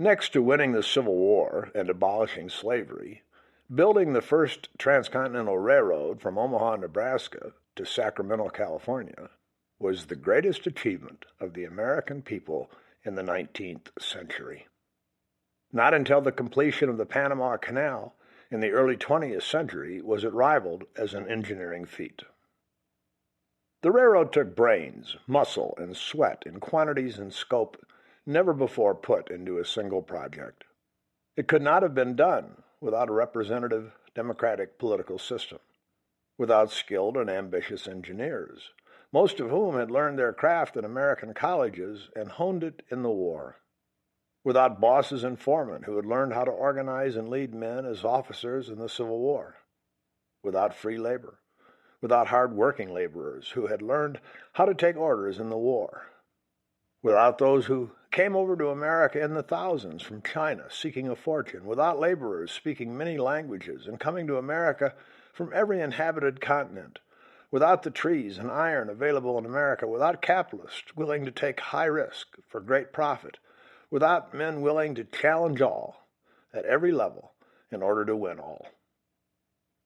Next to winning the Civil War and abolishing slavery, building the first Transcontinental Railroad from Omaha, Nebraska to Sacramento, California, was the greatest achievement of the American people in the 19th century. Not until the completion of the Panama Canal in the early 20th century was it rivaled as an engineering feat. The railroad took brains, muscle, and sweat in quantities and scope never before put into a single project. It could not have been done without a representative democratic political system, without skilled and ambitious engineers, most of whom had learned their craft in American colleges and honed it in the war, without bosses and foremen who had learned how to organize and lead men as officers in the Civil War, without free labor, without hard-working laborers who had learned how to take orders in the war, without those who came over to America in the thousands from China seeking a fortune, without laborers speaking many languages and coming to America from every inhabited continent, without the trees and iron available in America, without capitalists willing to take high risk for great profit, without men willing to challenge all at every level in order to win all.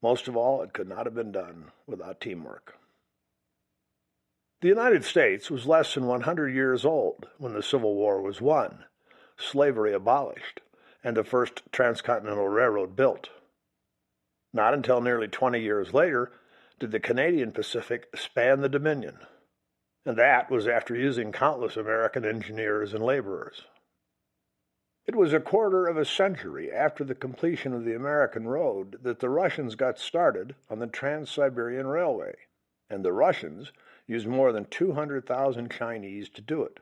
Most of all, it could not have been done without teamwork. The United States was less than 100 years old when the Civil War was won, slavery abolished, and the first Transcontinental Railroad built. Not until nearly 20 years later did the Canadian Pacific span the Dominion, and that was after using countless American engineers and laborers. It was a quarter of a century after the completion of the American road that the Russians got started on the Trans-Siberian Railway, and the Russians used more than 200,000 Chinese to do it,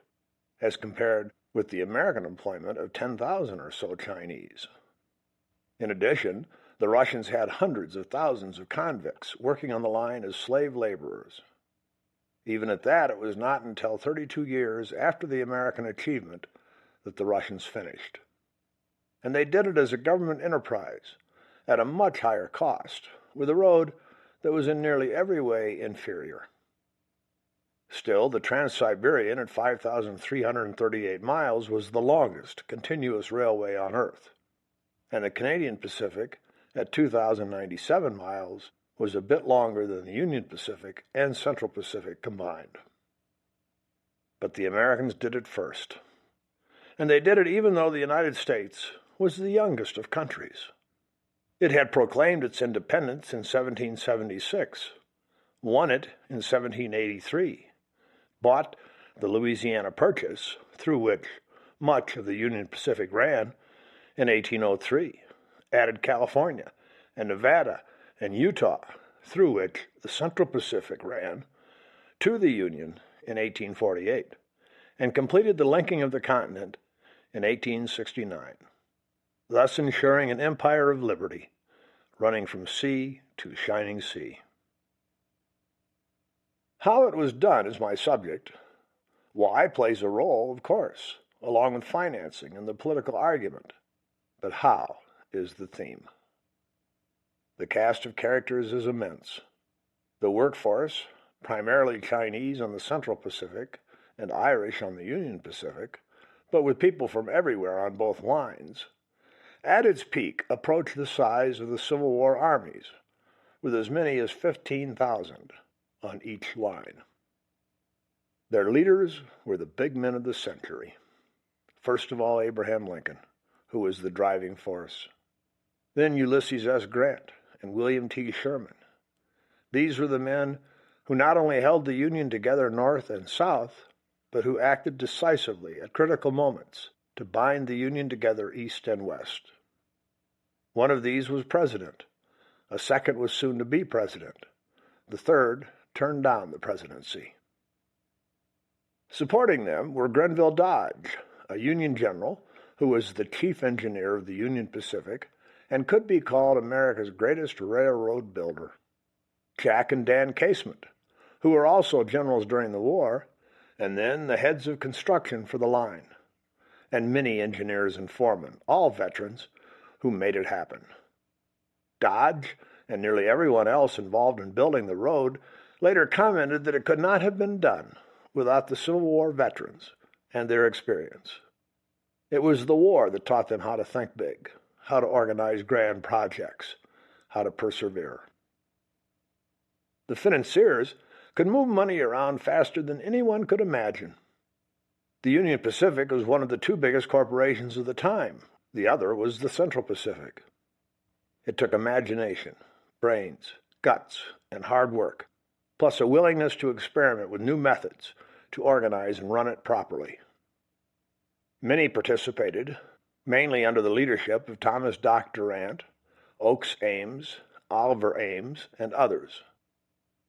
as compared with the American employment of 10,000 or so Chinese. In addition, the Russians had hundreds of thousands of convicts working on the line as slave laborers. Even at that, it was not until 32 years after the American achievement that the Russians finished. And they did it as a government enterprise, at a much higher cost, with a road that was in nearly every way inferior. Still, the Trans-Siberian at 5,338 miles was the longest continuous railway on Earth, and the Canadian Pacific at 2,097 miles was a bit longer than the Union Pacific and Central Pacific combined. But the Americans did it first, and they did it even though the United States was the youngest of countries. It had proclaimed its independence in 1776, won it in 1783, bought the Louisiana Purchase, through which much of the Union Pacific ran, in 1803, added California and Nevada and Utah, through which the Central Pacific ran, to the Union in 1848, and completed the linking of the continent in 1869, thus ensuring an empire of liberty, running from sea to shining sea. How it was done is my subject. Why plays a role, of course, along with financing and the political argument. But how is the theme. The cast of characters is immense. The workforce, primarily Chinese on the Central Pacific and Irish on the Union Pacific, but with people from everywhere on both lines, at its peak approached the size of the Civil War armies, with as many as 15,000 on each line. Their leaders were the big men of the century. First of all, Abraham Lincoln, who was the driving force. Then Ulysses S. Grant and William T. Sherman. These were the men who not only held the Union together north and south, but who acted decisively at critical moments to bind the Union together east and west. One of these was president. A second was soon to be president. The third turned down the presidency. Supporting them were Grenville Dodge, a Union general who was the chief engineer of the Union Pacific and could be called America's greatest railroad builder. Jack and Dan Casement, who were also generals during the war, and then the heads of construction for the line, and many engineers and foremen, all veterans, who made it happen. Dodge and nearly everyone else involved in building the road later commented that it could not have been done without the Civil War veterans and their experience. It was the war that taught them how to think big, how to organize grand projects, how to persevere. The financiers could move money around faster than anyone could imagine. The Union Pacific was one of the two biggest corporations of the time. The other was the Central Pacific. It took imagination, brains, guts, and hard work, plus a willingness to experiment with new methods to organize and run it properly. Many participated, mainly under the leadership of Thomas Dock Durant, Oakes Ames, Oliver Ames, and others.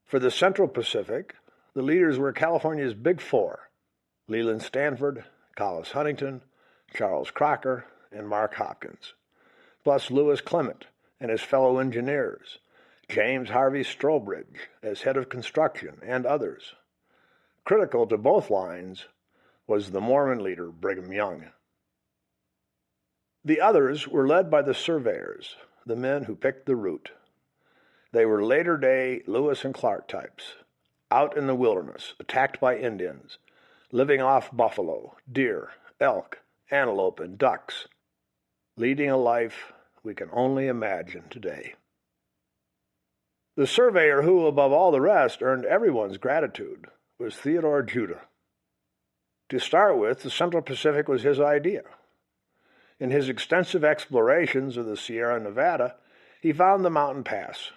For the Central Pacific, the leaders were California's Big Four: Leland Stanford, Collis Huntington, Charles Crocker, and Mark Hopkins, plus Lewis Clement and his fellow engineers, James Harvey Strobridge as head of construction, and others. Critical to both lines was the Mormon leader Brigham Young. The others were led by the surveyors, the men who picked the route. They were later-day Lewis and Clark types, out in the wilderness, attacked by Indians, living off buffalo, deer, elk, antelope, and ducks, leading a life we can only imagine today. The surveyor who, above all the rest, earned everyone's gratitude was Theodore Judah. To start with, the Central Pacific was his idea. In his extensive explorations of the Sierra Nevada, he found the mountain pass.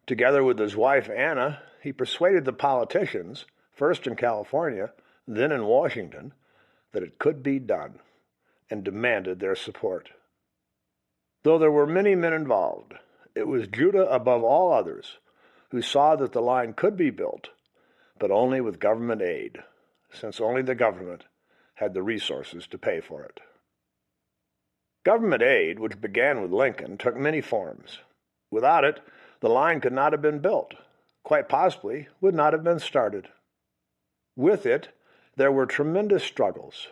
Together with his wife Anna, he persuaded the politicians, first in California, then in Washington, that it could be done, and demanded their support. Though there were many men involved, it was Judah above all others who saw that the line could be built, but only with government aid, since only the government had the resources to pay for it. Government aid, which began with Lincoln, took many forms. Without it, the line could not have been built, quite possibly would not have been started. With it, there were tremendous struggles,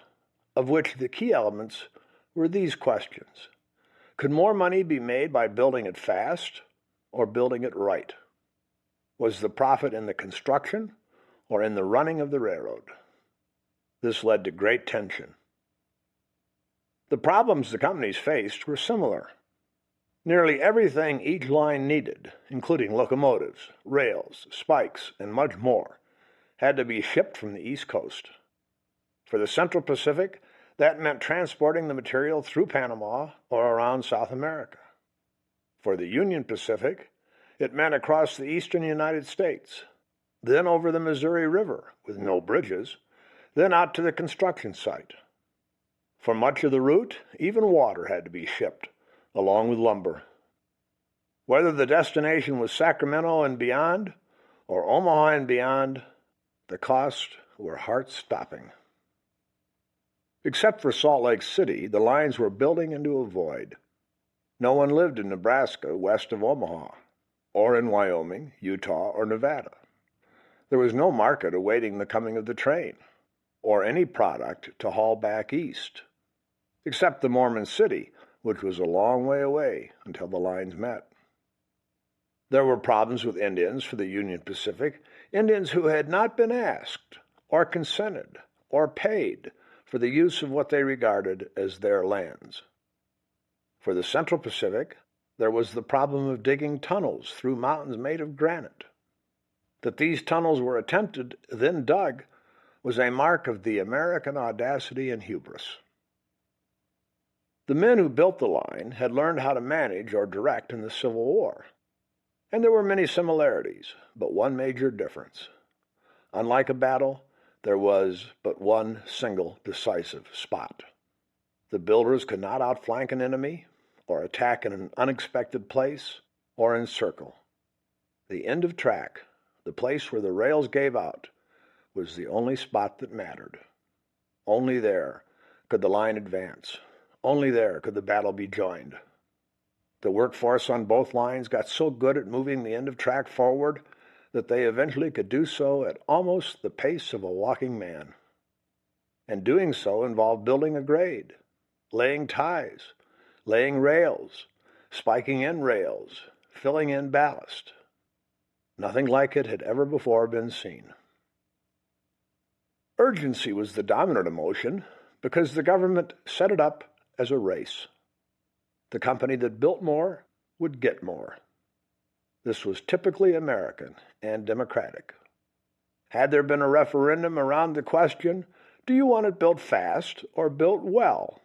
of which the key elements were these questions. Could more money be made by building it fast or building it right? Was the profit in the construction or in the running of the railroad? This led to great tension. The problems the companies faced were similar. Nearly everything each line needed, including locomotives, rails, spikes, and much more, had to be shipped from the East Coast. For the Central Pacific, that meant transporting the material through Panama or around South America. For the Union Pacific, it meant across the eastern United States, then over the Missouri River with no bridges, then out to the construction site. For much of the route, even water had to be shipped, along with lumber. Whether the destination was Sacramento and beyond, or Omaha and beyond, the costs were heart-stopping. Except for Salt Lake City, the lines were building into a void. No one lived in Nebraska west of Omaha, or in Wyoming, Utah, or Nevada. There was no market awaiting the coming of the train, or any product to haul back east, except the Mormon city, which was a long way away until the lines met. There were problems with Indians for the Union Pacific, Indians who had not been asked, or consented, or paid for the use of what they regarded as their lands. For the Central Pacific, there was the problem of digging tunnels through mountains made of granite. That these tunnels were attempted, then dug, was a mark of the American audacity and hubris. The men who built the line had learned how to manage or direct in the Civil War, and there were many similarities, but one major difference. Unlike a battle, there was but one single decisive spot. The builders could not outflank an enemy, or attack in an unexpected place, or encircle. The end of track, the place where the rails gave out, was the only spot that mattered. Only there could the line advance. Only there could the battle be joined. The workforce on both lines got so good at moving the end of track forward that they eventually could do so at almost the pace of a walking man. And doing so involved building a grade, laying ties, laying rails, spiking in rails, filling in ballast. Nothing like it had ever before been seen. Urgency was the dominant emotion, because the government set it up as a race. The company that built more would get more. This was typically American and democratic. Had there been a referendum around the question, do you want it built fast or built well?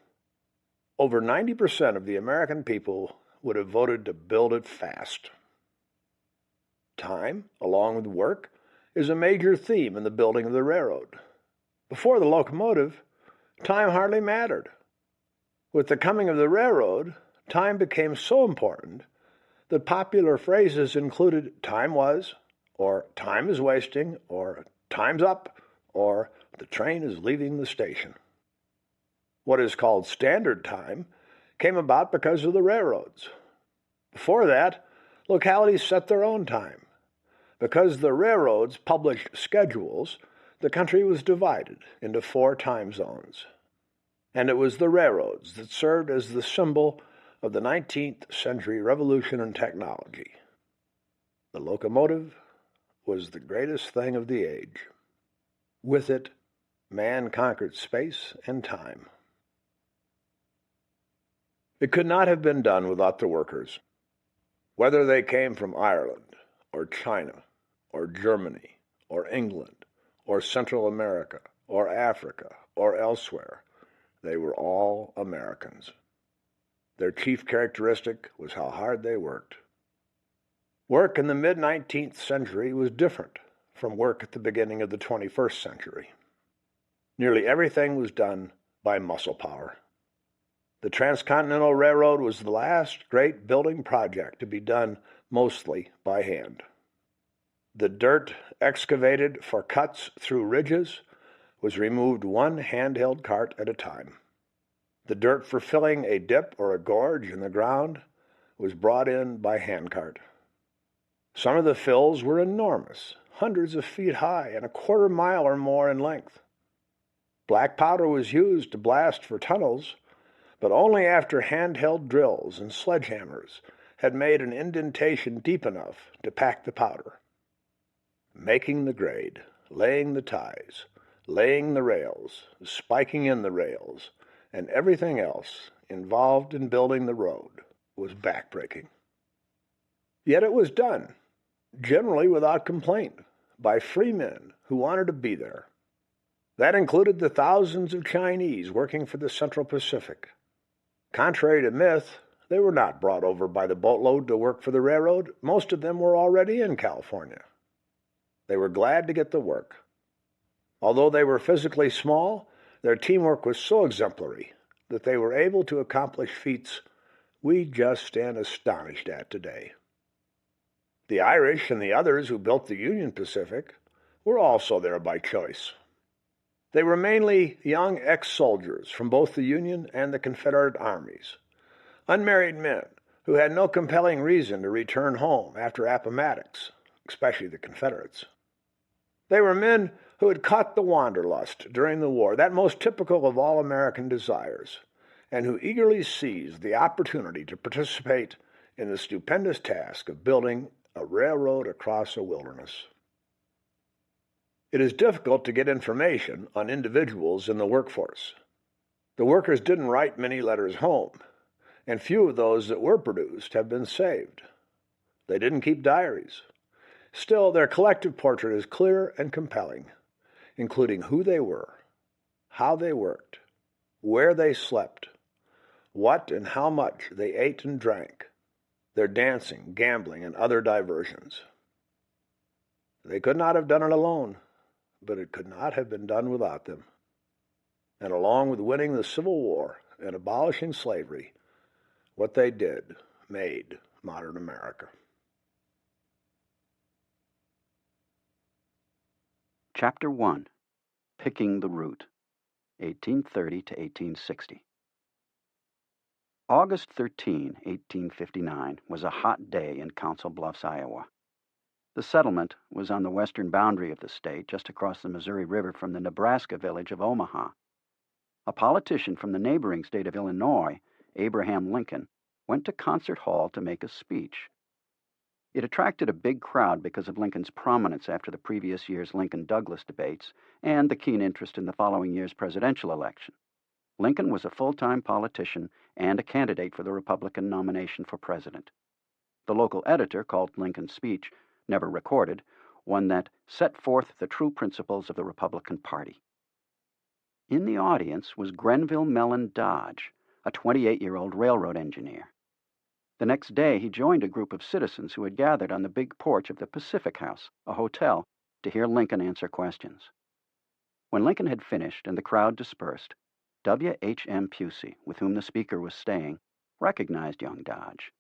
Over 90% of the American people would have voted to build it fast. Time, along with work, is a major theme in the building of the railroad. Before the locomotive, time hardly mattered. With the coming of the railroad, time became so important that popular phrases included time was, or time is wasting, or time's up, or the train is leaving the station. What is called standard time came about because of the railroads. Before that, localities set their own time. Because the railroads published schedules, the country was divided into 4 time zones. And it was the railroads that served as the symbol of the 19th century revolution in technology. The locomotive was the greatest thing of the age. With it, man conquered space and time. It could not have been done without the workers. Whether they came from Ireland, or China, or Germany, or England, or Central America, or Africa, or elsewhere, they were all Americans. Their chief characteristic was how hard they worked. Work in the mid-19th century was different from work at the beginning of the 21st century. Nearly everything was done by muscle power. The Transcontinental Railroad was the last great building project to be done mostly by hand. The dirt excavated for cuts through ridges was removed one handheld cart at a time. The dirt for filling a dip or a gorge in the ground was brought in by handcart. Some of the fills were enormous, hundreds of feet high and a quarter mile or more in length. Black powder was used to blast for tunnels, but only after handheld drills and sledgehammers had made an indentation deep enough to pack the powder. Making the grade, laying the ties, laying the rails, spiking in the rails, and everything else involved in building the road was backbreaking. Yet it was done, generally without complaint, by free men who wanted to be there. That included the thousands of Chinese working for the Central Pacific. Contrary to myth, they were not brought over by the boatload to work for the railroad. Most of them were already in California. They were glad to get the work. Although they were physically small, their teamwork was so exemplary that they were able to accomplish feats we just stand astonished at today. The Irish and the others who built the Union Pacific were also there by choice. They were mainly young ex-soldiers from both the Union and the Confederate armies, unmarried men who had no compelling reason to return home after Appomattox, especially the Confederates. They were men who had caught the wanderlust during the war, that most typical of all American desires, and who eagerly seized the opportunity to participate in the stupendous task of building a railroad across a wilderness. It is difficult to get information on individuals in the workforce. The workers didn't write many letters home, and few of those that were produced have been saved. They didn't keep diaries. Still, their collective portrait is clear and compelling, including who they were, how they worked, where they slept, what and how much they ate and drank, their dancing, gambling, and other diversions. They could not have done it alone, but it could not have been done without them. And along with winning the Civil War and abolishing slavery, what they did made modern America. Chapter 1. Picking the Route, 1830 to 1860. August 13, 1859, was a hot day in Council Bluffs, Iowa. The settlement was on the western boundary of the state, just across the Missouri River from the Nebraska village of Omaha. A politician from the neighboring state of Illinois, Abraham Lincoln, went to Concert Hall to make a speech. It attracted a big crowd because of Lincoln's prominence after the previous year's Lincoln-Douglas debates and the keen interest in the following year's presidential election. Lincoln was a full-time politician and a candidate for the Republican nomination for president. The local editor called Lincoln's speech, never recorded, one that set forth the true principles of the Republican Party. In the audience was Grenville Mellon Dodge, a 28-year-old railroad engineer. The next day, he joined a group of citizens who had gathered on the big porch of the Pacific House, a hotel, to hear Lincoln answer questions. When Lincoln had finished and the crowd dispersed, W.H.M. Pusey, with whom the speaker was staying, recognized young Dodge.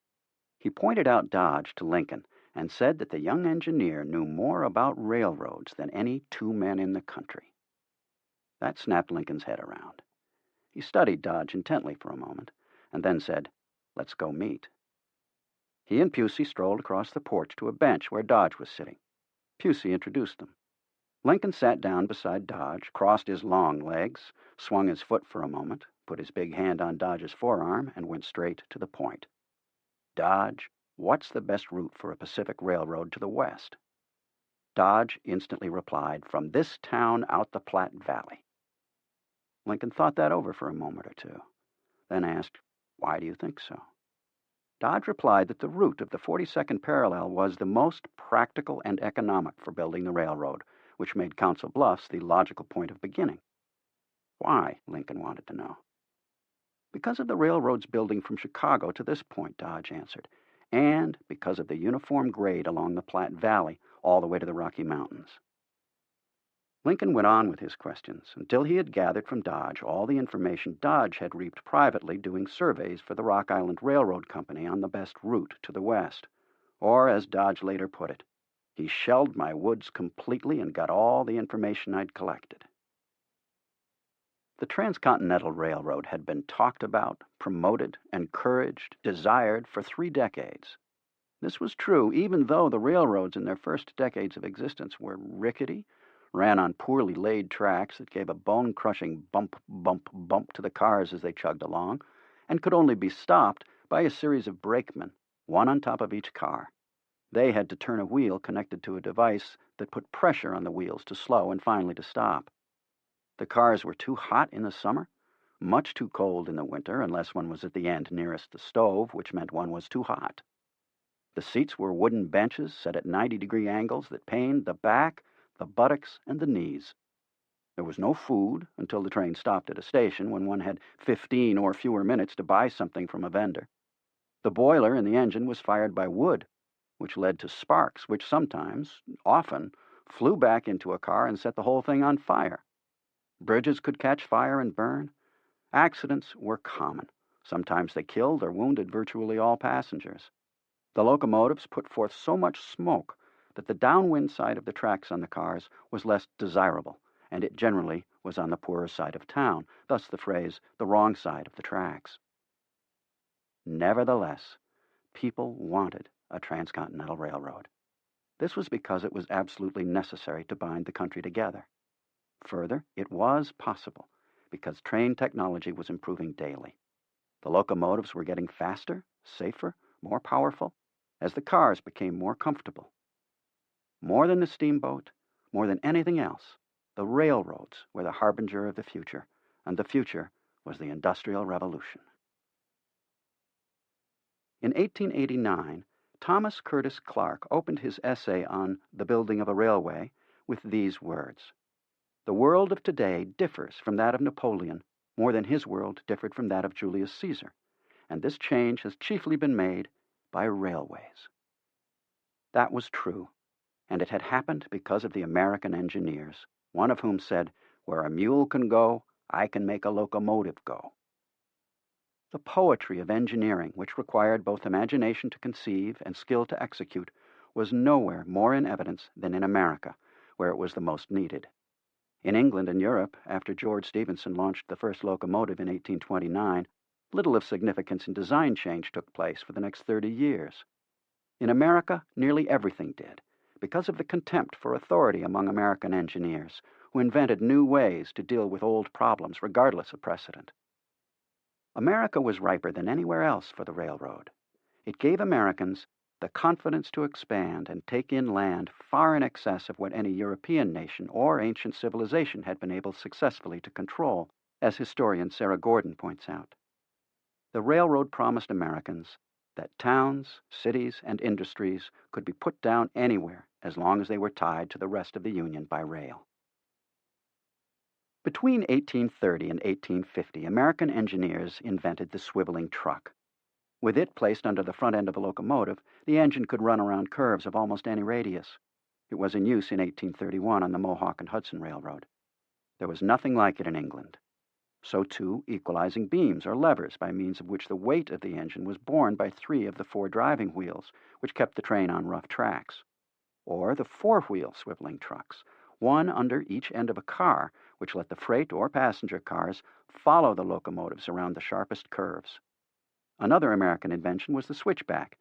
He pointed out Dodge to Lincoln and said that the young engineer knew more about railroads than any two men in the country. That snapped Lincoln's head around. He studied Dodge intently for a moment, and then said, "Let's go meet." He and Pusey strolled across the porch to a bench where Dodge was sitting. Pusey introduced them. Lincoln sat down beside Dodge, crossed his long legs, swung his foot for a moment, put his big hand on Dodge's forearm, and went straight to the point. "Dodge, what's the best route for a Pacific Railroad to the west?" Dodge instantly replied, "From this town out the Platte Valley." Lincoln thought that over for a moment or two, then asked, "Why do you think so?" Dodge replied that the route of the 42nd parallel was the most practical and economic for building the railroad, which made Council Bluffs the logical point of beginning. Why? Lincoln wanted to know. Because of the railroad's building from Chicago to this point, Dodge answered, and because of the uniform grade along the Platte Valley all the way to the Rocky Mountains. Lincoln went on with his questions until he had gathered from Dodge all the information Dodge had reaped privately doing surveys for the Rock Island Railroad Company on the best route to the west. Or, as Dodge later put it, "He shelled my woods completely and got all the information I'd collected." The Transcontinental Railroad had been talked about, promoted, encouraged, desired for 3 decades. This was true even though the railroads in their first decades of existence were rickety, ran on poorly laid tracks that gave a bone-crushing bump, bump, bump to the cars as they chugged along, and could only be stopped by a series of brakemen, one on top of each car. They had to turn a wheel connected to a device that put pressure on the wheels to slow and finally to stop. The cars were too hot in the summer, much too cold in the winter unless one was at the end nearest the stove, which meant one was too hot. The seats were wooden benches set at 90-degree angles that pained the back, the buttocks, and the knees. There was no food until the train stopped at a station when one had 15 or fewer minutes to buy something from a vendor. The boiler in the engine was fired by wood, which led to sparks, which sometimes, often, flew back into a car and set the whole thing on fire. Bridges could catch fire and burn. Accidents were common. Sometimes they killed or wounded virtually all passengers. The locomotives put forth so much smoke that the downwind side of the tracks on the cars was less desirable, and it generally was on the poorer side of town, thus the phrase, "the wrong side of the tracks." Nevertheless, people wanted a transcontinental railroad. This was because it was absolutely necessary to bind the country together. Further, it was possible because train technology was improving daily. The locomotives were getting faster, safer, more powerful, as the cars became more comfortable. More than the steamboat, more than anything else, the railroads were the harbinger of the future, and the future was the Industrial Revolution. In 1889, Thomas Curtis Clark opened his essay on the building of a railway with these words: "The world of today differs from that of Napoleon more than his world differed from that of Julius Caesar, and this change has chiefly been made by railways." That was true, and it had happened because of the American engineers, one of whom said, "Where a mule can go, I can make a locomotive go." The poetry of engineering, which required both imagination to conceive and skill to execute, was nowhere more in evidence than in America, where it was the most needed. In England and Europe, after George Stephenson launched the first locomotive in 1829, little of significance in design change took place for the next 30 years. In America, nearly everything did, because of the contempt for authority among American engineers, who invented new ways to deal with old problems regardless of precedent. America was riper than anywhere else for the railroad. It gave Americans the confidence to expand and take in land far in excess of what any European nation or ancient civilization had been able successfully to control. As historian Sarah Gordon points out, the railroad promised Americans that towns, cities, and industries could be put down anywhere as long as they were tied to the rest of the Union by rail. Between 1830 and 1850, American engineers invented the swiveling truck. With it placed under the front end of a locomotive, the engine could run around curves of almost any radius. It was in use in 1831 on the Mohawk and Hudson Railroad. There was nothing like it in England. So too, equalizing beams or levers by means of which the weight of the engine was borne by 3 of the 4 driving wheels, which kept the train on rough tracks. Or the 4-wheel swiveling trucks, one under each end of a car, which let the freight or passenger cars follow the locomotives around the sharpest curves. Another American invention was the switchback,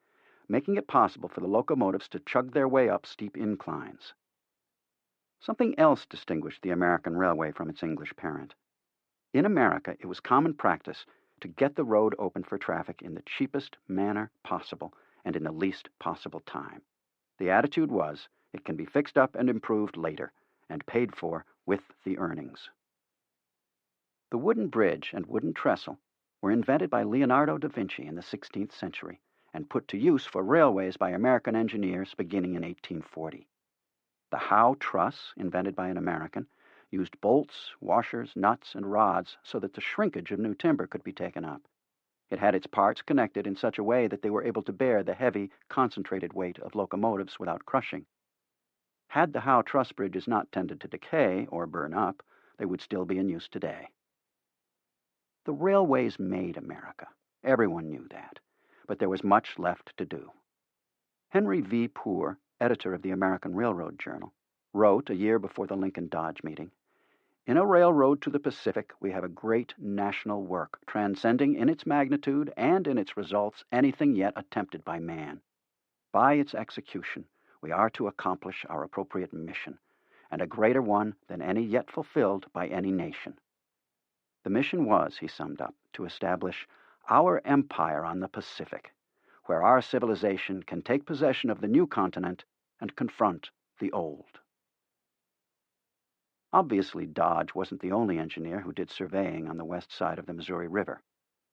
making it possible for the locomotives to chug their way up steep inclines. Something else distinguished the American railway from its English parent. In America, it was common practice to get the road open for traffic in the cheapest manner possible and in the least possible time. The attitude was, it can be fixed up and improved later, and paid for with the earnings. The wooden bridge and wooden trestle were invented by Leonardo da Vinci in the 16th century and put to use for railways by American engineers beginning in 1840. The Howe truss, invented by an American, used bolts, washers, nuts, and rods so that the shrinkage of new timber could be taken up. It had its parts connected in such a way that they were able to bear the heavy, concentrated weight of locomotives without crushing. Had the Howe truss bridges not tended to decay or burn up, they would still be in use today. The railways made America. Everyone knew that. But there was much left to do. Henry V. Poor, editor of the American Railroad Journal, wrote a year before the Lincoln-Dodge meeting, "In a railroad to the Pacific, we have a great national work, transcending in its magnitude and in its results anything yet attempted by man. By its execution, we are to accomplish our appropriate mission, and a greater one than any yet fulfilled by any nation." The mission was, he summed up, to establish our empire on the Pacific, where our civilization can take possession of the new continent and confront the old. Obviously, Dodge wasn't the only engineer who did surveying on the west side of the Missouri River,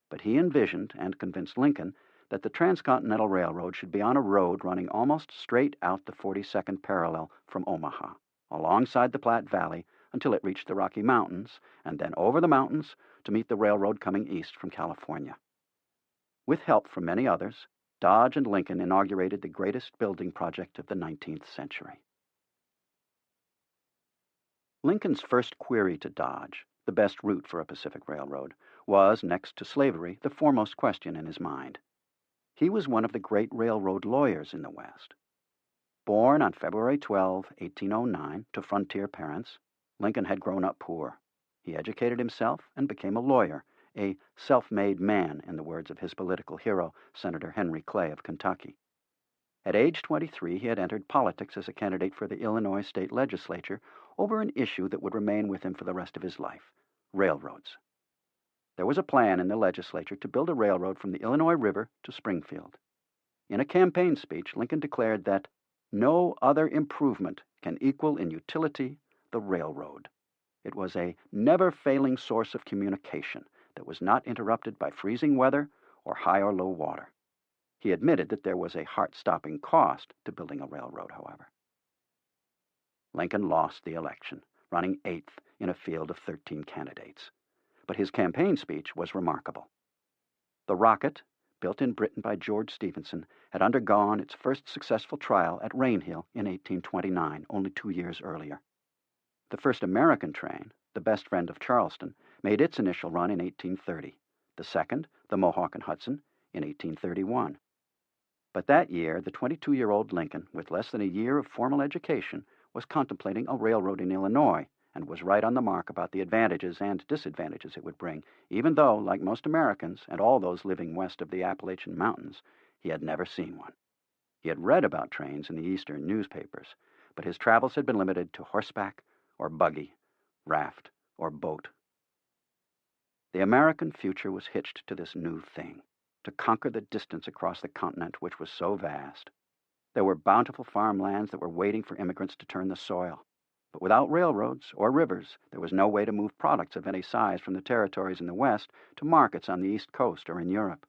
but he envisioned and convinced Lincoln that the Transcontinental Railroad should be on a road running almost straight out the 42nd parallel from Omaha, alongside the Platte Valley until it reached the Rocky Mountains, and then over the mountains to meet the railroad coming east from California. With help from many others, Dodge and Lincoln inaugurated the greatest building project of the 19th century. Lincoln's first query to Dodge, the best route for a Pacific railroad, was, next to slavery, the foremost question in his mind. He was one of the great railroad lawyers in the West. Born on February 12, 1809, to frontier parents, Lincoln had grown up poor. He educated himself and became a lawyer, a self-made man, in the words of his political hero, Senator Henry Clay of Kentucky. At age 23, he had entered politics as a candidate for the Illinois state legislature over an issue that would remain with him for the rest of his life: railroads. There was a plan in the legislature to build a railroad from the Illinois River to Springfield. In a campaign speech, Lincoln declared that no other improvement can equal in utility the railroad. It was a never-failing source of communication that was not interrupted by freezing weather or high or low water. He admitted that there was a heart-stopping cost to building a railroad, however. Lincoln lost the election, running 8th in a field of 13 candidates. But his campaign speech was remarkable. The rocket, built in Britain by George Stephenson, had undergone its first successful trial at Rainhill in 1829, only 2 years earlier. The first American train, the best friend of Charleston, made its initial run in 1830. The second, the Mohawk and Hudson, in 1831. But that year, the 22-year-old Lincoln, with less than a year of formal education, was contemplating a railroad in Illinois, and was right on the mark about the advantages and disadvantages it would bring, even though, like most Americans and all those living west of the Appalachian Mountains, he had never seen one. He had read about trains in the Eastern newspapers, but his travels had been limited to horseback or buggy, raft or boat. The American future was hitched to this new thing, to conquer the distance across the continent which was so vast. There were bountiful farmlands that were waiting for immigrants to turn the soil. But without railroads or rivers, there was no way to move products of any size from the territories in the West to markets on the East Coast or in Europe.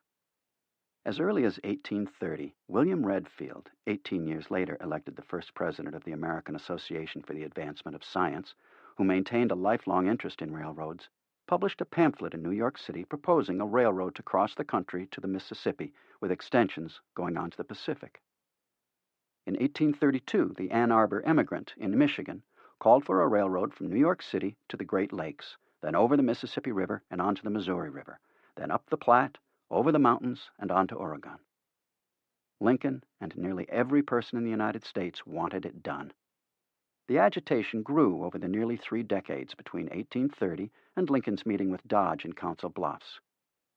As early as 1830, William Redfield, 18 years later elected the first president of the American Association for the Advancement of Science, who maintained a lifelong interest in railroads, published a pamphlet in New York City proposing a railroad to cross the country to the Mississippi, with extensions going on to the Pacific. In 1832, the Ann Arbor Immigrant in Michigan called for a railroad from New York City to the Great Lakes, then over the Mississippi River and onto the Missouri River, then up the Platte, over the mountains, and onto Oregon. Lincoln and nearly every person in the United States wanted it done. The agitation grew over the nearly 3 decades between 1830 and Lincoln's meeting with Dodge in Council Bluffs.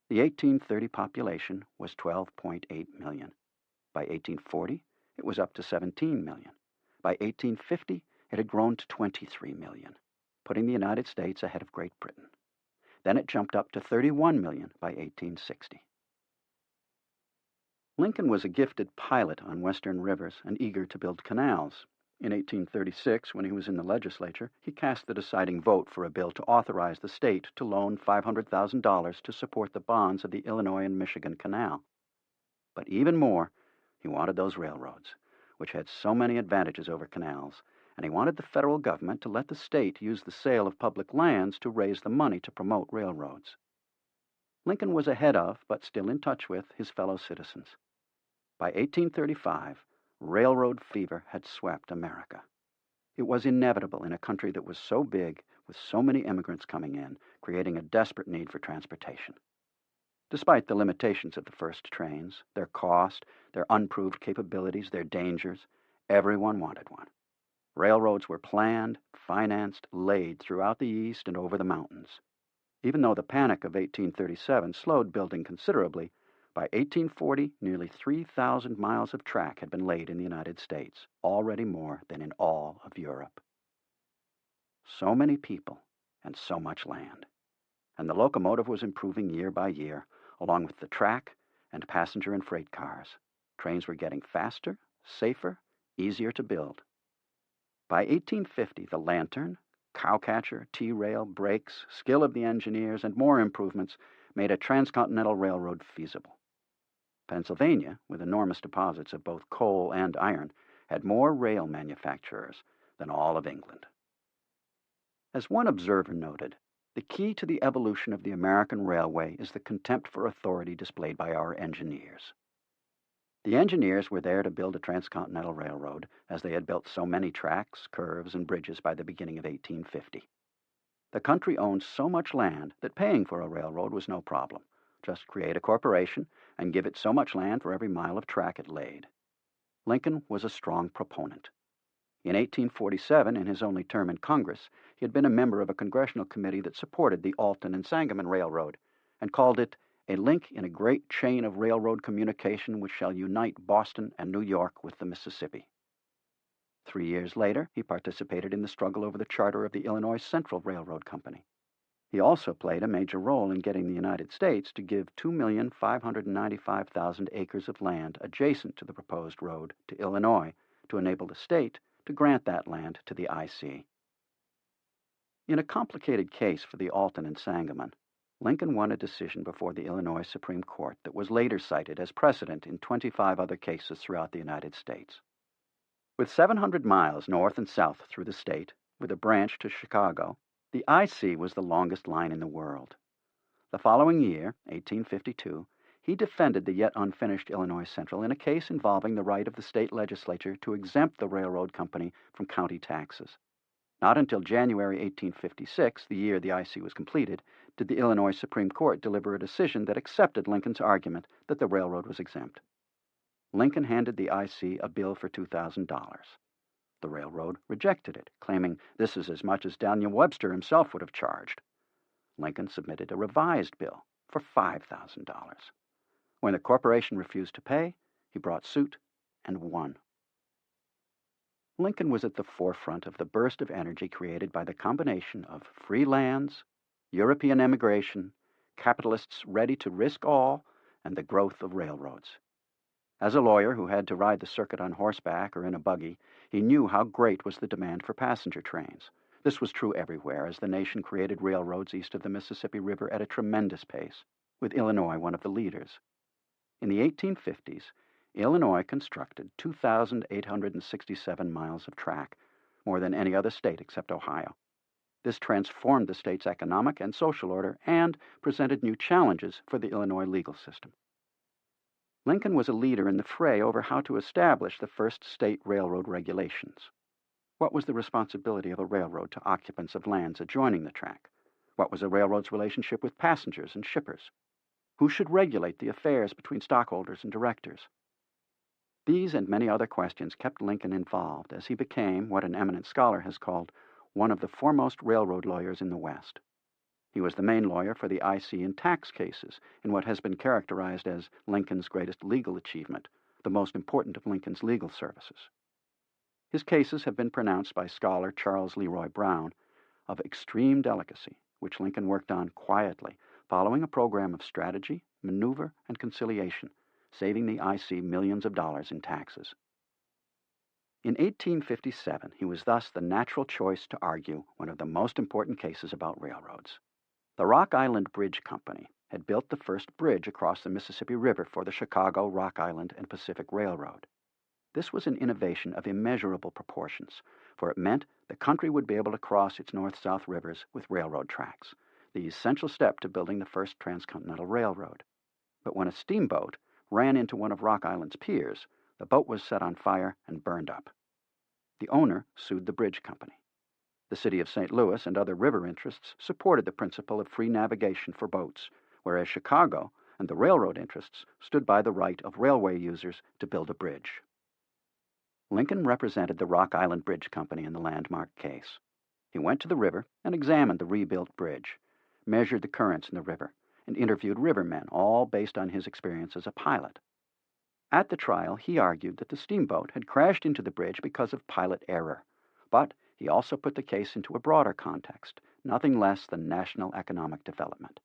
The 1830 population was 12.8 million. By 1840, it was up to 17 million. By 1850, it had grown to 23 million, putting the United States ahead of Great Britain. Then it jumped up to 31 million by 1860. Lincoln was a gifted pilot on western rivers and eager to build canals. In 1836, when he was in the legislature, he cast the deciding vote for a bill to authorize the state to loan $500,000 to support the bonds of the Illinois and Michigan Canal. But even more, he wanted those railroads, which had so many advantages over canals, and he wanted the federal government to let the state use the sale of public lands to raise the money to promote railroads. Lincoln was ahead of, but still in touch with, his fellow citizens. By 1835, railroad fever had swept America. It was inevitable in a country that was so big, with so many immigrants coming in, creating a desperate need for transportation. Despite the limitations of the first trains, their cost, their unproved capabilities, their dangers, everyone wanted one. Railroads were planned, financed, laid throughout the East and over the mountains. Even though the Panic of 1837 slowed building considerably, by 1840, nearly 3,000 miles of track had been laid in the United States, already more than in all of Europe. So many people and so much land. And the locomotive was improving year by year, along with the track and passenger and freight cars. Trains were getting faster, safer, easier to build. By 1850, the lantern, cowcatcher, T-rail, brakes, skill of the engineers, and more improvements made a transcontinental railroad feasible. Pennsylvania, with enormous deposits of both coal and iron, had more rail manufacturers than all of England. As one observer noted, the key to the evolution of the American railway is the contempt for authority displayed by our engineers. The engineers were there to build a transcontinental railroad, as they had built so many tracks, curves, and bridges by the beginning of 1850. The country owned so much land that paying for a railroad was no problem. Just create a corporation and give it so much land for every mile of track it laid. Lincoln was a strong proponent. In 1847, in his only term in Congress, he had been a member of a congressional committee that supported the Alton and Sangamon Railroad and called it a link in a great chain of railroad communication which shall unite Boston and New York with the Mississippi. 3 years later, he participated in the struggle over the charter of the Illinois Central Railroad Company. He also played a major role in getting the United States to give 2,595,000 acres of land adjacent to the proposed road to Illinois to enable the state to grant that land to the IC. In a complicated case for the Alton and Sangamon, Lincoln won a decision before the Illinois Supreme Court that was later cited as precedent in 25 other cases throughout the United States. With 700 miles north and south through the state, with a branch to Chicago, the IC was the longest line in the world. The following year, 1852, he defended the yet unfinished Illinois Central in a case involving the right of the state legislature to exempt the railroad company from county taxes. Not until January 1856, the year the IC was completed, did the Illinois Supreme Court deliver a decision that accepted Lincoln's argument that the railroad was exempt. Lincoln handed the IC a bill for $2,000. The railroad rejected it, claiming this is as much as Daniel Webster himself would have charged. Lincoln submitted a revised bill for $5,000. When the corporation refused to pay, he brought suit and won. Lincoln was at the forefront of the burst of energy created by the combination of free lands, European emigration, capitalists ready to risk all, and the growth of railroads. As a lawyer who had to ride the circuit on horseback or in a buggy, He knew how great was the demand for passenger trains. This was true everywhere, as the nation created railroads east of the Mississippi River at a tremendous pace, with Illinois one of the leaders. In the 1850s, Illinois constructed 2,867 miles of track, more than any other state except Ohio. This transformed the state's economic and social order and presented new challenges for the Illinois legal system. Lincoln was a leader in the fray over how to establish the first state railroad regulations. What was the responsibility of a railroad to occupants of lands adjoining the track? What was a railroad's relationship with passengers and shippers? Who should regulate the affairs between stockholders and directors? These and many other questions kept Lincoln involved as he became what an eminent scholar has called one of the foremost railroad lawyers in the West. He was the main lawyer for the IC in tax cases in what has been characterized as Lincoln's greatest legal achievement, the most important of Lincoln's legal services. His cases have been pronounced by scholar Charles Leroy Brown of extreme delicacy, which Lincoln worked on quietly, following a program of strategy, maneuver, and conciliation, saving the IC millions of dollars in taxes. In 1857, he was thus the natural choice to argue one of the most important cases about railroads. The Rock Island Bridge Company had built the first bridge across the Mississippi River for the Chicago, Rock Island, and Pacific Railroad. This was an innovation of immeasurable proportions, for it meant the country would be able to cross its north-south rivers with railroad tracks, the essential step to building the first Transcontinental Railroad. But when a steamboat ran into one of Rock Island's piers, the boat was set on fire and burned up. The owner sued the bridge company. The city of St. Louis and other river interests supported the principle of free navigation for boats, whereas Chicago and the railroad interests stood by the right of railway users to build a bridge. Lincoln represented the Rock Island Bridge Company in the landmark case. He went to the river and examined the rebuilt bridge, measured the currents in the river, and interviewed rivermen, all based on his experience as a pilot. At the trial, he argued that the steamboat had crashed into the bridge because of pilot error, but he also put the case into a broader context, nothing less than national economic development.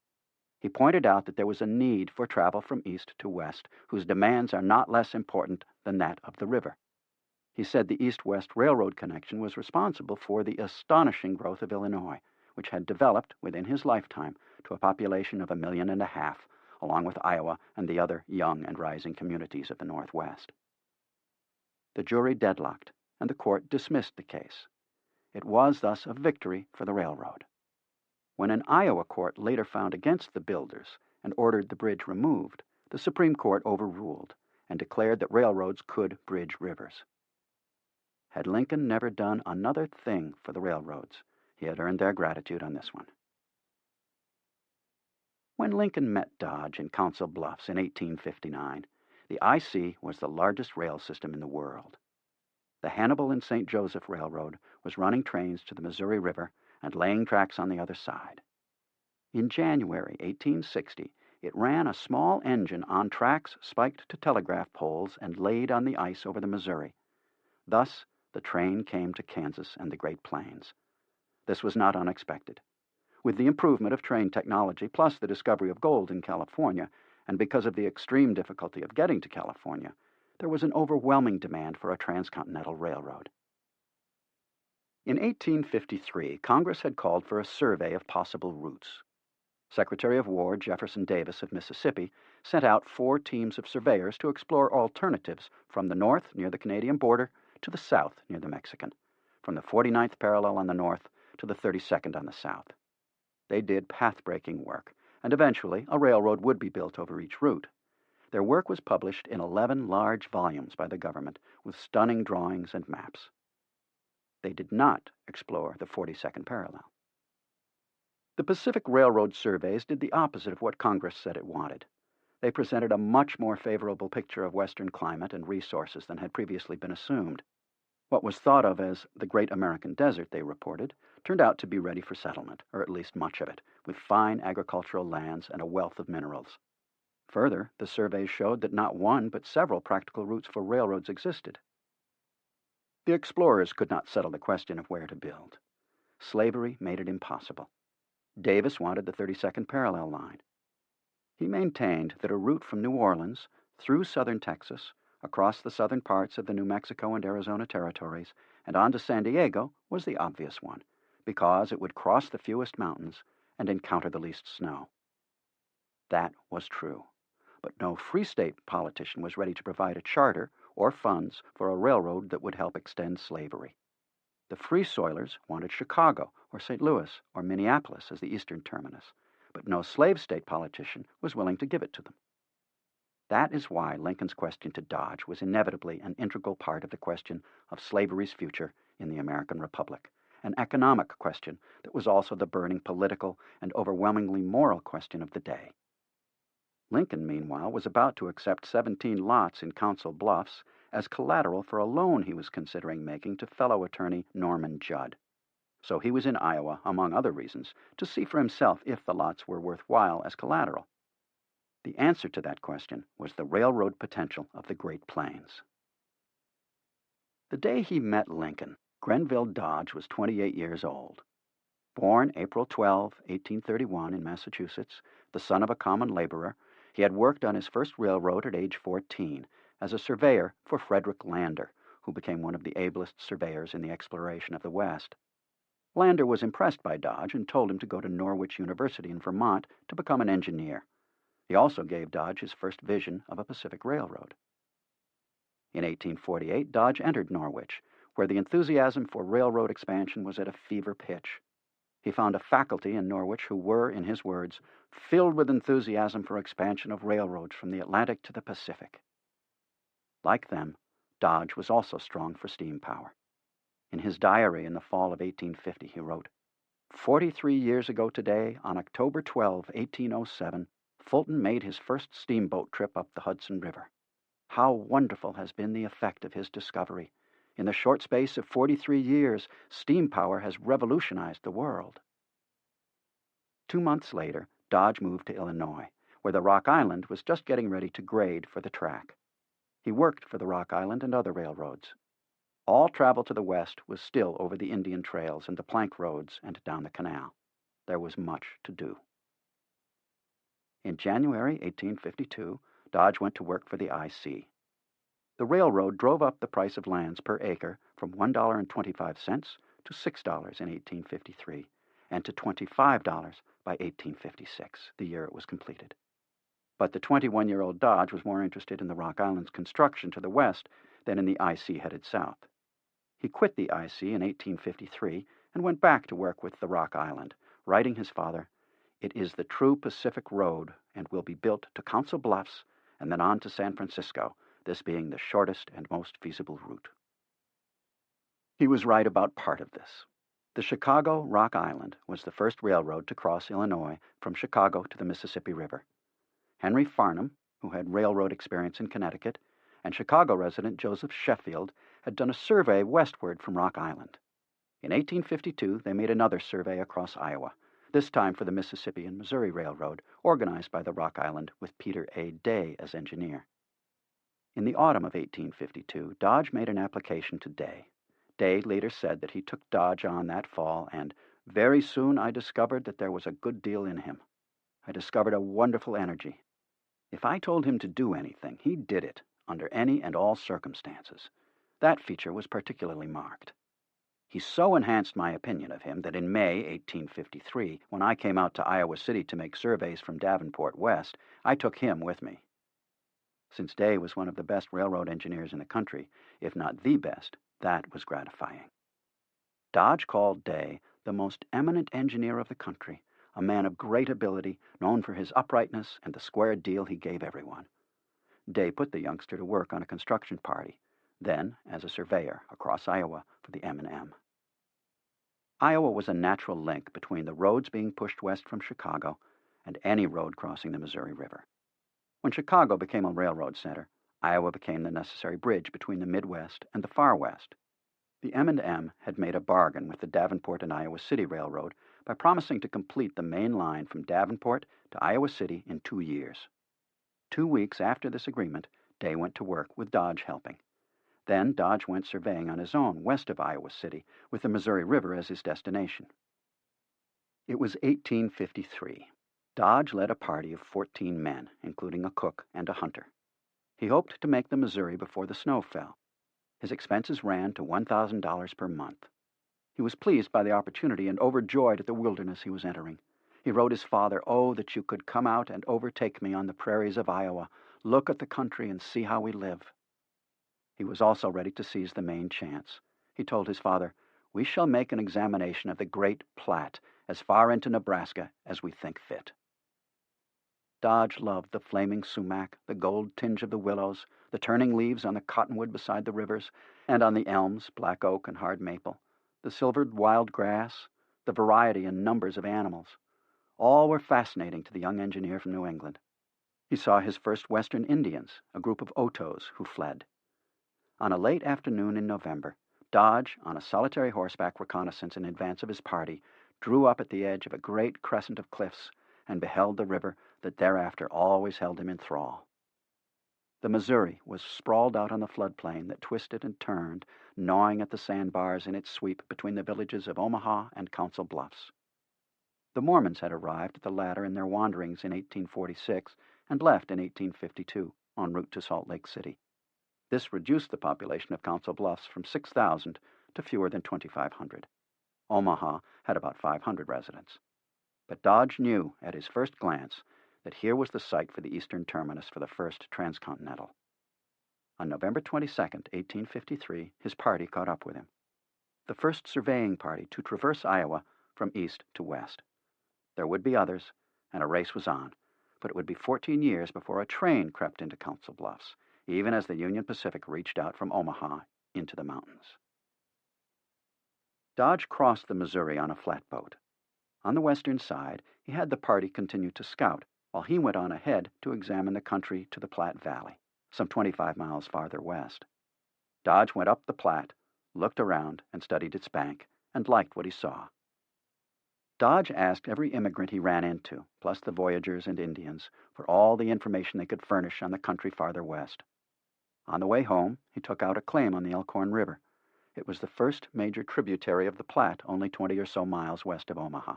He pointed out that there was a need for travel from east to west, whose demands are not less important than that of the river. He said the east-west railroad connection was responsible for the astonishing growth of Illinois, which had developed, within his lifetime, to a population of 1.5 million, along with Iowa and the other young and rising communities of the Northwest. The jury deadlocked, and the court dismissed the case. It was thus a victory for the railroad. When an Iowa court later found against the builders and ordered the bridge removed, the Supreme Court overruled and declared that railroads could bridge rivers. Had Lincoln never done another thing for the railroads, he had earned their gratitude on this one. When Lincoln met Dodge in Council Bluffs in 1859, the IC was the largest rail system in the world. The Hannibal and St. Joseph Railroad was running trains to the Missouri River and laying tracks on the other side. In January 1860, it ran a small engine on tracks spiked to telegraph poles and laid on the ice over the Missouri. Thus, the train came to Kansas and the Great Plains. This was not unexpected. With the improvement of train technology, plus the discovery of gold in California, and because of the extreme difficulty of getting to California, there was an overwhelming demand for a transcontinental railroad. In 1853, Congress had called for a survey of possible routes. Secretary of War Jefferson Davis of Mississippi sent out 4 teams of surveyors to explore alternatives from the north near the Canadian border to the south near the Mexican, from the 49th parallel on the north to the 32nd on the south. They did path-breaking work, and eventually a railroad would be built over each route. Their work was published in 11 large volumes by the government with stunning drawings and maps. They did not explore the 42nd parallel. The Pacific Railroad surveys did the opposite of what Congress said it wanted. They presented a much more favorable picture of Western climate and resources than had previously been assumed. What was thought of as the Great American Desert, they reported, turned out to be ready for settlement, or at least much of it, with fine agricultural lands and a wealth of minerals. Further, the surveys showed that not one but several practical routes for railroads existed. The explorers could not settle the question of where to build. Slavery made it impossible. Davis wanted the 32nd parallel line. He maintained that a route from New Orleans through southern Texas, Across the southern parts of the New Mexico and Arizona territories and on to San Diego was the obvious one, because it would cross the fewest mountains and encounter the least snow. That was true, but no Free State politician was ready to provide a charter or funds for a railroad that would help extend slavery. The Free Soilers wanted Chicago or St. Louis or Minneapolis as the eastern terminus, but no slave state politician was willing to give it to them. That is why Lincoln's question to Dodge was inevitably an integral part of the question of slavery's future in the American Republic, an economic question that was also the burning political and overwhelmingly moral question of the day. Lincoln, meanwhile, was about to accept 17 lots in Council Bluffs as collateral for a loan he was considering making to fellow attorney Norman Judd. So he was in Iowa, among other reasons, to see for himself if the lots were worthwhile as collateral. The answer to that question was the railroad potential of the Great Plains. The day he met Lincoln, Grenville Dodge was 28 years old. Born April 12, 1831 in Massachusetts, the son of a common laborer, he had worked on his first railroad at age 14 as a surveyor for Frederick Lander, who became one of the ablest surveyors in the exploration of the West. Lander was impressed by Dodge and told him to go to Norwich University in Vermont to become an engineer. He also gave Dodge his first vision of a Pacific Railroad. In 1848, Dodge entered Norwich, where the enthusiasm for railroad expansion was at a fever pitch. He found a faculty in Norwich who were, in his words, filled with enthusiasm for expansion of railroads from the Atlantic to the Pacific. Like them, Dodge was also strong for steam power. In his diary in the fall of 1850, he wrote, 43 years ago today, on October 12, 1807, Fulton made his first steamboat trip up the Hudson River. How wonderful has been the effect of his discovery. In the short space of 43 years, steam power has revolutionized the world. 2 months later, Dodge moved to Illinois, where the Rock Island was just getting ready to grade for the track. He worked for the Rock Island and other railroads. All travel to the west was still over the Indian trails and the plank roads and down the canal. There was much to do. In January 1852, Dodge went to work for the IC. The railroad drove up the price of lands per acre from $1.25 to $6 in 1853, and to $25 by 1856, the year it was completed. But the 21-year-old Dodge was more interested in the Rock Island's construction to the west than in the IC headed south. He quit the IC in 1853 and went back to work with the Rock Island, writing his father, "It is the true Pacific Road and will be built to Council Bluffs and then on to San Francisco, this being the shortest and most feasible route." He was right about part of this. The Chicago Rock Island was the first railroad to cross Illinois from Chicago to the Mississippi River. Henry Farnham, who had railroad experience in Connecticut, and Chicago resident Joseph Sheffield had done a survey westward from Rock Island. In 1852, they made another survey across Iowa, this time for the Mississippi and Missouri Railroad, organized by the Rock Island with Peter A. Day as engineer. In the autumn of 1852, Dodge made an application to Day. Day later said that he took Dodge on that fall, and very soon I discovered that there was a good deal in him. I discovered a wonderful energy. If I told him to do anything, he did it, under any and all circumstances. That feature was particularly marked. He so enhanced my opinion of him that in May 1853, when I came out to Iowa City to make surveys from Davenport west, I took him with me. Since Day was one of the best railroad engineers in the country, if not the best, that was gratifying. Dodge called Day the most eminent engineer of the country, a man of great ability, known for his uprightness and the square deal he gave everyone. Day put the youngster to work on a construction party, then as a surveyor across Iowa for the M&M. Iowa was a natural link between the roads being pushed west from Chicago and any road crossing the Missouri River. When Chicago became a railroad center, Iowa became the necessary bridge between the Midwest and the Far West. The M&M had made a bargain with the Davenport and Iowa City Railroad by promising to complete the main line from Davenport to Iowa City in 2 years. 2 weeks after this agreement, Day went to work with Dodge helping. Then Dodge went surveying on his own west of Iowa City, with the Missouri River as his destination. It was 1853. Dodge led a party of 14 men, including a cook and a hunter. He hoped to make the Missouri before the snow fell. His expenses ran to $1,000 per month. He was pleased by the opportunity and overjoyed at the wilderness he was entering. He wrote his father, "Oh, that you could come out and overtake me on the prairies of Iowa. Look at the country and see how we live." He was also ready to seize the main chance. He told his father, "We shall make an examination of the Great Platte as far into Nebraska as we think fit." Dodge loved the flaming sumac, the gold tinge of the willows, the turning leaves on the cottonwood beside the rivers, and on the elms, black oak, and hard maple, the silvered wild grass, the variety and numbers of animals. All were fascinating to the young engineer from New England. He saw his first Western Indians, a group of Otos who fled. On a late afternoon in November, Dodge, on a solitary horseback reconnaissance in advance of his party, drew up at the edge of a great crescent of cliffs and beheld the river that thereafter always held him in thrall. The Missouri was sprawled out on the floodplain that twisted and turned, gnawing at the sandbars in its sweep between the villages of Omaha and Council Bluffs. The Mormons had arrived at the latter in their wanderings in 1846 and left in 1852 en route to Salt Lake City. This reduced the population of Council Bluffs from 6,000 to fewer than 2,500. Omaha had about 500 residents. But Dodge knew at his first glance that here was the site for the eastern terminus for the first Transcontinental. On November 22, 1853, his party caught up with him. The first surveying party to traverse Iowa from east to west. There would be others, and a race was on, but it would be 14 years before a train crept into Council Bluffs, even as the Union Pacific reached out from Omaha into the mountains. Dodge crossed the Missouri on a flatboat. On the western side, he had the party continue to scout, while he went on ahead to examine the country to the Platte Valley, some 25 miles farther west. Dodge went up the Platte, looked around, and studied its bank, and liked what he saw. Dodge asked every immigrant he ran into, plus the voyageurs and Indians, for all the information they could furnish on the country farther west. On the way home, he took out a claim on the Elkhorn River. It was the first major tributary of the Platte, only 20 or so miles west of Omaha.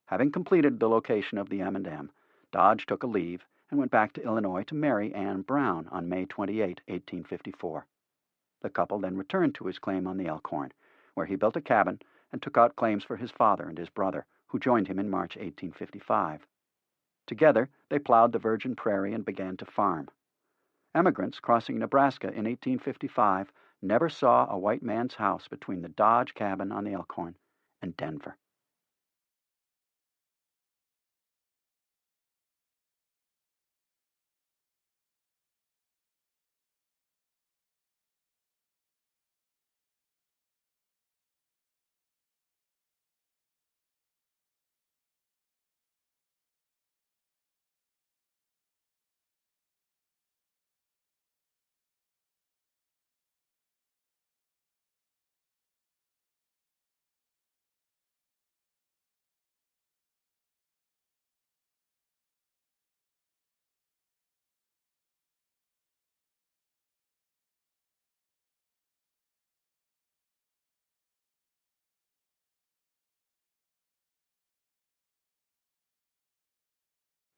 Having completed the location of the M&M, Dodge took a leave and went back to Illinois to marry Anne Brown on May 28, 1854. The couple then returned to his claim on the Elkhorn, where he built a cabin and took out claims for his father and his brother, who joined him in March 1855. Together, they plowed the virgin prairie and began to farm. Emigrants crossing Nebraska in 1855 never saw a white man's house between the Dodge cabin on the Elkhorn and Denver.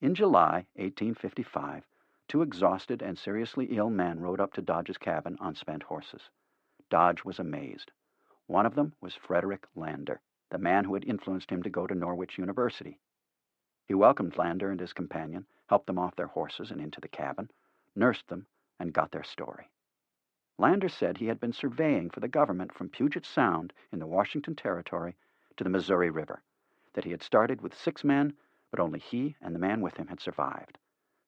In July 1855, two exhausted and seriously ill men rode up to Dodge's cabin on spent horses. Dodge was amazed. One of them was Frederick Lander, the man who had influenced him to go to Norwich University. He welcomed Lander and his companion, helped them off their horses and into the cabin, nursed them, and got their story. Lander said he had been surveying for the government from Puget Sound in the Washington Territory to the Missouri River, that he had started with 6 men, but only he and the man with him had survived.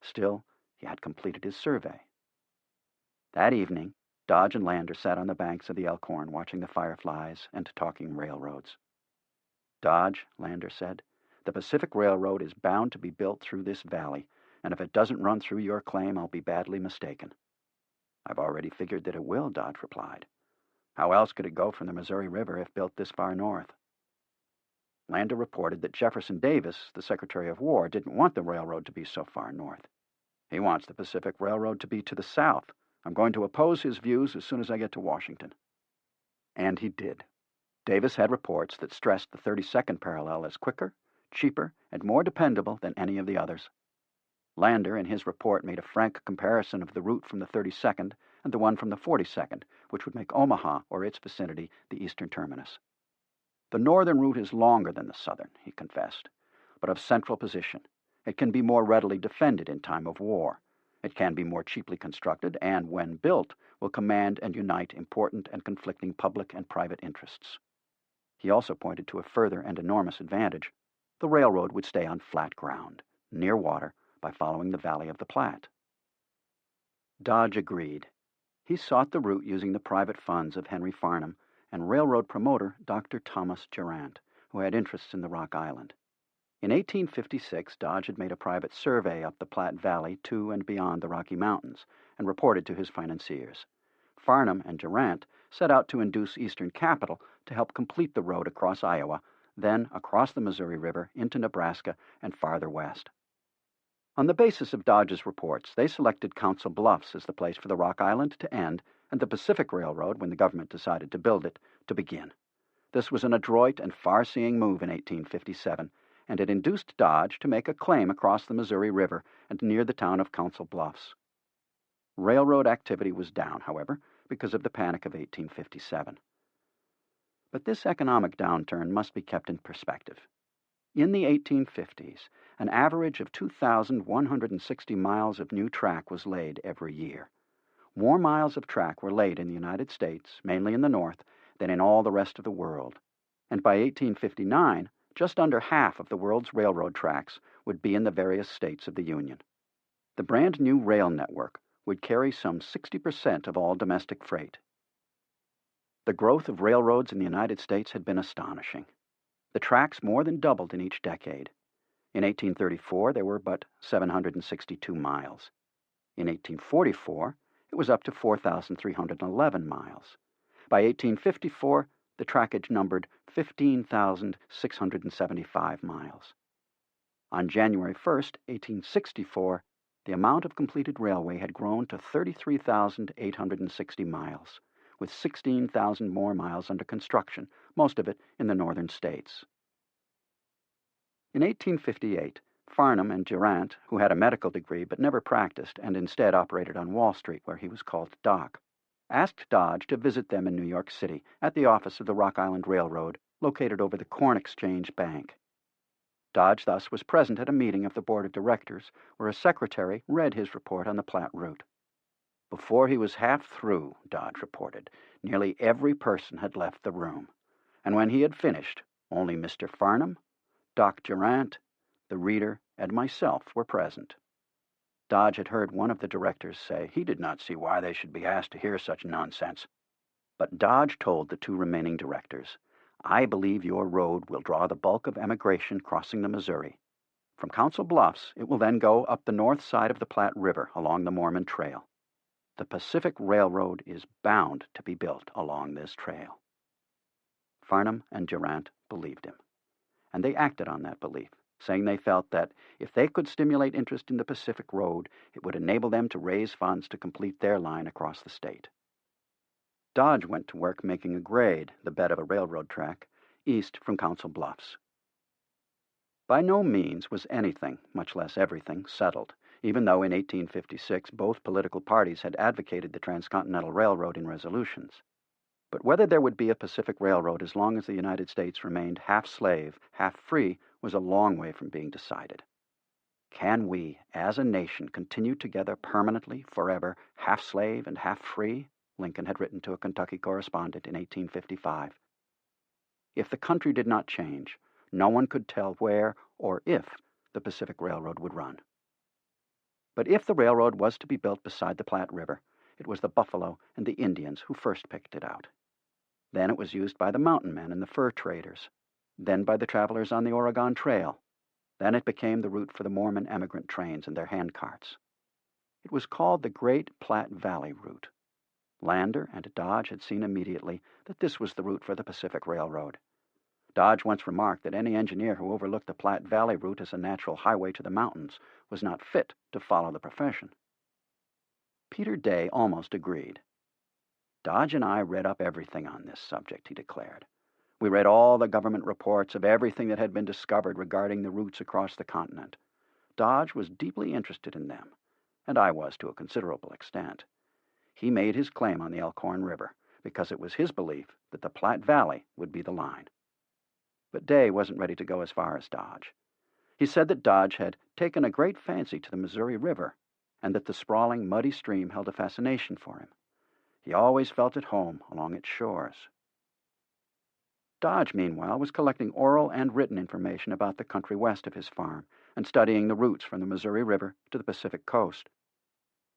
Still, he had completed his survey. That evening, Dodge and Lander sat on the banks of the Elkhorn watching the fireflies and talking railroads. "Dodge," Lander said, "the Pacific Railroad is bound to be built through this valley, and if it doesn't run through your claim, I'll be badly mistaken." "I've already figured that it will," Dodge replied. "How else could it go from the Missouri River if built this far north?" Lander reported that Jefferson Davis, the Secretary of War, didn't want the railroad to be so far north. "He wants the Pacific Railroad to be to the south. I'm going to oppose his views as soon as I get to Washington." And he did. Davis had reports that stressed the 32nd parallel as quicker, cheaper, and more dependable than any of the others. Lander, in his report, made a frank comparison of the route from the 32nd and the one from the 42nd, which would make Omaha or its vicinity the eastern terminus. The northern route is longer than the southern, he confessed, but of central position. It can be more readily defended in time of war. It can be more cheaply constructed, and, when built, will command and unite important and conflicting public and private interests. He also pointed to a further and enormous advantage. The railroad would stay on flat ground, near water, by following the valley of the Platte. Dodge agreed. He sought the route using the private funds of Henry Farnham and railroad promoter Dr. Thomas Durant, who had interests in the Rock Island. In 1856, Dodge had made a private survey up the Platte Valley to and beyond the Rocky Mountains and reported to his financiers. Farnham and Durant set out to induce Eastern capital to help complete the road across Iowa, then across the Missouri River into Nebraska and farther west. On the basis of Dodge's reports, they selected Council Bluffs as the place for the Rock Island to end and the Pacific Railroad, when the government decided to build it, to begin. This was an adroit and far-seeing move in 1857, and it induced Dodge to make a claim across the Missouri River and near the town of Council Bluffs. Railroad activity was down, however, because of the Panic of 1857. But this economic downturn must be kept in perspective. In the 1850s, an average of 2,160 miles of new track was laid every year. More miles of track were laid in the United States, mainly in the North, than in all the rest of the world. And by 1859, just under half of the world's railroad tracks would be in the various states of the Union. The brand new rail network would carry some 60% of all domestic freight. The growth of railroads in the United States had been astonishing. The tracks more than doubled in each decade. In 1834, there were but 762 miles. In 1844, it was up to 4,311 miles. By 1854, the trackage numbered 15,675 miles. On January 1st, 1864, the amount of completed railway had grown to 33,860 miles, with 16,000 more miles under construction, most of it in the northern states. In 1858, Farnham and Durant, who had a medical degree but never practiced and instead operated on Wall Street, where he was called Doc, asked Dodge to visit them in New York City at the office of the Rock Island Railroad, located over the Corn Exchange Bank. Dodge thus was present at a meeting of the board of directors, where a secretary read his report on the Platte route. Before he was half through, Dodge reported, nearly every person had left the room, and when he had finished, only Mr. Farnham, Doc Durant, the reader, and myself were present. Dodge had heard one of the directors say he did not see why they should be asked to hear such nonsense. But Dodge told the two remaining directors, "I believe your road will draw the bulk of emigration crossing the Missouri. From Council Bluffs, it will then go up the north side of the Platte River along the Mormon Trail. The Pacific Railroad is bound to be built along this trail." Farnham and Durant believed him, and they acted on that belief, saying they felt that if they could stimulate interest in the Pacific Road, it would enable them to raise funds to complete their line across the state. Dodge went to work making a grade, the bed of a railroad track, east from Council Bluffs. By no means was anything, much less everything, settled, even though in 1856 both political parties had advocated the Transcontinental Railroad in resolutions. But whether there would be a Pacific Railroad as long as the United States remained half slave, half free, was a long way from being decided. Can we, as a nation, continue together permanently, forever, half slave and half free? Lincoln had written to a Kentucky correspondent in 1855. If the country did not change, no one could tell where or if the Pacific Railroad would run. But if the railroad was to be built beside the Platte River, it was the buffalo and the Indians who first picked it out. Then it was used by the mountain men and the fur traders, then by the travelers on the Oregon Trail. Then it became the route for the Mormon emigrant trains and their handcarts. It was called the Great Platte Valley Route. Lander and Dodge had seen immediately that this was the route for the Pacific Railroad. Dodge once remarked that any engineer who overlooked the Platte Valley route as a natural highway to the mountains was not fit to follow the profession. Peter Day almost agreed. "Dodge and I read up everything on this subject," he declared. "We read all the government reports of everything that had been discovered regarding the routes across the continent. Dodge was deeply interested in them, and I was to a considerable extent. He made his claim on the Elkhorn River because it was his belief that the Platte Valley would be the line. But Day wasn't ready to go as far as Dodge. He said that Dodge had taken a great fancy to the Missouri River, and that the sprawling, muddy stream held a fascination for him. He always felt at home along its shores. Dodge, meanwhile, was collecting oral and written information about the country west of his farm and studying the routes from the Missouri River to the Pacific coast.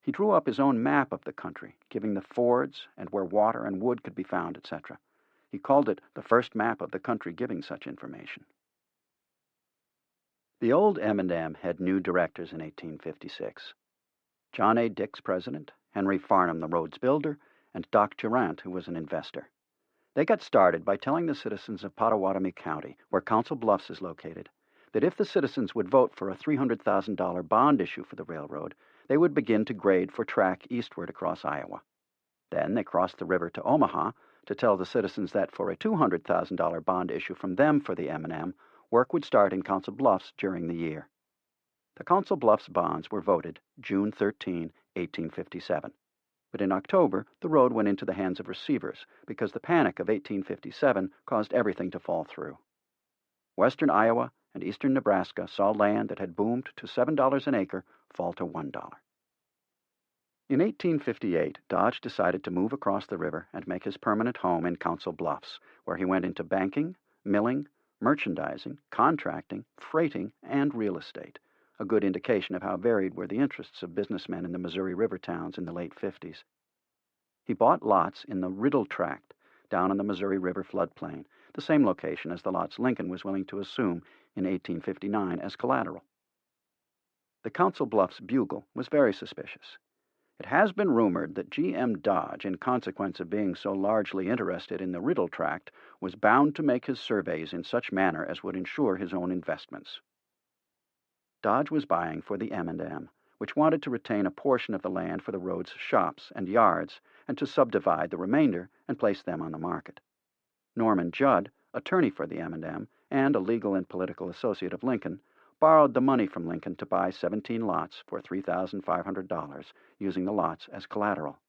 He drew up his own map of the country, giving the fords and where water and wood could be found, etc. He called it the first map of the country giving such information. The old M&M had new directors in 1856. John A. Dix, president, Henry Farnham, the roads builder, and Doc Durant, who was an investor. They got started by telling the citizens of Pottawatomie County, where Council Bluffs is located, that if the citizens would vote for a $300,000 bond issue for the railroad, they would begin to grade for track eastward across Iowa. Then they crossed the river to Omaha to tell the citizens that for a $200,000 bond issue from them for the M&M, work would start in Council Bluffs during the year. The Council Bluffs bonds were voted June 13, 1857. But in October, the road went into the hands of receivers because the panic of 1857 caused everything to fall through. Western Iowa and eastern Nebraska saw land that had boomed to $7 an acre fall to $1. In 1858, Dodge decided to move across the river and make his permanent home in Council Bluffs, where he went into banking, milling, merchandising, contracting, freighting, and real estate, a good indication of how varied were the interests of businessmen in the Missouri River towns in the late 50s. He bought lots in the Riddle Tract, down in the Missouri River floodplain, the same location as the lots Lincoln was willing to assume in 1859 as collateral. The Council Bluffs Bugle was very suspicious. It has been rumored that G.M. Dodge, in consequence of being so largely interested in the Riddle Tract, was bound to make his surveys in such manner as would ensure his own investments. Dodge was buying for the M&M, which wanted to retain a portion of the land for the road's shops and yards, and to subdivide the remainder and place them on the market. Norman Judd, attorney for the M&M and a legal and political associate of Lincoln, borrowed the money from Lincoln to buy 17 lots for $3,500, using the lots as collateral.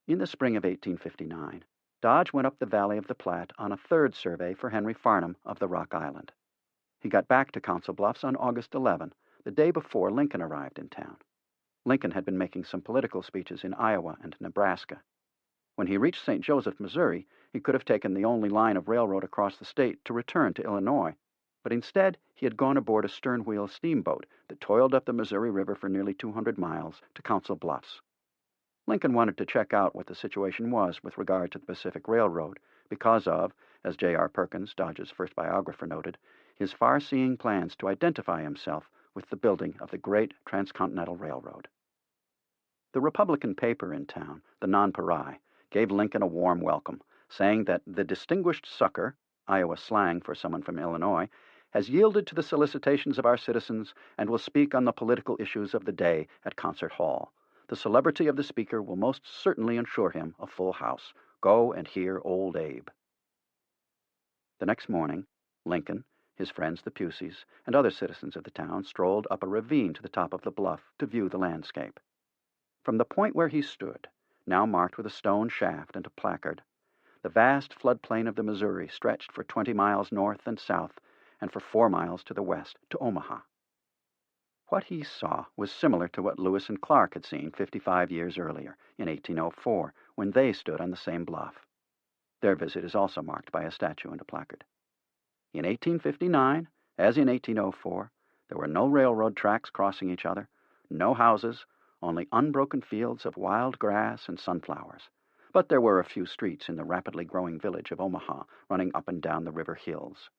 In the spring of 1859, Dodge went up the valley of the Platte on a third survey for Henry Farnham of the Rock Island. He got back to Council Bluffs on August 11, the day before Lincoln arrived in town. Lincoln had been making some political speeches in Iowa and Nebraska. When he reached St. Joseph, Missouri, he could have taken the only line of railroad across the state to return to Illinois, but instead he had gone aboard a stern-wheel steamboat that toiled up the Missouri River for nearly 200 miles to Council Bluffs. Lincoln wanted to check out what the situation was with regard to the Pacific Railroad because of, as J.R. Perkins, Dodge's first biographer, noted, his far-seeing plans to identify himself with the building of the great Transcontinental Railroad. The Republican paper in town, the Nonpareil, gave Lincoln a warm welcome, saying that the distinguished sucker, Iowa slang for someone from Illinois, has yielded to the solicitations of our citizens and will speak on the political issues of the day at Concert Hall. The celebrity of the speaker will most certainly ensure him a full house. Go and hear Old Abe. The next morning, Lincoln, his friends the Puseys, and other citizens of the town strolled up a ravine to the top of the bluff to view the landscape. From the point where he stood, now marked with a stone shaft and a placard, the vast floodplain of the Missouri stretched for 20 miles north and south, and for 4 miles to the west to Omaha. What he saw was similar to what Lewis and Clark had seen 55 years earlier, in 1804, when they stood on the same bluff. Their visit is also marked by a statue and a placard. In 1859, as in 1804, there were no railroad tracks crossing each other, no houses, only unbroken fields of wild grass and sunflowers. But there were a few streets in the rapidly growing village of Omaha running up and down the river hills.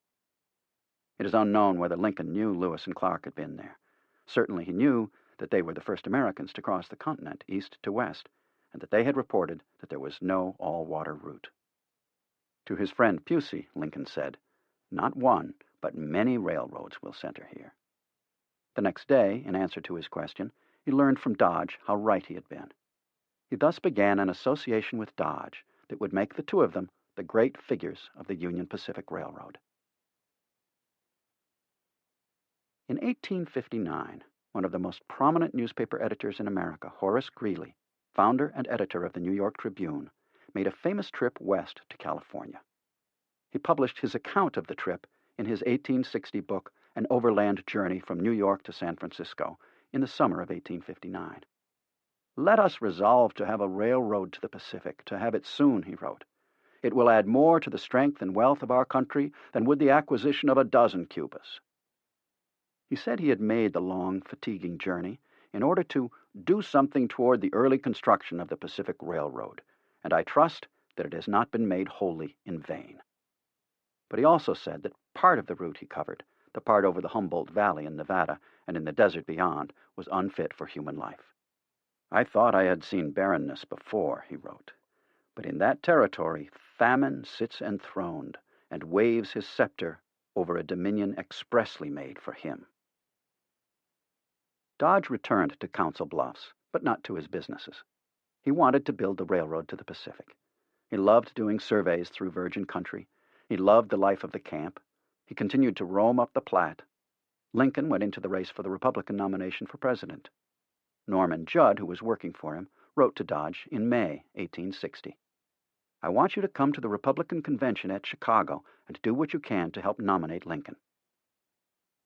It is unknown whether Lincoln knew Lewis and Clark had been there. Certainly he knew that they were the first Americans to cross the continent east to west, and that they had reported that there was no all-water route. To his friend Pusey, Lincoln said, "Not one, but many railroads will center here." The next day, in answer to his question, he learned from Dodge how right he had been. He thus began an association with Dodge that would make the two of them the great figures of the Union Pacific Railroad. In 1859, one of the most prominent newspaper editors in America, Horace Greeley, founder and editor of the New York Tribune, made a famous trip west to California. He published his account of the trip in his 1860 book, An Overland Journey from New York to San Francisco, in the summer of 1859. "Let us resolve to have a railroad to the Pacific, to have it soon," he wrote. "It will add more to the strength and wealth of our country than would the acquisition of a dozen Cubas." He said he had made the long, fatiguing journey in order to do something toward the early construction of the Pacific Railroad, and I trust that it has not been made wholly in vain. But he also said that part of the route he covered, the part over the Humboldt Valley in Nevada and in the desert beyond, was unfit for human life. "I thought I had seen barrenness before," he wrote, "but in that territory famine sits enthroned and waves his scepter over a dominion expressly made for him." Dodge returned to Council Bluffs, but not to his businesses. He wanted to build the railroad to the Pacific. He loved doing surveys through virgin country. He loved the life of the camp. He continued to roam up the Platte. Lincoln went into the race for the Republican nomination for president. Norman Judd, who was working for him, wrote to Dodge in May 1860, "I want you to come to the Republican convention at Chicago and do what you can to help nominate Lincoln."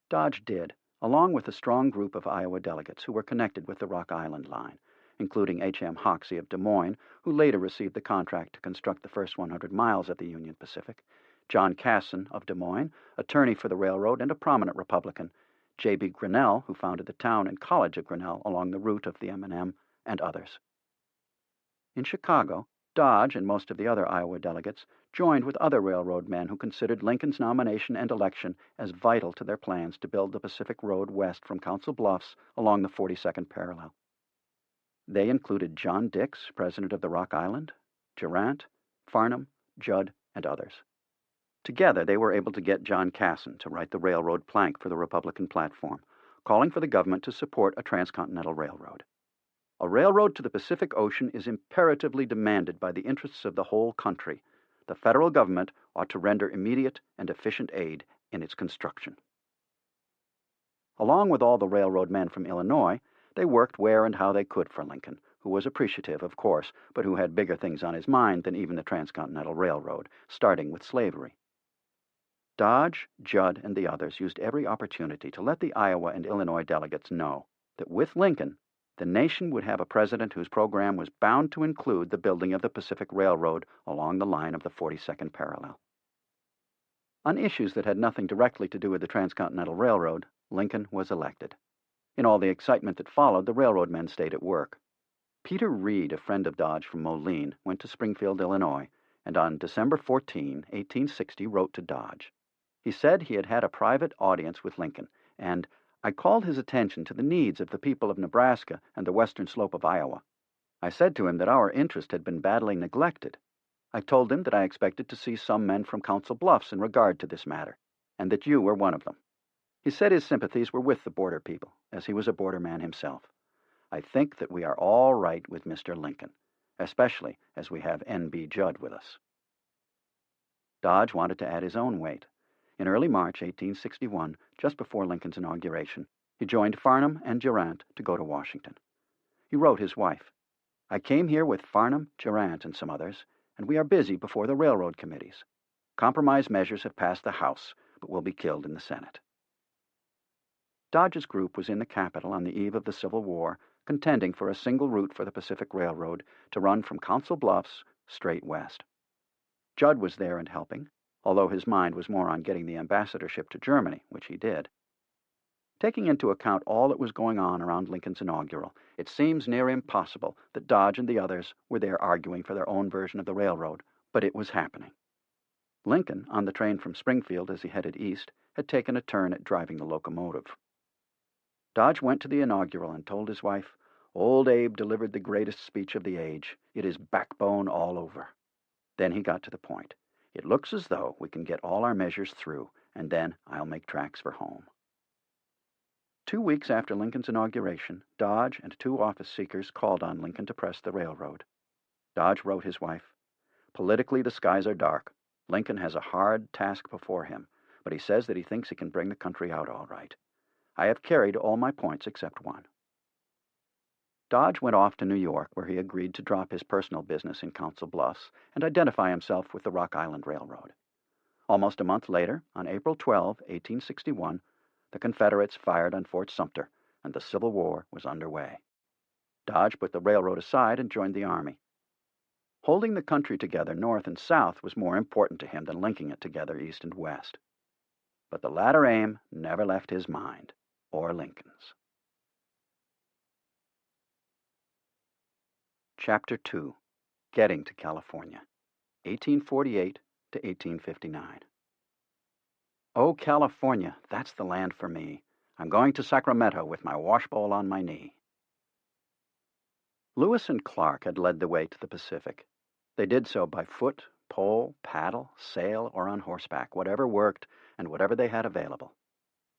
Dodge did, along with a strong group of Iowa delegates who were connected with the Rock Island Line, including H.M. Hoxie of Des Moines, who later received the contract to construct the first 100 miles of the Union Pacific, John Casson of Des Moines, attorney for the railroad and a prominent Republican, J.B. Grinnell, who founded the town and college of Grinnell along the route of the M&M, and others. In Chicago, Dodge and most of the other Iowa delegates joined with other railroad men who considered Lincoln's nomination and election as vital to their plans to build the Pacific Road west from Council Bluffs along the 42nd parallel. They included John Dix, president of the Rock Island, Durant, Farnham, Judd, and others. Together, they were able to get John Casson to write the railroad plank for the Republican platform, calling for the government to support a transcontinental railroad. "A railroad to the Pacific Ocean is imperatively demanded by the interests of the whole country. The federal government ought to render immediate and efficient aid in its construction." Along with all the railroad men from Illinois, they worked where and how they could for Lincoln, who was appreciative, of course, but who had bigger things on his mind than even the Transcontinental Railroad, starting with slavery. Dodge, Judd, and the others used every opportunity to let the Iowa and Illinois delegates know that with Lincoln, the nation would have a president whose program was bound to include the building of the Pacific Railroad along the line of the 42nd parallel. On issues that had nothing directly to do with the Transcontinental Railroad, Lincoln was elected. In all the excitement that followed, the railroad men stayed at work. Peter Reed, a friend of Dodge from Moline, went to Springfield, Illinois, and on December 14, 1860, wrote to Dodge. He said he had had a private audience with Lincoln, and "I called his attention to the needs of the people of Nebraska and the western slope of Iowa. I said to him that our interest had been badly neglected. I told him that I expected to see some men from Council Bluffs in regard to this matter, and that you were one of them." He said his sympathies were with the border people, as he was a border man himself. "I think that we are all right with Mr. Lincoln, especially as we have N.B. Judd with us." Dodge wanted to add his own weight. In early March 1861, just before Lincoln's inauguration, he joined Farnham and Durant to go to Washington. He wrote his wife, "I came here with Farnham, Durant, and some others, and we are busy before the railroad committees. Compromise measures have passed the House, but will be killed in the Senate." Dodge's group was in the capital on the eve of the Civil War, contending for a single route for the Pacific Railroad to run from Council Bluffs straight west. Judd was there and helping, although his mind was more on getting the ambassadorship to Germany, which he did. Taking into account all that was going on around Lincoln's inaugural, it seems near impossible that Dodge and the others were there arguing for their own version of the railroad, but it was happening. Lincoln, on the train from Springfield as he headed east, had taken a turn at driving the locomotive. Dodge went to the inaugural and told his wife, "Old Abe delivered the greatest speech of the age. It is backbone all over." Then he got to the point. "It looks as though we can get all our measures through, and then I'll make tracks for home." 2 weeks after Lincoln's inauguration, Dodge and 2 office seekers called on Lincoln to press the railroad. Dodge wrote his wife, "Politically, the skies are dark. Lincoln has a hard task before him, but he says that he thinks he can bring the country out all right. I have carried all my points except one." Dodge went off to New York, where he agreed to drop his personal business in Council Bluffs and identify himself with the Rock Island Railroad. Almost a month later, on April 12, 1861, the Confederates fired on Fort Sumter, and the Civil War was underway. Dodge put the railroad aside and joined the Army. Holding the country together north and south was more important to him than linking it together east and west. But the latter aim never left his mind, or Lincoln's. Chapter 2. Getting to California, 1848 to 1859. "Oh, California, that's the land for me. I'm going to Sacramento with my washbowl on my knee." Lewis and Clark had led the way to the Pacific. They did so by foot, pole, paddle, sail, or on horseback, whatever worked and whatever they had available.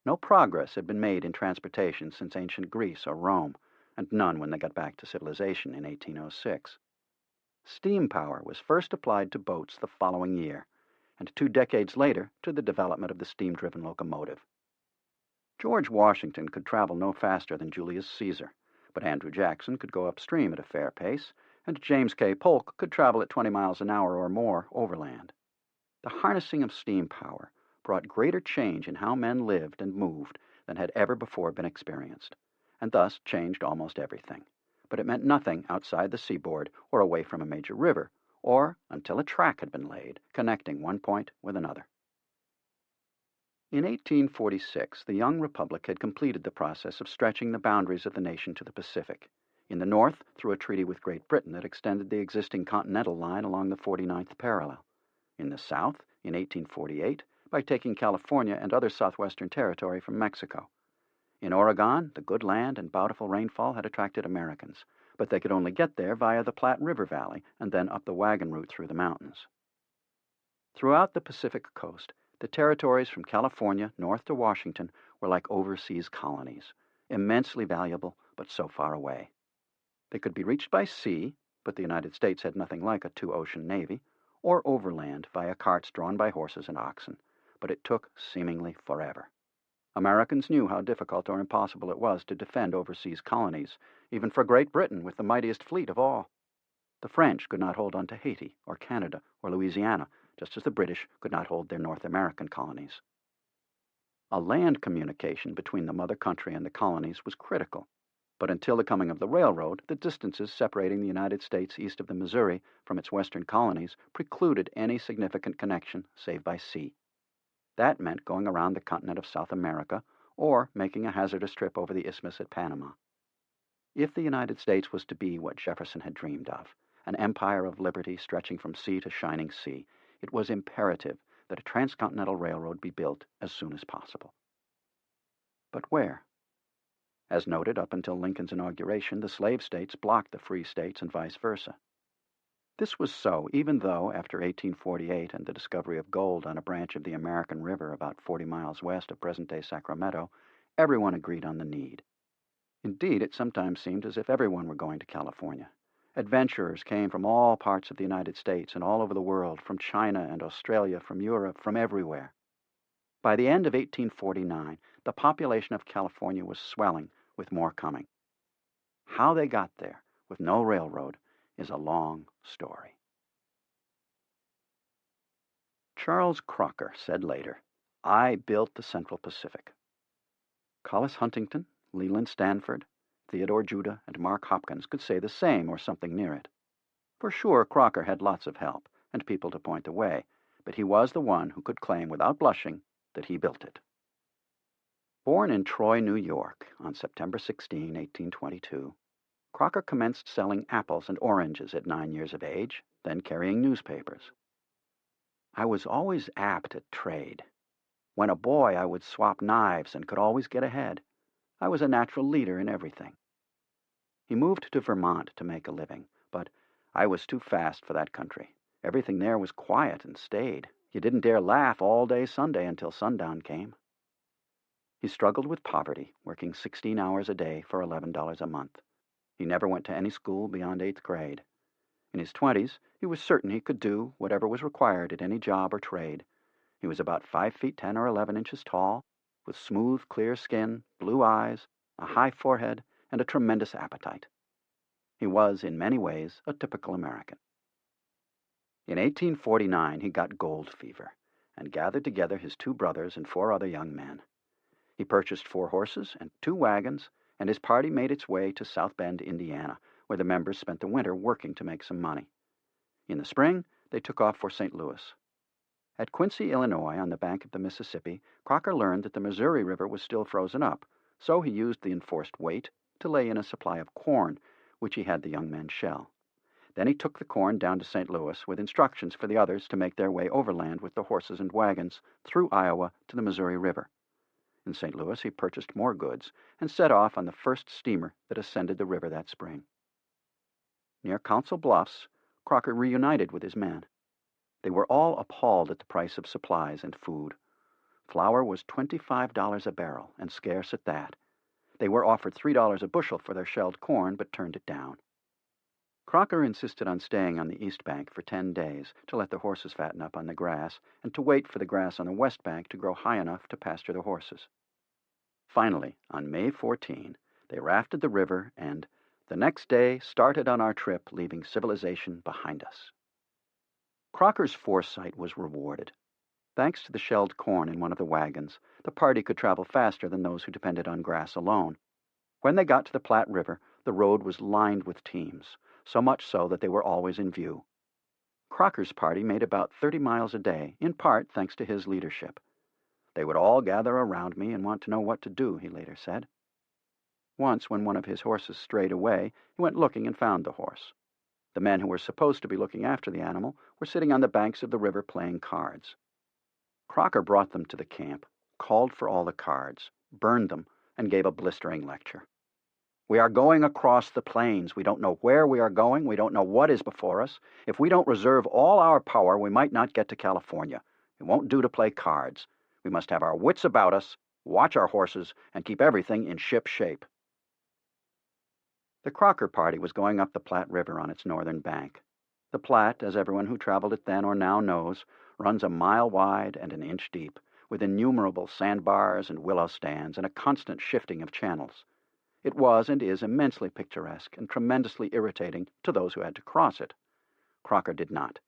No progress had been made in transportation since ancient Greece or Rome, and none when they got back to civilization in 1806. Steam power was first applied to boats the following year, and 2 decades later to the development of the steam-driven locomotive. George Washington could travel no faster than Julius Caesar, but Andrew Jackson could go upstream at a fair pace, and James K. Polk could travel at 20 miles an hour or more overland. The harnessing of steam power brought greater change in how men lived and moved than had ever before been experienced, and thus changed almost everything. But it meant nothing outside the seaboard or away from a major river, or until a track had been laid, connecting one point with another. In 1846, the young republic had completed the process of stretching the boundaries of the nation to the Pacific. In the north, through a treaty with Great Britain that extended the existing continental line along the 49th parallel. In the south, in 1848, by taking California and other southwestern territory from Mexico. In Oregon, the good land and bountiful rainfall had attracted Americans, but they could only get there via the Platte River Valley and then up the wagon route through the mountains. Throughout the Pacific coast, the territories from California north to Washington were like overseas colonies, immensely valuable but so far away. They could be reached by sea, but the United States had nothing like a 2-ocean navy, or overland via carts drawn by horses and oxen, but it took seemingly forever. Americans knew how difficult or impossible it was to defend overseas colonies, even for Great Britain with the mightiest fleet of all. The French could not hold on to Haiti or Canada or Louisiana, just as the British could not hold their North American colonies. A land communication between the mother country and the colonies was critical, but until the coming of the railroad, the distances separating the United States east of the Missouri from its western colonies precluded any significant connection save by sea. That meant going around the continent of South America or making a hazardous trip over the isthmus at Panama. If the United States was to be what Jefferson had dreamed of, an empire of liberty stretching from sea to shining sea, it was imperative that a transcontinental railroad be built as soon as possible. But where? As noted, up until Lincoln's inauguration, the slave states blocked the free states and vice versa. This was so even though, after 1848 and the discovery of gold on a branch of the American River about 40 miles west of present-day Sacramento, everyone agreed on the need. Indeed, it sometimes seemed as if everyone were going to California. Adventurers came from all parts of the United States and all over the world, from China and Australia, from Europe, from everywhere. By the end of 1849, the population of California was swelling, with more coming. How they got there, with no railroad, is a long story. Charles Crocker said later, "I built the Central Pacific." Collis Huntington, Leland Stanford, Theodore Judah, and Mark Hopkins could say the same or something near it. For sure, Crocker had lots of help and people to point the way, but he was the one who could claim without blushing that he built it. Born in Troy, New York, on September 16, 1822, Crocker commenced selling apples and oranges at 9 years of age, then carrying newspapers. "I was always apt at trade. When a boy, I would swap knives and could always get ahead. I was a natural leader in everything." He moved to Vermont to make a living, but I was too fast for that country. Everything there was quiet and staid. You didn't dare laugh all day Sunday until sundown came. He struggled with poverty, working 16 hours a day for $11 a month. He never went to any school beyond 8th grade. In his 20s, he was certain he could do whatever was required at any job or trade. He was about 5 feet 10 or 11 inches tall, with smooth, clear skin, blue eyes, a high forehead, and a tremendous appetite. He was, in many ways, a typical American. In 1849, he got gold fever and gathered together his 2 brothers and 4 other young men. He purchased 4 horses and 2 wagons, and his party made its way to South Bend, Indiana, where the members spent the winter working to make some money. In the spring, they took off for St. Louis. At Quincy, Illinois, on the bank of the Mississippi, Crocker learned that the Missouri River was still frozen up, so he used the enforced wait to lay in a supply of corn, which he had the young men shell. Then he took the corn down to St. Louis with instructions for the others to make their way overland with the horses and wagons through Iowa to the Missouri River. In St. Louis, he purchased more goods and set off on the first steamer that ascended the river that spring. Near Council Bluffs, Crocker reunited with his men. They were all appalled at the price of supplies and food. Flour was $25 a barrel, and scarce at that. They were offered $3 a bushel for their shelled corn, but turned it down. Crocker insisted on staying on the east bank for 10 days to let the horses fatten up on the grass, and to wait for the grass on the west bank to grow high enough to pasture the horses. Finally, on May 14, they rafted the river and, the next day, started on our trip, leaving civilization behind us. Crocker's foresight was rewarded. Thanks to the shelled corn in one of the wagons, the party could travel faster than those who depended on grass alone. When they got to the Platte River, the road was lined with teams, so much so that they were always in view. Crocker's party made about 30 miles a day, in part thanks to his leadership. They would all gather around me and want to know what to do, he later said. Once, when one of his horses strayed away, he went looking and found the horse. The men who were supposed to be looking after the animal were sitting on the banks of the river playing cards. Crocker brought them to the camp, called for all the cards, burned them, and gave a blistering lecture. "We are going across the plains. We don't know where we are going. We don't know what is before us. If we don't reserve all our power, we might not get to California. It won't do to play cards. We must have our wits about us, watch our horses, and keep everything in ship shape." The Crocker party was going up the Platte River on its northern bank. The Platte, as everyone who traveled it then or now knows, runs a mile wide and an inch deep, with innumerable sandbars and willow stands and a constant shifting of channels. It was and is immensely picturesque and tremendously irritating to those who had to cross it. Crocker did not.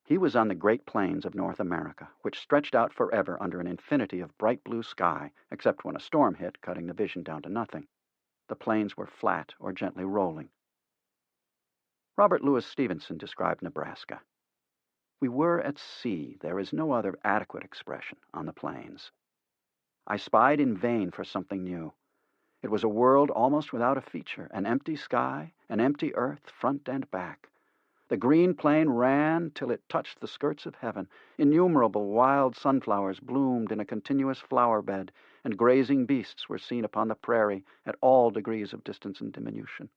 He was on the Great Plains of North America, which stretched out forever under an infinity of bright blue sky, except when a storm hit, cutting the vision down to nothing. The plains were flat or gently rolling. Robert Louis Stevenson described Nebraska. "We were at sea, there is no other adequate expression, on the plains. I spied in vain for something new. It was a world almost without a feature, an empty sky, an empty earth, front and back. The green plain ran till it touched the skirts of heaven. Innumerable wild sunflowers bloomed in a continuous flower bed, and grazing beasts were seen upon the prairie at all degrees of distance and diminution.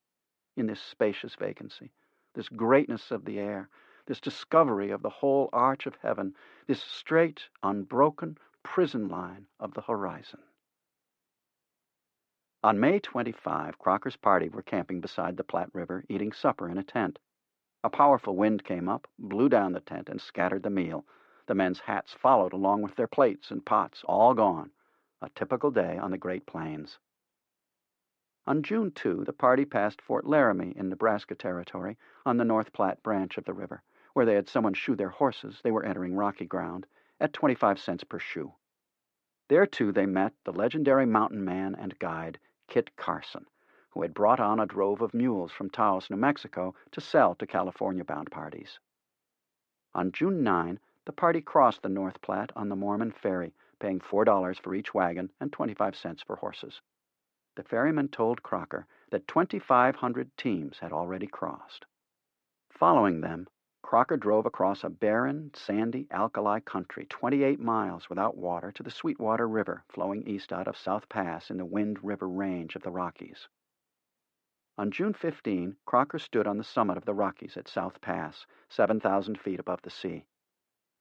In this spacious vacancy, this greatness of the air, this discovery of the whole arch of heaven, this straight, unbroken prison line of the horizon." On May 25, Crocker's party were camping beside the Platte River, eating supper in a tent. A powerful wind came up, blew down the tent, and scattered the meal. The men's hats followed along with their plates and pots, all gone. A typical day on the Great Plains. On June 2, the party passed Fort Laramie in Nebraska Territory on the North Platte branch of the river, where they had someone shoe their horses. They were entering rocky ground, at 25 cents per shoe. There, too, they met the legendary mountain man and guide, Kit Carson, who had brought on a drove of mules from Taos, New Mexico, to sell to California-bound parties. On June 9, the party crossed the North Platte on the Mormon Ferry, paying $4 for each wagon and 25 cents for horses. The ferryman told Crocker that 2,500 teams had already crossed. Following them, Crocker drove across a barren, sandy, alkali country 28 miles without water to the Sweetwater River, flowing east out of South Pass in the Wind River Range of the Rockies. On June 15, Crocker stood on the summit of the Rockies at South Pass, 7,000 feet above the sea.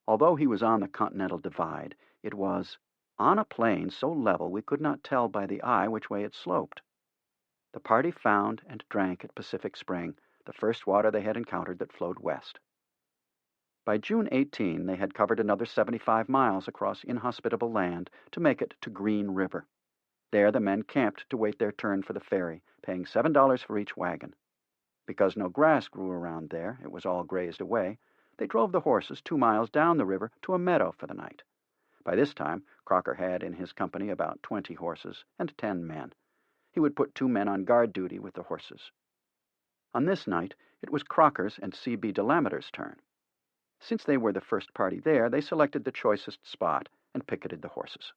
Although he was on the Continental Divide, it was on a plain so level we could not tell by the eye which way it sloped. The party found and drank at Pacific Spring, the first water they had encountered that flowed west. By June 18, they had covered another 75 miles across inhospitable land to make it to Green River. There the men camped to wait their turn for the ferry, paying $7 for each wagon. Because no grass grew around there, it was all grazed away, they drove the horses 2 miles down the river to a meadow for the night. By this time, Crocker had in his company about 20 horses and 10 men. He would put 2 men on guard duty with the horses. On this night, it was Crocker's and C.B. Delameter's turn. Since they were the first party there, they selected the choicest spot and picketed the horses.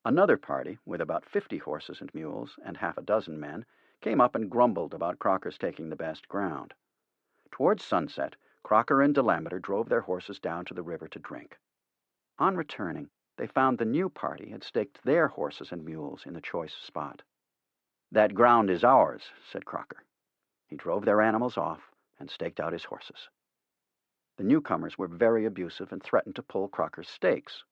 Another party, with about 50 horses and mules and half a dozen men, came up and grumbled about Crocker's taking the best ground. Towards sunset, Crocker and Delameter drove their horses down to the river to drink. On returning, they found the new party had staked their horses and mules in the choice spot. "That ground is ours," said Crocker. He drove their animals off and staked out his horses. The newcomers were very abusive and threatened to pull Crocker's stakes.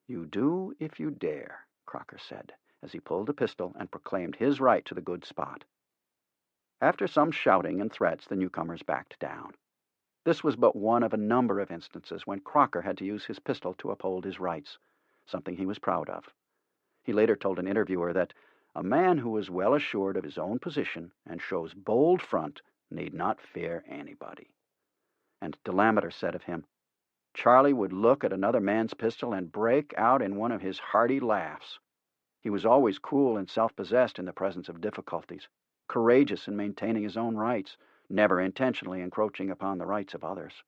"You do if you dare," Crocker said, as he pulled a pistol and proclaimed his right to the good spot. After some shouting and threats, the newcomers backed down. This was but one of a number of instances when Crocker had to use his pistol to uphold his rights, something he was proud of. He later told an interviewer that a man who is well assured of his own position and shows bold front need not fear anybody. And Delameter said of him, "Charlie would look at another man's pistol and break out in one of his hearty laughs. He was always cool and self-possessed in the presence of difficulties, courageous in maintaining his own rights, never intentionally encroaching upon the rights of others."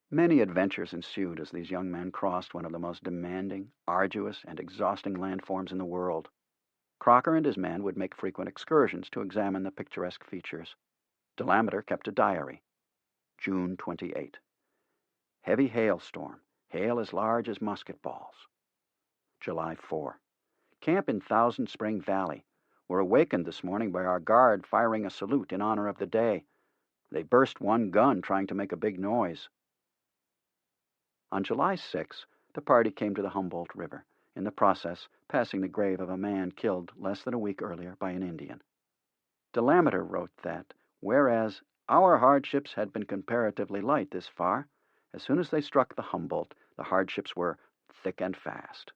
Many adventures ensued as these young men crossed one of the most demanding, arduous, and exhausting landforms in the world. Crocker and his men would make frequent excursions to examine the picturesque features. Delameter kept a diary. June 28. Heavy hailstorm, hail as large as musket balls. July 4. Camp in Thousand Spring Valley. Were awakened this morning by our guard firing a salute in honor of the day. They burst one gun trying to make a big noise. On July 6, the party came to the Humboldt River, in the process passing the grave of a man killed less than a week earlier by an Indian. Delameter wrote that, whereas our hardships had been comparatively light this far, as soon as they struck the Humboldt, the hardships were thick and fast.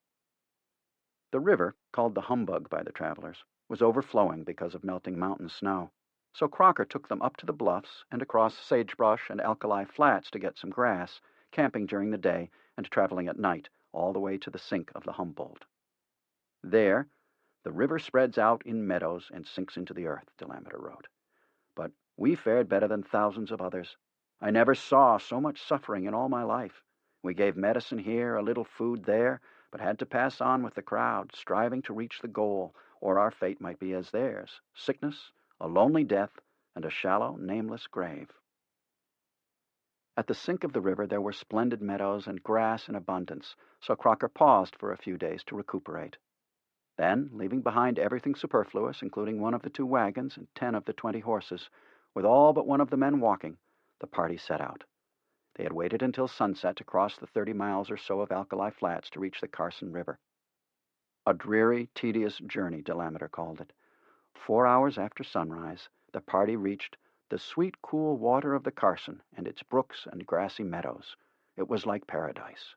The river, called the Humbug by the travelers, was overflowing because of melting mountain snow, so Crocker took them up to the bluffs and across sagebrush and alkali flats to get some grass, camping during the day and traveling at night all the way to the sink of the Humboldt. There, the river spreads out in meadows and sinks into the earth, Delameter wrote. But we fared better than thousands of others. I never saw so much suffering in all my life. We gave medicine here, a little food there, but had to pass on with the crowd, striving to reach the goal, or our fate might be as theirs, sickness, a lonely death, and a shallow, nameless grave. At the sink of the river there were splendid meadows and grass in abundance, so Crocker paused for a few days to recuperate. Then, leaving behind everything superfluous, including one of the 2 wagons and 10 of the 20 horses, with all but one of the men walking, the party set out. They had waited until sunset to cross the 30 miles or so of alkali flats to reach the Carson River. A dreary, tedious journey, Delameter called it. 4 hours after sunrise, the party reached the sweet, cool water of the Carson and its brooks and grassy meadows. It was like paradise.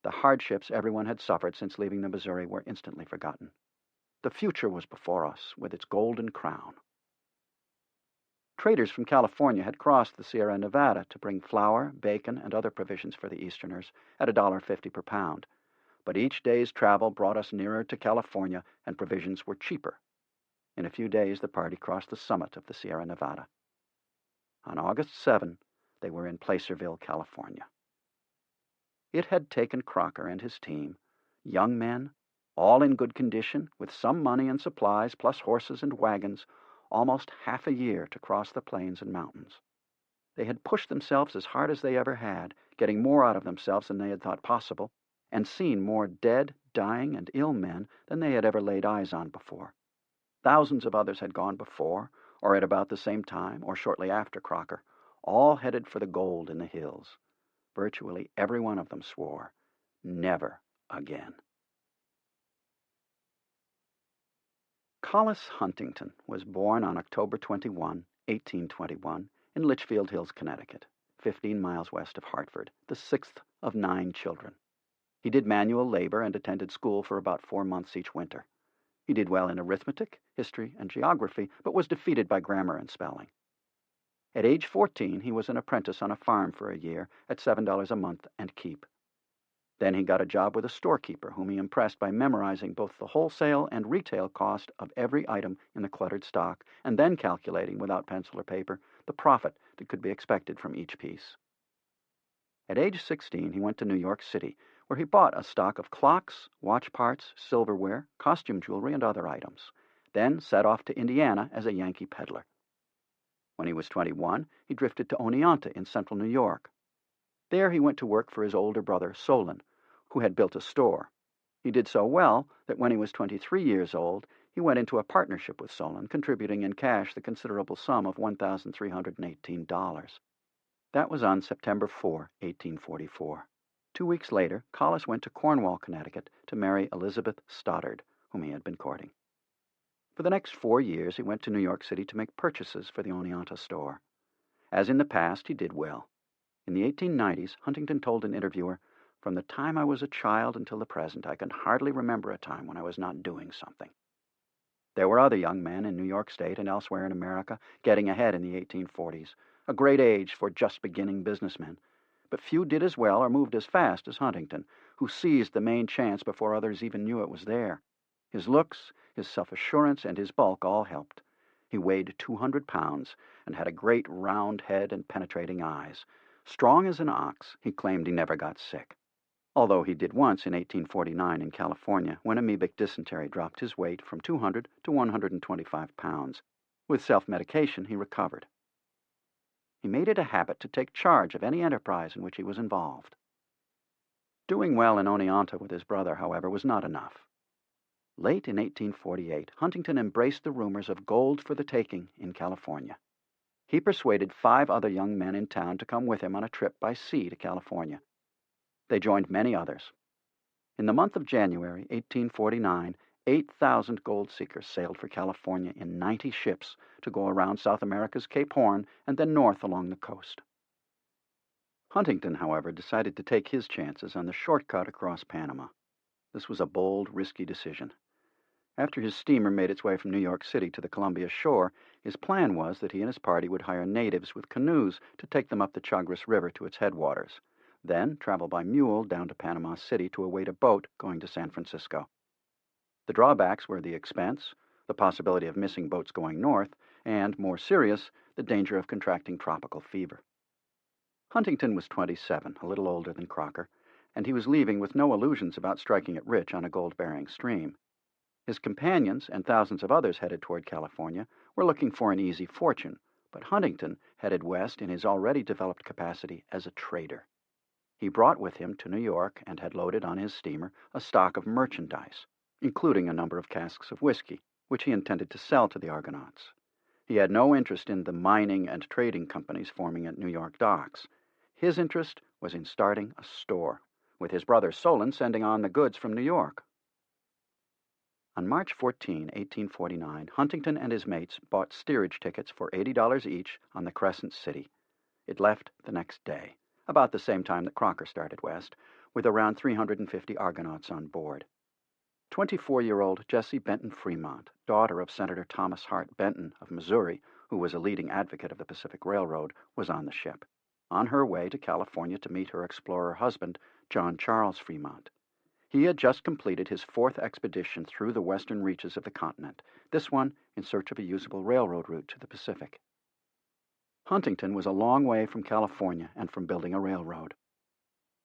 The hardships everyone had suffered since leaving the Missouri were instantly forgotten. The future was before us, with its golden crown. Traders from California had crossed the Sierra Nevada to bring flour, bacon, and other provisions for the Easterners at $1.50 per pound. But each day's travel brought us nearer to California, and provisions were cheaper. In a few days, the party crossed the summit of the Sierra Nevada. On August 7, they were in Placerville, California. It had taken Crocker and his team, young men, all in good condition, with some money and supplies, plus horses and wagons, almost half a year to cross the plains and mountains. They had pushed themselves as hard as they ever had, getting more out of themselves than they had thought possible, and seen more dead, dying, and ill men than they had ever laid eyes on before. Thousands of others had gone before, or at about the same time, or shortly after Crocker, all headed for the gold in the hills. Virtually every one of them swore, never again. Collis Huntington was born on October 21, 1821, in Litchfield Hills, Connecticut. 15 miles west of Hartford, the sixth of 9 children. He did manual labor and attended school for about 4 months each winter. He did well in arithmetic, history, and geography, but was defeated by grammar and spelling. At age 14, he was an apprentice on a farm for a year at $7 a month and keep. Then he got a job with a storekeeper whom he impressed by memorizing both the wholesale and retail cost of every item in the cluttered stock, and then calculating, without pencil or paper, the profit that could be expected from each piece. At age 16, he went to New York City, where he bought a stock of clocks, watch parts, silverware, costume jewelry, and other items, then set off to Indiana as a Yankee peddler. When he was 21, he drifted to Oneonta in central New York. There he went to work for his older brother, Solon, who had built a store. He did so well that when he was 23 years old, he went into a partnership with Solon, contributing in cash the considerable sum of $1,318. That was on September 4, 1844. 2 weeks later, Collis went to Cornwall, Connecticut, to marry Elizabeth Stoddard, whom he had been courting. For the next 4 years, he went to New York City to make purchases for the Oneonta store. As in the past, he did well. In the 1890s, Huntington told an interviewer, "From the time I was a child until the present, I can hardly remember a time when I was not doing something." There were other young men in New York State and elsewhere in America getting ahead in the 1840s, a great age for just beginning businessmen, but few did as well or moved as fast as Huntington, who seized the main chance before others even knew it was there. His looks, his self-assurance, and his bulk all helped. He weighed 200 pounds and had a great round head and penetrating eyes. Strong as an ox, he claimed he never got sick, although he did once in 1849 in California when amoebic dysentery dropped his weight from 200 to 125 pounds. With self-medication, he recovered. He made it a habit to take charge of any enterprise in which he was involved. Doing well in Oneonta with his brother, however, was not enough. Late in 1848, Huntington embraced the rumors of gold for the taking in California. He persuaded 5 other young men in town to come with him on a trip by sea to California. They joined many others. In the month of January, 1849, 8,000 gold seekers sailed for California in 90 ships to go around South America's Cape Horn and then north along the coast. Huntington, however, decided to take his chances on the shortcut across Panama. This was a bold, risky decision. After his steamer made its way from New York City to the Columbia shore, his plan was that he and his party would hire natives with canoes to take them up the Chagres River to its headwaters, then travel by mule down to Panama City to await a boat going to San Francisco. The drawbacks were the expense, the possibility of missing boats going north, and, more serious, the danger of contracting tropical fever. Huntington was 27, a little older than Crocker, and he was leaving with no illusions about striking it rich on a gold-bearing stream. His companions and thousands of others headed toward California were looking for an easy fortune, but Huntington headed west in his already developed capacity as a trader. He brought with him to New York and had loaded on his steamer a stock of merchandise, including a number of casks of whiskey, which he intended to sell to the Argonauts. He had no interest in the mining and trading companies forming at New York docks. His interest was in starting a store, with his brother Solon sending on the goods from New York. On March 14, 1849, Huntington and his mates bought steerage tickets for $80 each on the Crescent City. It left the next day, about the same time that Crocker started west, with around 350 Argonauts on board. 24-year-old Jessie Benton Fremont, daughter of Senator Thomas Hart Benton of Missouri, who was a leading advocate of the Pacific Railroad, was on the ship, on her way to California to meet her explorer husband, John Charles Fremont. He had just completed his 4th expedition through the western reaches of the continent, this one in search of a usable railroad route to the Pacific. Huntington was a long way from California and from building a railroad.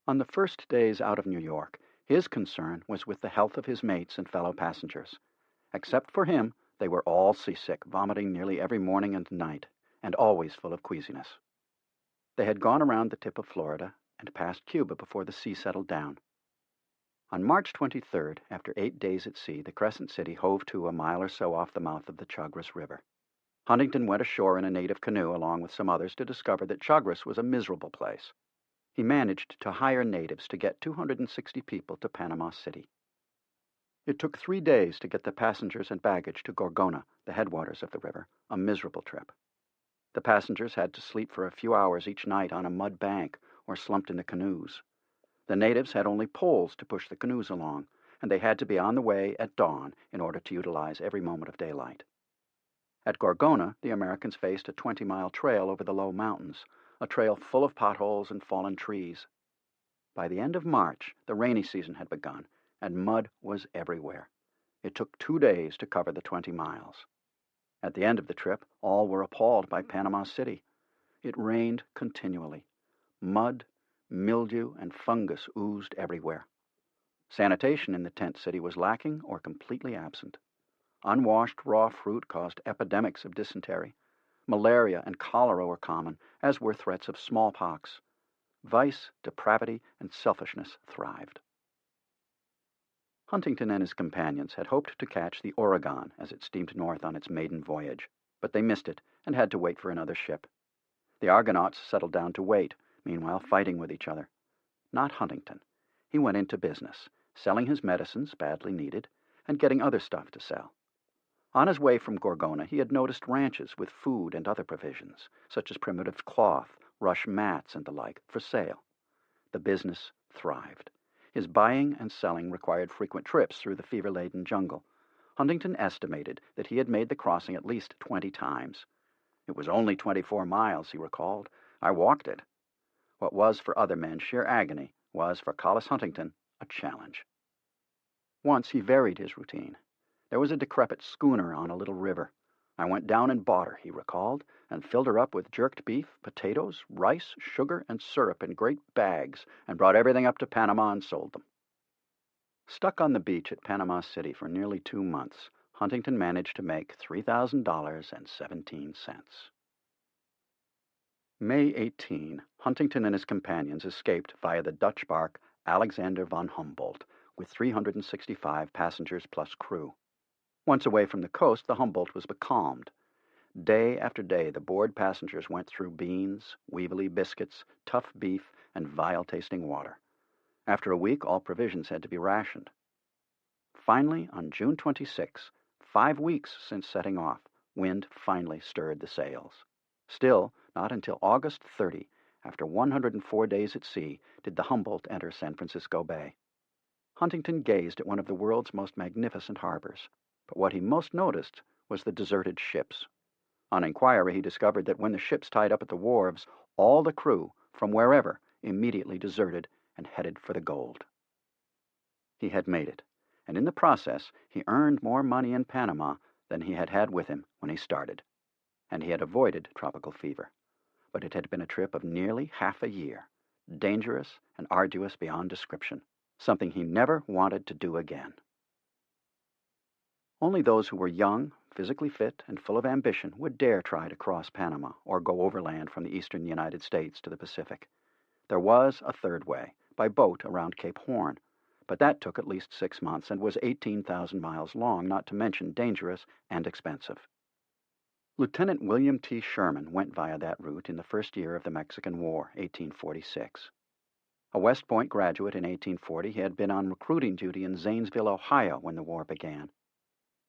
On the first days out of New York, his concern was with the health of his mates and fellow passengers. Except for him, they were all seasick, vomiting nearly every morning and night, and always full of queasiness. They had gone around the tip of Florida and past Cuba before the sea settled down. On March 23rd, after 8 days at sea, the Crescent City hove to a mile or so off the mouth of the Chagres River. Huntington went ashore in a native canoe along with some others to discover that Chagres was a miserable place. He managed to hire natives to get 260 people to Panama City. It took 3 days to get the passengers and baggage to Gorgona, the headwaters of the river, a miserable trip. The passengers had to sleep for a few hours each night on a mud bank or slumped in the canoes. The natives had only poles to push the canoes along, and they had to be on the way at dawn in order to utilize every moment of daylight. At Gorgona, the Americans faced a 20-mile trail over the low mountains, a trail full of potholes and fallen trees. By the end of March, the rainy season had begun, and mud was everywhere. It took 2 days to cover the 20 miles. At the end of the trip, all were appalled by Panama City. It rained continually. Mud, mildew, and fungus oozed everywhere. Sanitation in the tent city was lacking or completely absent. Unwashed raw fruit caused epidemics of dysentery. Malaria and cholera were common, as were threats of smallpox. Vice, depravity, and selfishness thrived. Huntington and his companions had hoped to catch the Oregon as it steamed north on its maiden voyage, but they missed it and had to wait for another ship. The Argonauts settled down to wait, meanwhile fighting with each other. Not Huntington. He went into business, selling his medicines, badly needed, and getting other stuff to sell. On his way from Gorgona, he had noticed ranches with food and other provisions, such as primitive cloth, rush mats, and the like, for sale. The business thrived. His buying and selling required frequent trips through the fever-laden jungle. Huntington estimated that he had made the crossing at least 20 times. It was only 24 miles, he recalled. I walked it. What was for other men sheer agony was, for Collis Huntington, a challenge. Once he varied his routine. There was a decrepit schooner on a little river. I went down and bought her, he recalled, and filled her up with jerked beef, potatoes, rice, sugar, and syrup in great bags, and brought everything up to Panama and sold them. Stuck on the beach at Panama City for nearly 2 months, Huntington managed to make $3,000.17. May 18, Huntington and his companions escaped via the Dutch bark Alexander von Humboldt, with 365 passengers plus crew. Once away from the coast, the Humboldt was becalmed. Day after day, the bored passengers went through beans, weevily biscuits, tough beef, and vile-tasting water. After a week, all provisions had to be rationed. Finally, on June 26, 5 weeks since setting off, wind finally stirred the sails. Still, not until August 30, after 104 days at sea, did the Humboldt enter San Francisco Bay. Huntington gazed at one of the world's most magnificent harbors, but what he most noticed was the deserted ships. On inquiry, he discovered that when the ships tied up at the wharves, all the crew, from wherever, immediately deserted and headed for the gold. He had made it, and in the process he earned more money in Panama than he had had with him when he started, and he had avoided tropical fever. But it had been a trip of nearly half a year, dangerous and arduous beyond description, something he never wanted to do again. Only those who were young, physically fit, and full of ambition would dare try to cross Panama or go overland from the eastern United States to the Pacific. There was a third way, by boat around Cape Horn, but that took at least 6 months and was 18,000 miles long, not to mention dangerous and expensive. Lieutenant William T. Sherman went via that route in the first year of the Mexican War, 1846. A West Point graduate in 1840, he had been on recruiting duty in Zanesville, Ohio, when the war began.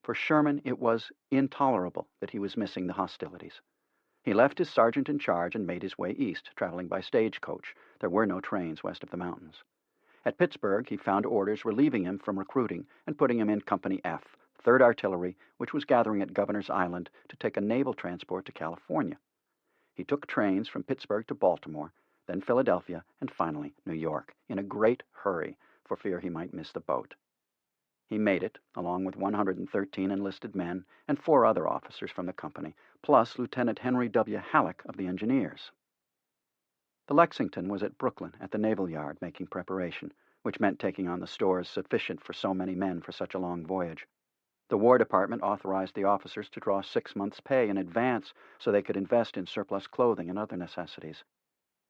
For Sherman, it was intolerable that he was missing the hostilities. He left his sergeant in charge and made his way east, traveling by stagecoach. There were no trains west of the mountains. At Pittsburgh, he found orders relieving him from recruiting and putting him in Company F, 3rd Artillery, which was gathering at Governor's Island to take a naval transport to California. He took trains from Pittsburgh to Baltimore, then Philadelphia, and finally New York, in a great hurry for fear he might miss the boat. He made it, along with 113 enlisted men and 4 other officers from the company, plus Lieutenant Henry W. Halleck of the Engineers. The Lexington was at Brooklyn at the Naval Yard making preparation, which meant taking on the stores sufficient for so many men for such a long voyage. The War Department authorized the officers to draw 6 months' pay in advance so they could invest in surplus clothing and other necessities.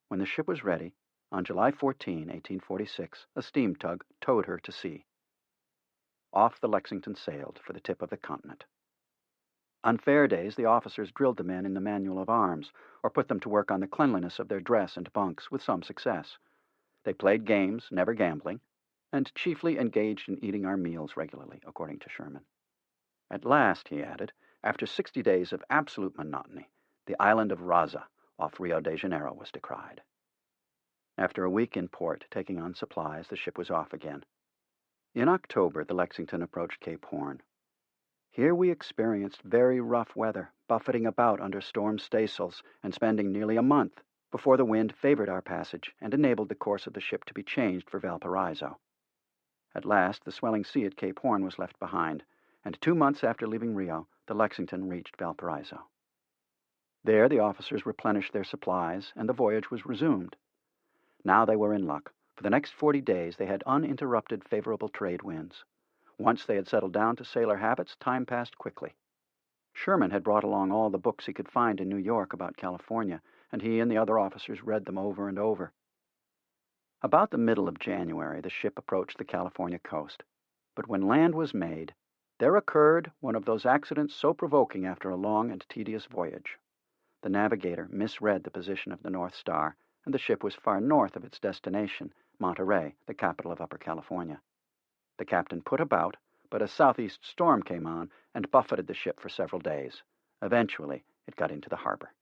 When the ship was ready, on July 14, 1846, a steam tug towed her to sea. Off the Lexington sailed for the tip of the continent. On fair days, the officers drilled the men in the manual of arms, or put them to work on the cleanliness of their dress and bunks, with some success. They played games, never gambling, and chiefly engaged in eating our meals regularly, according to Sherman. At last, he added, after 60 days of absolute monotony, The island of Raza, off Rio de Janeiro, was descried. After a week in port, taking on supplies, the ship was off again. In October, the Lexington approached Cape Horn. Here we experienced very rough weather, buffeting about under storm staysails and spending nearly a month before the wind favored our passage and enabled the course of the ship to be changed for Valparaiso. At last, the swelling sea at Cape Horn was left behind, and 2 months after leaving Rio, the Lexington reached Valparaiso. There, the officers replenished their supplies, and the voyage was resumed. Now they were in luck. For the next 40 days, they had uninterrupted favorable trade winds. Once they had settled down to sailor habits, time passed quickly. Sherman had brought along all the books he could find in New York about California, and he and the other officers read them over and over. About the middle of January, the ship approached the California coast. But when land was made, there occurred one of those accidents so provoking after a long and tedious voyage. The navigator misread the position of the North Star, and the ship was far north of its destination, Monterey, the capital of Upper California. The captain put about, but a southeast storm came on and buffeted the ship for several days. Eventually, it got into the harbor.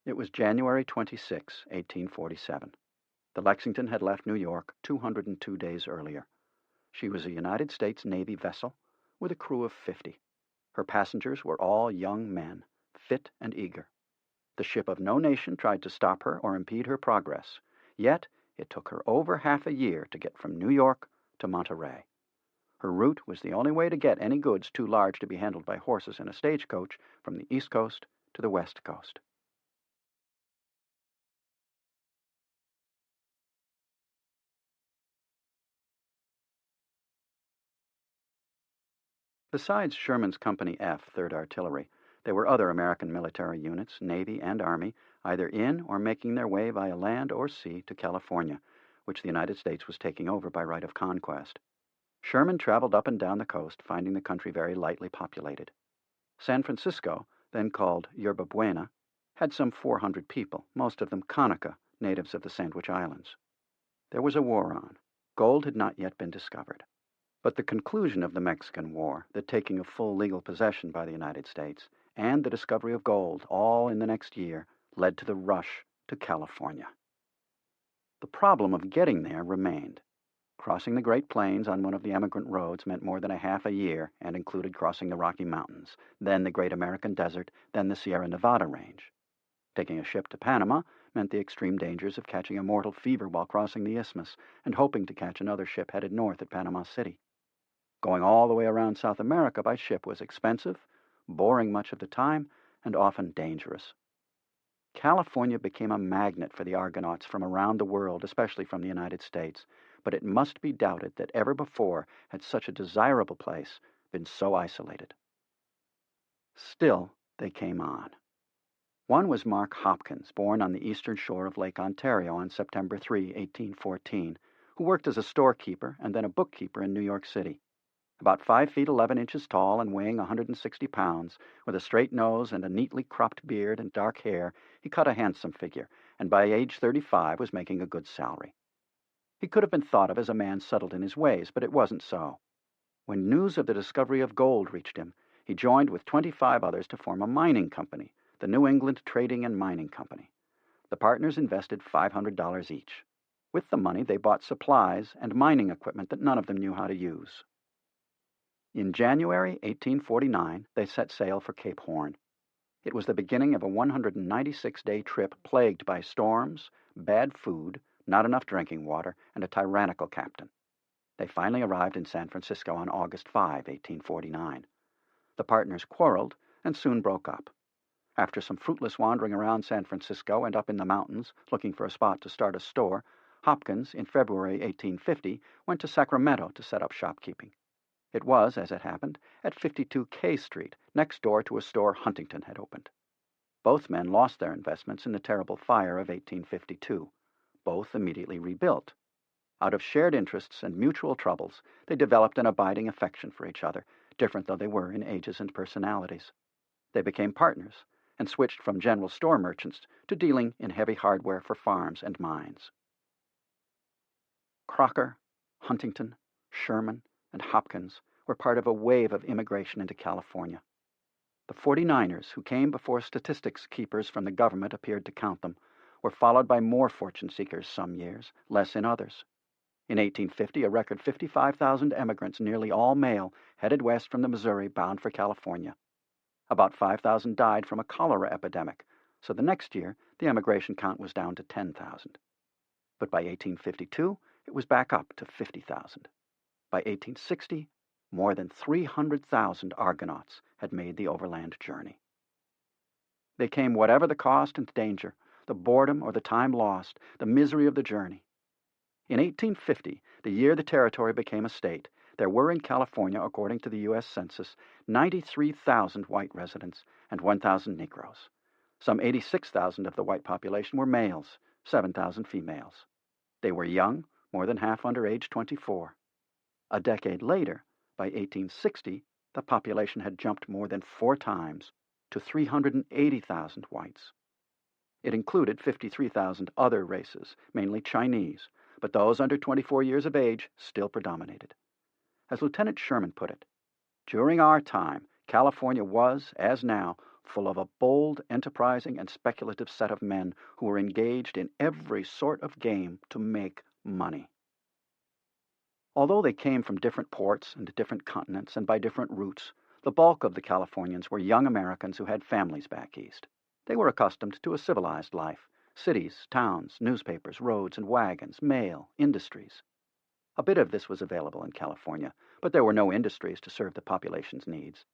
It was January 26, 1847. The Lexington had left New York 202 days earlier. She was a United States Navy vessel with a crew of 50. Her passengers were all young men, fit and eager. The ship of no nation tried to stop her or impede her progress, yet it took her over half a year to get from New York to Monterey. Her route was the only way to get any goods too large to be handled by horses in a stagecoach from the East Coast to the West Coast. Besides Sherman's Company F, 3rd Artillery, there were other American military units, Navy and Army, either in or making their way via land or sea to California, which the United States was taking over by right of conquest. Sherman traveled up and down the coast, finding the country very lightly populated. San Francisco, then called Yerba Buena, had some 400 people, most of them Kanaka, natives of the Sandwich Islands. There was a war on. Gold had not yet been discovered. But the conclusion of the Mexican War, the taking of full legal possession by the United States, and the discovery of gold, all in the next year, led to the rush to California. The problem of getting there remained. Crossing the Great Plains on one of the emigrant roads meant more than a half a year and included crossing the Rocky Mountains, then the Great American Desert, then the Sierra Nevada range. Taking a ship to Panama meant the extreme dangers of catching a mortal fever while crossing the isthmus and hoping to catch another ship headed north at Panama City. Going all the way around South America by ship was expensive, boring much of the time, and often dangerous. California became a magnet for the Argonauts from around the world, especially from the United States, but it must be doubted that ever before had such a desirable place been so isolated. Still, they came on. One was Mark Hopkins, born on the eastern shore of Lake Ontario on September 3, 1814, who worked as a storekeeper and then a bookkeeper in New York City. About 5 feet 11 inches tall and weighing 160 pounds, with a straight nose and a neatly cropped beard and dark hair, he cut a handsome figure, and by age 35 was making a good salary. He could have been thought of as a man settled in his ways, but it wasn't so. When news of the discovery of gold reached him, he joined with 25 others to form a mining company, the New England Trading and Mining Company. The partners invested $500 each. With the money, they bought supplies and mining equipment that none of them knew how to use. In January 1849, they set sail for Cape Horn. It was the beginning of a 196-day trip plagued by storms, bad food, not enough drinking water, and a tyrannical captain. They finally arrived in San Francisco on August 5, 1849. The partners quarreled and soon broke up. After some fruitless wandering around San Francisco and up in the mountains looking for a spot to start a store, Hopkins, in February 1850, went to Sacramento to set up shopkeeping. It was, as it happened, at 52 K Street, next door to a store Huntington had opened. Both men lost their investments in the terrible fire of 1852. Both immediately rebuilt. Out of shared interests and mutual troubles, they developed an abiding affection for each other, different though they were in ages and personalities. They became partners and switched from general store merchants to dealing in heavy hardware for farms and mines. Crocker, Huntington, Sherman, and Hopkins were part of a wave of immigration into California. The 49ers, who came before statistics keepers from the government appeared to count them, were followed by more fortune seekers some years, less in others. In 1850, a record 55,000 emigrants, nearly all male, headed west from the Missouri bound for California. About 5,000 died from a cholera epidemic, so the next year the emigration count was down to 10,000. But by 1852, it was back up to 50,000. By 1860, more than 300,000 Argonauts had made the overland journey. They came whatever the cost and danger, the boredom or the time lost, the misery of the journey. In 1850, the year the territory became a state, there were in California, according to the U.S. Census, 93,000 white residents and 1,000 Negroes. Some 86,000 of the white population were males, 7,000 females. They were young, more than half under age 24. A decade later, by 1860, the population had jumped more than 4 times to 380,000 whites. It included 53,000 other races, mainly Chinese, but those under 24 years of age still predominated. As Lieutenant Sherman put it, during our time, California was, as now, full of a bold, enterprising, and speculative set of men who were engaged in every sort of game to make money. Although they came from different ports and different continents and by different routes, the bulk of the Californians were young Americans who had families back east. They were accustomed to a civilized life: cities, towns, newspapers, roads and wagons, mail, industries. A bit of this was available in California, but there were no industries to serve the population's needs.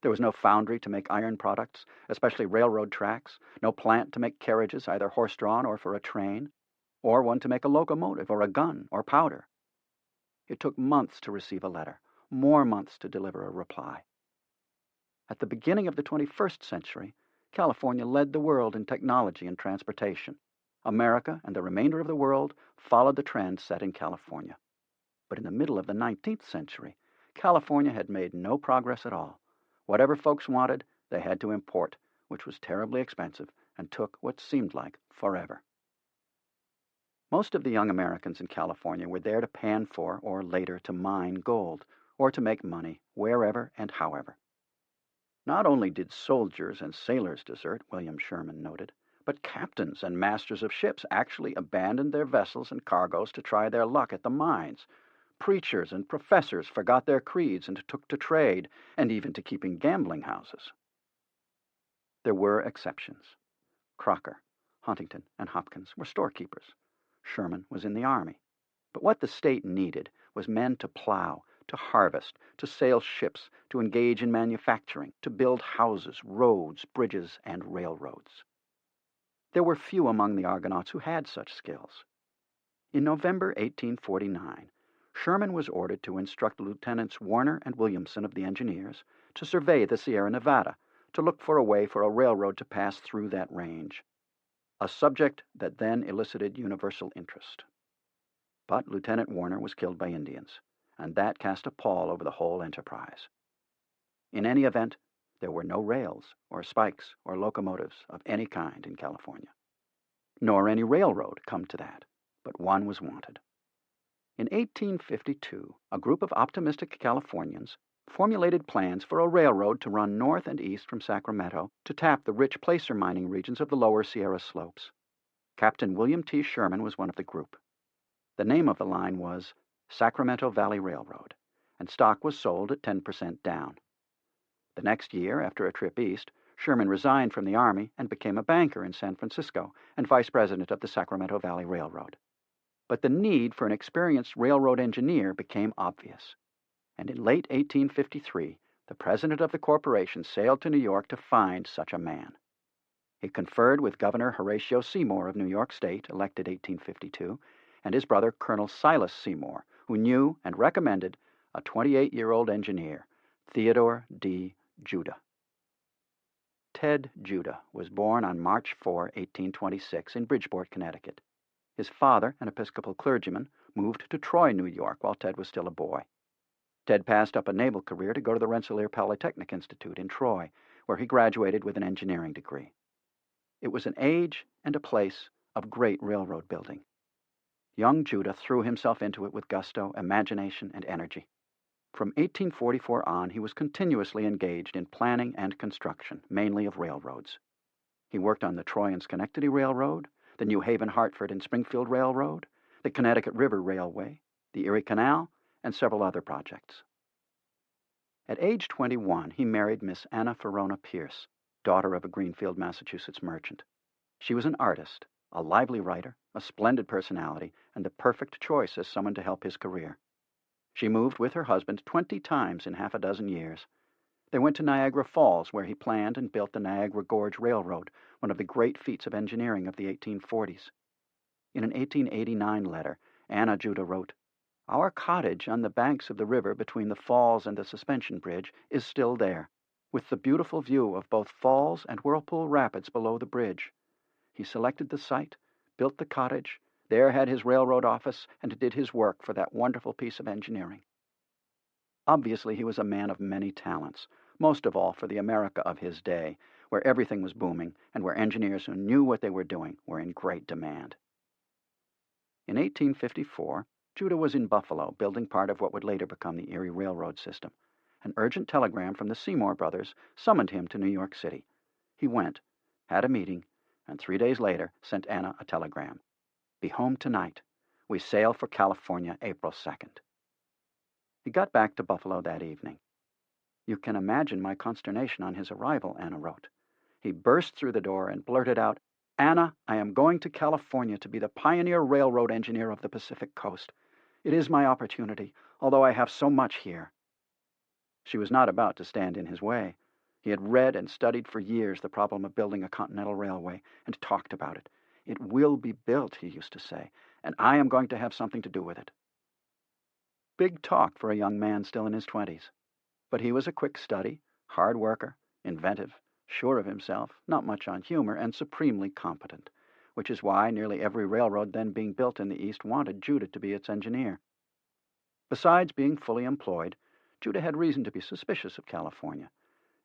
There was no foundry to make iron products, especially railroad tracks, no plant to make carriages, either horse-drawn or for a train, or one to make a locomotive or a gun or powder. It took months to receive a letter, more months to deliver a reply. At the beginning of the 21st century, California led the world in technology and transportation. America and the remainder of the world followed the trend set in California. But in the middle of the 19th century, California had made no progress at all. Whatever folks wanted, they had to import, which was terribly expensive and took what seemed like forever. Most of the young Americans in California were there to pan for, or later to mine, gold, or to make money wherever and however. Not only did soldiers and sailors desert, William Sherman noted, but captains and masters of ships actually abandoned their vessels and cargoes to try their luck at the mines. Preachers and professors forgot their creeds and took to trade, and even to keeping gambling houses. There were exceptions. Crocker, Huntington, and Hopkins were storekeepers. Sherman was in the Army. But what the state needed was men to plow, to harvest, to sail ships, to engage in manufacturing, to build houses, roads, bridges, and railroads. There were few among the Argonauts who had such skills. In November 1849, Sherman was ordered to instruct Lieutenants Warner and Williamson of the Engineers to survey the Sierra Nevada, to look for a way for a railroad to pass through that range, a subject that then elicited universal interest. But Lieutenant Warner was killed by Indians, and that cast a pall over the whole enterprise. In any event, there were no rails or spikes or locomotives of any kind in California, nor any railroad, come to that, but one was wanted. In 1852, a group of optimistic Californians formulated plans for a railroad to run north and east from Sacramento to tap the rich placer mining regions of the lower Sierra slopes. Captain William T. Sherman was one of the group. The name of the line was Sacramento Valley Railroad, and stock was sold at 10% down. The next year, after a trip east, Sherman resigned from the Army and became a banker in San Francisco and vice president of the Sacramento Valley Railroad. But the need for an experienced railroad engineer became obvious, and in late 1853, the president of the corporation sailed to New York to find such a man. He conferred with Governor Horatio Seymour of New York State, elected 1852, and his brother Colonel Silas Seymour, who knew and recommended a 28-year-old engineer, Theodore D. Judah. Ted Judah was born on March 4, 1826, in Bridgeport, Connecticut. His father, an Episcopal clergyman, moved to Troy, New York, while Ted was still a boy. Ted passed up a naval career to go to the Rensselaer Polytechnic Institute in Troy, where he graduated with an engineering degree. It was an age and a place of great railroad building. Young Judah threw himself into it with gusto, imagination, and energy. From 1844 on, he was continuously engaged in planning and construction, mainly of railroads. He worked on the Troy and Schenectady Railroad, the New Haven, Hartford, and Springfield Railroad, the Connecticut River Railway, the Erie Canal, and several other projects. At age 21, he married Miss Anna Ferrona Pierce, daughter of a Greenfield, Massachusetts merchant. She was an artist, a lively writer, a splendid personality, and the perfect choice as someone to help his career. She moved with her husband 20 times in half a dozen years. They went to Niagara Falls, where he planned and built the Niagara Gorge Railroad, one of the great feats of engineering of the 1840s. In an 1889 letter, Anna Judah wrote, "Our cottage on the banks of the river between the falls and the suspension bridge is still there, with the beautiful view of both falls and whirlpool rapids below the bridge. He selected the site, built the cottage, there had his railroad office, and did his work for that wonderful piece of engineering." Obviously, he was a man of many talents, most of all for the America of his day, where everything was booming and where engineers who knew what they were doing were in great demand. In 1854, Judah was in Buffalo building part of what would later become the Erie Railroad system. An urgent telegram from the Seymour brothers summoned him to New York City. He went, had a meeting, and 3 days later sent Anna a telegram. "Be home tonight. We sail for California April 2nd. He got back to Buffalo that evening. "You can imagine my consternation on his arrival," Anna wrote. "He burst through the door and blurted out, 'Anna, I am going to California to be the pioneer railroad engineer of the Pacific Coast. It is my opportunity, although I have so much here.'" She was not about to stand in his way. He had read and studied for years the problem of building a continental railway, and talked about it. "It will be built," he used to say, "and I am going to have something to do with it." Big talk for a young man still in his 20s. But he was a quick study, hard worker, inventive, sure of himself, not much on humor, and supremely competent, which is why nearly every railroad then being built in the East wanted Judah to be its engineer. Besides being fully employed, Judah had reason to be suspicious of California.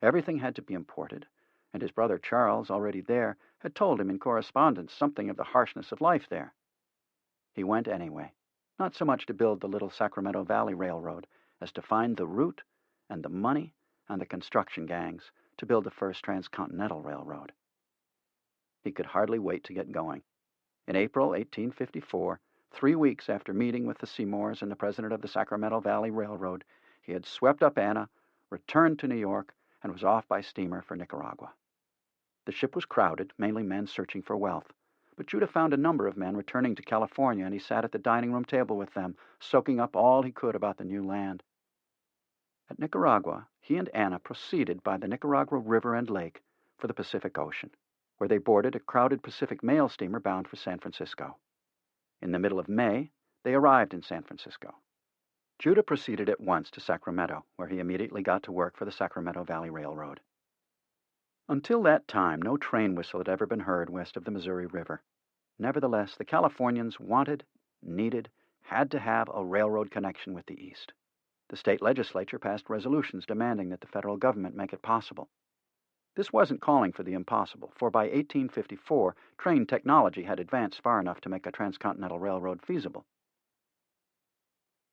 Everything had to be imported, and his brother Charles, already there, had told him in correspondence something of the harshness of life there. He went anyway, not so much to build the little Sacramento Valley Railroad as to find the route and the money and the construction gangs to build the first Transcontinental Railroad. He could hardly wait to get going. In April 1854, 3 weeks after meeting with the Seymours and the president of the Sacramento Valley Railroad, he had swept up Anna, returned to New York, and was off by steamer for Nicaragua. The ship was crowded, mainly men searching for wealth. But Judah found a number of men returning to California, and he sat at the dining room table with them, soaking up all he could about the new land. At Nicaragua, he and Anna proceeded by the Nicaragua River and Lake for the Pacific Ocean, where they boarded a crowded Pacific mail steamer bound for San Francisco. In the middle of May, they arrived in San Francisco. Judah proceeded at once to Sacramento, where he immediately got to work for the Sacramento Valley Railroad. Until that time, no train whistle had ever been heard west of the Missouri River. Nevertheless, the Californians wanted, needed, had to have a railroad connection with the East. The state legislature passed resolutions demanding that the federal government make it possible. This wasn't calling for the impossible, for by 1854, train technology had advanced far enough to make a transcontinental railroad feasible.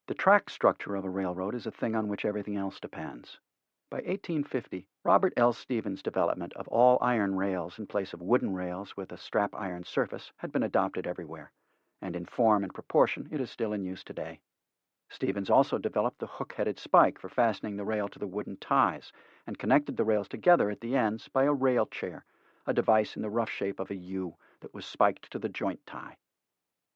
The track structure of a railroad is a thing on which everything else depends. By 1850, Robert L. Stevens' development of all iron rails in place of wooden rails with a strap iron surface had been adopted everywhere, and in form and proportion it is still in use today. Stevens also developed the hook-headed spike for fastening the rail to the wooden ties, and connected the rails together at the ends by a rail chair, a device in the rough shape of a U that was spiked to the joint tie.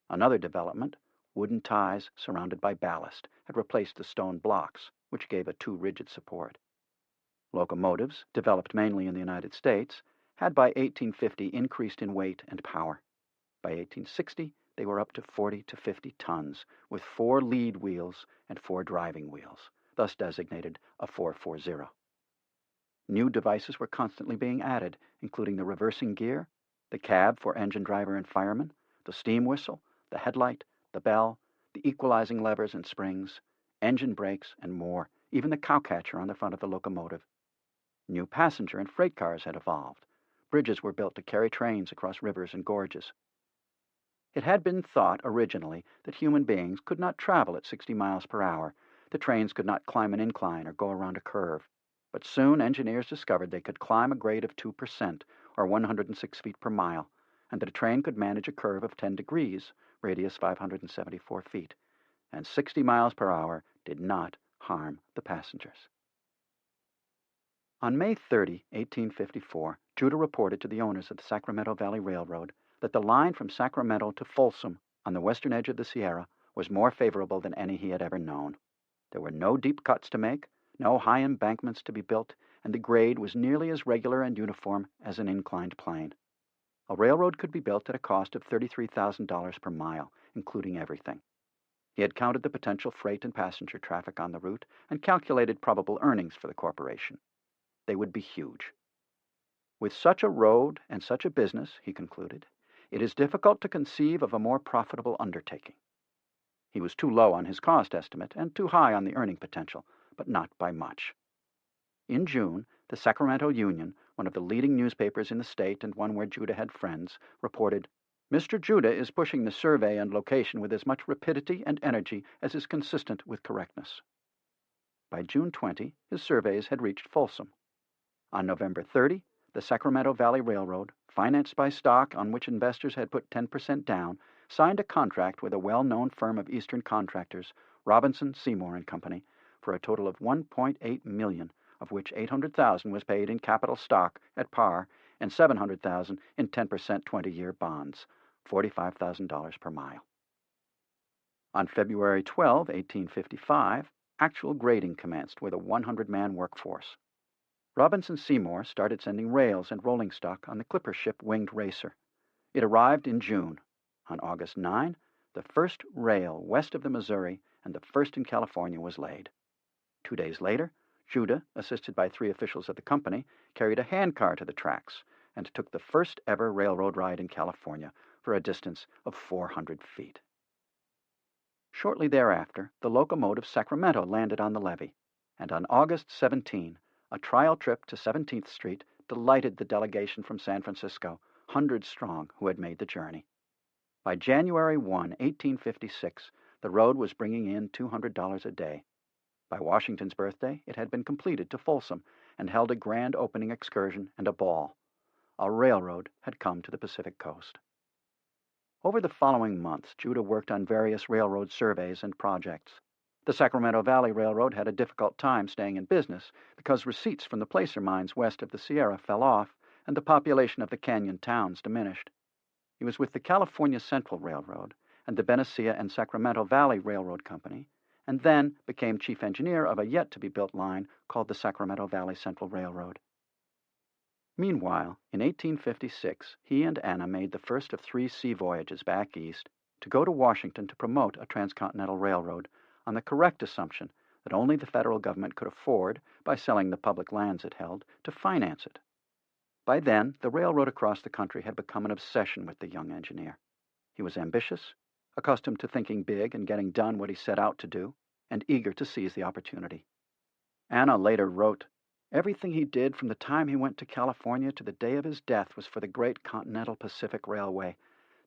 Another development, wooden ties surrounded by ballast, had replaced the stone blocks, which gave a too rigid support. Locomotives, developed mainly in the United States, had by 1850 increased in weight and power. By 1860, they were up to 40 to 50 tons, with 4 lead wheels and 4 driving wheels, thus designated a 440. New devices were constantly being added, including the reversing gear, the cab for engine driver and fireman, the steam whistle, the headlight, the bell, the equalizing levers and springs, engine brakes, and more, even the cowcatcher on the front of the locomotive. New passenger and freight cars had evolved. Bridges were built to carry trains across rivers and gorges. It had been thought originally that human beings could not travel at 60 miles per hour, The trains could not climb an incline or go around a curve, but soon engineers discovered they could climb a grade of 2%, or 106 feet per mile, and that a train could manage a curve of 10 degrees, radius 574 feet, and 60 miles per hour did not harm the passengers. On May 30, 1854, Judah reported to the owners of the Sacramento Valley Railroad that the line from Sacramento to Folsom on the western edge of the Sierra was more favorable than any he had ever known. There were no deep cuts to make, no high embankments to be built, and the grade was nearly as regular and uniform as an inclined plane. A railroad could be built at a cost of $33,000 per mile, including everything. He had counted the potential freight and passenger traffic on the route and calculated probable earnings for the corporation. They would be huge. With such a road and such a business, he concluded, it is difficult to conceive of a more profitable undertaking. He was too low on his cost estimate and too high on the earning potential, but not by much. In June, the Sacramento Union, one of the leading newspapers in the state and one where Judah had friends, reported, "Mr. Judah is pushing the survey and location with as much rapidity and energy as is consistent with correctness." By June 20, his surveys had reached Folsom. On November 30, the Sacramento Valley Railroad, financed by stock on which investors had put 10% down, signed a contract with a well-known firm of Eastern contractors, Robinson, Seymour and Company, for a total of $1.8 million, of which $800,000 was paid in capital stock at par and $700,000 in 10% 20-year bonds, $45,000 per mile. On February 12, 1855, actual grading commenced with a 100-man workforce. Robinson Seymour started sending rails and rolling stock on the clipper ship Winged Racer. It arrived in June. On August 9, the first rail west of the Missouri and the first in California was laid. 2 days later, Judah, assisted by 3 officials of the company, carried a handcar to the tracks and took the first ever railroad ride in California for a distance of 400 feet. Shortly thereafter, the locomotive Sacramento landed on the levee, and on August 17, a trial trip to 17th Street delighted the delegation from San Francisco, hundreds strong, who had made the journey. By January 1, 1856, the road was bringing in $200 a day. By Washington's birthday, it had been completed to Folsom and held a grand opening excursion and a ball. A railroad had come to the Pacific coast. Over the following months, Judah worked on various railroad surveys and projects. The Sacramento Valley Railroad had a difficult time staying in business because receipts from the placer mines west of the Sierra fell off and the population of the canyon towns diminished. He was with the California Central Railroad and the Benicia and Sacramento Valley Railroad Company, and then became chief engineer of a yet-to-be-built line called the Sacramento Valley Central Railroad. Meanwhile, in 1856, he and Anna made the first of 3 sea voyages back east to go to Washington to promote a transcontinental railroad on the correct assumption that only the federal government could afford, by selling the public lands it held, to finance it. By then, the railroad across the country had become an obsession with the young engineer. He was ambitious, accustomed to thinking big and getting done what he set out to do, and eager to seize the opportunity. Anna later wrote, "Everything he did from the time he went to California to the day of his death was for the great Continental Pacific Railway.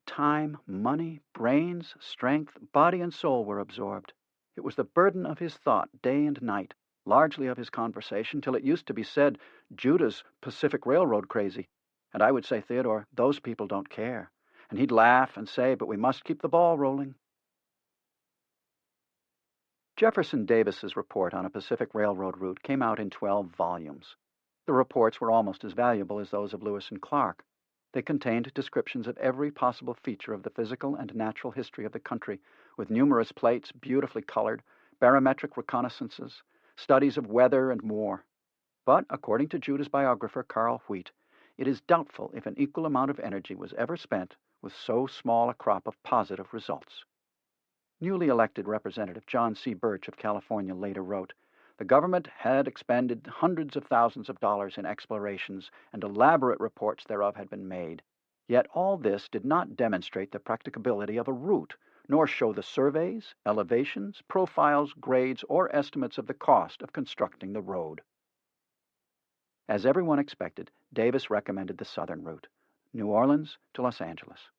Time, money, brains, strength, body and soul were absorbed. It was the burden of his thought day and night, largely of his conversation, till it used to be said, 'Judah's Pacific Railroad crazy.' And I would say, 'Theodore, those people don't care.' And he'd laugh and say, 'But we must keep the ball rolling.'" Jefferson Davis's report on a Pacific Railroad route came out in 12 volumes. The reports were almost as valuable as those of Lewis and Clark. They contained descriptions of every possible feature of the physical and natural history of the country, with numerous plates beautifully colored, barometric reconnaissances, studies of weather, and more. But, according to Judah's biographer, Carl Wheat, it is doubtful if an equal amount of energy was ever spent with so small a crop of positive results. Newly elected Representative John C. Birch of California later wrote, "The government had expended hundreds of thousands of dollars in explorations, and elaborate reports thereof had been made. Yet all this did not demonstrate the practicability of a route, nor show the surveys, elevations, profiles, grades, or estimates of the cost of constructing the road." As everyone expected, Davis recommended the southern route, New Orleans to Los Angeles.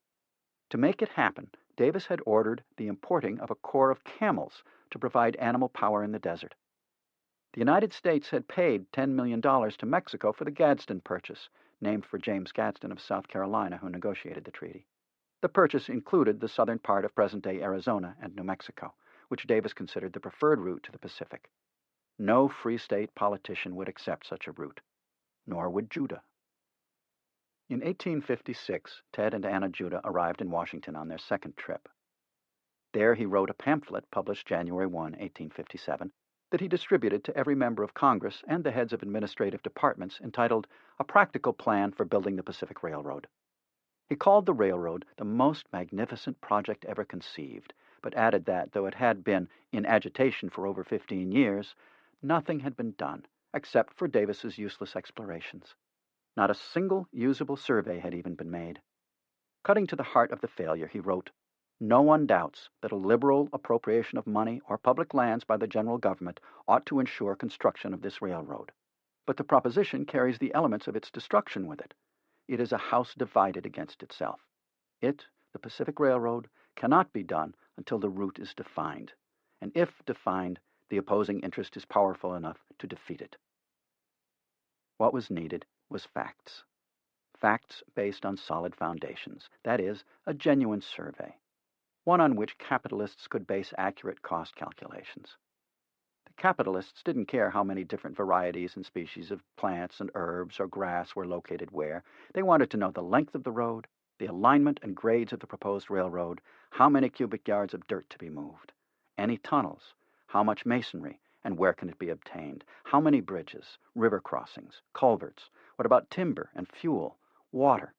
To make it happen, Davis had ordered the importing of a corps of camels to provide animal power in the desert. The United States had paid $10 million to Mexico for the Gadsden Purchase, named for James Gadsden of South Carolina, who negotiated the treaty. The purchase included the southern part of present-day Arizona and New Mexico, which Davis considered the preferred route to the Pacific. No free state politician would accept such a route, nor would Judah. In 1856, Ted and Anna Judah arrived in Washington on their second trip. There he wrote a pamphlet published January 1, 1857, that he distributed to every member of Congress and the heads of administrative departments, entitled A Practical Plan for Building the Pacific Railroad. He called the railroad the most magnificent project ever conceived, but added that, though it had been in agitation for over 15 years, nothing had been done, except for Davis's useless explorations. Not a single usable survey had even been made. Cutting to the heart of the failure, he wrote, "No one doubts that a liberal appropriation of money or public lands by the general government ought to ensure construction of this railroad. But the proposition carries the elements of its destruction with it. It is a house divided against itself. It, the Pacific Railroad, cannot be done until the route is defined, and if defined, the opposing interest is powerful enough to defeat it." What was needed was facts. Facts based on solid foundations, that is, a genuine survey, one on which capitalists could base accurate cost calculations. The capitalists didn't care how many different varieties and species of plants and herbs or grass were located where. They wanted to know the length of the road, the alignment and grades of the proposed railroad, how many cubic yards of dirt to be moved, any tunnels, how much masonry, and where can it be obtained, how many bridges, river crossings, culverts, what about timber and fuel, water,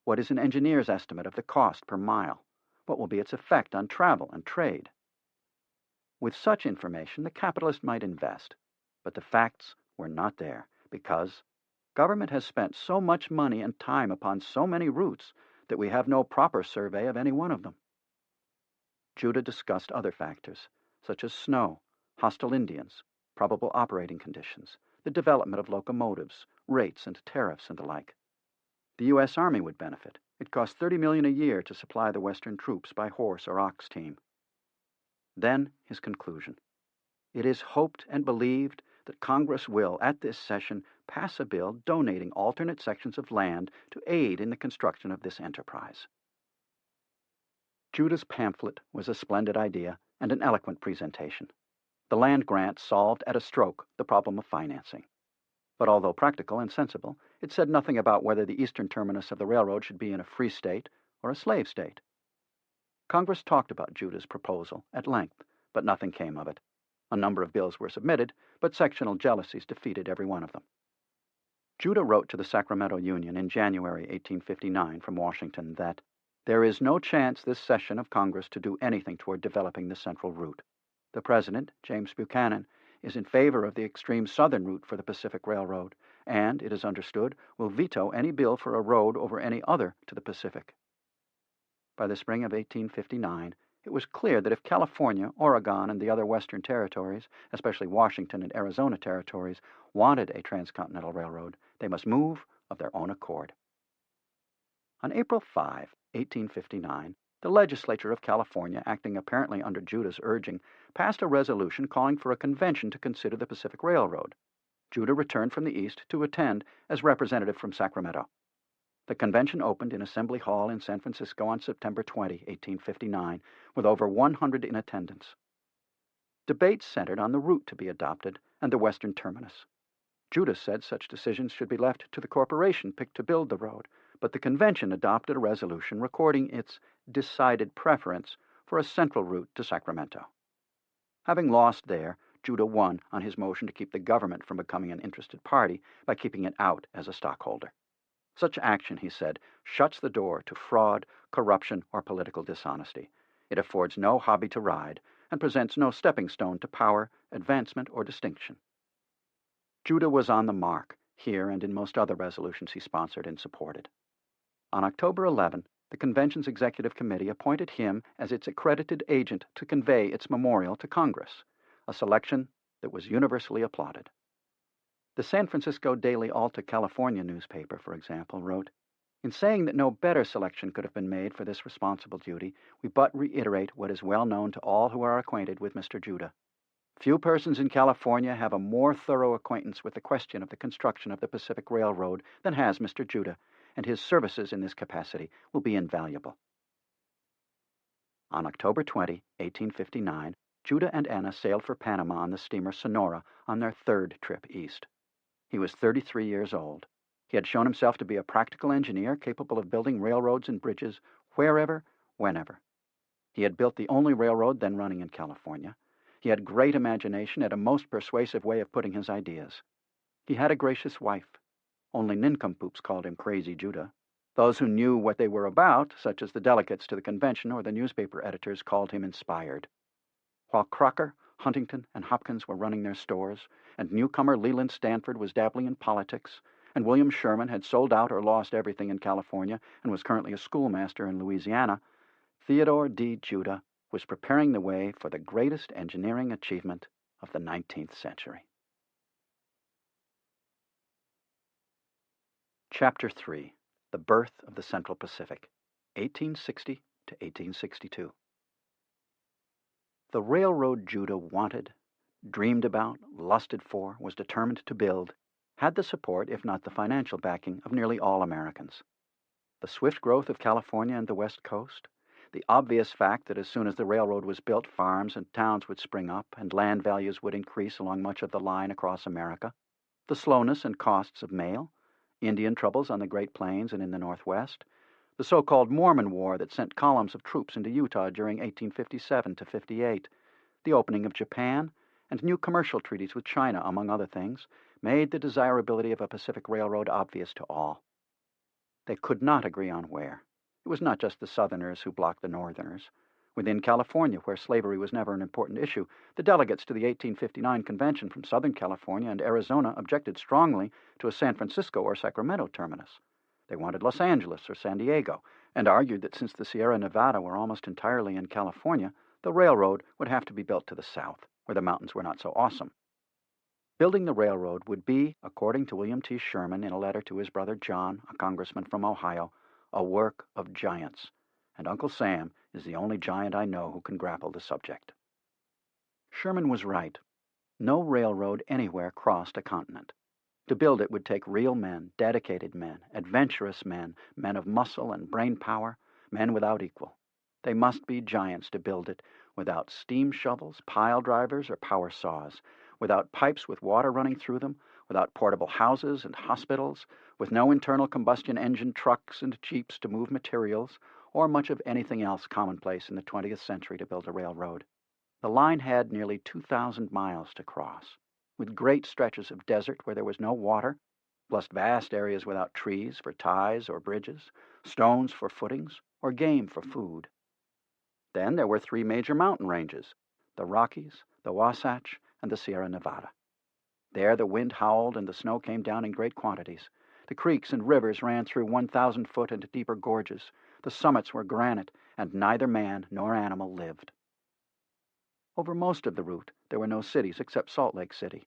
what is an engineer's estimate of the cost per mile, what will be its effect on travel and trade. With such information, the capitalist might invest, but the facts were not there, because government has spent so much money and time upon so many routes that we have no proper survey of any one of them. Judah discussed other factors, such as snow, hostile Indians, probable operating conditions, the development of locomotives, rates and tariffs, and the like. The U.S. Army would benefit. It cost $30 million a year to supply the Western troops by horse or ox team. Then his conclusion. It is hoped and believed that Congress will, at this session, pass a bill donating alternate sections of land to aid in the construction of this enterprise. Judah's pamphlet was a splendid idea and an eloquent presentation. The land grant solved at a stroke the problem of financing. But although practical and sensible, it said nothing about whether the eastern terminus of the railroad should be in a free state or a slave state. Congress talked about Judah's proposal at length, but nothing came of it. A number of bills were submitted, but sectional jealousies defeated every one of them. Judah wrote to the Sacramento Union in January 1859 from Washington that there is no chance this session of Congress to do anything toward developing the central route. The President, James Buchanan, is in favor of the extreme southern route for the Pacific Railroad, and, it is understood, will veto any bill for a road over any other to the Pacific. By the spring of 1859, it was clear that if California, Oregon, and the other western territories, especially Washington and Arizona territories, wanted a transcontinental railroad, they must move of their own accord. On April 5, 1859, the legislature of California, acting apparently under Judah's urging, passed a resolution calling for a convention to consider the Pacific Railroad. Judah returned from the East to attend as representative from Sacramento. The convention opened in Assembly Hall in San Francisco on September 20, 1859, with over 100 in attendance. Debates centered on the route to be adopted and the western terminus. Judah said such decisions should be left to the corporation picked to build the road, but the convention adopted a resolution recording its decided preference for a central route to Sacramento. Having lost there, Judah won on his motion to keep the government from becoming an interested party by keeping it out as a stockholder. Such action, he said, shuts the door to fraud, corruption, or political dishonesty. It affords no hobby to ride and presents no stepping stone to power, advancement, or distinction. Judah was on the mark, here and in most other resolutions he sponsored and supported. On October 11, the convention's executive committee appointed him as its accredited agent to convey its memorial to Congress, a selection that was universally applauded. The San Francisco Daily Alta California newspaper, for example, wrote, In saying that no better selection could have been made for this responsible duty, we but reiterate what is well known to all who are acquainted with Mr. Judah. Few persons in California have a more thorough acquaintance with the question of the construction of the Pacific Railroad than has Mr. Judah, and his services in this capacity will be invaluable. On October 20, 1859, Judah and Anna sailed for Panama on the steamer Sonora on their third trip east. He was 33 years old. He had shown himself to be a practical engineer capable of building railroads and bridges wherever, whenever. He had built the only railroad then running in California. He had great imagination and a most persuasive way of putting his ideas. He had a gracious wife. Only nincompoops called him Crazy Judah. Those who knew what they were about, such as the delegates to the convention or the newspaper editors, called him inspired. While Crocker, Huntington, and Hopkins were running their stores, and newcomer Leland Stanford was dabbling in politics, and William Sherman had sold out or lost everything in California and was currently a schoolmaster in Louisiana, Theodore D. Judah was preparing the way for the greatest engineering achievement of the 19th century. Chapter 3. The Birth of the Central Pacific, 1860 to 1862. The railroad Judah wanted, dreamed about, lusted for, was determined to build, had the support, if not the financial backing, of nearly all Americans. The swift growth of California and the West Coast, the obvious fact that as soon as the railroad was built, farms and towns would spring up and land values would increase along much of the line across America, the slowness and costs of mail, Indian troubles on the Great Plains and in the Northwest, the so-called Mormon War that sent columns of troops into Utah during 1857 to 58, the opening of Japan, and new commercial treaties with China, among other things, made the desirability of a Pacific Railroad obvious to all. They could not agree on where. It was not just the Southerners who blocked the Northerners. Within California, where slavery was never an important issue, the delegates to the 1859 convention from Southern California and Arizona objected strongly to a San Francisco or Sacramento terminus. They wanted Los Angeles or San Diego, and argued that since the Sierra Nevada were almost entirely in California, the railroad would have to be built to the south, where the mountains were not so awesome. Building the railroad would be, according to William T. Sherman in a letter to his brother John, a congressman from Ohio, a work of giants, and Uncle Sam is the only giant I know who can grapple the subject. Sherman was right. No railroad anywhere crossed a continent. To build it would take real men, dedicated men, adventurous men, men of muscle and brain power, men without equal. They must be giants to build it, without steam shovels, pile drivers, or power saws, without pipes with water running through them, without portable houses and hospitals, with no internal combustion engine trucks and jeeps to move materials, or much of anything else commonplace in the 20th century to build a railroad. The line had nearly 2,000 miles to cross, with great stretches of desert where there was no water, plus vast areas without trees for ties or bridges, stones for footings, or game for food. Then there were 3 major mountain ranges, the Rockies, the Wasatch, and the Sierra Nevada. There the wind howled and the snow came down in great quantities. The creeks and rivers ran through 1,000-foot and deeper gorges. The summits were granite, and neither man nor animal lived. Over most of the route there were no cities except Salt Lake City.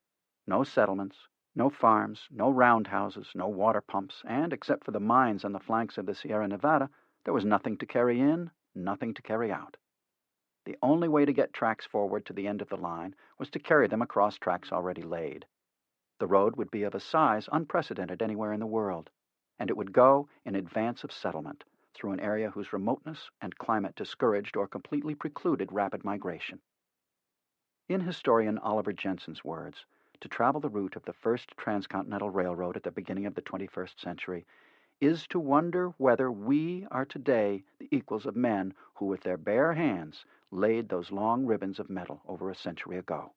No settlements, no farms, no roundhouses, no water pumps, and except for the mines on the flanks of the Sierra Nevada, there was nothing to carry in, nothing to carry out. The only way to get tracks forward to the end of the line was to carry them across tracks already laid. The road would be of a size unprecedented anywhere in the world, and it would go in advance of settlement through an area whose remoteness and climate discouraged or completely precluded rapid migration. In historian Oliver Jensen's words, to travel the route of the first transcontinental railroad at the beginning of the 21st century is to wonder whether we are today the equals of men who with their bare hands laid those long ribbons of metal over a century ago.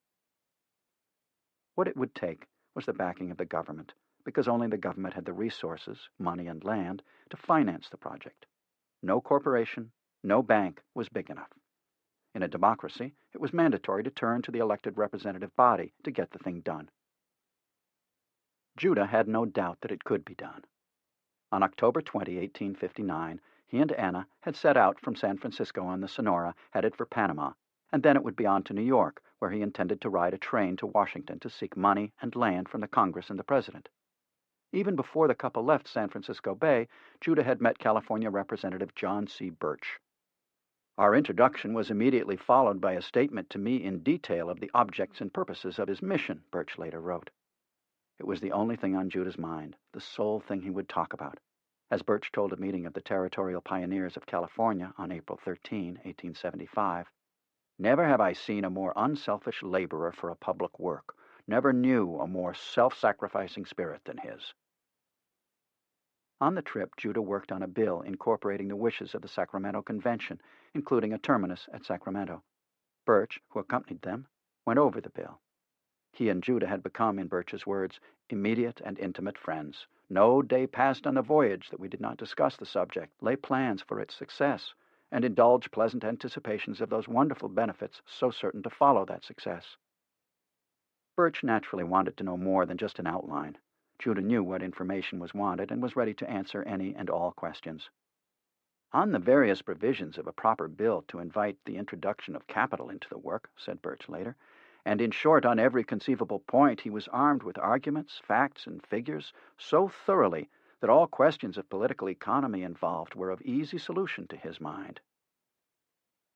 What it would take was the backing of the government, because only the government had the resources, money and land, to finance the project. No corporation, no bank was big enough. In a democracy, it was mandatory to turn to the elected representative body to get the thing done. Judah had no doubt that it could be done. On October 20, 1859, he and Anna had set out from San Francisco on the Sonora, headed for Panama, and then it would be on to New York, where he intended to ride a train to Washington to seek money and land from the Congress and the President. Even before the couple left San Francisco Bay, Judah had met California Representative John C. Birch. Our introduction was immediately followed by a statement to me in detail of the objects and purposes of his mission, Birch later wrote. It was the only thing on Judah's mind, the sole thing he would talk about. As Birch told a meeting of the Territorial Pioneers of California on April 13, 1875, "Never have I seen a more unselfish laborer for a public work, never knew a more self-sacrificing spirit than his." On the trip, Judah worked on a bill incorporating the wishes of the Sacramento Convention, including a terminus at Sacramento. Birch, who accompanied them, went over the bill. He and Judah had become, in Birch's words, immediate and intimate friends. No day passed on the voyage that we did not discuss the subject, lay plans for its success, and indulge pleasant anticipations of those wonderful benefits so certain to follow that success. Birch naturally wanted to know more than just an outline. Judah knew what information was wanted and was ready to answer any and all questions. "On the various provisions of a proper bill to invite the introduction of capital into the work," said Birch later, "and in short on every conceivable point he was armed with arguments, facts, and figures so thoroughly that all questions of political economy involved were of easy solution to his mind."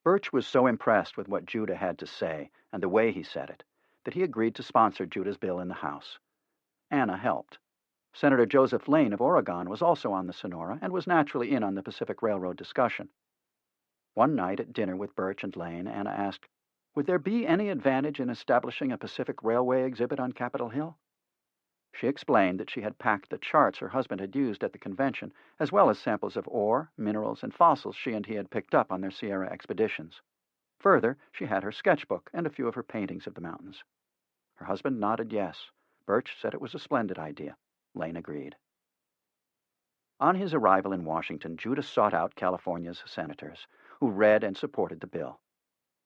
Birch was so impressed with what Judah had to say and the way he said it that he agreed to sponsor Judah's bill in the House. Anna helped. Senator Joseph Lane of Oregon was also on the Sonora and was naturally in on the Pacific Railroad discussion. One night at dinner with Birch and Lane, Anna asked, "Would there be any advantage in establishing a Pacific Railway exhibit on Capitol Hill?" She explained that she had packed the charts her husband had used at the convention, as well as samples of ore, minerals, and fossils she and he had picked up on their Sierra expeditions. Further, she had her sketchbook and a few of her paintings of the mountains. Her husband nodded yes. Birch said it was a splendid idea. Lane agreed. On his arrival in Washington, Judah sought out California's senators, who read and supported the bill.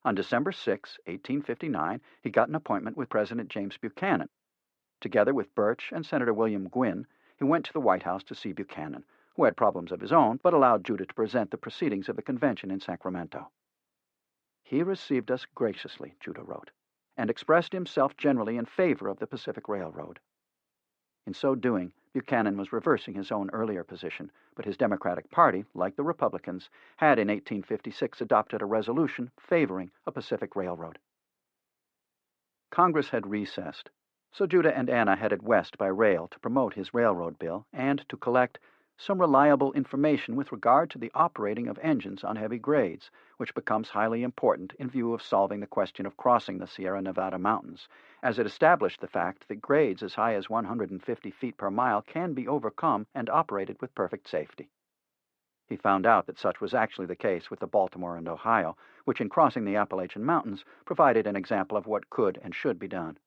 On December 6, 1859, he got an appointment with President James Buchanan. Together with Birch and Senator William Gwin, he went to the White House to see Buchanan, who had problems of his own, but allowed Judah to present the proceedings of the convention in Sacramento. "He received us graciously," Judah wrote, "and expressed himself generally in favor of the Pacific Railroad." In so doing, Buchanan was reversing his own earlier position, but his Democratic Party, like the Republicans, had in 1856 adopted a resolution favoring a Pacific Railroad. Congress had recessed, so Judah and Anna headed west by rail to promote his railroad bill and to collect some reliable information with regard to the operating of engines on heavy grades, which becomes highly important in view of solving the question of crossing the Sierra Nevada mountains, as it established the fact that grades as high as 150 feet per mile can be overcome and operated with perfect safety. He found out that such was actually the case with the Baltimore and Ohio, which in crossing the Appalachian Mountains provided an example of what could and should be done.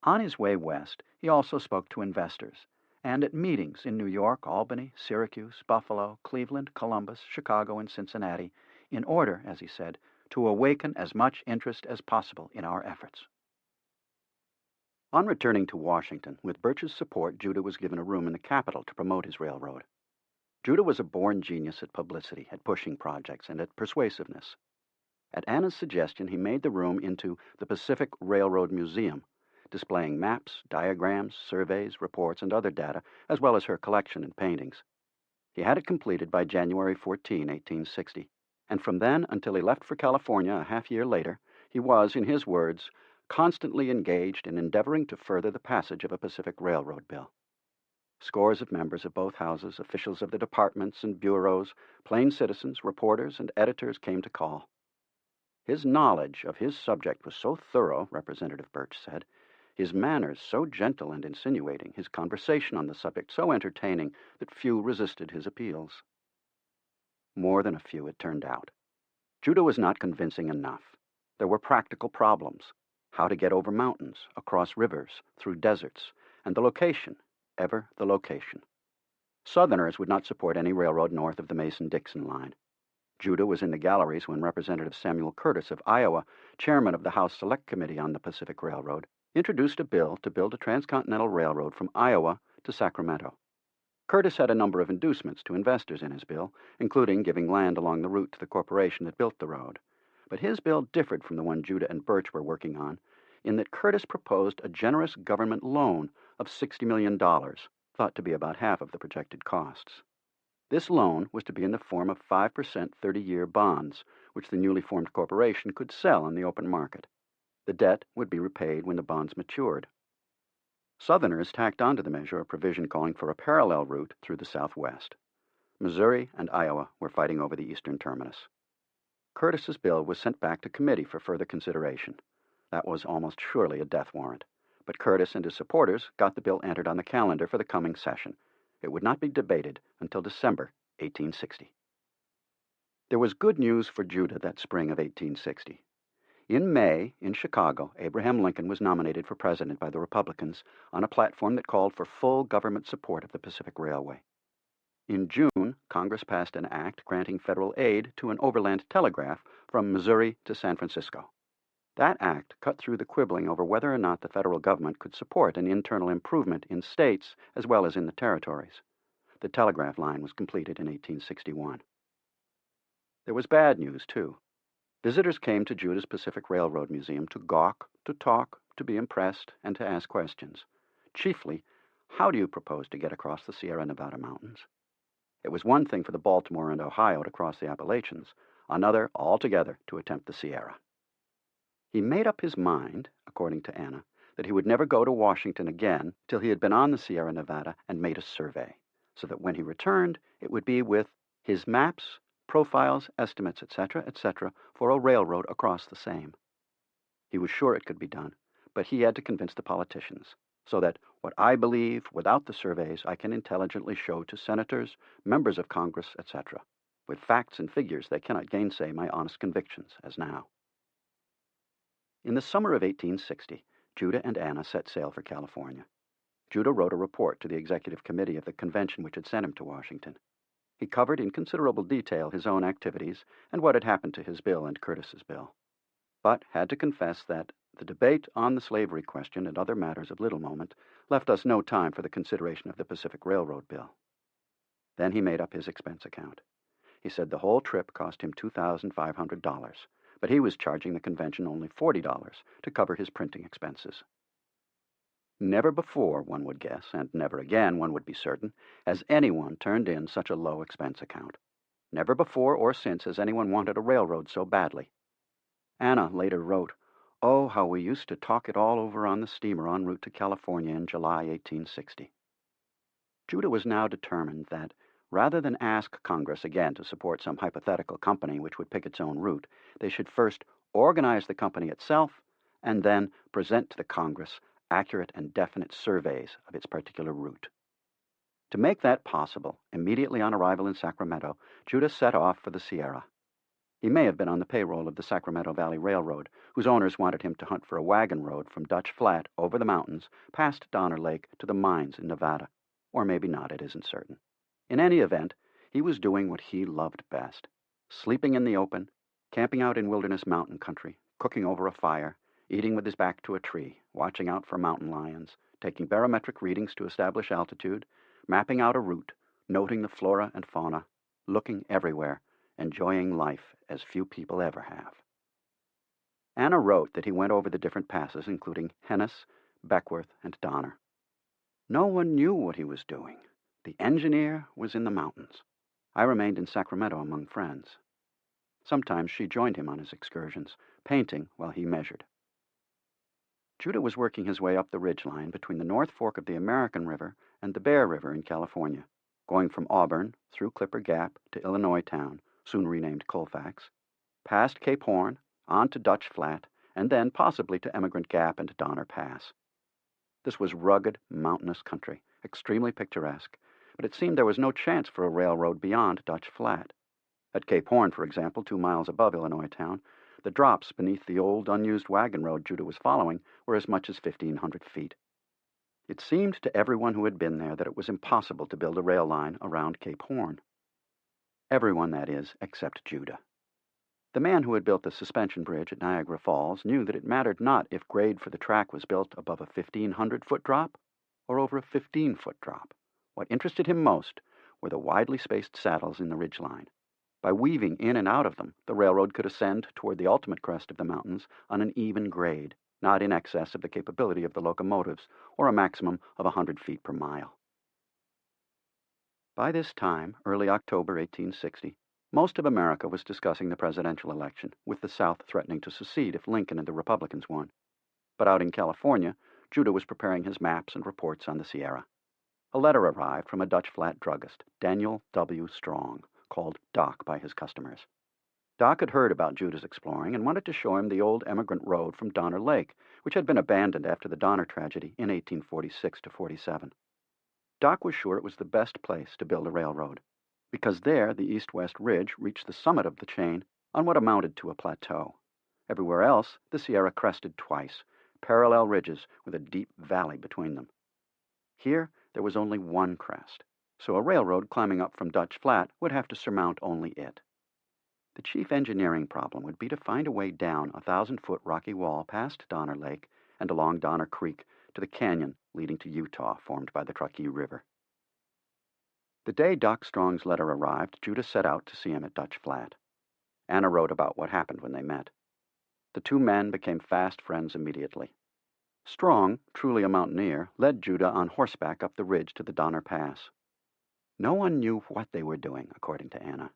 On his way west, he also spoke to investors, and at meetings in New York, Albany, Syracuse, Buffalo, Cleveland, Columbus, Chicago, and Cincinnati, in order, as he said, to awaken as much interest as possible in our efforts. On returning to Washington, with Birch's support, Judah was given a room in the Capitol to promote his railroad. Judah was a born genius at publicity, at pushing projects, and at persuasiveness. At Anna's suggestion, he made the room into the Pacific Railroad Museum, displaying maps, diagrams, surveys, reports, and other data, as well as her collection and paintings. He had it completed by January 14, 1860, and from then until he left for California a half-year later, he was, in his words, constantly engaged in endeavoring to further the passage of a Pacific Railroad bill. Scores of members of both houses, officials of the departments and bureaus, plain citizens, reporters, and editors came to call. His knowledge of his subject was so thorough, Representative Birch said, his manners so gentle and insinuating, his conversation on the subject so entertaining, that few resisted his appeals. More than a few, it turned out. Judah was not convincing enough. There were practical problems: how to get over mountains, across rivers, through deserts, and the location, ever the location. Southerners would not support any railroad north of the Mason-Dixon line. Judah was in the galleries when Representative Samuel Curtis of Iowa, chairman of the House Select Committee on the Pacific Railroad, introduced a bill to build a transcontinental railroad from Iowa to Sacramento. Curtis had a number of inducements to investors in his bill, including giving land along the route to the corporation that built the road. But his bill differed from the one Judah and Birch were working on, in that Curtis proposed a generous government loan of $60 million, thought to be about half of the projected costs. This loan was to be in the form of 5% 30-year bonds, which the newly formed corporation could sell on the open market. The debt would be repaid when the bonds matured. Southerners tacked onto the measure a provision calling for a parallel route through the Southwest. Missouri and Iowa were fighting over the eastern terminus. Curtis's bill was sent back to committee for further consideration. That was almost surely a death warrant, but Curtis and his supporters got the bill entered on the calendar for the coming session. It would not be debated until December 1860. There was good news for Judah that spring of 1860. In May, in Chicago, Abraham Lincoln was nominated for president by the Republicans on a platform that called for full government support of the Pacific Railway. In June, Congress passed an act granting federal aid to an overland telegraph from Missouri to San Francisco. That act cut through the quibbling over whether or not the federal government could support an internal improvement in states as well as in the territories. The telegraph line was completed in 1861. There was bad news, too. Visitors came to Judah's Pacific Railroad Museum to gawk, to talk, to be impressed, and to ask questions. Chiefly, how do you propose to get across the Sierra Nevada mountains? It was one thing for the Baltimore and Ohio to cross the Appalachians, another altogether to attempt the Sierra. He made up his mind, according to Anna, that he would never go to Washington again till he had been on the Sierra Nevada and made a survey, so that when he returned, it would be with his maps, profiles, estimates, etc., for a railroad across the same. He was sure it could be done, but he had to convince the politicians, so that what I believe without the surveys I can intelligently show to senators, members of Congress, etc. With facts and figures they cannot gainsay my honest convictions, as now. In the summer of 1860, Judah and Anna set sail for California. Judah wrote a report to the executive committee of the convention which had sent him to Washington. He covered in considerable detail his own activities and what had happened to his bill and Curtis's bill, but had to confess that the debate on the slavery question and other matters of little moment left us no time for the consideration of the Pacific Railroad bill. Then he made up his expense account. He said the whole trip cost him $2,500, but he was charging the convention only $40 to cover his printing expenses. Never before, one would guess, and never again, one would be certain, has anyone turned in such a low expense account. Never before or since has anyone wanted a railroad so badly. Anna later wrote, "Oh, how we used to talk it all over on the steamer en route to California in July 1860. Judah was now determined that, rather than ask Congress again to support some hypothetical company which would pick its own route, they should first organize the company itself and then present to the Congress accurate and definite surveys of its particular route. To make that possible, immediately on arrival in Sacramento, Judah set off for the Sierra. He may have been on the payroll of the Sacramento Valley Railroad, whose owners wanted him to hunt for a wagon road from Dutch Flat over the mountains past Donner Lake to the mines in Nevada. Or maybe not, it isn't certain. In any event, he was doing what he loved best, sleeping in the open, camping out in wilderness mountain country, cooking over a fire, eating with his back to a tree, watching out for mountain lions, taking barometric readings to establish altitude, mapping out a route, noting the flora and fauna, looking everywhere, enjoying life as few people ever have. Anna wrote that he went over the different passes, including Hennis, Beckworth, and Donner. No one knew what he was doing. The engineer was in the mountains. I remained in Sacramento among friends. Sometimes she joined him on his excursions, painting while he measured. Judah was working his way up the ridgeline between the North Fork of the American River and the Bear River in California, going from Auburn through Clipper Gap to Illinois Town, soon renamed Colfax, past Cape Horn, on to Dutch Flat, and then possibly to Immigrant Gap and Donner Pass. This was rugged, mountainous country, extremely picturesque, but it seemed there was no chance for a railroad beyond Dutch Flat. At Cape Horn, for example, 2 miles above Illinois Town, the drops beneath the old unused wagon road Judah was following were as much as 1,500 feet. It seemed to everyone who had been there that it was impossible to build a rail line around Cape Horn. Everyone, that is, except Judah. The man who had built the suspension bridge at Niagara Falls knew that it mattered not if grade for the track was built above a 1,500-foot drop or over a 15-foot drop. What interested him most were the widely spaced saddles in the ridgeline. By weaving in and out of them, the railroad could ascend toward the ultimate crest of the mountains on an even grade, not in excess of the capability of the locomotives, or a maximum of 100 feet per mile. By this time, early October 1860, most of America was discussing the presidential election, with the South threatening to secede if Lincoln and the Republicans won. But out in California, Judah was preparing his maps and reports on the Sierra. A letter arrived from a Dutch flat druggist, Daniel W. Strong, called Doc by his customers. Doc had heard about Judah's exploring and wanted to show him the old emigrant road from Donner Lake, which had been abandoned after the Donner tragedy in 1846 to 47. Doc was sure it was the best place to build a railroad, because there the east-west ridge reached the summit of the chain on what amounted to a plateau. Everywhere else, the Sierra crested twice, parallel ridges with a deep valley between them. Here, there was only one crest, so a railroad climbing up from Dutch Flat would have to surmount only it. The chief engineering problem would be to find a way down a 1,000-foot rocky wall past Donner Lake and along Donner Creek to the canyon leading to Utah formed by the Truckee River. The day Doc Strong's letter arrived, Judah set out to see him at Dutch Flat. Anna wrote about what happened when they met. The two men became fast friends immediately. Strong, truly a mountaineer, led Judah on horseback up the ridge to the Donner Pass. No one knew what they were doing, according to Anna.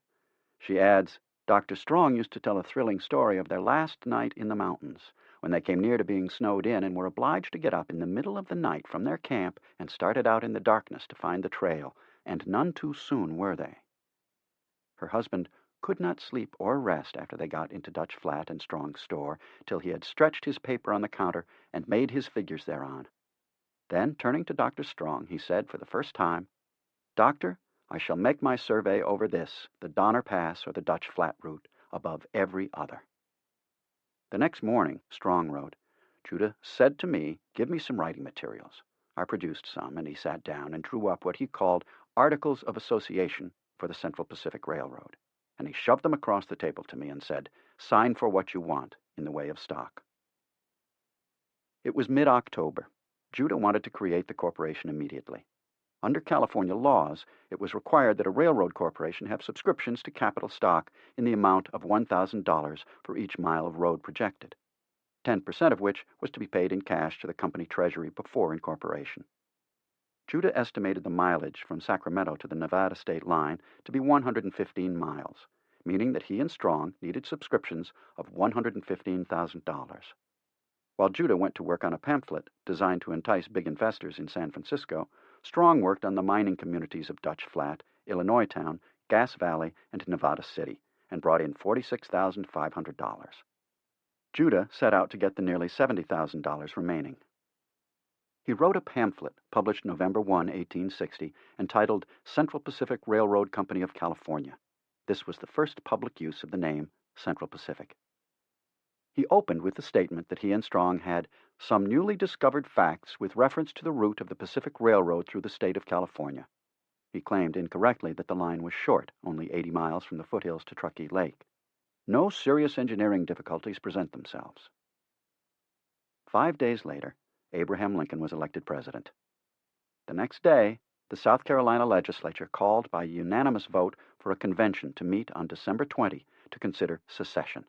She adds, Dr. Strong used to tell a thrilling story of their last night in the mountains, when they came near to being snowed in and were obliged to get up in the middle of the night from their camp and started out in the darkness to find the trail, and none too soon were they. Her husband could not sleep or rest after they got into Dutch Flat and Strong's store till he had stretched his paper on the counter and made his figures thereon. Then, turning to Dr. Strong, he said for the first time, Doctor, I shall make my survey over this, the Donner Pass or the Dutch Flat route, above every other. The next morning, Strong wrote, Judah said to me, give me some writing materials. I produced some, and he sat down and drew up what he called Articles of Association for the Central Pacific Railroad, and he shoved them across the table to me and said, sign for what you want in the way of stock. It was mid-October. Judah wanted to create the corporation immediately. Under California laws, it was required that a railroad corporation have subscriptions to capital stock in the amount of $1,000 for each mile of road projected, 10% of which was to be paid in cash to the company treasury before incorporation. Judah estimated the mileage from Sacramento to the Nevada state line to be 115 miles, meaning that he and Strong needed subscriptions of $115,000. While Judah went to work on a pamphlet designed to entice big investors in San Francisco, Strong worked on the mining communities of Dutch Flat, Illinois Town, Gas Valley, and Nevada City, and brought in $46,500. Judah set out to get the nearly $70,000 remaining. He wrote a pamphlet published November 1, 1860, entitled Central Pacific Railroad Company of California. This was the first public use of the name Central Pacific. He opened with the statement that he and Strong had some newly discovered facts with reference to the route of the Pacific Railroad through the state of California. He claimed incorrectly that the line was short, only 80 miles from the foothills to Truckee Lake. No serious engineering difficulties present themselves. 5 days later, Abraham Lincoln was elected president. The next day, the South Carolina legislature called by unanimous vote for a convention to meet on December 20 to consider secession.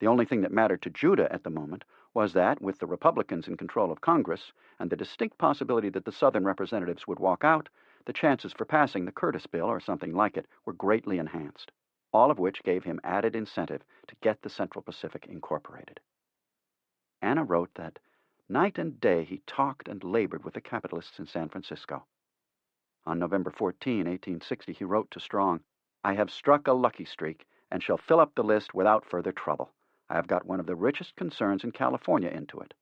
The only thing that mattered to Judah at the moment was that, with the Republicans in control of Congress and the distinct possibility that the Southern representatives would walk out, the chances for passing the Curtis Bill or something like it were greatly enhanced, all of which gave him added incentive to get the Central Pacific incorporated. Anna wrote that night and day he talked and labored with the capitalists in San Francisco. On November 14, 1860, he wrote to Strong, I have struck a lucky streak and shall fill up the list without further trouble. I have got one of the richest concerns in California into it.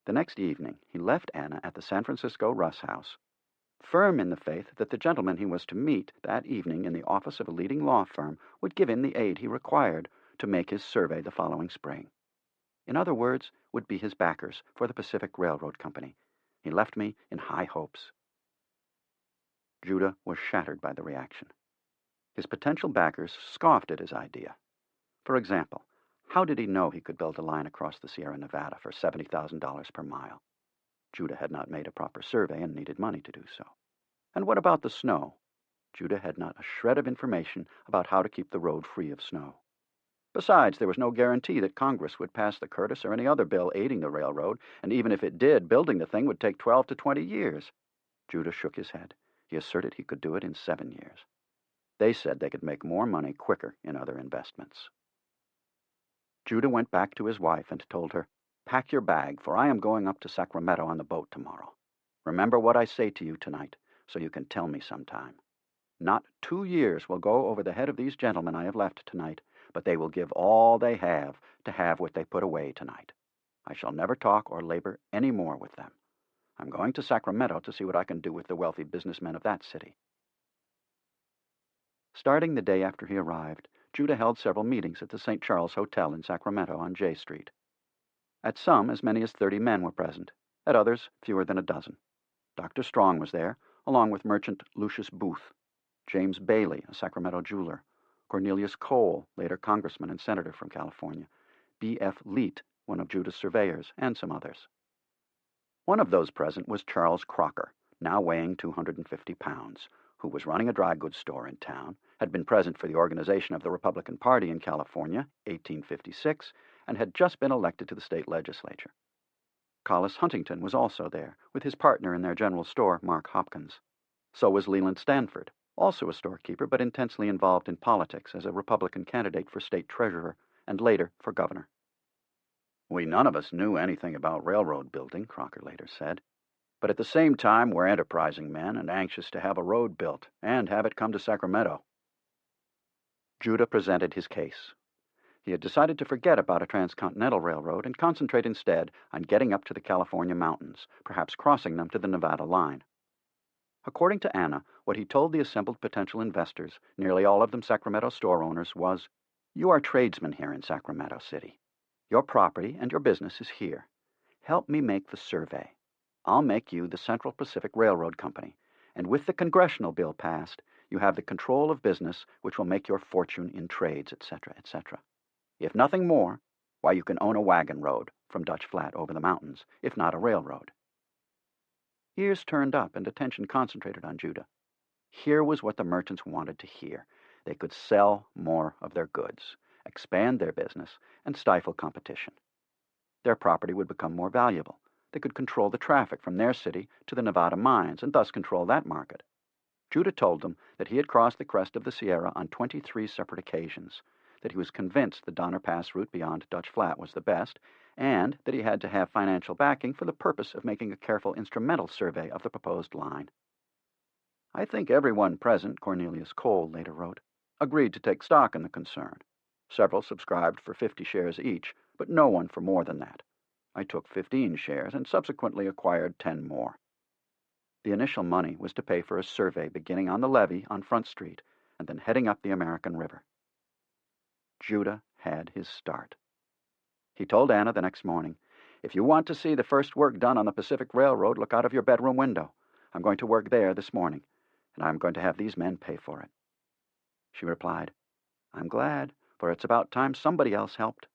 The next evening, he left Anna at the San Francisco Russ House, firm in the faith that the gentleman he was to meet that evening in the office of a leading law firm would give him the aid he required to make his survey the following spring. In other words, would be his backers for the Pacific Railroad Company. He left me in high hopes. Judah was shattered by the reaction. His potential backers scoffed at his idea. For example, how did he know he could build a line across the Sierra Nevada for $70,000 per mile? Judah had not made a proper survey and needed money to do so. And what about the snow? Judah had not a shred of information about how to keep the road free of snow. Besides, there was no guarantee that Congress would pass the Curtis or any other bill aiding the railroad, and even if it did, building the thing would take 12 to 20 years. Judah shook his head. He asserted he could do it in 7 years. They said they could make more money quicker in other investments. Judah went back to his wife and told her, "Pack your bag, for I am going up to Sacramento on the boat tomorrow. Remember what I say to you tonight, so you can tell me sometime. Not 2 years will go over the head of these gentlemen I have left tonight, but they will give all they have to have what they put away tonight. I shall never talk or labor any more with them. I'm going to Sacramento to see what I can do with the wealthy businessmen of that city." Starting the day after he arrived, Judah held several meetings at the St. Charles Hotel in Sacramento on J Street. At some, as many as 30 men were present. At others, fewer than a dozen. Dr. Strong was there, along with merchant Lucius Booth, James Bailey, a Sacramento jeweler, Cornelius Cole, later congressman and senator from California, B.F. Leet, one of Judah's surveyors, and some others. One of those present was Charles Crocker, now weighing 250 pounds, who was running a dry goods store in town, had been present for the organization of the Republican Party in California, 1856, and had just been elected to the state legislature. Collis Huntington was also there, with his partner in their general store, Mark Hopkins. So was Leland Stanford, also a storekeeper, but intensely involved in politics as a Republican candidate for state treasurer, and later for governor. "We none of us knew anything about railroad building," Crocker later said. "But at the same time, we're enterprising men and anxious to have a road built and have it come to Sacramento." Judah presented his case. He had decided to forget about a transcontinental railroad and concentrate instead on getting up to the California mountains, perhaps crossing them to the Nevada line. According to Anna, what he told the assembled potential investors, nearly all of them Sacramento store owners, was, "You are tradesmen here in Sacramento City. Your property and your business is here. Help me make the survey. I'll make you the Central Pacific Railroad Company, and with the congressional bill passed, you have the control of business which will make your fortune in trades, etc., etc. If nothing more, why, you can own a wagon road from Dutch Flat over the mountains, if not a railroad." Ears turned up and attention concentrated on Judah. Here was what the merchants wanted to hear. They could sell more of their goods, expand their business, and stifle competition. Their property would become more valuable. They could control the traffic from their city to the Nevada mines and thus control that market. Judah told them that he had crossed the crest of the Sierra on 23 separate occasions, that he was convinced the Donner Pass route beyond Dutch Flat was the best, and that he had to have financial backing for the purpose of making a careful instrumental survey of the proposed line. "I think everyone present," Cornelius Cole later wrote, "agreed to take stock in the concern. Several subscribed for 50 shares each, but no one for more than that. I took 15 shares and subsequently acquired 10 more. The initial money was to pay for a survey beginning on the levee on Front Street and then heading up the American River." Judah had his start. He told Anna the next morning, "If you want to see the first work done on the Pacific Railroad, look out of your bedroom window. I'm going to work there this morning, and I'm going to have these men pay for it." She replied, "I'm glad, for it's about time somebody else helped."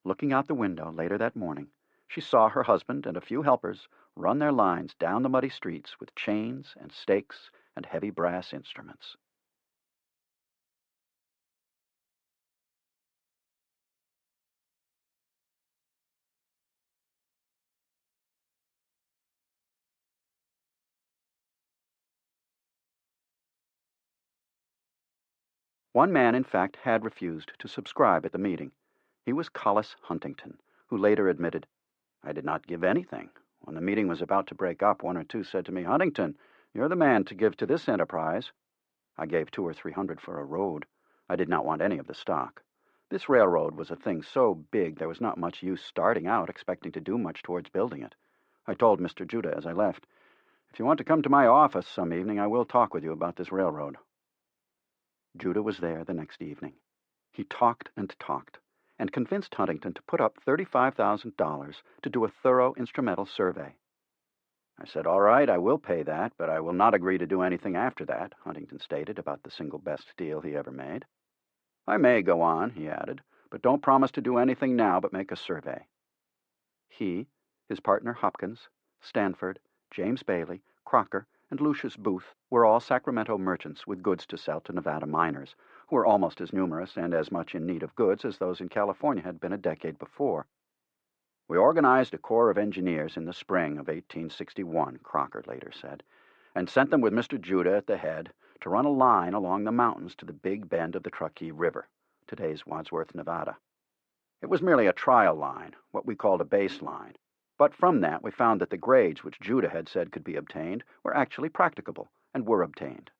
Looking out the window later that morning, she saw her husband and a few helpers run their lines down the muddy streets with chains and stakes and heavy brass instruments. One man, in fact, had refused to subscribe at the meeting. He was Collis Huntington, who later admitted, "I did not give anything. When the meeting was about to break up, one or two said to me, 'Huntington, you're the man to give to this enterprise.' I gave 200 or 300 for a road. I did not want any of the stock. This railroad was a thing so big there was not much use starting out expecting to do much towards building it. I told Mr. Judah as I left, 'If you want to come to my office some evening, I will talk with you about this railroad.'" Judah was there the next evening. He talked and convinced Huntington to put up $35,000 to do a thorough instrumental survey. "I said, 'All right, I will pay that, but I will not agree to do anything after that,'" Huntington stated about the single best deal he ever made. "I may go on," he added, "but don't promise to do anything now but make a survey." He, his partner Hopkins, Stanford, James Bailey, Crocker, and Lucius Booth were all Sacramento merchants with goods to sell to Nevada miners, who were almost as numerous and as much in need of goods as those in California had been a decade before. "We organized a corps of engineers in the spring of 1861, Crocker later said, and sent them with Mr. Judah at the head to run a line along the mountains to the big bend of the Truckee River, today's Wadsworth, Nevada. It was merely a trial line, what we called a base line, but from that we found that the grades which Judah had said could be obtained were actually practicable and were obtained.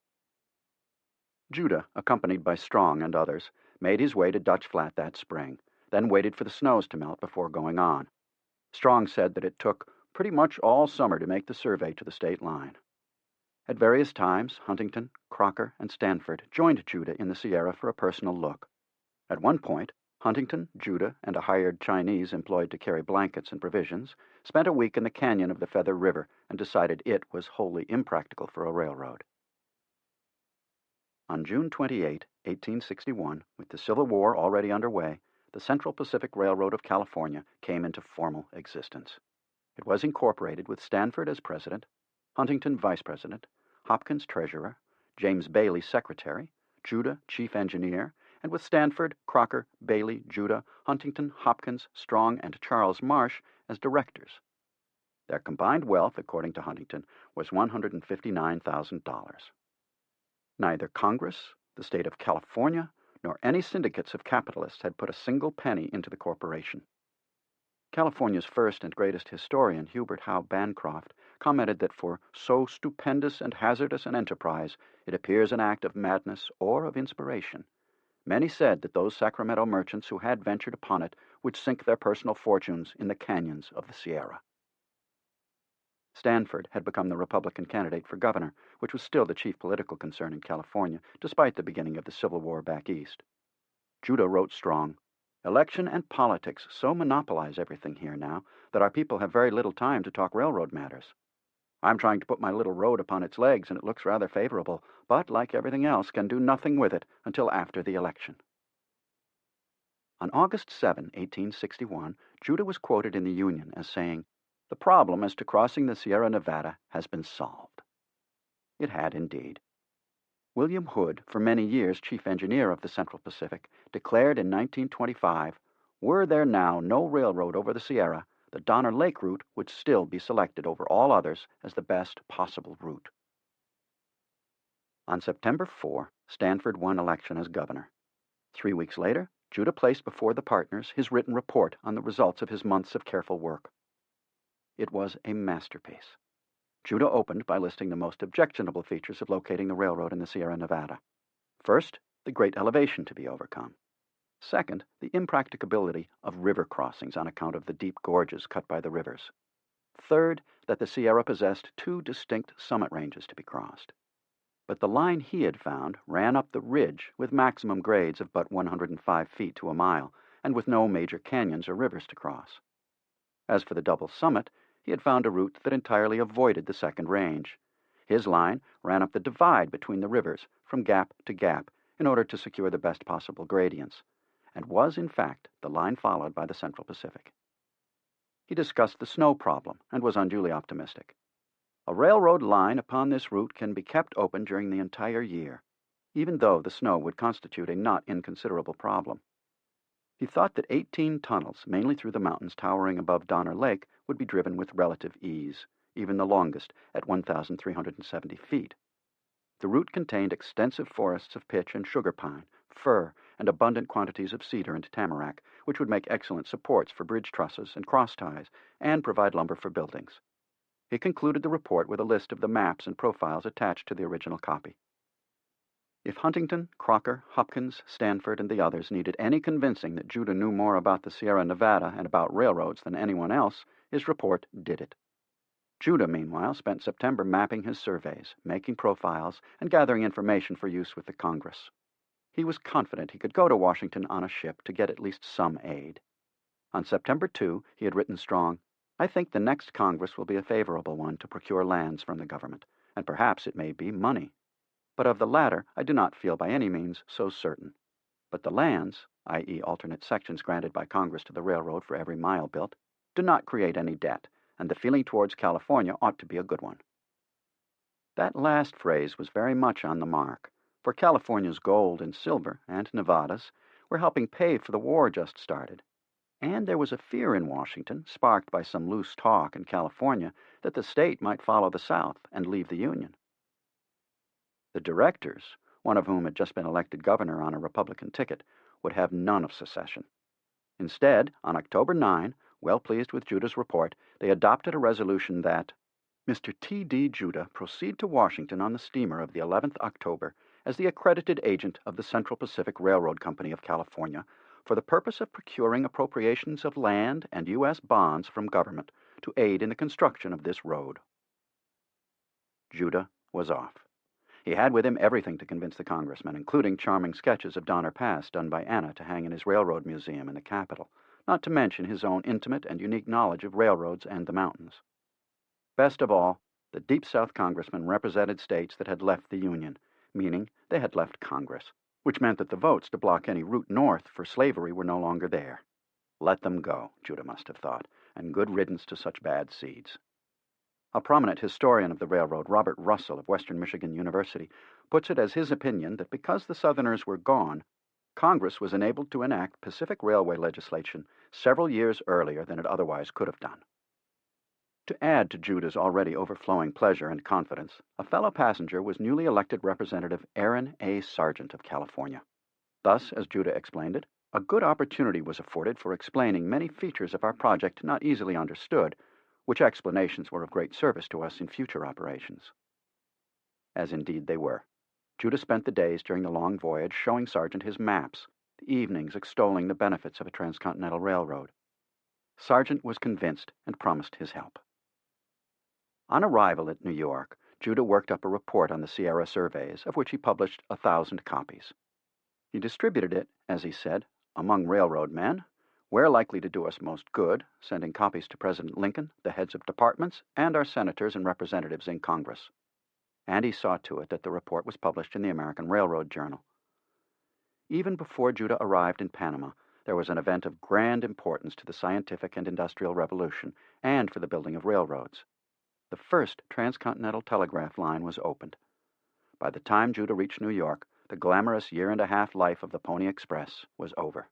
Judah, accompanied by Strong and others, made his way to Dutch Flat that spring, then waited for the snows to melt before going on. Strong said that it took pretty much all summer to make the survey to the state line. At various times, Huntington, Crocker, and Stanford joined Judah in the Sierra for a personal look. At one point, Huntington, Judah, and a hired Chinese employed to carry blankets and provisions spent a week in the canyon of the Feather River and decided it was wholly impractical for a railroad. On June 28, 1861, with the Civil War already underway, the Central Pacific Railroad of California came into formal existence. It was incorporated with Stanford as president, Huntington vice president, Hopkins treasurer, James Bailey secretary, Judah chief engineer, and with Stanford, Crocker, Bailey, Judah, Huntington, Hopkins, Strong, and Charles Marsh as directors. Their combined wealth, according to Huntington, was $159,000. Neither Congress, the state of California, nor any syndicates of capitalists had put a single penny into the corporation. California's first and greatest historian, Hubert Howe Bancroft, commented that for so stupendous and hazardous an enterprise, it appears an act of madness or of inspiration. Many said that those Sacramento merchants who had ventured upon it would sink their personal fortunes in the canyons of the Sierra. Stanford had become the Republican candidate for governor, which was still the chief political concern in California, despite the beginning of the Civil War back east. Judah wrote Strong, "Election and politics so monopolize everything here now that our people have very little time to talk railroad matters. I'm trying to put my little road upon its legs, and it looks rather favorable, but, like everything else, can do nothing with it until after the election." On August 7, 1861, Judah was quoted in the Union as saying, "The problem as to crossing the Sierra Nevada has been solved." It had indeed. William Hood, for many years chief engineer of the Central Pacific, declared in 1925, "Were there now no railroad over the Sierra, the Donner Lake route would still be selected over all others as the best possible route." On September 4, Stanford won election as governor. 3 weeks later, Judah placed before the partners his written report on the results of his months of careful work. It was a masterpiece. Judah opened by listing the most objectionable features of locating the railroad in the Sierra Nevada. First, the great elevation to be overcome. Second, the impracticability of river crossings on account of the deep gorges cut by the rivers. Third, that the Sierra possessed 2 distinct summit ranges to be crossed. But the line he had found ran up the ridge with maximum grades of but 105 feet to a mile, and with no major canyons or rivers to cross. As for the double summit, he had found a route that entirely avoided the second range. His line ran up the divide between the rivers, from gap to gap, in order to secure the best possible gradients, and was, in fact, the line followed by the Central Pacific. He discussed the snow problem and was unduly optimistic. "A railroad line upon this route can be kept open during the entire year, even though the snow would constitute a not inconsiderable problem." He thought that 18 tunnels, mainly through the mountains towering above Donner Lake, would be driven with relative ease, even the longest, at 1,370 feet. The route contained extensive forests of pitch and sugar pine, fir, and abundant quantities of cedar and tamarack, which would make excellent supports for bridge trusses and cross ties, and provide lumber for buildings. He concluded the report with a list of the maps and profiles attached to the original copy. If Huntington, Crocker, Hopkins, Stanford, and the others needed any convincing that Judah knew more about the Sierra Nevada and about railroads than anyone else, his report did it. Judah, meanwhile, spent September mapping his surveys, making profiles, and gathering information for use with the Congress. He was confident he could go to Washington on a ship to get at least some aid. On September 2, he had written Strong, "I think the next Congress will be a favorable one to procure lands from the government, and perhaps it may be money. But of the latter I do not feel by any means so certain. But the lands, i.e. alternate sections granted by Congress to the railroad for every mile built, do not create any debt, and the feeling towards California ought to be a good one." That last phrase was very much on the mark, for California's gold and silver, and Nevada's, were helping pay for the war just started. And there was a fear in Washington, sparked by some loose talk in California, that the state might follow the South and leave the Union. The directors, one of whom had just been elected governor on a Republican ticket, would have none of secession. Instead, on October 9, well pleased with Judah's report, they adopted a resolution that Mr. T.D. Judah proceed to Washington on the steamer of the 11th October as the accredited agent of the Central Pacific Railroad Company of California for the purpose of procuring appropriations of land and U.S. bonds from government to aid in the construction of this road. Judah was off. He had with him everything to convince the congressman, including charming sketches of Donner Pass done by Anna to hang in his railroad museum in the capital, not to mention his own intimate and unique knowledge of railroads and the mountains. Best of all, the Deep South congressman represented states that had left the Union, meaning they had left Congress, which meant that the votes to block any route north for slavery were no longer there. Let them go, Judah must have thought, and good riddance to such bad seeds. A prominent historian of the railroad, Robert Russell of Western Michigan University, puts it as his opinion that because the Southerners were gone, Congress was enabled to enact Pacific Railway legislation several years earlier than it otherwise could have done. To add to Judah's already overflowing pleasure and confidence, a fellow passenger was newly elected Representative Aaron A. Sargent of California. Thus, as Judah explained it, a good opportunity was afforded for explaining many features of our project not easily understood, which explanations were of great service to us in future operations. As indeed they were. Judah spent the days during the long voyage showing Sargent his maps, the evenings extolling the benefits of a transcontinental railroad. Sargent was convinced and promised his help. On arrival at New York, Judah worked up a report on the Sierra surveys, of which he published 1,000 copies. He distributed it, as he said, among railroad men, where likely to do us most good, sending copies to President Lincoln, the heads of departments, and our senators and representatives in Congress. And he saw to it that the report was published in the American Railroad Journal. Even before Judah arrived in Panama, there was an event of grand importance to the scientific and industrial revolution and for the building of railroads. The first transcontinental telegraph line was opened. By the time Judah reached New York, the glamorous year-and-a-half life of the Pony Express was over.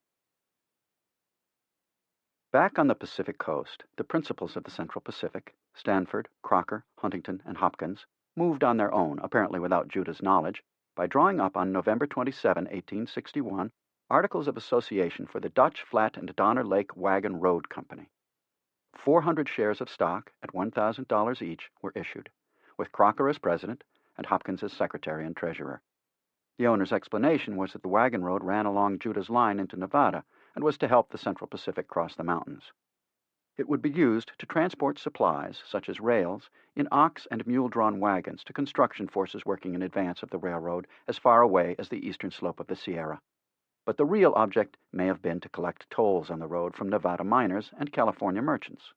Back on the Pacific coast, the principals of the Central Pacific, Stanford, Crocker, Huntington, and Hopkins, moved on their own, apparently without Judah's knowledge, by drawing up on November 27, 1861, Articles of Association for the Dutch Flat and Donner Lake Wagon Road Company. 400 shares of stock at $1,000 each were issued, with Crocker as president and Hopkins as secretary and treasurer. The owner's explanation was that the wagon road ran along Judah's line into Nevada and was to help the Central Pacific cross the mountains. It would be used to transport supplies, such as rails, in ox and mule-drawn wagons to construction forces working in advance of the railroad as far away as the eastern slope of the Sierra. But the real object may have been to collect tolls on the road from Nevada miners and California merchants.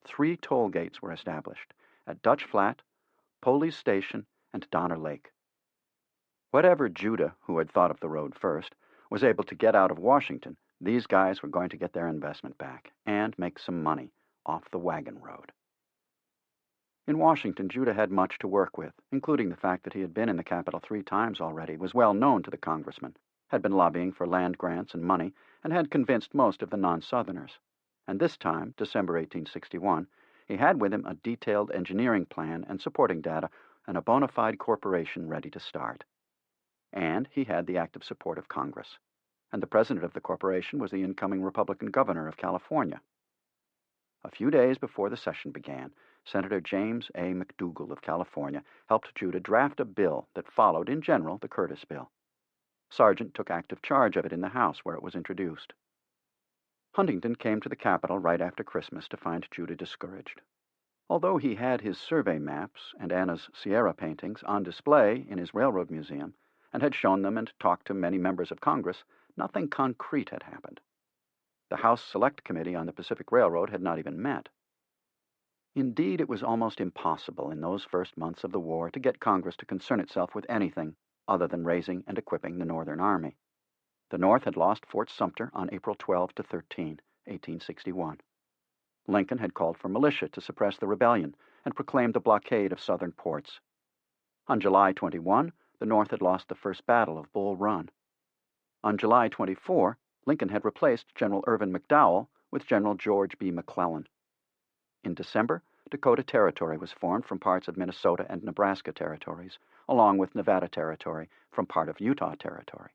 3 toll gates were established at Dutch Flat, Poley's Station, and Donner Lake. Whatever Judah, who had thought of the road first, was able to get out of Washington, these guys were going to get their investment back and make some money off the wagon road. In Washington, Judah had much to work with, including the fact that he had been in the capital 3 times already, was well known to the congressman, had been lobbying for land grants and money, and had convinced most of the non-Southerners. And this time, December 1861, he had with him a detailed engineering plan and supporting data and a bona fide corporation ready to start. And he had the active support of Congress. And the president of the corporation was the incoming Republican governor of California. A few days before the session began, Senator James A. McDougall of California helped Judah draft a bill that followed, in general, the Curtis Bill. Sargent took active charge of it in the House, where it was introduced. Huntington came to the capital right after Christmas to find Judah discouraged. Although he had his survey maps and Anna's Sierra paintings on display in his railroad museum, and had shown them and talked to many members of Congress, nothing concrete had happened. The House Select Committee on the Pacific Railroad had not even met. Indeed, it was almost impossible in those first months of the war to get Congress to concern itself with anything other than raising and equipping the Northern Army. The North had lost Fort Sumter on April 12 to 13, 1861. Lincoln had called for militia to suppress the rebellion and proclaimed a blockade of southern ports. On July 21, the North had lost the first battle of Bull Run. On July 24, Lincoln had replaced General Irvin McDowell with General George B. McClellan. In December, Dakota Territory was formed from parts of Minnesota and Nebraska territories, along with Nevada Territory from part of Utah Territory.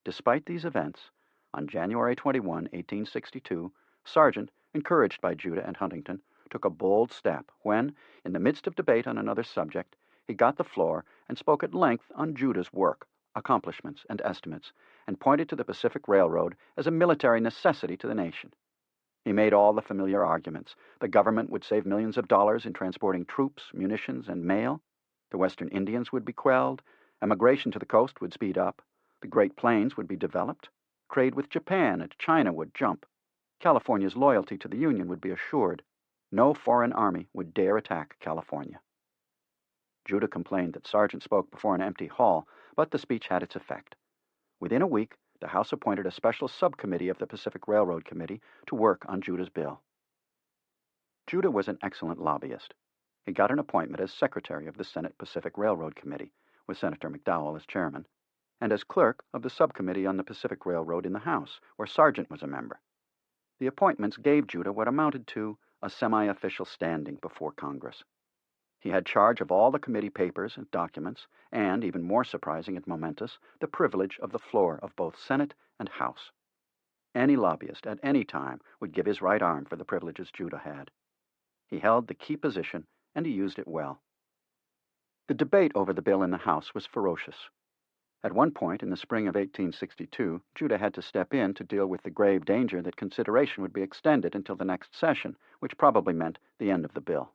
Despite these events, on January 21, 1862, Sargent, encouraged by Judah and Huntington, took a bold step when, in the midst of debate on another subject, he got the floor and spoke at length on Judah's work, accomplishments, and estimates, and pointed to the Pacific Railroad as a military necessity to the nation. He made all the familiar arguments. The government would save millions of dollars in transporting troops, munitions, and mail. The Western Indians would be quelled. Emigration to the coast would speed up. The Great Plains would be developed. Trade with Japan and China would jump. California's loyalty to the Union would be assured. No foreign army would dare attack California. Judah complained that Sargent spoke before an empty hall, but the speech had its effect. Within a week, the House appointed a special subcommittee of the Pacific Railroad Committee to work on Judah's bill. Judah was an excellent lobbyist. He got an appointment as secretary of the Senate Pacific Railroad Committee, with Senator McDowell as chairman, and as clerk of the subcommittee on the Pacific Railroad in the House, where Sargent was a member. The appointments gave Judah what amounted to a semi-official standing before Congress. He had charge of all the committee papers and documents, and, even more surprising and momentous, the privilege of the floor of both Senate and House. Any lobbyist at any time would give his right arm for the privileges Judah had. He held the key position, and he used it well. The debate over the bill in the House was ferocious. At one point in the spring of 1862, Judah had to step in to deal with the grave danger that consideration would be extended until the next session, which probably meant the end of the bill.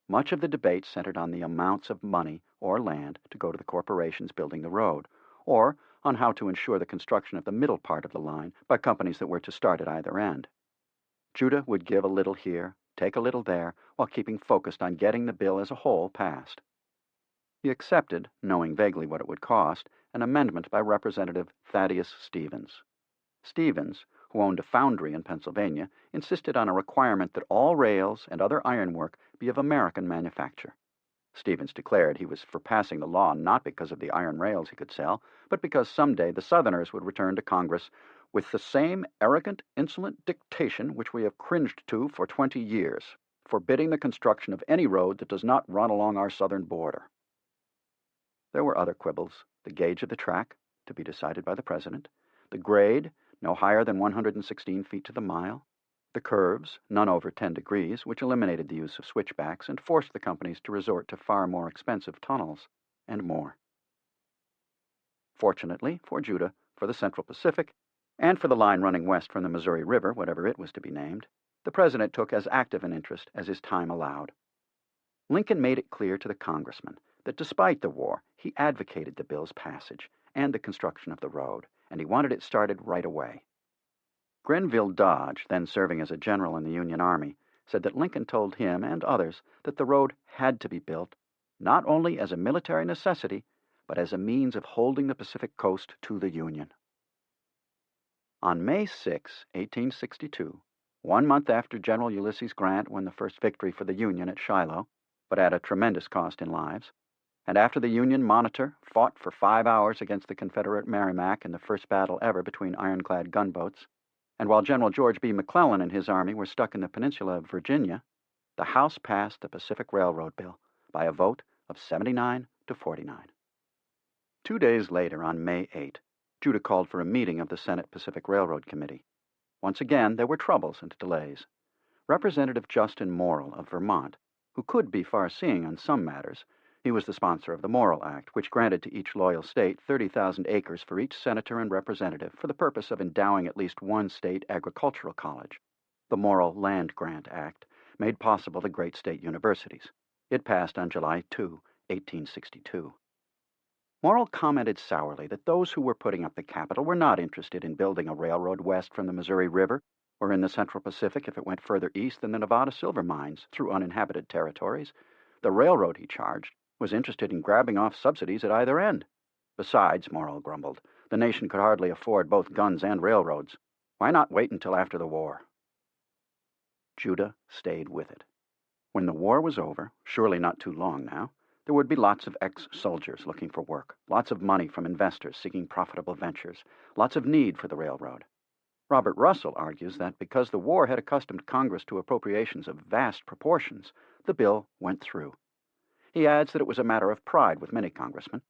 Much of the debate centered on the amounts of money or land to go to the corporations building the road, or on how to ensure the construction of the middle part of the line by companies that were to start at either end. Judah would give a little here, take a little there, while keeping focused on getting the bill as a whole passed. He accepted, knowing vaguely what it would cost, an amendment by Representative Thaddeus Stevens. Stevens, who owned a foundry in Pennsylvania, insisted on a requirement that all rails and other ironwork be of American manufacture. Stevens declared he was for passing the law not because of the iron rails he could sell, but because someday the Southerners would return to Congress with the same arrogant, insolent dictation which we have cringed to for 20 years, forbidding the construction of any road that does not run along our southern border. There were other quibbles: the gauge of the track, to be decided by the President, the grade, no higher than 116 feet to the mile, the curves, none over 10 degrees, which eliminated the use of switchbacks and forced the companies to resort to far more expensive tunnels, and more. Fortunately for Judah, for the Central Pacific, and for the line running west from the Missouri River, whatever it was to be named, the President took as active an interest as his time allowed. Lincoln made it clear to the congressman that despite the war, he advocated the bill's passage and the construction of the road, and he wanted it started right away. Grenville Dodge, then serving as a general in the Union Army, said that Lincoln told him and others that the road had to be built, not only as a military necessity, but as a means of holding the Pacific coast to the Union. On May 6, 1862, 1 month after General Ulysses Grant won the first victory for the Union at Shiloh, but at a tremendous cost in lives, and after the Union Monitor fought for 5 hours against the Confederate Merrimac in the first battle ever between ironclad gunboats, and while General George B. McClellan and his army were stuck in the peninsula of Virginia, the House passed the Pacific Railroad Bill by a vote of 79 to 49. 2 days later, on May 8, Judah called for a meeting of the Senate Pacific Railroad Committee. Once again, there were troubles and delays. Representative Justin Morrill of Vermont, who could be far-seeing on some matters, he was the sponsor of the Morrill Act, which granted to each loyal state 30,000 acres for each senator and representative for the purpose of endowing at least one state agricultural college. The Morrill Land Grant Act made possible the great state universities. It passed on July 2, 1862. Morrill commented sourly that those who were putting up the capital were not interested in building a railroad west from the Missouri River or in the Central Pacific if it went further east than the Nevada silver mines through uninhabited territories. The railroad, he charged, was interested in grabbing off subsidies at either end. Besides, Morrill grumbled, the nation could hardly afford both guns and railroads. Why not wait until after the war? Judah stayed with it. When the war was over, surely not too long now, there would be lots of ex-soldiers looking for work, lots of money from investors seeking profitable ventures, lots of need for the railroad. Robert Russell argues that because the war had accustomed Congress to appropriations of vast proportions, the bill went through. He adds that it was a matter of pride with many congressmen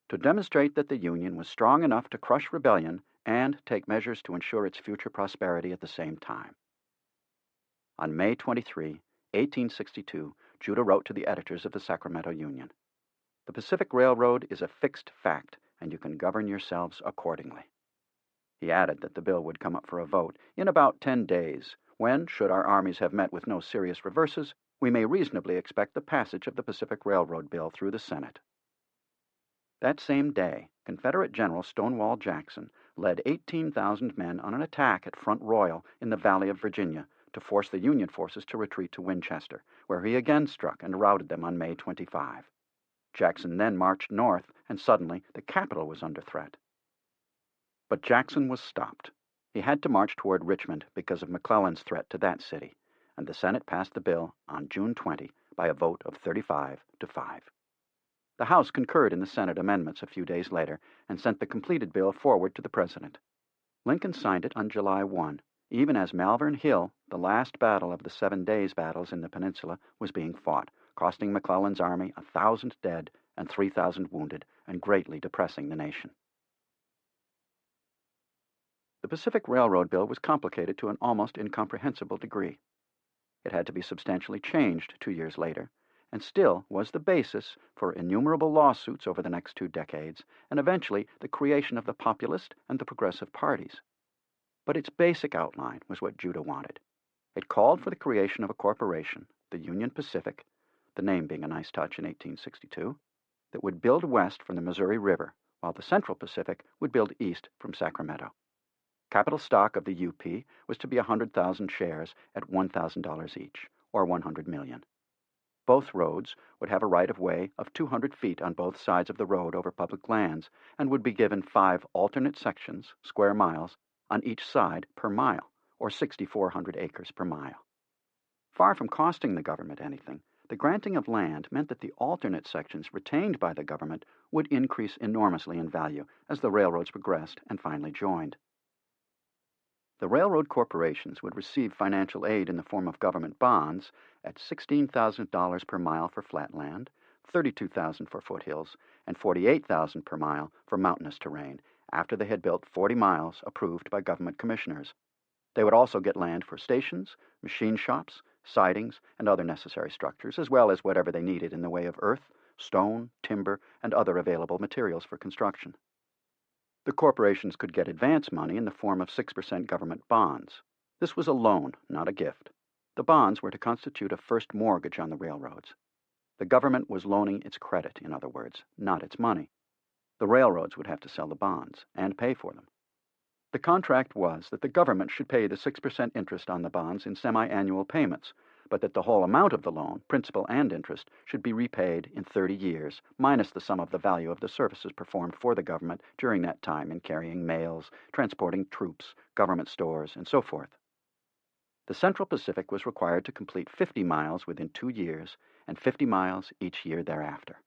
to demonstrate that the Union was strong enough to crush rebellion and take measures to ensure its future prosperity at the same time. On May 23, 1862, Judah wrote to the editors of the Sacramento Union, "The Pacific Railroad is a fixed fact, and you can govern yourselves accordingly." He added that the bill would come up for a vote in about 10 days, when, should our armies have met with no serious reverses, we may reasonably expect the passage of the Pacific Railroad bill through the Senate. That same day, Confederate General Stonewall Jackson led 18,000 men on an attack at Front Royal in the Valley of Virginia to force the Union forces to retreat to Winchester, where he again struck and routed them on May 25. Jackson then marched north, and suddenly the capital was under threat. But Jackson was stopped. He had to march toward Richmond because of McClellan's threat to that city, and the Senate passed the bill on June 20 by a vote of 35 to 5. The House concurred in the Senate amendments a few days later and sent the completed bill forward to the President. Lincoln signed it on July 1, even as Malvern Hill, the last battle of the 7 days' battles in the peninsula, was being fought, costing McClellan's army 1,000 dead and 3,000 wounded, and greatly depressing the nation. The Pacific Railroad bill was complicated to an almost incomprehensible degree. It had to be substantially changed 2 years later, and still was the basis for innumerable lawsuits over the next 2 decades, and eventually the creation of the populist and the progressive parties. But its basic outline was what Judah wanted. It called for the creation of a corporation, the Union Pacific, the name being a nice touch in 1862, that would build west from the Missouri River, while the Central Pacific would build east from Sacramento. Capital stock of the UP was to be 100,000 shares at $1,000 each, or $100 million. Both roads would have a right-of-way of 200 feet on both sides of the road over public lands, and would be given 5 alternate sections, square miles, on each side per mile, or 6,400 acres per mile. Far from costing the government anything, the granting of land meant that the alternate sections retained by the government would increase enormously in value as the railroads progressed and finally joined. The railroad corporations would receive financial aid in the form of government bonds at $16,000 per mile for flat land, $32,000 for foothills, and $48,000 per mile for mountainous terrain, after they had built 40 miles approved by government commissioners. They would also get land for stations, machine shops, sidings, and other necessary structures, as well as whatever they needed in the way of earth, stone, timber, and other available materials for construction. The corporations could get advance money in the form of 6% government bonds. This was a loan, not a gift. The bonds were to constitute a first mortgage on the railroads. The government was loaning its credit, in other words, not its money. The railroads would have to sell the bonds and pay for them. The contract was that the government should pay the 6% interest on the bonds in semi-annual payments, but that the whole amount of the loan, principal and interest, should be repaid in 30 years, minus the sum of the value of the services performed for the government during that time in carrying mails, transporting troops, government stores, and so forth. The Central Pacific was required to complete 50 miles within 2 years and 50 miles each year thereafter,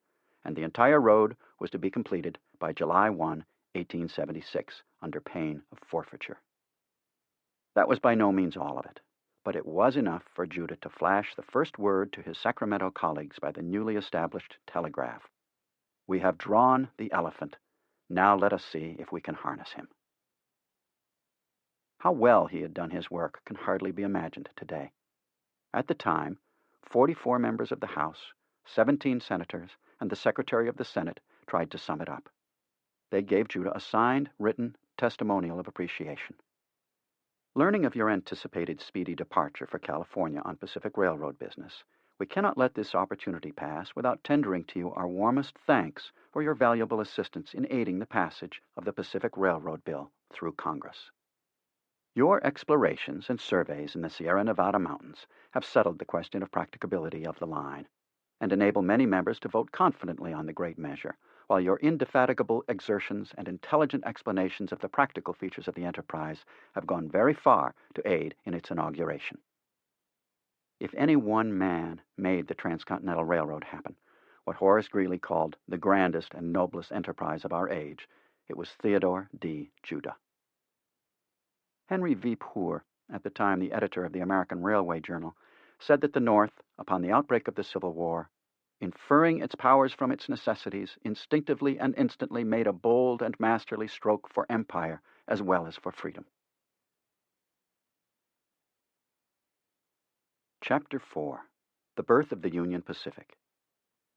and the entire road was to be completed by July 1, 1876, under pain of forfeiture. That was by no means all of it, but it was enough for Judah to flash the first word to his Sacramento colleagues by the newly established telegraph. "We have drawn the elephant. Now let us see if we can harness him." How well he had done his work can hardly be imagined today. At the time, 44 members of the House, 17 senators, and the Secretary of the Senate tried to sum it up. They gave Judah a signed, written testimonial of appreciation. Learning of your anticipated speedy departure for California on Pacific Railroad business, we cannot let this opportunity pass without tendering to you our warmest thanks for your valuable assistance in aiding the passage of the Pacific Railroad bill through Congress. Your explorations and surveys in the Sierra Nevada mountains have settled the question of practicability of the line, and enable many members to vote confidently on the great measure, while your indefatigable exertions and intelligent explanations of the practical features of the enterprise have gone very far to aid in its inauguration. If any one man made the Transcontinental Railroad happen, what Horace Greeley called the grandest and noblest enterprise of our age, it was Theodore D. Judah. Henry V. Poor, at the time the editor of the American Railway Journal, said that the North, upon the outbreak of the Civil War, inferring its powers from its necessities, instinctively and instantly made a bold and masterly stroke for empire as well as for freedom. Chapter 4. The Birth of the Union Pacific,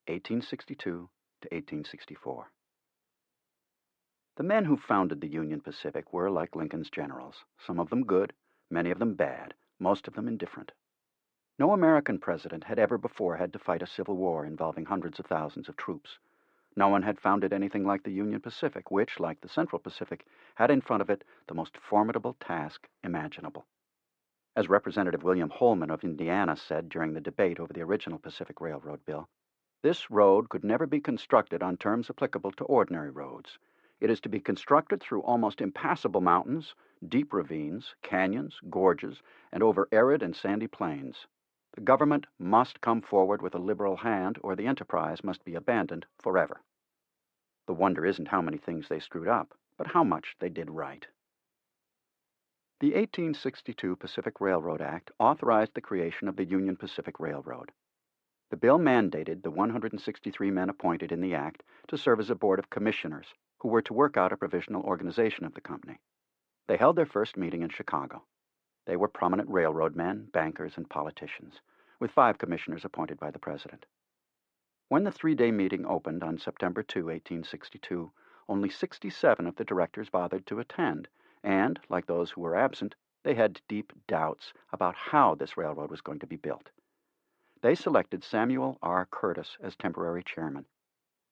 1862 to 1864. The men who founded the Union Pacific were like Lincoln's generals, some of them good, many of them bad, most of them indifferent. No American president had ever before had to fight a civil war involving hundreds of thousands of troops. No one had founded anything like the Union Pacific, which, like the Central Pacific, had in front of it the most formidable task imaginable. As Representative William Holman of Indiana said during the debate over the original Pacific Railroad bill, this road could never be constructed on terms applicable to ordinary roads. It is to be constructed through almost impassable mountains, deep ravines, canyons, gorges, and over arid and sandy plains. The government must come forward with a liberal hand, or the enterprise must be abandoned forever. The wonder isn't how many things they screwed up, but how much they did right. The 1862 Pacific Railroad Act authorized the creation of the Union Pacific Railroad. The bill mandated the 163 men appointed in the act to serve as a board of commissioners who were to work out a provisional organization of the company. They held their first meeting in Chicago. They were prominent railroad men, bankers, and politicians, with 5 commissioners appointed by the president. When the 3-day meeting opened on September 2, 1862, only 67 of the directors bothered to attend, and, like those who were absent, they had deep doubts about how this railroad was going to be built. They selected Samuel R. Curtis as temporary chairman.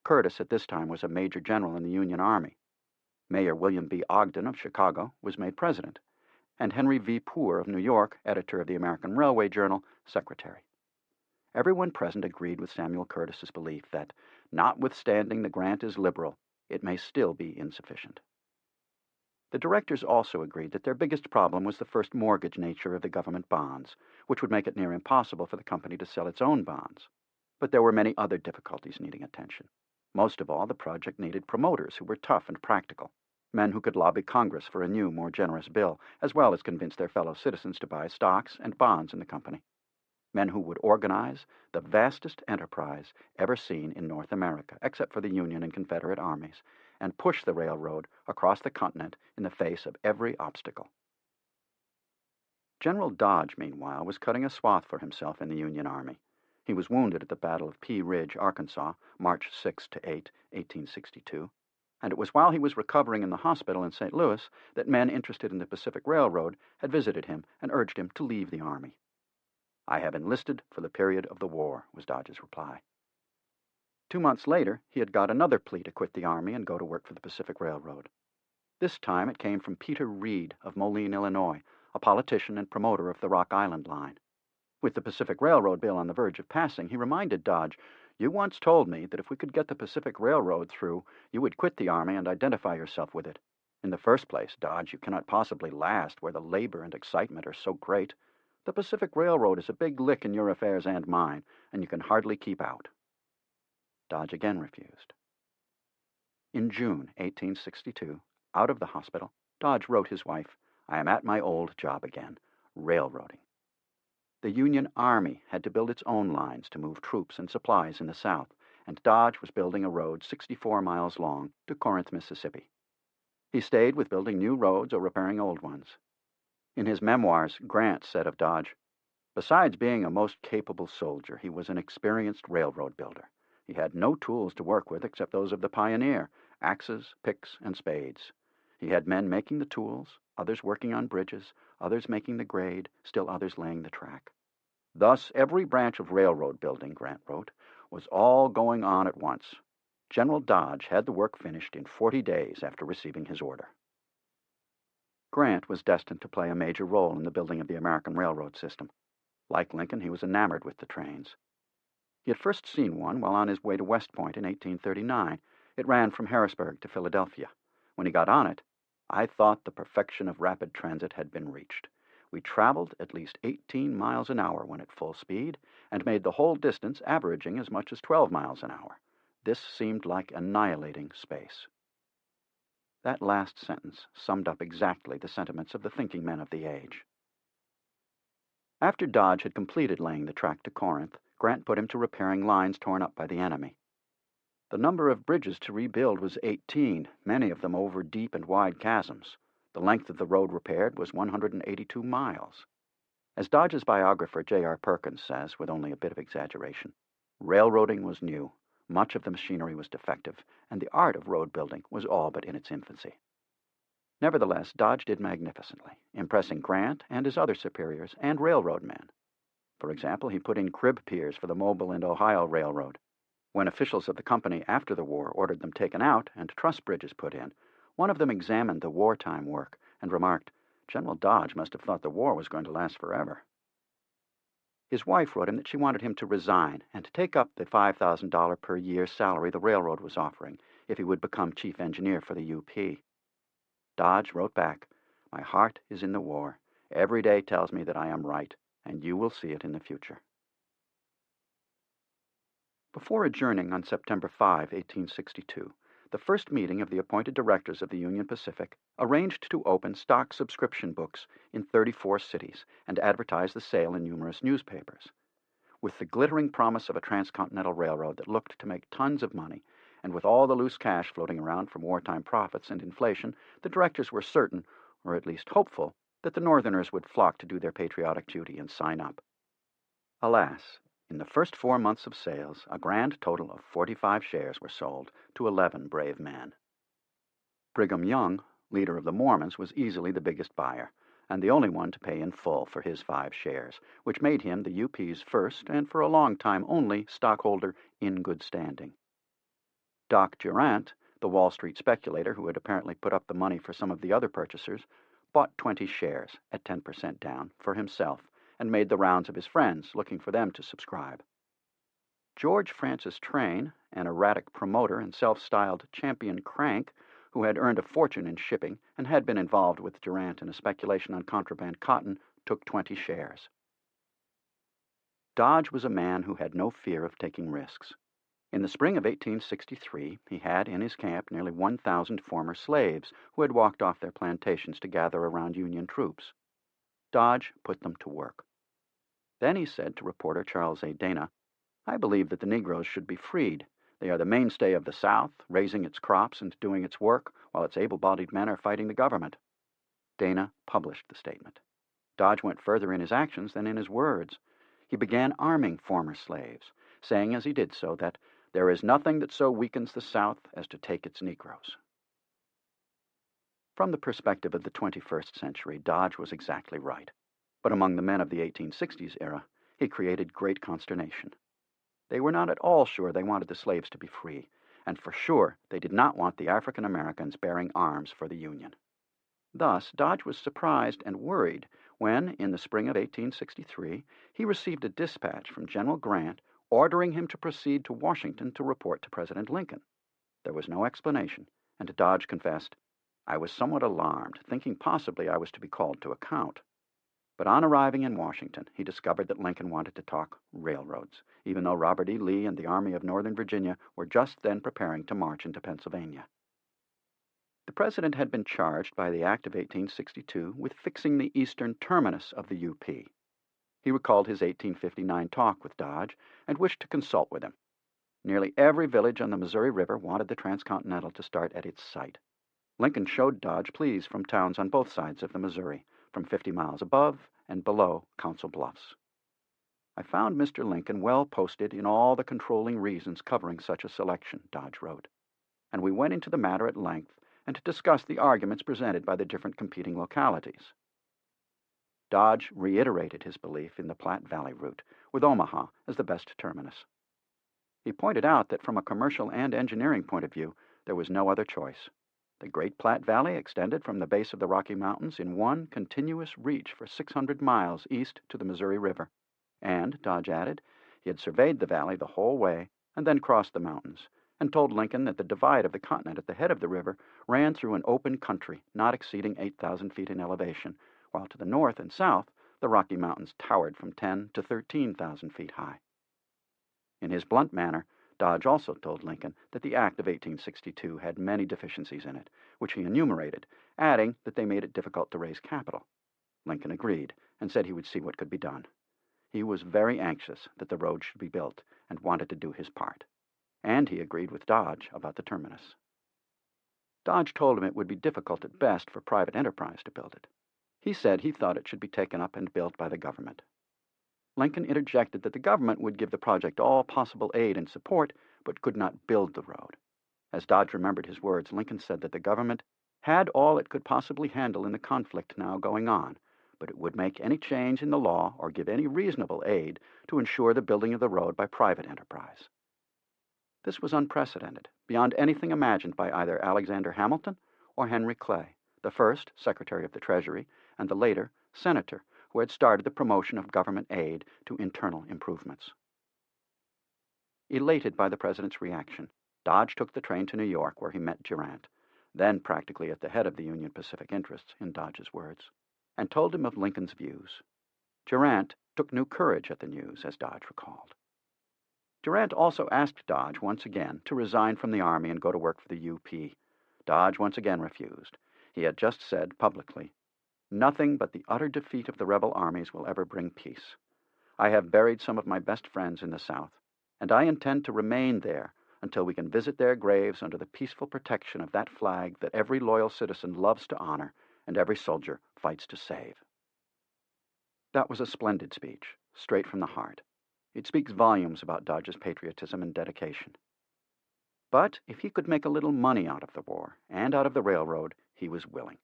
Curtis at this time was a major general in the Union Army. Mayor William B. Ogden of Chicago was made president, and Henry V. Poor of New York, editor of the American Railway Journal, secretary. Everyone present agreed with Samuel Curtis's belief that, notwithstanding the grant is liberal, it may still be insufficient. The directors also agreed that their biggest problem was the first mortgage nature of the government bonds, which would make it near impossible for the company to sell its own bonds. But there were many other difficulties needing attention. Most of all, the project needed promoters who were tough and practical, men who could lobby Congress for a new, more generous bill, as well as convince their fellow citizens to buy stocks and bonds in the company. Men who would organize the vastest enterprise ever seen in North America, except for the Union and Confederate armies, and push the railroad across the continent in the face of every obstacle. General Dodge, meanwhile, was cutting a swath for himself in the Union Army. He was wounded at the Battle of Pea Ridge, Arkansas, March 6 to 8, 1862, and it was while he was recovering in the hospital in St. Louis that men interested in the Pacific Railroad had visited him and urged him to leave the Army. "I have enlisted for the period of the war," was Dodge's reply. 2 months later, he had got another plea to quit the Army and go to work for the Pacific Railroad. This time it came from Peter Reed of Moline, Illinois, a politician and promoter of the Rock Island Line. With the Pacific Railroad bill on the verge of passing, he reminded Dodge, "You once told me that if we could get the Pacific Railroad through, you would quit the Army and identify yourself with it. In the first place, Dodge, you cannot possibly last where the labor and excitement are so great. The Pacific Railroad is a big lick in your affairs and mine, and you can hardly keep out." Dodge again refused. In June 1862, out of the hospital, Dodge wrote his wife, "I am at my old job again, railroading." The Union Army had to build its own lines to move troops and supplies in the South, and Dodge was building a road 64 miles long to Corinth, Mississippi. He stayed with building new roads or repairing old ones. In his memoirs, Grant said of Dodge, "Besides being a most capable soldier, he was an experienced railroad builder. He had no tools to work with except those of the pioneer, axes, picks, and spades. He had men making the tools, others working on bridges, others making the grade, still others laying the track. Thus every branch of railroad building," Grant wrote, "was all going on at once. General Dodge had the work finished in 40 days after receiving his order." Grant was destined to play a major role in the building of the American railroad system. Like Lincoln, he was enamored with the trains. He had first seen one while on his way to West Point in 1839. It ran from Harrisburg to Philadelphia. When he got on it, "I thought the perfection of rapid transit had been reached. We traveled at least 18 miles an hour when at full speed, and made the whole distance averaging as much as 12 miles an hour. This seemed like annihilating space." That last sentence summed up exactly the sentiments of the thinking men of the age. After Dodge had completed laying the track to Corinth, Grant put him to repairing lines torn up by the enemy. The number of bridges to rebuild was 18, many of them over deep and wide chasms. The length of the road repaired was 182 miles. As Dodge's biographer J.R. Perkins says, with only a bit of exaggeration, railroading was new, much of the machinery was defective, and the art of road building was all but in its infancy. Nevertheless, Dodge did magnificently, impressing Grant and his other superiors and railroad men. For example, he put in crib piers for the Mobile and Ohio Railroad. When officials of the company after the war ordered them taken out and truss bridges put in, one of them examined the wartime work and remarked, "General Dodge must have thought the war was going to last forever." His wife wrote him that she wanted him to resign and to take up the $5,000 per year salary the railroad was offering if he would become chief engineer for the UP. Dodge wrote back, "My heart is in the war. Every day tells me that I am right, and you will see it in the future." Before adjourning on September 5, 1862, the first meeting of the appointed directors of the Union Pacific arranged to open stock subscription books in 34 cities and advertise the sale in numerous newspapers. With the glittering promise of a transcontinental railroad that looked to make tons of money, and with all the loose cash floating around from wartime profits and inflation, the directors were certain, or at least hopeful, that the Northerners would flock to do their patriotic duty and sign up. Alas, in the first 4 months of sales, a grand total of 45 shares were sold to 11 brave men. Brigham Young, leader of the Mormons, was easily the biggest buyer, and the only one to pay in full for his 5 shares, which made him the UP's first, and for a long time only, stockholder in good standing. Doc Durant, the Wall Street speculator who had apparently put up the money for some of the other purchasers, bought 20 shares, at 10% down, for himself, and made the rounds of his friends, looking for them to subscribe. George Francis Train, an erratic promoter and self-styled champion crank, who had earned a fortune in shipping and had been involved with Durant in a speculation on contraband cotton, took 20 shares. Dodge was a man who had no fear of taking risks. In the spring of 1863, he had in his camp nearly 1,000 former slaves who had walked off their plantations to gather around Union troops. Dodge put them to work. Then he said to reporter Charles A. Dana, "I believe that the Negroes should be freed. They are the mainstay of the South, raising its crops and doing its work, while its able-bodied men are fighting the government." Dana published the statement. Dodge went further in his actions than in his words. He began arming former slaves, saying as he did so that there is nothing that so weakens the South as to take its Negroes. From the perspective of the 21st century, Dodge was exactly right. But among the men of the 1860s era, he created great consternation. They were not at all sure they wanted the slaves to be free, and for sure they did not want the African Americans bearing arms for the Union. Thus, Dodge was surprised and worried when, in the spring of 1863, he received a dispatch from General Grant ordering him to proceed to Washington to report to President Lincoln. There was no explanation, and Dodge confessed, "I was somewhat alarmed, thinking possibly I was to be called to account." But on arriving in Washington, he discovered that Lincoln wanted to talk railroads, even though Robert E. Lee and the Army of Northern Virginia were just then preparing to march into Pennsylvania. The president had been charged by the Act of 1862 with fixing the eastern terminus of the UP. He recalled his 1859 talk with Dodge and wished to consult with him. Nearly every village on the Missouri River wanted the Transcontinental to start at its site. Lincoln showed Dodge pleas from towns on both sides of the Missouri, from 50 miles above and below Council Bluffs. "I found Mr. Lincoln well posted in all the controlling reasons covering such a selection," Dodge wrote, "and we went into the matter at length and discussed the arguments presented by the different competing localities." Dodge reiterated his belief in the Platte Valley route, with Omaha as the best terminus. He pointed out that from a commercial and engineering point of view, there was no other choice. The Great Platte Valley extended from the base of the Rocky Mountains in one continuous reach for 600 miles east to the Missouri River, and, Dodge added, he had surveyed the valley the whole way and then crossed the mountains, and told Lincoln that the divide of the continent at the head of the river ran through an open country not exceeding 8,000 feet in elevation, while to the north and south the Rocky Mountains towered from 10 to 13,000 feet high. In his blunt manner, Dodge also told Lincoln that the Act of 1862 had many deficiencies in it, which he enumerated, adding that they made it difficult to raise capital. Lincoln agreed and said he would see what could be done. He was very anxious that the road should be built and wanted to do his part. And he agreed with Dodge about the terminus. Dodge told him it would be difficult at best for private enterprise to build it. He said he thought it should be taken up and built by the government. Lincoln interjected that the government would give the project all possible aid and support, but could not build the road. As Dodge remembered his words, Lincoln said that the government had all it could possibly handle in the conflict now going on, but it would make any change in the law or give any reasonable aid to ensure the building of the road by private enterprise. This was unprecedented, beyond anything imagined by either Alexander Hamilton or Henry Clay, the first Secretary of the Treasury and the later Senator, who had started the promotion of government aid to internal improvements. Elated by the president's reaction, Dodge took the train to New York, where he met Durant, then practically at the head of the Union Pacific interests, in Dodge's words, and told him of Lincoln's views. Durant took new courage at the news, as Dodge recalled. Durant also asked Dodge once again to resign from the Army and go to work for the UP. Dodge once again refused. He had just said publicly, "Nothing but the utter defeat of the rebel armies will ever bring peace. I have buried some of my best friends in the South, and I intend to remain there until we can visit their graves under the peaceful protection of that flag that every loyal citizen loves to honor and every soldier fights to save." That was a splendid speech, straight from the heart. It speaks volumes about Dodge's patriotism and dedication. But if he could make a little money out of the war and out of the railroad, he was willing.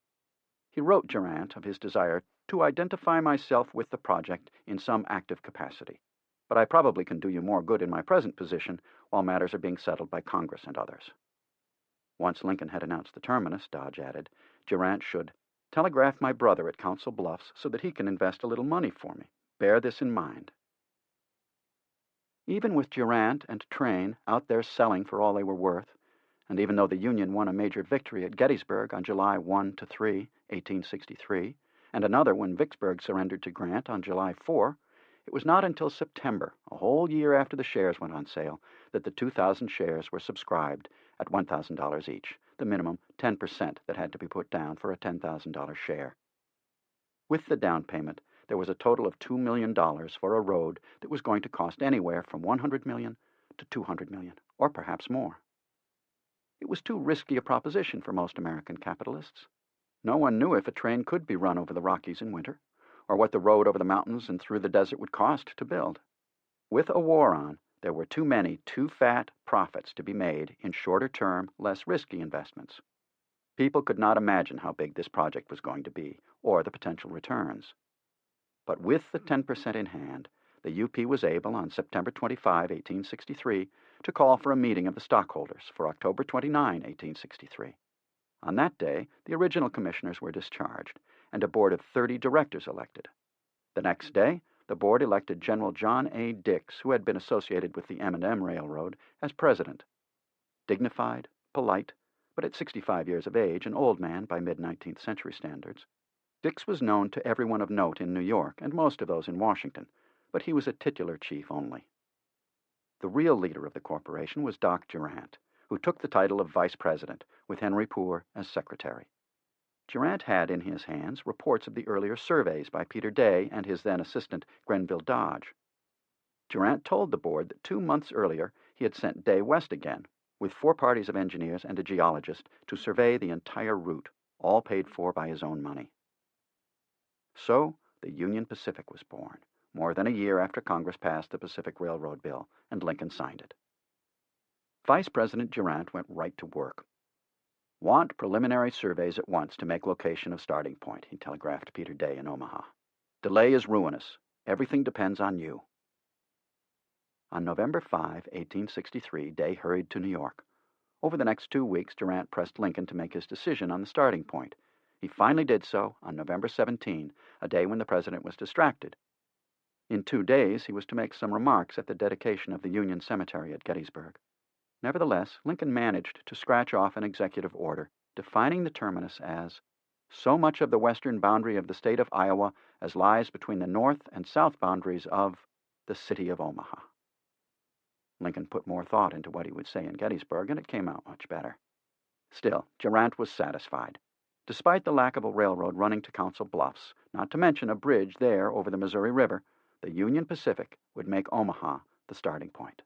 He wrote Durant of his desire to identify myself with the project in some active capacity, but I probably can do you more good in my present position while matters are being settled by Congress and others. Once Lincoln had announced the terminus, Dodge added, Durant should telegraph my brother at Council Bluffs so that he can invest a little money for me. Bear this in mind. Even with Durant and Train out there selling for all they were worth, and even though the Union won a major victory at Gettysburg on July 1-3, 1863, and another when Vicksburg surrendered to Grant on July 4, it was not until September, a whole year after the shares went on sale, that the 2,000 shares were subscribed at $1,000 each, the minimum 10% that had to be put down for a $10,000 share. With the down payment, there was a total of $2 million for a road that was going to cost anywhere from $100 million to $200 million, or perhaps more. It was too risky a proposition for most American capitalists. No one knew if a train could be run over the Rockies in winter, or what the road over the mountains and through the desert would cost to build. With a war on, there were too many too fat profits to be made in shorter-term, less risky investments. People could not imagine how big this project was going to be, or the potential returns. But with the 10% in hand, the UP was able, on September 25, 1863, to call for a meeting of the stockholders for October 29, 1863. On that day, the original commissioners were discharged, and a board of 30 directors elected. The next day, the board elected General John A. Dix, who had been associated with the M&M Railroad, as president. Dignified, polite, but at 65 years of age, an old man by mid-19th century standards, Dix was known to everyone of note in New York and most of those in Washington, but he was a titular chief only. The real leader of the corporation was Doc Durant, who took the title of vice president, with Henry Poor as secretary. Durant had in his hands reports of the earlier surveys by Peter Day and his then assistant Grenville Dodge. Durant told the board that 2 months earlier he had sent Day west again, with 4 parties of engineers and a geologist, to survey the entire route, all paid for by his own money. So the Union Pacific was born, more than a year after Congress passed the Pacific Railroad Bill, and Lincoln signed it. Vice President Durant went right to work. "Want preliminary surveys at once to make location of starting point," he telegraphed Peter Day in Omaha. "Delay is ruinous. Everything depends on you." On November 5, 1863, Day hurried to New York. Over the next 2 weeks, Durant pressed Lincoln to make his decision on the starting point. He finally did so on November 17, a day when the president was distracted. In 2 days, he was to make some remarks at the dedication of the Union Cemetery at Gettysburg. Nevertheless, Lincoln managed to scratch off an executive order defining the terminus as so much of the western boundary of the state of Iowa as lies between the north and south boundaries of the city of Omaha. Lincoln put more thought into what he would say in Gettysburg, and it came out much better. Still, Durant was satisfied. Despite the lack of a railroad running to Council Bluffs, not to mention a bridge there over the Missouri River, the Union Pacific would make Omaha the starting point.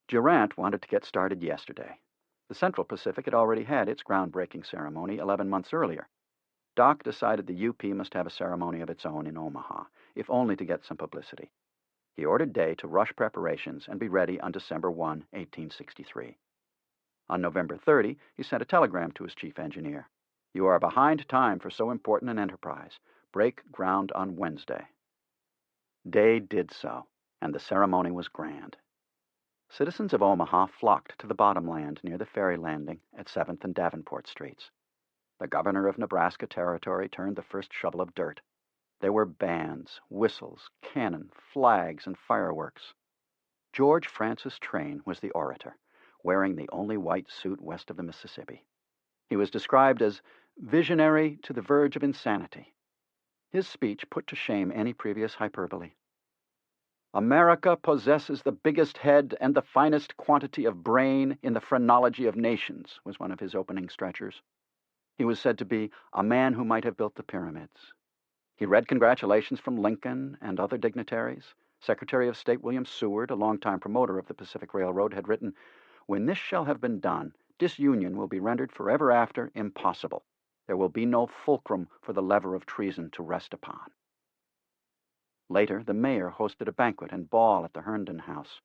Durant wanted to get started yesterday. The Central Pacific had already had its groundbreaking ceremony 11 months earlier. Doc decided the UP must have a ceremony of its own in Omaha, if only to get some publicity. He ordered Day to rush preparations and be ready on December 1, 1863. On November 30, he sent a telegram to his chief engineer. "You are behind time for so important an enterprise. Break ground on Wednesday." Day did so, and the ceremony was grand. Citizens of Omaha flocked to the bottomland near the ferry landing at 7th and Davenport Streets. The governor of Nebraska Territory turned the first shovel of dirt. There were bands, whistles, cannon, flags, and fireworks. George Francis Train was the orator, wearing the only white suit west of the Mississippi. He was described as visionary to the verge of insanity. His speech put to shame any previous hyperbole. "America possesses the biggest head and the finest quantity of brain in the phrenology of nations," was one of his opening stretchers. He was said to be a man who might have built the pyramids. He read congratulations from Lincoln and other dignitaries. Secretary of State William Seward, a longtime promoter of the Pacific Railroad, had written, "When this shall have been done, disunion will be rendered forever after impossible. There will be no fulcrum for the lever of treason to rest upon." Later, the mayor hosted a banquet and ball at the Herndon House.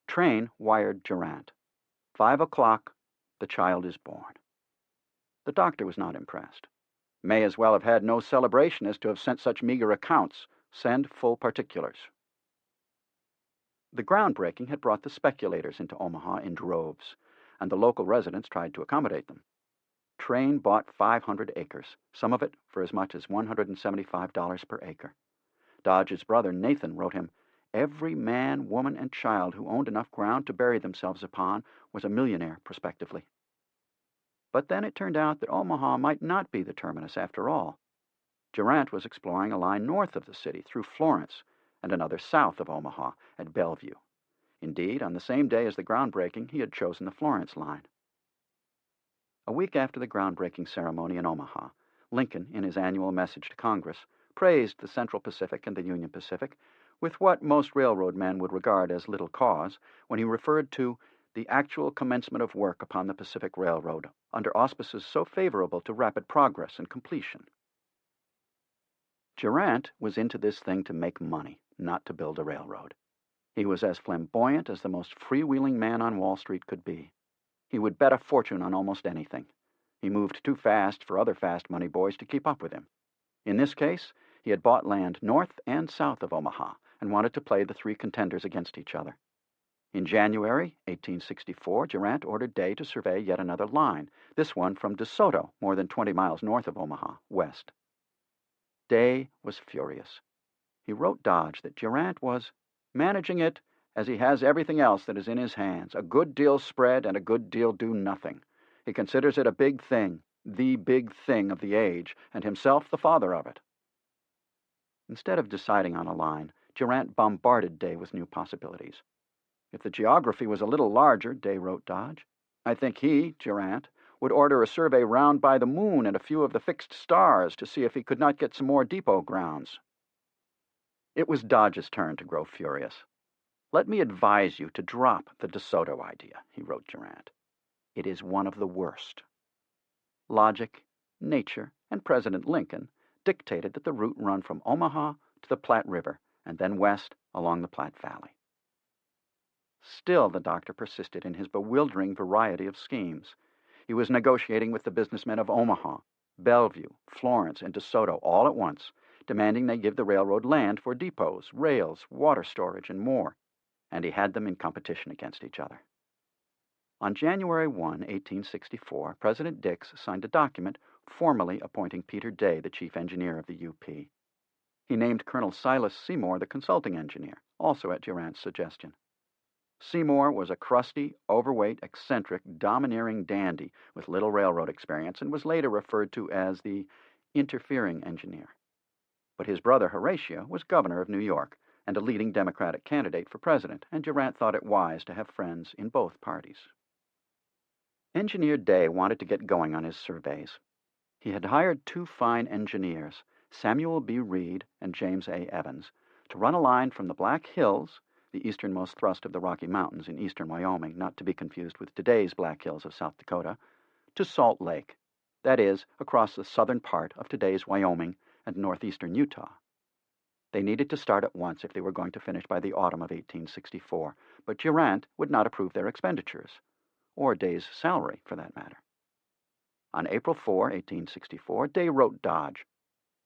Train wired Durant, 5 o'clock, the child is born. The doctor was not impressed. "May as well have had no celebration as to have sent such meager accounts. Send full particulars." The groundbreaking had brought the speculators into Omaha in droves, and the local residents tried to accommodate them. Train bought 500 acres, some of it for as much as $175 per acre. Dodge's brother Nathan wrote him, "Every man, woman, and child who owned enough ground to bury themselves upon was a millionaire prospectively." But then it turned out that Omaha might not be the terminus after all. Durant was exploring a line north of the city through Florence and another south of Omaha at Bellevue. Indeed, on the same day as the groundbreaking, he had chosen the Florence line. A week after the groundbreaking ceremony in Omaha, Lincoln, in his annual message to Congress, praised the Central Pacific and the Union Pacific with what most railroad men would regard as little cause when he referred to the actual commencement of work upon the Pacific Railroad under auspices so favorable to rapid progress and completion. Durant was into this thing to make money, not to build a railroad. He was as flamboyant as the most freewheeling man on Wall Street could be. He would bet a fortune on almost anything. He moved too fast for other fast money boys to keep up with him. In this case, he had bought land north and south of Omaha and wanted to play the three contenders against each other. In January 1864, Durant ordered Day to survey yet another line, this one from DeSoto, more than 20 miles north of Omaha, west. Day was furious. He wrote Dodge that Durant was managing it as he has everything else that is in his hands, a good deal spread and a good deal do nothing. He considers it a big thing, the big thing of the age, and himself the father of it. Instead of deciding on a line, Durant bombarded Day with new possibilities. "If the geography was a little larger," Day wrote Dodge, "I think he, Durant, would order a survey round by the moon and a few of the fixed stars to see if he could not get some more depot grounds." It was Dodge's turn to grow furious. "Let me advise you to drop the DeSoto idea," he wrote Durant. "It is one of the worst." Logic, nature, and President Lincoln dictated that the route run from Omaha to the Platte River and then west along the Platte Valley. Still, the doctor persisted in his bewildering variety of schemes. He was negotiating with the businessmen of Omaha, Bellevue, Florence, and DeSoto all at once, demanding they give the railroad land for depots, rails, water storage, and more, and he had them in competition against each other. On January 1, 1864, President Dix signed a document formally appointing Peter Day the chief engineer of the UP. He named Colonel Silas Seymour the consulting engineer, also at Durant's suggestion. Seymour was a crusty, overweight, eccentric, domineering dandy with little railroad experience and was later referred to as the interfering engineer. But his brother Horatio was governor of New York, and a leading Democratic candidate for president, and Durant thought it wise to have friends in both parties. Engineer Day wanted to get going on his surveys. He had hired two fine engineers, Samuel B. Reed and James A. Evans, to run a line from the Black Hills, the easternmost thrust of the Rocky Mountains in eastern Wyoming, not to be confused with today's Black Hills of South Dakota, to Salt Lake, that is, across the southern part of today's Wyoming and northeastern Utah. They needed to start at once if they were going to finish by the autumn of 1864, but Durant would not approve their expenditures, or Day's salary, for that matter. On April 4, 1864, Day wrote Dodge,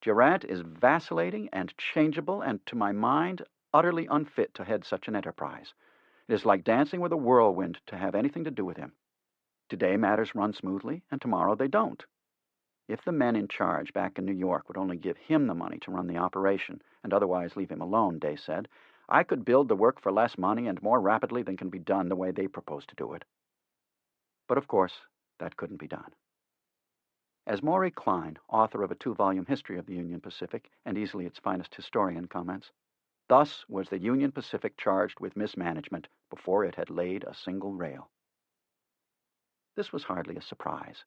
"Durant is vacillating and changeable, and to my mind utterly unfit to head such an enterprise. It is like dancing with a whirlwind to have anything to do with him. Today matters run smoothly, and tomorrow they don't. If the men in charge back in New York would only give him the money to run the operation, and otherwise leave him alone," Day said, "I could build the work for less money and more rapidly than can be done the way they propose to do it." But of course, that couldn't be done. As Maury Klein, author of a 2-volume history of the Union Pacific and easily its finest historian, comments, "Thus was the Union Pacific charged with mismanagement before it had laid a single rail." This was hardly a surprise,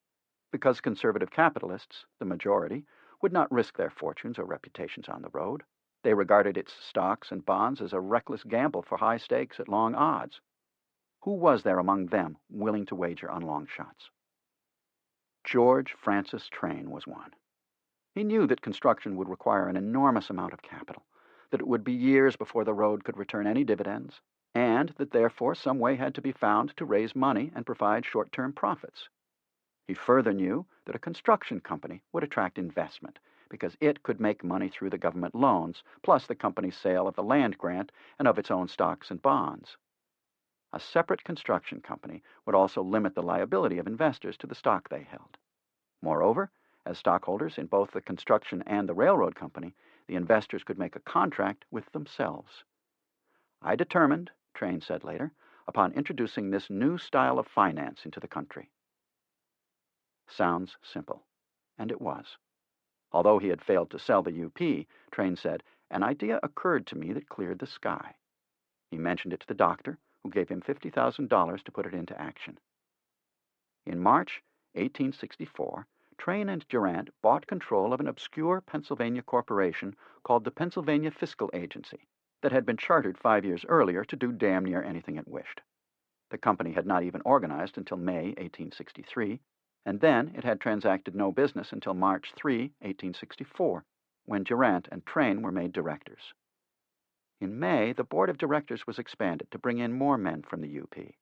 because conservative capitalists, the majority, would not risk their fortunes or reputations on the road. They regarded its stocks and bonds as a reckless gamble for high stakes at long odds. Who was there among them willing to wager on long shots? George Francis Train was one. He knew that construction would require an enormous amount of capital, that it would be years before the road could return any dividends, and that therefore some way had to be found to raise money and provide short-term profits. He further knew that a construction company would attract investment, because it could make money through the government loans, plus the company's sale of the land grant and of its own stocks and bonds. A separate construction company would also limit the liability of investors to the stock they held. Moreover, as stockholders in both the construction and the railroad company, the investors could make a contract with themselves. "I determined," Train said later, "upon introducing this new style of finance into the country." Sounds simple, and it was. Although he had failed to sell the UP, Train said, "An idea occurred to me that cleared the sky." He mentioned it to the doctor, who gave him $50,000 to put it into action. In March 1864, Train and Durant bought control of an obscure Pennsylvania corporation called the Pennsylvania Fiscal Agency that had been chartered 5 years earlier to do damn near anything it wished. The company had not even organized until May 1863, and then it had transacted no business until March 3, 1864, when Durant and Train were made directors. In May, the board of directors was expanded to bring in more men from the UP.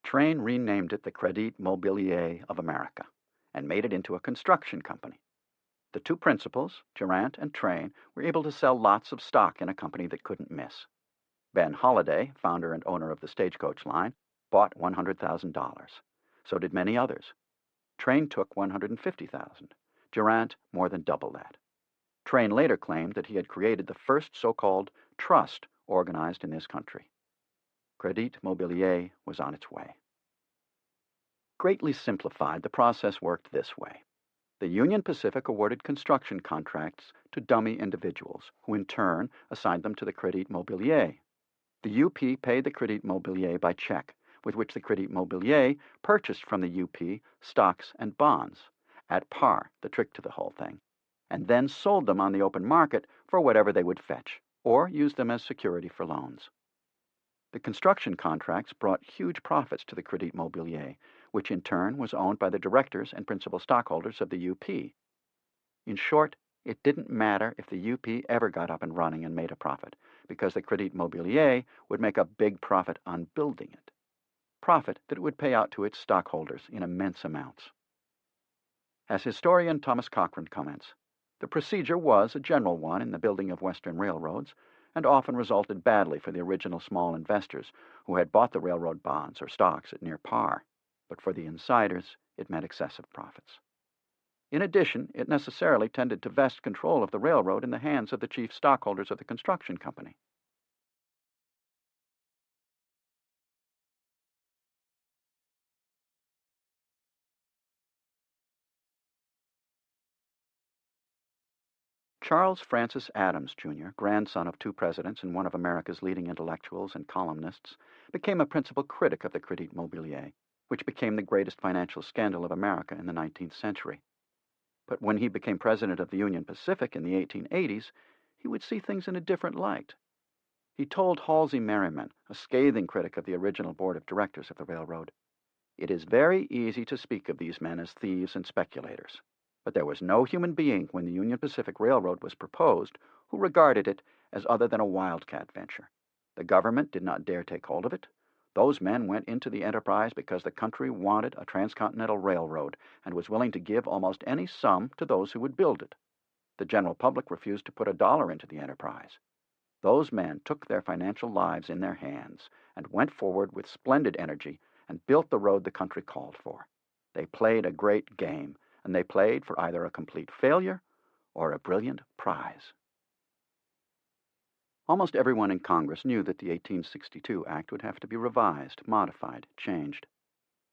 Train renamed it the Crédit Mobilier of America and made it into a construction company. The two principals, Durant and Train, were able to sell lots of stock in a company that couldn't miss. Ben Holliday, founder and owner of the Stagecoach Line, bought $100,000. So did many others. Train took $150,000. Durant more than double that. Train later claimed that he had created the first so-called trust organized in this country. Crédit Mobilier was on its way. Greatly simplified, the process worked this way. The Union Pacific awarded construction contracts to dummy individuals, who in turn assigned them to the Crédit Mobilier. The UP paid the Crédit Mobilier by check, with which the Crédit Mobilier purchased from the UP stocks and bonds, at par, the trick to the whole thing, and then sold them on the open market for whatever they would fetch, or used them as security for loans. The construction contracts brought huge profits to the Crédit Mobilier, which in turn was owned by the directors and principal stockholders of the UP. In short, it didn't matter if the UP ever got up and running and made a profit, because the Crédit Mobilier would make a big profit on building it. Profit that it would pay out to its stockholders in immense amounts. As historian Thomas Cochrane comments, the procedure was a general one in the building of Western railroads, and often resulted badly for the original small investors who had bought the railroad bonds or stocks at near par, but for the insiders it meant excessive profits. In addition, it necessarily tended to vest control of the railroad in the hands of the chief stockholders of the construction company. Charles Francis Adams, Jr., grandson of two presidents and one of America's leading intellectuals and columnists, became a principal critic of the Crédit Mobilier, which became the greatest financial scandal of America in the 19th century. But when he became president of the Union Pacific in the 1880s, he would see things in a different light. He told Halsey Merriman, a scathing critic of the original board of directors of the railroad, "It is very easy to speak of these men as thieves and speculators. But there was no human being when the Union Pacific Railroad was proposed who regarded it as other than a wildcat venture. The government did not dare take hold of it. Those men went into the enterprise because the country wanted a transcontinental railroad and was willing to give almost any sum to those who would build it. The general public refused to put a dollar into the enterprise. Those men took their financial lives in their hands and went forward with splendid energy and built the road the country called for. They played a great game, and they played for either a complete failure or a brilliant prize." Almost everyone in Congress knew that the 1862 Act would have to be revised, modified, changed.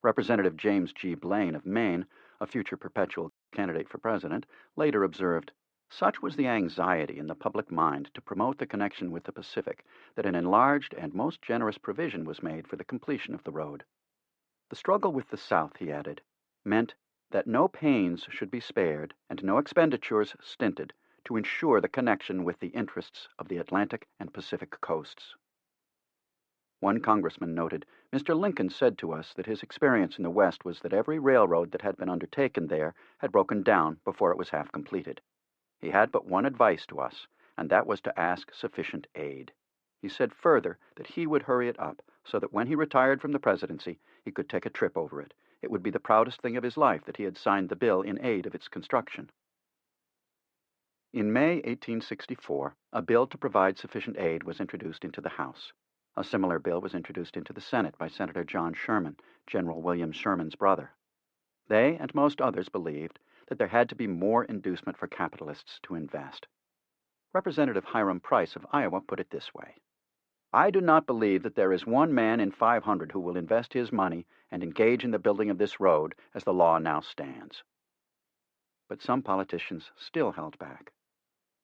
Representative James G. Blaine of Maine, a future perpetual candidate for president, later observed, "Such was the anxiety in the public mind to promote the connection with the Pacific that an enlarged and most generous provision was made for the completion of the road. The struggle with the South," he added, "meant that no pains should be spared and no expenditures stinted to ensure the connection with the interests of the Atlantic and Pacific coasts." One congressman noted, "Mr. Lincoln said to us that his experience in the West was that every railroad that had been undertaken there had broken down before it was half completed. He had but one advice to us, and that was to ask sufficient aid. He said further that he would hurry it up so that when he retired from the presidency he could take a trip over it. It would be the proudest thing of his life that he had signed the bill in aid of its construction." In May 1864, a bill to provide sufficient aid was introduced into the House. A similar bill was introduced into the Senate by Senator John Sherman, General William Sherman's brother. They and most others believed that there had to be more inducement for capitalists to invest. Representative Hiram Price of Iowa put it this way, "I do not believe that there is one man in 500 who will invest his money and engage in the building of this road as the law now stands." But some politicians still held back.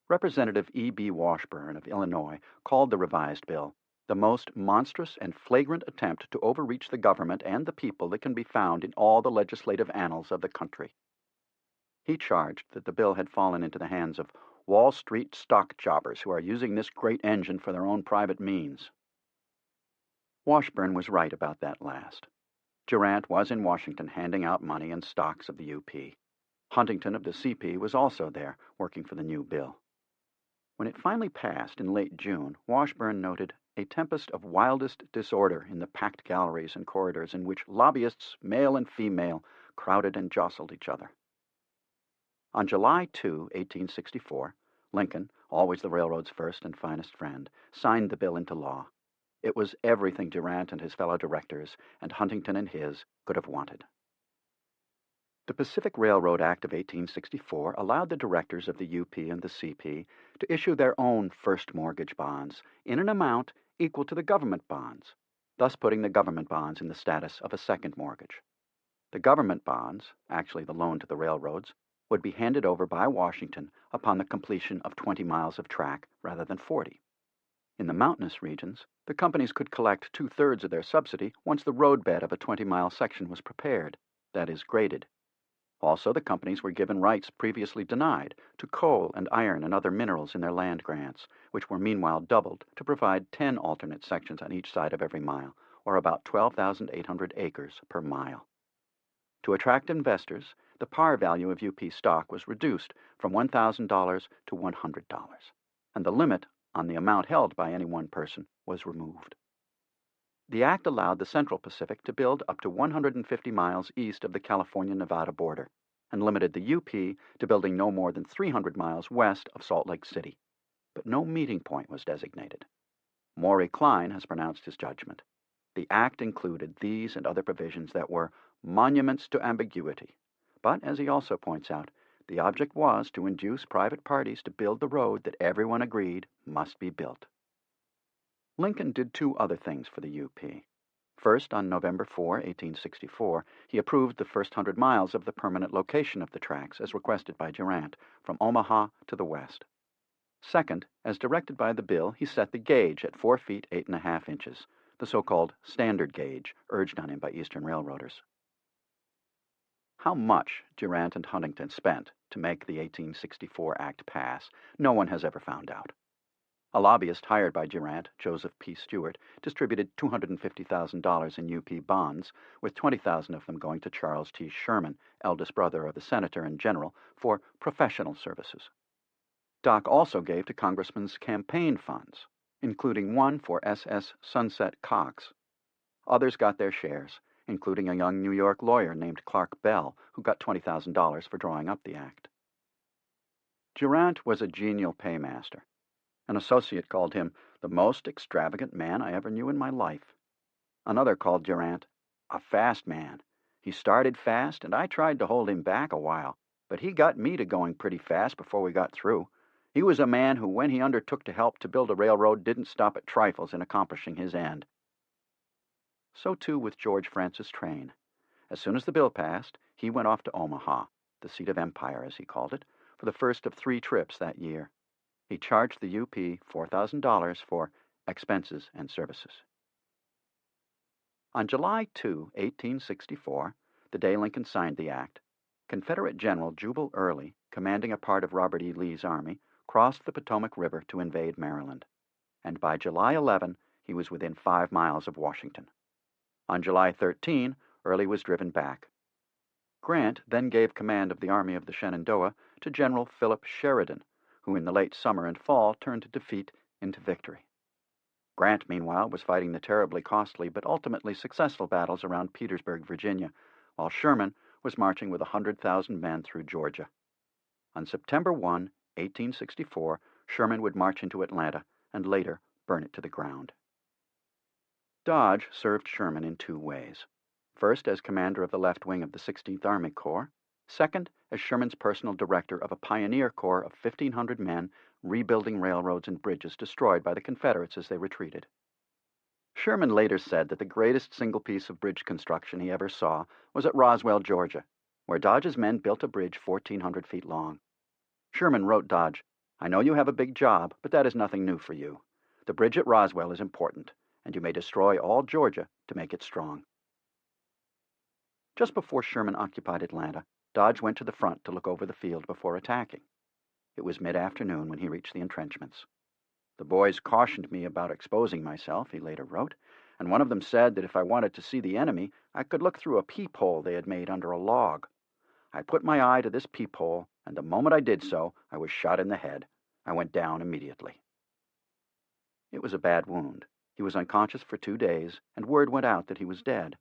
Representative E.B. Washburne of Illinois called the revised bill the most monstrous and flagrant attempt to overreach the government and the people that can be found in all the legislative annals of the country. He charged that the bill had fallen into the hands of Wall Street stock jobbers who are using this great engine for their own private means. Washburne was right about that last. Durant was in Washington handing out money and stocks of the UP. Huntington of the CP was also there, working for the new bill. When it finally passed in late June, Washburne noted a tempest of wildest disorder in the packed galleries and corridors in which lobbyists, male and female, crowded and jostled each other. On July 2, 1864, Lincoln, always the railroad's first and finest friend, signed the bill into law. It was everything Durant and his fellow directors, and Huntington and his, could have wanted. The Pacific Railroad Act of 1864 allowed the directors of the UP and the CP to issue their own first mortgage bonds in an amount equal to the government bonds, thus putting the government bonds in the status of a second mortgage. The government bonds, actually the loan to the railroads, would be handed over by Washington upon the completion of 20 miles of track rather than 40. In the mountainous regions, the companies could collect 2/3 of their subsidy once the roadbed of a 20-mile section was prepared, that is, graded. Also, the companies were given rights previously denied to coal and iron and other minerals in their land grants, which were meanwhile doubled to provide 10 alternate sections on each side of every mile, or about 12,800 acres per mile. To attract investors, the par value of UP stock was reduced from $1,000 to $100, and the limit on the amount held by any one person was removed. The act allowed the Central Pacific to build up to 150 miles east of the California-Nevada border, and limited the UP to building no more than 300 miles west of Salt Lake City. But no meeting point was designated. Maury Klein has pronounced his judgment. The act included these and other provisions that were monuments to ambiguity. But, as he also points out, the object was to induce private parties to build the road that everyone agreed must be built. Lincoln did two other things for the UP. First, on November 4, 1864, he approved the first 100 miles of the permanent location of the tracks as requested by Durant, from Omaha to the west. Second, as directed by the bill, he set the gauge at 4 feet 8½ inches, the so-called standard gauge urged on him by Eastern railroaders. How much Durant and Huntington spent to make the 1864 Act pass, no one has ever found out. A lobbyist hired by Durant, Joseph P. Stewart, distributed $250,000 in UP bonds, with $20,000 of them going to Charles T. Sherman, eldest brother of the senator and general, for professional services. Doc also gave to congressmen's campaign funds, including one for SS Sunset Cox. Others got their shares, including a young New York lawyer named Clark Bell, who got $20,000 for drawing up the act. Durant was a genial paymaster. An associate called him the most extravagant man I ever knew in my life. Another called Durant a fast man. He started fast, and I tried to hold him back a while, but he got me to going pretty fast before we got through. He was a man who, when he undertook to help to build a railroad, didn't stop at trifles in accomplishing his end. So too with George Francis Train. As soon as the bill passed, he went off to Omaha, the seat of empire, as he called it, for the first of 3 trips that year. He charged the UP $4,000 for expenses and services. On July 2, 1864, the day Lincoln signed the act, Confederate General Jubal Early, commanding a part of Robert E. Lee's army, crossed the Potomac River to invade Maryland, and by July 11 he was within 5 miles of Washington. On July 13, Early was driven back. Grant then gave command of the Army of the Shenandoah to General Philip Sheridan, who in the late summer and fall turned defeat into victory. Grant, meanwhile, was fighting the terribly costly but ultimately successful battles around Petersburg, Virginia, while Sherman was marching with 100,000 men through Georgia. On September 1, 1864, Sherman would march into Atlanta and later burn it to the ground. Dodge served Sherman in 2 ways. First, as commander of the left wing of the 16th Army Corps. Second, as Sherman's personal director of a pioneer corps of 1,500 men rebuilding railroads and bridges destroyed by the Confederates as they retreated. Sherman later said that the greatest single piece of bridge construction he ever saw was at Roswell, Georgia, where Dodge's men built a bridge 1,400 feet long. Sherman wrote Dodge, "I know you have a big job, but that is nothing new for you. The bridge at Roswell is important, and you may destroy all Georgia to make it strong." Just before Sherman occupied Atlanta, Dodge went to the front to look over the field before attacking. It was mid-afternoon when he reached the entrenchments. "The boys cautioned me about exposing myself," he later wrote, "and one of them said that if I wanted to see the enemy, I could look through a peephole they had made under a log. I put my eye to this peephole, and the moment I did so, I was shot in the head. I went down immediately." It was a bad wound. He was unconscious for 2 days, and word went out that he was dead.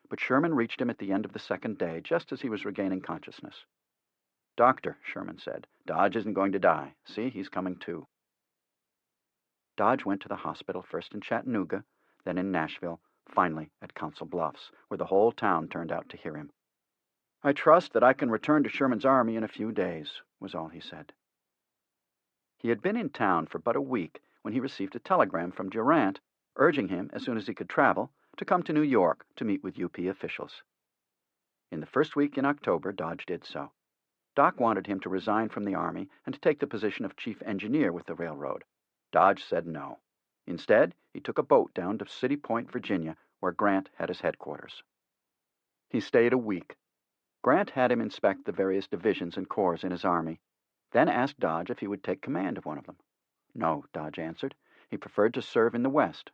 But Sherman reached him at the end of the 2nd day, just as he was regaining consciousness. "Doctor," Sherman said, "Dodge isn't going to die. See, he's coming to." Dodge went to the hospital first in Chattanooga, then in Nashville, finally at Council Bluffs, where the whole town turned out to hear him. "I trust that I can return to Sherman's army in a few days," was all he said. He had been in town for but a week when he received a telegram from Durant urging him, as soon as he could travel, to come to New York to meet with UP officials. In the first week in October, Dodge did so. Doc wanted him to resign from the Army and to take the position of chief engineer with the railroad. Dodge said no. Instead, he took a boat down to City Point, Virginia, where Grant had his headquarters. He stayed a week. Grant had him inspect the various divisions and corps in his army, then asked Dodge if he would take command of one of them. No, Dodge answered. He preferred to serve in the West.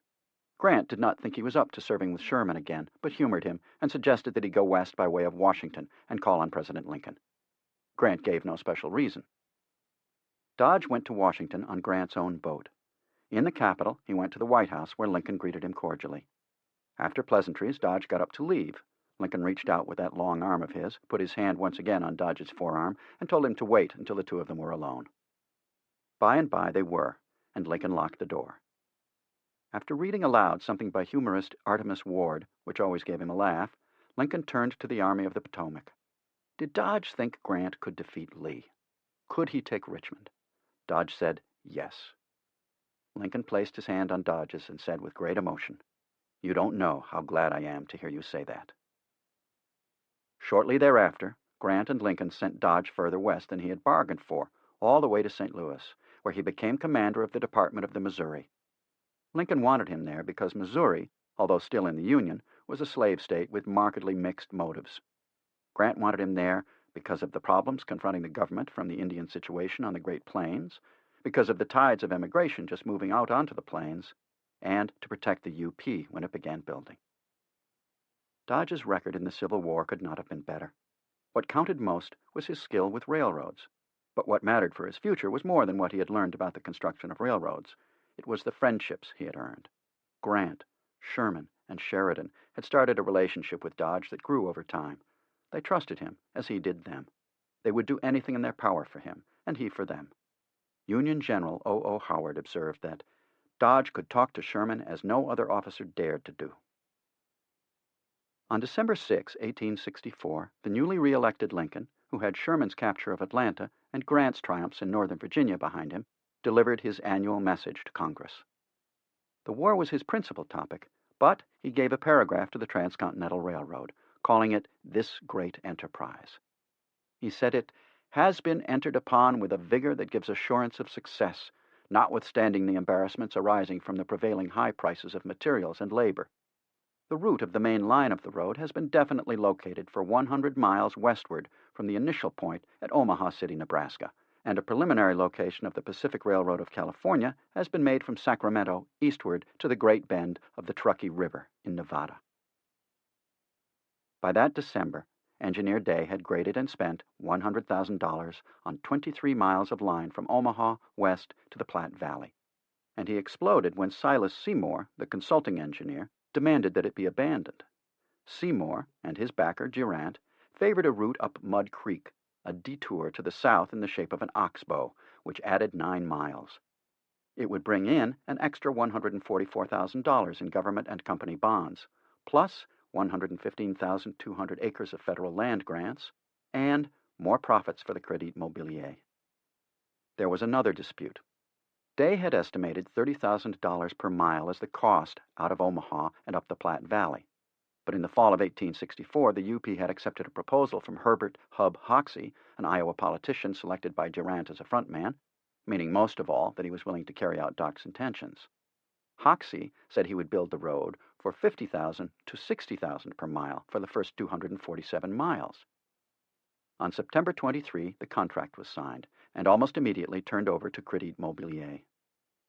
Grant did not think he was up to serving with Sherman again, but humored him and suggested that he go west by way of Washington and call on President Lincoln. Grant gave no special reason. Dodge went to Washington on Grant's own boat. In the Capitol, he went to the White House, where Lincoln greeted him cordially. After pleasantries, Dodge got up to leave. Lincoln reached out with that long arm of his, put his hand once again on Dodge's forearm, and told him to wait until the 2 of them were alone. By and by they were, and Lincoln locked the door. After reading aloud something by humorist Artemus Ward, which always gave him a laugh, Lincoln turned to the Army of the Potomac. Did Dodge think Grant could defeat Lee? Could he take Richmond? Dodge said yes. Lincoln placed his hand on Dodge's and said with great emotion, "You don't know how glad I am to hear you say that." Shortly thereafter, Grant and Lincoln sent Dodge further west than he had bargained for, all the way to St. Louis, where he became commander of the Department of the Missouri. Lincoln wanted him there because Missouri, although still in the Union, was a slave state with markedly mixed motives. Grant wanted him there because of the problems confronting the government from the Indian situation on the Great Plains, because of the tides of emigration just moving out onto the plains, and to protect the UP when it began building. Dodge's record in the Civil War could not have been better. What counted most was his skill with railroads. But what mattered for his future was more than what he had learned about the construction of railroads. It was the friendships he had earned. Grant, Sherman, and Sheridan had started a relationship with Dodge that grew over time. They trusted him, as he did them. They would do anything in their power for him, and he for them. Union General O. Howard observed that Dodge could talk to Sherman as no other officer dared to do. On December 6, 1864, the newly re-elected Lincoln, who had Sherman's capture of Atlanta and Grant's triumphs in Northern Virginia behind him, delivered his annual message to Congress. The war was his principal topic, but he gave a paragraph to the Transcontinental Railroad, calling it "this great enterprise." He said it has been entered upon with a vigor that gives assurance of success, notwithstanding the embarrassments arising from the prevailing high prices of materials and labor. The route of the main line of the road has been definitely located for 100 miles westward from the initial point at Omaha City, Nebraska, and a preliminary location of the Pacific Railroad of California has been made from Sacramento eastward to the Great Bend of the Truckee River in Nevada. By that December, Engineer Day had graded and spent $100,000 on 23 miles of line from Omaha west to the Platte Valley, and he exploded when Silas Seymour, the consulting engineer, demanded that it be abandoned. Seymour and his backer, Durant, favored a route up Mud Creek, a detour to the south in the shape of an oxbow, which added 9 miles. It would bring in an extra $144,000 in government and company bonds, plus 115,200 acres of federal land grants, and more profits for the Crédit Mobilier. There was another dispute. Day had estimated $30,000 per mile as the cost out of Omaha and up the Platte Valley. But in the fall of 1864, the UP had accepted a proposal from Herbert Hub Hoxie, an Iowa politician selected by Durant as a frontman, meaning most of all that he was willing to carry out Doc's intentions. Hoxie said he would build the road for $50,000 to $60,000 per mile for the first 247 miles. On September 23, the contract was signed, and almost immediately turned over to Crédit Mobilier.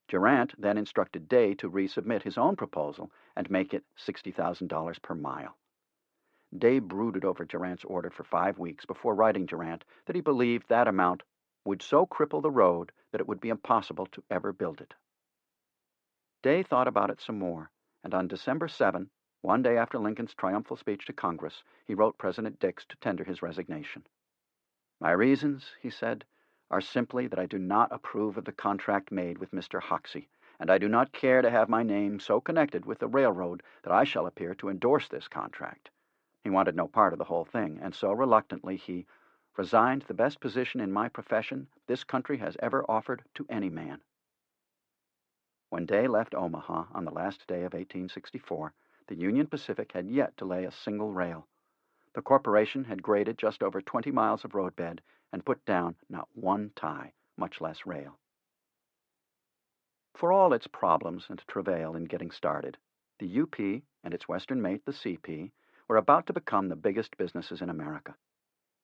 Durant then instructed Day to resubmit his own proposal and make it $60,000 per mile. Day brooded over Durant's order for 5 weeks before writing Durant that he believed that amount would so cripple the road that it would be impossible to ever build it. Day thought about it some more, and on December 7, one day after Lincoln's triumphal speech to Congress, he wrote President Dix to tender his resignation. "My reasons," he said, "are simply that I do not approve of the contract made with Mr. Hoxie, and I do not care to have my name so connected with the railroad that I shall appear to endorse this contract." He wanted no part of the whole thing, and so reluctantly he resigned the best position in my profession this country has ever offered to any man. When Day left Omaha on the last day of 1864, the Union Pacific had yet to lay a single rail. The corporation had graded just over 20 miles of roadbed and put down not one tie, much less rail. For all its problems and travail in getting started, the UP and its western mate, the CP, were about to become the biggest businesses in America.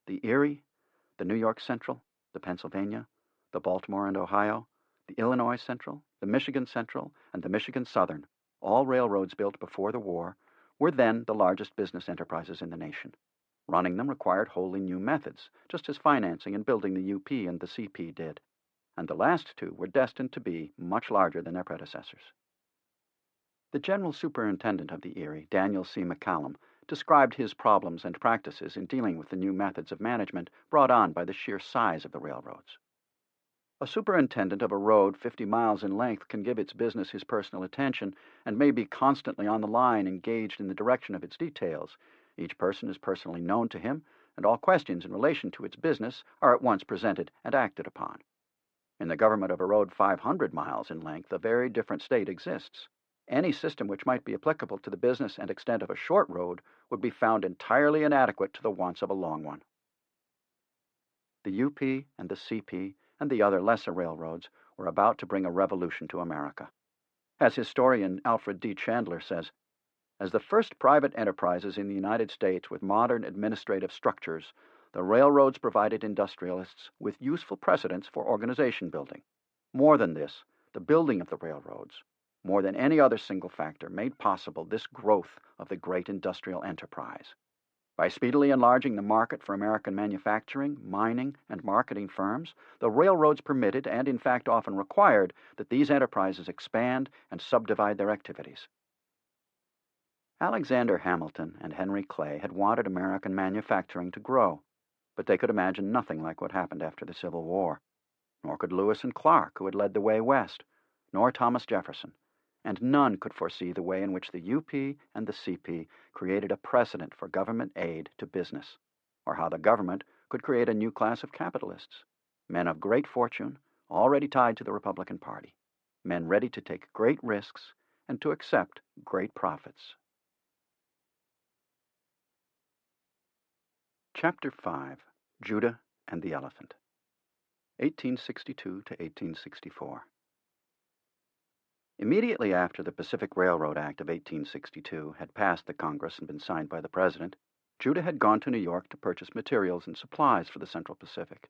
The Erie, the New York Central, the Pennsylvania, the Baltimore and Ohio, the Illinois Central, the Michigan Central, and the Michigan Southern, all railroads built before the war, were then the largest business enterprises in the nation. Running them required wholly new methods, just as financing and building the UP and the CP did, and the last two were destined to be much larger than their predecessors. The general superintendent of the Erie, Daniel C. McCallum, described his problems and practices in dealing with the new methods of management brought on by the sheer size of the railroads. A superintendent of a road 50 miles in length can give its business his personal attention and may be constantly on the line engaged in the direction of its details. Each person is personally known to him, and all questions in relation to its business are at once presented and acted upon. In the government of a road 500 miles in length, a very different state exists. Any system which might be applicable to the business and extent of a short road would be found entirely inadequate to the wants of a long one. The UP and the CP and the other lesser railroads were about to bring a revolution to America. As historian Alfred D. Chandler says, as the first private enterprises in the United States with modern administrative structures, the railroads provided industrialists with useful precedents for organization building. More than this, the building of the railroads, more than any other single factor, made possible this growth of the great industrial enterprise. By speedily enlarging the market for American manufacturing, mining, and marketing firms, the railroads permitted, and in fact often required, that these enterprises expand and subdivide their activities. Alexander Hamilton and Henry Clay had wanted American manufacturing to grow, but they could imagine nothing like what happened after the Civil War. Nor could Lewis and Clark, who had led the way west, nor Thomas Jefferson, and none could foresee the way in which the UP and the CP created a precedent for government aid to business, or how the government could create a new class of capitalists, men of great fortune, already tied to the Republican Party, men ready to take great risks and to accept great profits. Chapter 5, Judah and the Elephant, 1862 to 1864. Immediately after the Pacific Railroad Act of 1862 had passed the Congress and been signed by the President, Judah had gone to New York to purchase materials and supplies for the Central Pacific.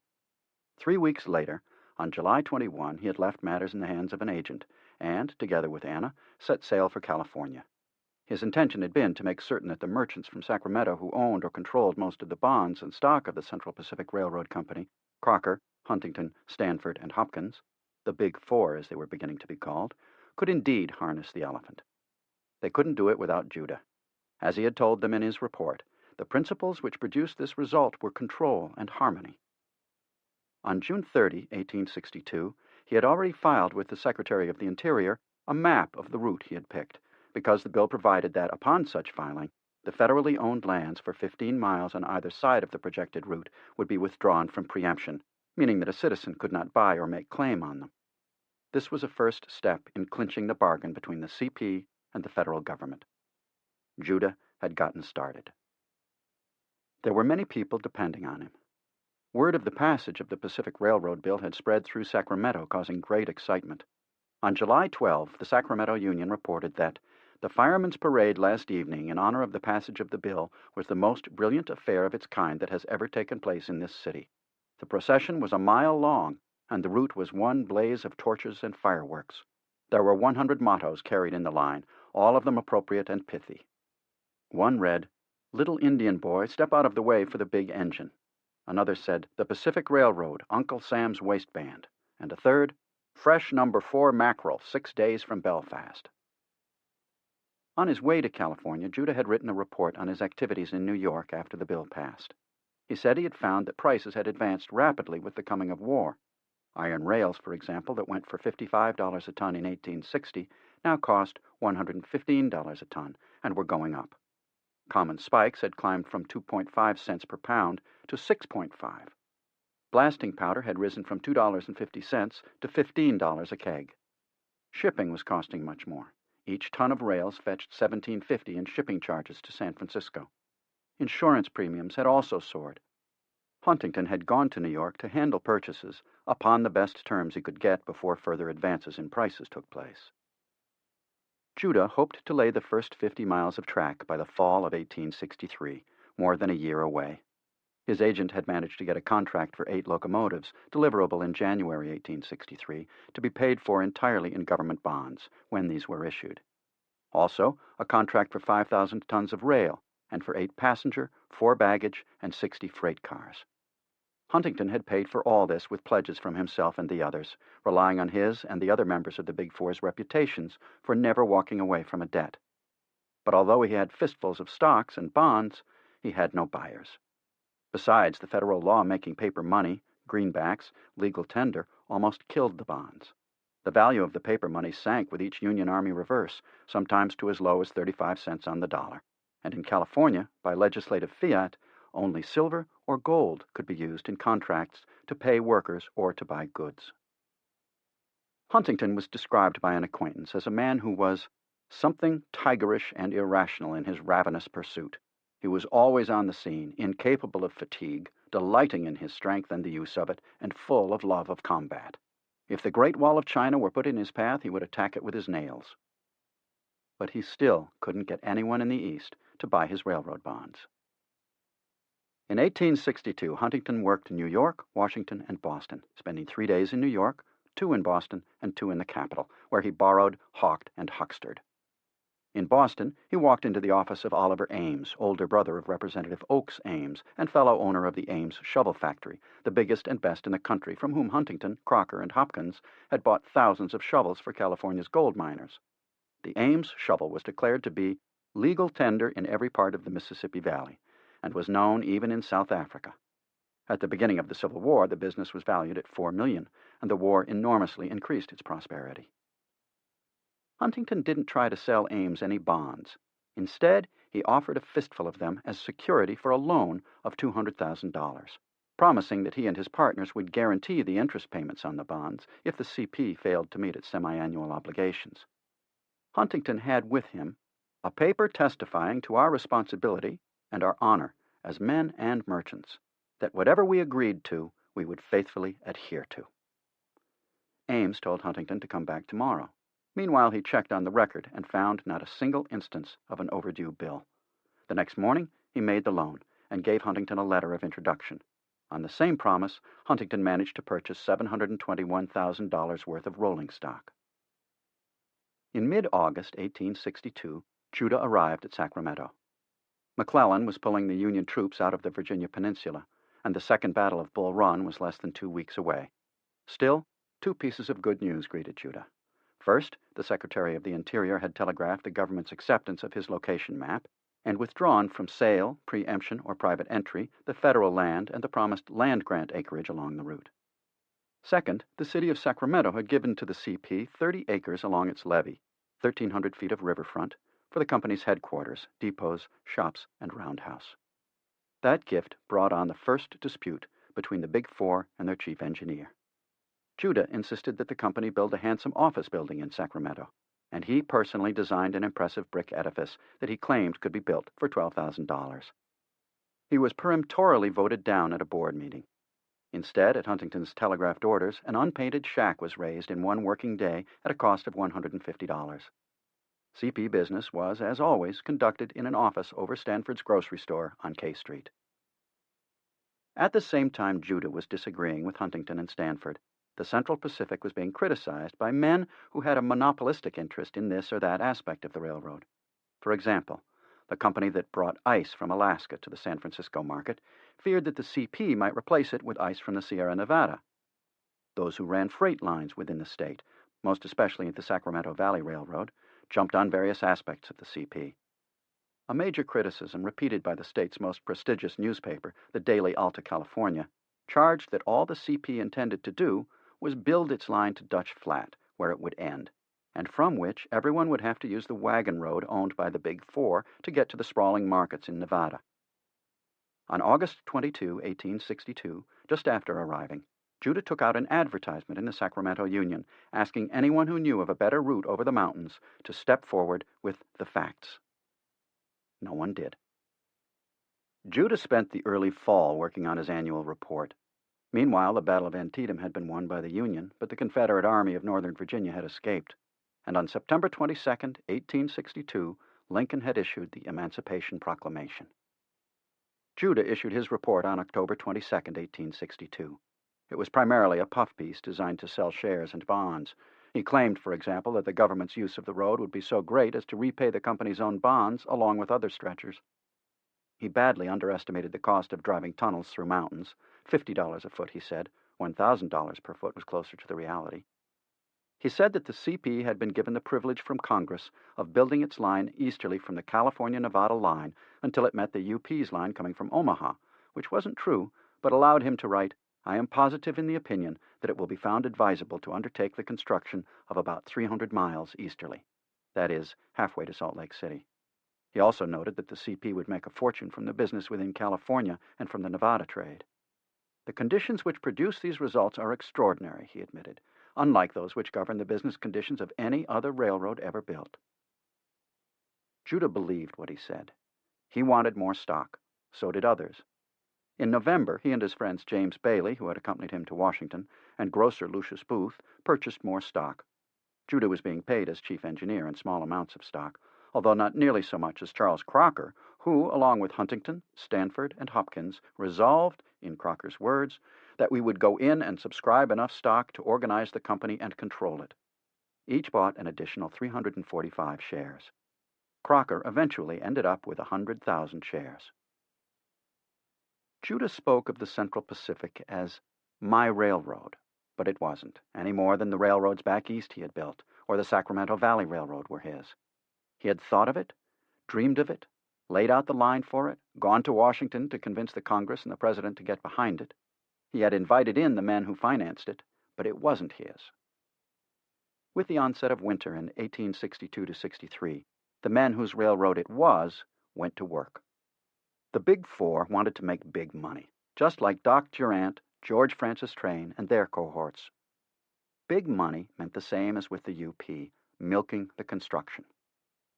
3 weeks later, on July 21, he had left matters in the hands of an agent and, together with Anna, set sail for California. His intention had been to make certain that the merchants from Sacramento who owned or controlled most of the bonds and stock of the Central Pacific Railroad Company, Crocker, Huntington, Stanford, and Hopkins, the Big Four as they were beginning to be called, could indeed harness the elephant. They couldn't do it without Judah. As he had told them in his report, the principles which produced this result were control and harmony. On June 30, 1862, he had already filed with the Secretary of the Interior a map of the route he had picked, because the bill provided that, upon such filing, the federally owned lands for 15 miles on either side of the projected route would be withdrawn from preemption, meaning that a citizen could not buy or make claim on them. This was a first step in clinching the bargain between the CP and the federal government. Judah had gotten started. There were many people depending on him. Word of the passage of the Pacific Railroad Bill had spread through Sacramento, causing great excitement. On July 12, the Sacramento Union reported that the Firemen's Parade last evening in honor of the passage of the bill was the most brilliant affair of its kind that has ever taken place in this city. The procession was a mile long, and the route was one blaze of torches and fireworks. There were 100 mottos carried in the line, all of them appropriate and pithy. One read, "Little Indian boy, step out of the way for the big engine." Another said, "The Pacific Railroad, Uncle Sam's waistband." And a third, "Fresh number 4 mackerel, 6 days from Belfast." On his way to California, Judah had written a report on his activities in New York after the bill passed. He said he had found that prices had advanced rapidly with the coming of war. Iron rails, for example, that went for $55 a ton in 1860 now cost $115 a ton and were going up. Common spikes had climbed from 2.5 cents per pound to 6.5. Blasting powder had risen from $2.50 to $15 a keg. Shipping was costing much more. Each ton of rails fetched $17.50 in shipping charges to San Francisco. Insurance premiums had also soared. Huntington had gone to New York to handle purchases upon the best terms he could get before further advances in prices took place. Judah hoped to lay the first 50 miles of track by the fall of 1863, more than a year away. His agent had managed to get a contract for 8 locomotives, deliverable in January 1863, to be paid for entirely in government bonds, when these were issued. Also, a contract for 5,000 tons of rail, and for 8 passenger, 4 baggage, and 60 freight cars. Huntington had paid for all this with pledges from himself and the others, relying on his and the other members of the Big Four's reputations for never walking away from a debt. But although he had fistfuls of stocks and bonds, he had no buyers. Besides, the federal law making paper money, greenbacks, legal tender, almost killed the bonds. The value of the paper money sank with each Union Army reverse, sometimes to as low as 35 cents on the dollar. And in California, by legislative fiat, only silver or gold could be used in contracts to pay workers or to buy goods. Huntington was described by an acquaintance as a man who was something tigerish and irrational in his ravenous pursuit. He was always on the scene, incapable of fatigue, delighting in his strength and the use of it, and full of love of combat. If the Great Wall of China were put in his path, he would attack it with his nails. But he still couldn't get anyone in the East to buy his railroad bonds. In 1862, Huntington worked in New York, Washington, and Boston, spending 3 days in New York, 2 in Boston, and 2 in the capital, where he borrowed, hawked, and huckstered. In Boston, he walked into the office of Oliver Ames, older brother of Representative Oakes Ames, and fellow owner of the Ames Shovel Factory, the biggest and best in the country, from whom Huntington, Crocker, and Hopkins had bought thousands of shovels for California's gold miners. The Ames shovel was declared to be legal tender in every part of the Mississippi Valley, and was known even in South Africa. At the beginning of the Civil War, the business was valued at $4 million, and the war enormously increased its prosperity. Huntington didn't try to sell Ames any bonds. Instead, he offered a fistful of them as security for a loan of $200,000, promising that he and his partners would guarantee the interest payments on the bonds if the CP failed to meet its semi-annual obligations. Huntington had with him a paper testifying to our responsibility and our honor as men and merchants, that whatever we agreed to, we would faithfully adhere to. Ames told Huntington to come back tomorrow. Meanwhile, he checked on the record and found not a single instance of an overdue bill. The next morning, he made the loan and gave Huntington a letter of introduction. On the same promise, Huntington managed to purchase $721,000 worth of rolling stock. In mid-August 1862, Judah arrived at Sacramento. McClellan was pulling the Union troops out of the Virginia Peninsula, and the Second Battle of Bull Run was less than 2 weeks away. Still, 2 pieces of good news greeted Judah. First, the Secretary of the Interior had telegraphed the government's acceptance of his location map and withdrawn from sale, preemption, or private entry the federal land and the promised land grant acreage along the route. Second, the city of Sacramento had given to the CP 30 acres along its levee, 1,300 feet of riverfront, for the company's headquarters, depots, shops, and roundhouse. That gift brought on the first dispute between the Big Four and their chief engineer. Judah insisted that the company build a handsome office building in Sacramento, and he personally designed an impressive brick edifice that he claimed could be built for $12,000. He was peremptorily voted down at a board meeting. Instead, at Huntington's telegraphed orders, an unpainted shack was raised in 1 working day at a cost of $150. CP business was, as always, conducted in an office over Stanford's grocery store on K Street. At the same time Judah was disagreeing with Huntington and Stanford, the Central Pacific was being criticized by men who had a monopolistic interest in this or that aspect of the railroad. For example, the company that brought ice from Alaska to the San Francisco market feared that the CP might replace it with ice from the Sierra Nevada. Those who ran freight lines within the state, most especially the Sacramento Valley Railroad, jumped on various aspects of the CP. A major criticism repeated by the state's most prestigious newspaper, the Daily Alta California, charged that all the CP intended to do was build its line to Dutch Flat, where it would end, and from which everyone would have to use the wagon road owned by the Big Four to get to the sprawling markets in Nevada. On August 22, 1862, just after arriving, Judah took out an advertisement in the Sacramento Union, asking anyone who knew of a better route over the mountains to step forward with the facts. No one did. Judah spent the early fall working on his annual report. Meanwhile, the Battle of Antietam had been won by the Union, but the Confederate Army of Northern Virginia had escaped. And on September 22, 1862, Lincoln had issued the Emancipation Proclamation. Judah issued his report on October 22, 1862. It was primarily a puff piece designed to sell shares and bonds. He claimed, for example, that the government's use of the road would be so great as to repay the company's own bonds along with other stretchers. He badly underestimated the cost of driving tunnels through mountains. $50 a foot, he said. $1,000 per foot was closer to the reality. He said that the CP had been given the privilege from Congress of building its line easterly from the California-Nevada line until it met the UP's line coming from Omaha, which wasn't true, but allowed him to write, "I am positive in the opinion that it will be found advisable to undertake the construction of about 300 miles easterly. That is, halfway to Salt Lake City." He also noted that the CP would make a fortune from the business within California and from the Nevada trade. The conditions which produce these results are extraordinary, he admitted, unlike those which govern the business conditions of any other railroad ever built. Judah believed what he said. He wanted more stock. So did others. In November, he and his friends James Bailey, who had accompanied him to Washington, and grocer Lucius Booth purchased more stock. Judah was being paid as chief engineer in small amounts of stock, although not nearly so much as Charles Crocker, who, along with Huntington, Stanford, and Hopkins, resolved, in Crocker's words, that we would go in and subscribe enough stock to organize the company and control it. Each bought an additional 345 shares. Crocker eventually ended up with 100,000 shares. Judah spoke of the Central Pacific as my railroad, but it wasn't, any more than the railroads back east he had built, or the Sacramento Valley Railroad were his. He had thought of it, dreamed of it, laid out the line for it, gone to Washington to convince the Congress and the President to get behind it. He had invited in the men who financed it, but it wasn't his. With the onset of winter in 1862-63, the men whose railroad it was went to work. The Big Four wanted to make big money, just like Doc Durant, George Francis Train, and their cohorts. Big money meant the same as with the UP, milking the construction.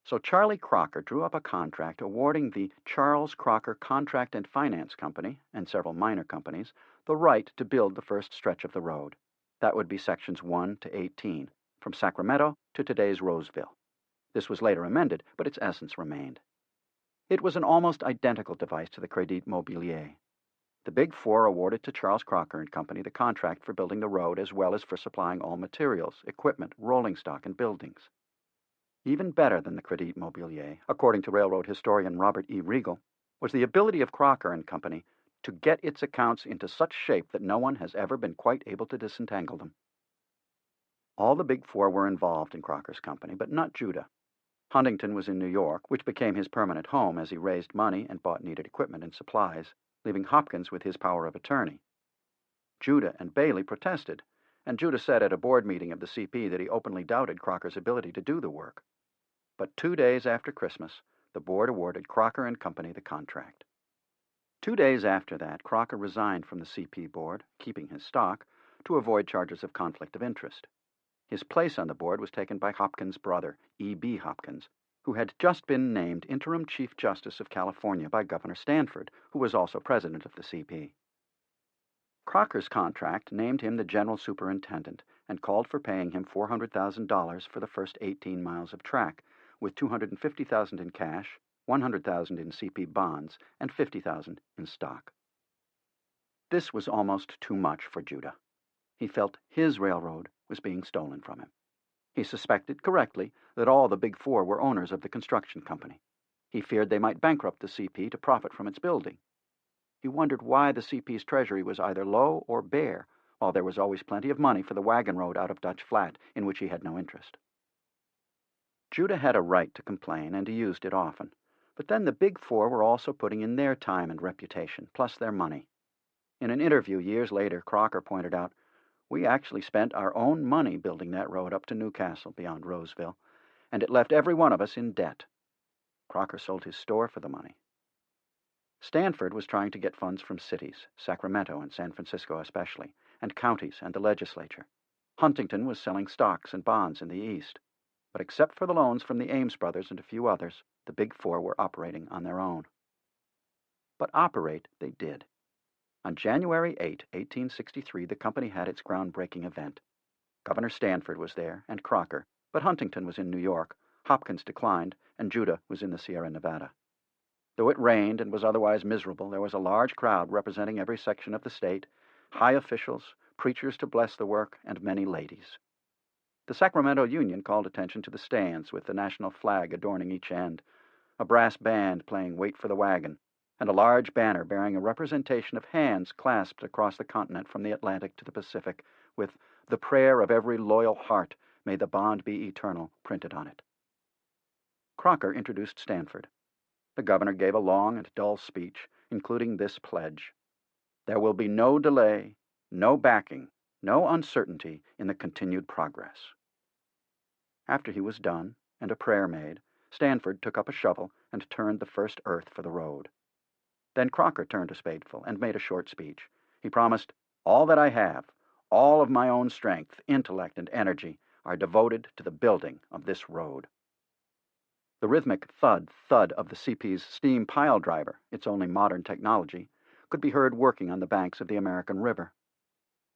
So Charlie Crocker drew up a contract awarding the Charles Crocker Contract and Finance Company, and several minor companies, the right to build the first stretch of the road. That would be sections 1 to 18, from Sacramento to today's Roseville. This was later amended, but its essence remained. It was an almost identical device to the Crédit Mobilier. The Big Four awarded to Charles Crocker and Company the contract for building the road as well as for supplying all materials, equipment, rolling stock, and buildings. Even better than the Crédit Mobilier, according to railroad historian Robert E. Riegel, was the ability of Crocker and Company to get its accounts into such shape that no one has ever been quite able to disentangle them. All the Big Four were involved in Crocker's company, but not Judah. Huntington was in New York, which became his permanent home as he raised money and bought needed equipment and supplies, leaving Hopkins with his power of attorney. Judah and Bailey protested, and Judah said at a board meeting of the CP that he openly doubted Crocker's ability to do the work. But 2 days after Christmas, the board awarded Crocker and Company the contract. 2 days after that, Crocker resigned from the CP board, keeping his stock, to avoid charges of conflict of interest. His place on the board was taken by Hopkins' brother, E.B. Hopkins, who had just been named Interim Chief Justice of California by Governor Stanford, who was also president of the CP. Crocker's contract named him the general superintendent and called for paying him $400,000 for the first 18 miles of track, with $250,000 in cash, $100,000 in CP bonds, and $50,000 in stock. This was almost too much for Judah. He felt his railroad was being stolen from him. He suspected, correctly, that all the Big Four were owners of the construction company. He feared they might bankrupt the CP to profit from its building. He wondered why the CP's treasury was either low or bare, while there was always plenty of money for the wagon road out of Dutch Flat, in which he had no interest. Judah had a right to complain, and he used it often. But then the Big Four were also putting in their time and reputation, plus their money. In an interview years later, Crocker pointed out, "We actually spent our own money building that road up to Newcastle beyond Roseville, and it left every one of us in debt." Crocker sold his store for the money. Stanford was trying to get funds from cities, Sacramento and San Francisco especially, and counties and the legislature. Huntington was selling stocks and bonds in the East. But except for the loans from the Ames brothers and a few others, the Big Four were operating on their own. But operate they did. On January 8, 1863, the company had its groundbreaking event. Governor Stanford was there, and Crocker, but Huntington was in New York, Hopkins declined, and Judah was in the Sierra Nevada. Though it rained and was otherwise miserable, there was a large crowd representing every section of the state, high officials, preachers to bless the work, and many ladies. The Sacramento Union called attention to the stands with the national flag adorning each end, a brass band playing Wait for the Wagon, and a large banner bearing a representation of hands clasped across the continent from the Atlantic to the Pacific, with "The prayer of every loyal heart, may the bond be eternal," printed on it. Crocker introduced Stanford. The governor gave a long and dull speech, including this pledge: "There will be no delay, no backing, no uncertainty in the continued progress." After he was done, and a prayer made, Stanford took up a shovel and turned the first earth for the road. Then Crocker turned to Spadeful and made a short speech. He promised, "All that I have, all of my own strength, intellect, and energy, are devoted to the building of this road." The rhythmic thud, thud of the CP's steam pile driver, its only modern technology, could be heard working on the banks of the American River.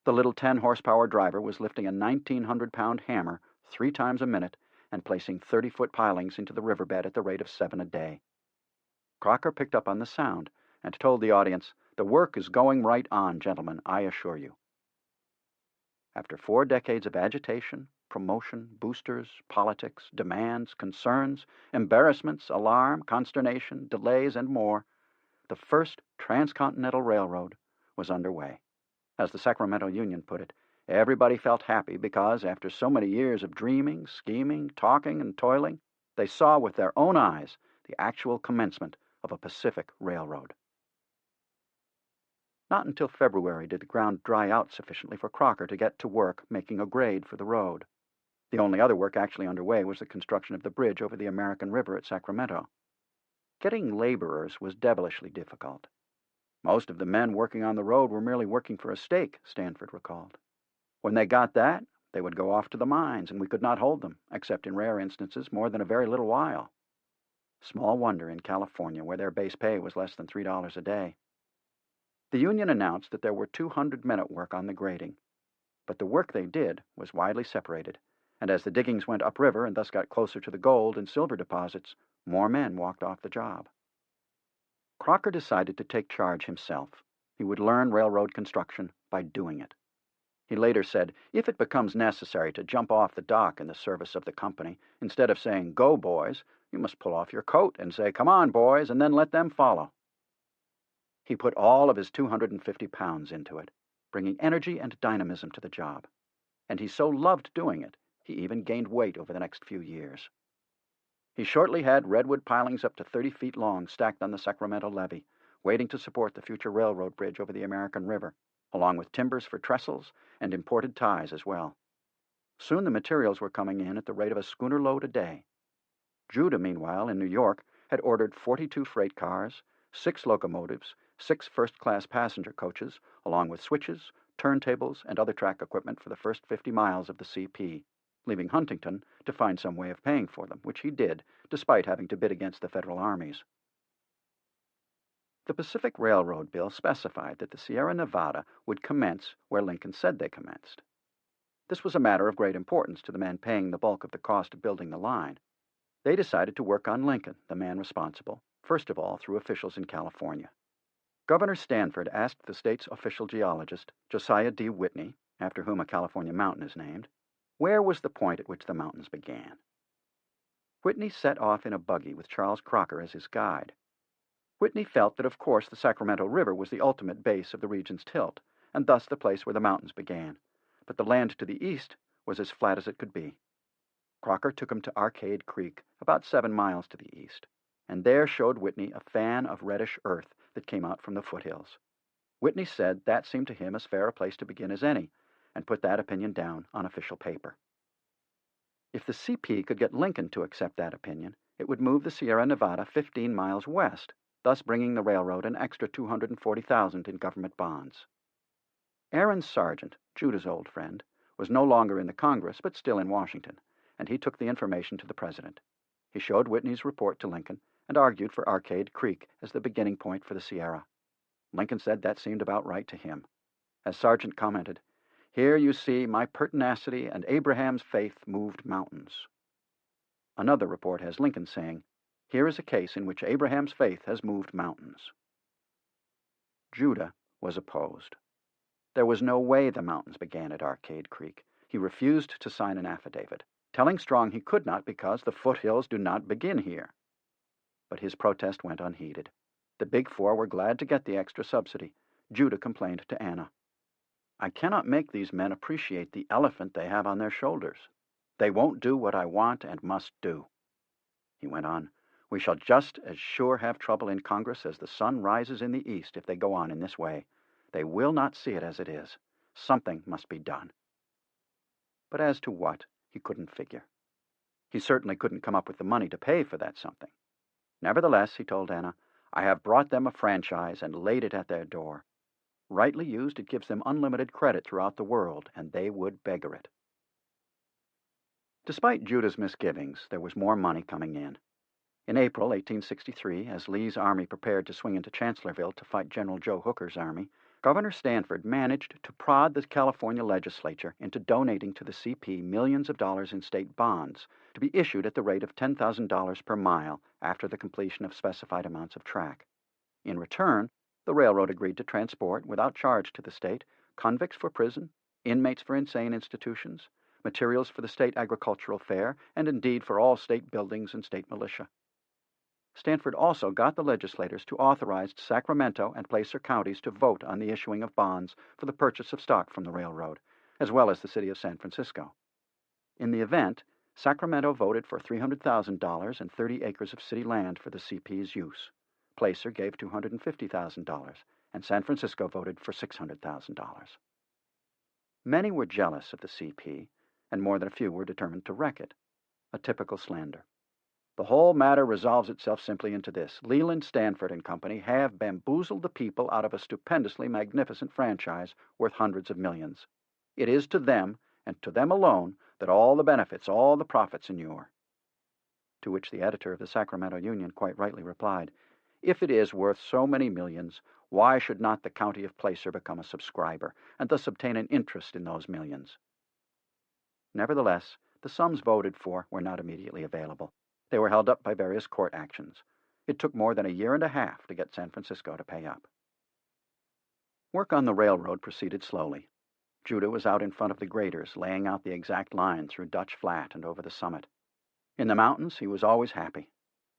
The little 10-horsepower driver was lifting a 1,900-pound hammer 3 times a minute and placing 30-foot pilings into the riverbed at the rate of 7 a day. Crocker picked up on the sound and told the audience, "The work is going right on, gentlemen, I assure you." After 4 decades of agitation, promotion, boosters, politics, demands, concerns, embarrassments, alarm, consternation, delays, and more, the first Transcontinental Railroad was underway. As the Sacramento Union put it, everybody felt happy because, after so many years of dreaming, scheming, talking, and toiling, they saw with their own eyes the actual commencement of a Pacific Railroad. Not until February did the ground dry out sufficiently for Crocker to get to work making a grade for the road. The only other work actually underway was the construction of the bridge over the American River at Sacramento. Getting laborers was devilishly difficult. Most of the men working on the road were merely working for a stake, Stanford recalled. When they got that, they would go off to the mines, and we could not hold them, except in rare instances, more than a very little while. Small wonder in California, where their base pay was less than $3 a day. The union announced that there were 200 men at work on the grading, but the work they did was widely separated, and as the diggings went upriver and thus got closer to the gold and silver deposits, more men walked off the job. Crocker decided to take charge himself. He would learn railroad construction by doing it. He later said, "If it becomes necessary to jump off the dock in the service of the company, instead of saying, 'Go, boys,' you must pull off your coat and say, 'Come on, boys,' and then let them follow." He put all of his 250 pounds into it, bringing energy and dynamism to the job. And he so loved doing it, he even gained weight over the next few years. He shortly had redwood pilings up to 30 feet long stacked on the Sacramento levee, waiting to support the future railroad bridge over the American River, along with timbers for trestles and imported ties as well. Soon the materials were coming in at the rate of a schooner load a day. Judah, meanwhile, in New York, had ordered 42 freight cars, 6 locomotives, 6 first-class passenger coaches, along with switches, turntables, and other track equipment for the first 50 miles of the CP, leaving Huntington to find some way of paying for them, which he did, despite having to bid against the federal armies. The Pacific Railroad bill specified that the Sierra Nevada would commence where Lincoln said they commenced. This was a matter of great importance to the men paying the bulk of the cost of building the line. They decided to work on Lincoln, the man responsible, first of all through officials in California. Governor Stanford asked the state's official geologist, Josiah D. Whitney, after whom a California mountain is named, where was the point at which the mountains began. Whitney set off in a buggy with Charles Crocker as his guide. Whitney felt that of course the Sacramento River was the ultimate base of the region's tilt, and thus the place where the mountains began, but the land to the east was as flat as it could be. Crocker took him to Arcade Creek, about 7 miles to the east, and there showed Whitney a fan of reddish earth that came out from the foothills. Whitney said that seemed to him as fair a place to begin as any, and put that opinion down on official paper. If the CP could get Lincoln to accept that opinion, it would move the Sierra Nevada 15 miles west, thus bringing the railroad an extra $240,000 in government bonds. Aaron Sargent, Judah's old friend, was no longer in the Congress, but still in Washington, and he took the information to the president. He showed Whitney's report to Lincoln and argued for Arcade Creek as the beginning point for the Sierra. Lincoln said that seemed about right to him. As Sargent commented, "Here you see my pertinacity and Abraham's faith moved mountains." Another report has Lincoln saying, "Here is a case in which Abraham's faith has moved mountains." Judah was opposed. There was no way the mountains began at Arcade Creek. He refused to sign an affidavit, telling Strong he could not because the foothills do not begin here. But his protest went unheeded. The Big Four were glad to get the extra subsidy. Judah complained to Anna, "I cannot make these men appreciate the elephant they have on their shoulders. They won't do what I want and must do." He went on, "We shall just as sure have trouble in Congress as the sun rises in the east if they go on in this way. They will not see it as it is. Something must be done." But as to what, he couldn't figure. He certainly couldn't come up with the money to pay for that something. Nevertheless, he told Anna, "I have brought them a franchise and laid it at their door. Rightly used, it gives them unlimited credit throughout the world, and they would beggar it." Despite Judah's misgivings, there was more money coming in. In April 1863, as Lee's army prepared to swing into Chancellorsville to fight General Joe Hooker's army, Governor Stanford managed to prod the California legislature into donating to the CP millions of dollars in state bonds to be issued at the rate of $10,000 per mile after the completion of specified amounts of track. In return, the railroad agreed to transport, without charge to the state, convicts for prison, inmates for insane institutions, materials for the state agricultural fair, and indeed for all state buildings and state militia. Stanford also got the legislators to authorize Sacramento and Placer counties to vote on the issuing of bonds for the purchase of stock from the railroad, as well as the city of San Francisco. In the event, Sacramento voted for $300,000 and 30 acres of city land for the CP's use. Placer gave $250,000, and San Francisco voted for $600,000. Many were jealous of the CP, and more than a few were determined to wreck it. A typical slander. The whole matter resolves itself simply into this: Leland Stanford and Company have bamboozled the people out of a stupendously magnificent franchise worth hundreds of millions. It is to them, and to them alone, that all the benefits, all the profits inure. To which the editor of the Sacramento Union quite rightly replied, "If it is worth so many millions, why should not the county of Placer become a subscriber, and thus obtain an interest in those millions?" Nevertheless, the sums voted for were not immediately available. They were held up by various court actions. It took more than a year and a half to get San Francisco to pay up. Work on the railroad proceeded slowly. Judah was out in front of the graders, laying out the exact line through Dutch Flat and over the summit. In the mountains, he was always happy.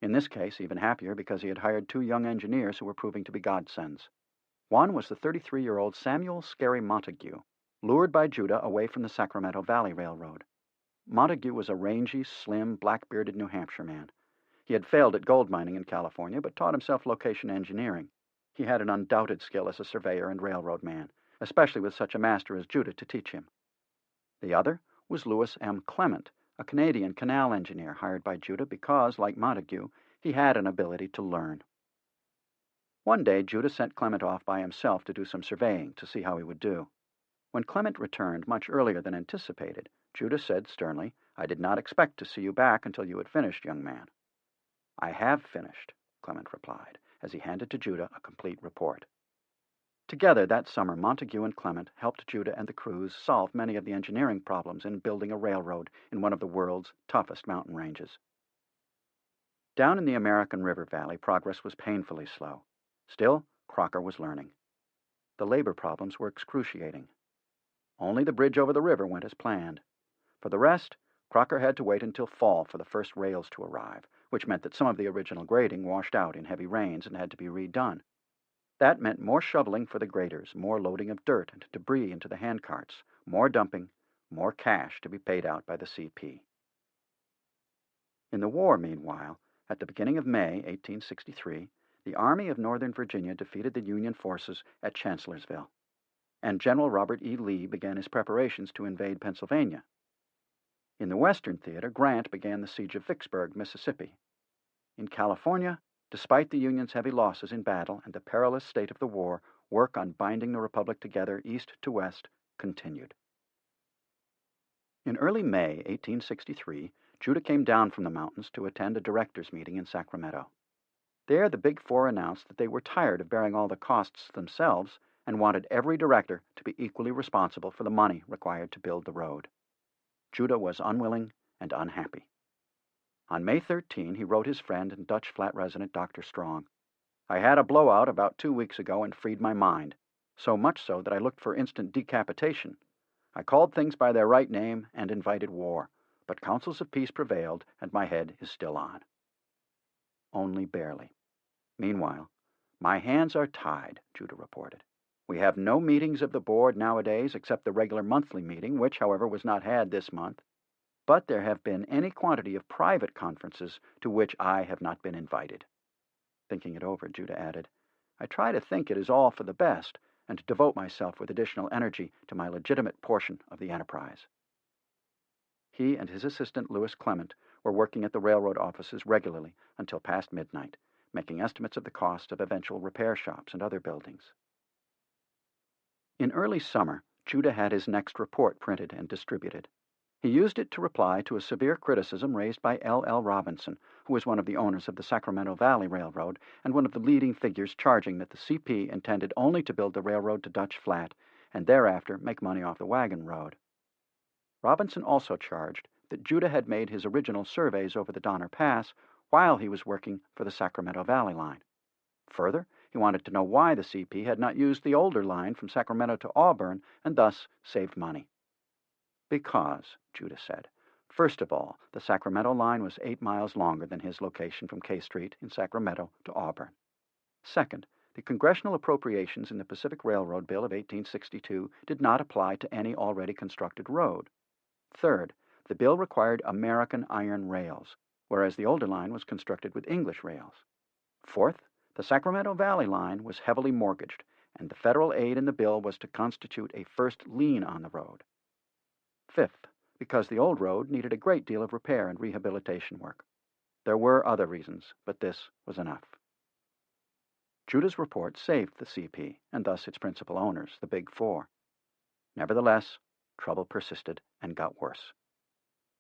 In this case, even happier because he had hired 2 young engineers who were proving to be godsends. One was the 33-year-old Samuel Scarry Montague, lured by Judah away from the Sacramento Valley Railroad. Montague was a rangy, slim, black-bearded New Hampshire man. He had failed at gold mining in California, but taught himself location engineering. He had an undoubted skill as a surveyor and railroad man, especially with such a master as Judah to teach him. The other was Lewis M. Clement, a Canadian canal engineer hired by Judah because, like Montague, he had an ability to learn. One day, Judah sent Clement off by himself to do some surveying to see how he would do. When Clement returned much earlier than anticipated, Judah said sternly, "I did not expect to see you back until you had finished, young man." "I have finished," Clement replied, as he handed to Judah a complete report. Together that summer, Montague and Clement helped Judah and the crews solve many of the engineering problems in building a railroad in one of the world's toughest mountain ranges. Down in the American River Valley, progress was painfully slow. Still, Crocker was learning. The labor problems were excruciating. Only the bridge over the river went as planned. For the rest, Crocker had to wait until fall for the first rails to arrive, which meant that some of the original grading washed out in heavy rains and had to be redone. That meant more shoveling for the graders, more loading of dirt and debris into the handcarts, more dumping, more cash to be paid out by the CP. In the war, meanwhile, at the beginning of May 1863, the Army of Northern Virginia defeated the Union forces at Chancellorsville, and General Robert E. Lee began his preparations to invade Pennsylvania. In the Western Theater, Grant began the siege of Vicksburg, Mississippi. In California, despite the Union's heavy losses in battle and the perilous state of the war, work on binding the Republic together east to west continued. In early May 1863, Judah came down from the mountains to attend a directors' meeting in Sacramento. There, the Big Four announced that they were tired of bearing all the costs themselves and wanted every director to be equally responsible for the money required to build the road. Judah was unwilling and unhappy. On May 13, he wrote his friend and Dutch Flat resident Dr. Strong, "I had a blowout about 2 weeks ago and freed my mind, so much so that I looked for instant decapitation. I called things by their right name and invited war, but counsels of peace prevailed and my head is still on." Only barely. Meanwhile, "My hands are tied," Judah reported. "We have no meetings of the board nowadays except the regular monthly meeting, which, however, was not had this month. But there have been any quantity of private conferences to which I have not been invited." Thinking it over, Judah added, "I try to think it is all for the best, and to devote myself with additional energy to my legitimate portion of the enterprise." He and his assistant, Lewis Clement, were working at the railroad offices regularly until past midnight, making estimates of the cost of eventual repair shops and other buildings. In early summer, Judah had his next report printed and distributed. He used it to reply to a severe criticism raised by L. Robinson, who was one of the owners of the Sacramento Valley Railroad and one of the leading figures charging that the CP intended only to build the railroad to Dutch Flat and thereafter make money off the wagon road. Robinson also charged that Judah had made his original surveys over the Donner Pass while he was working for the Sacramento Valley line. Further, he wanted to know why the CP had not used the older line from Sacramento to Auburn and thus saved money. Because, Judah said, first of all, the Sacramento line was 8 miles longer than his location from K Street in Sacramento to Auburn. Second, the congressional appropriations in the Pacific Railroad Bill of 1862 did not apply to any already constructed road. Third, the bill required American iron rails, whereas the older line was constructed with English rails. Fourth, the Sacramento Valley line was heavily mortgaged, and the federal aid in the bill was to constitute a first lien on the road. Fifth, because the old road needed a great deal of repair and rehabilitation work. There were other reasons, but this was enough. Judah's report saved the CP, and thus its principal owners, the Big Four. Nevertheless, trouble persisted and got worse.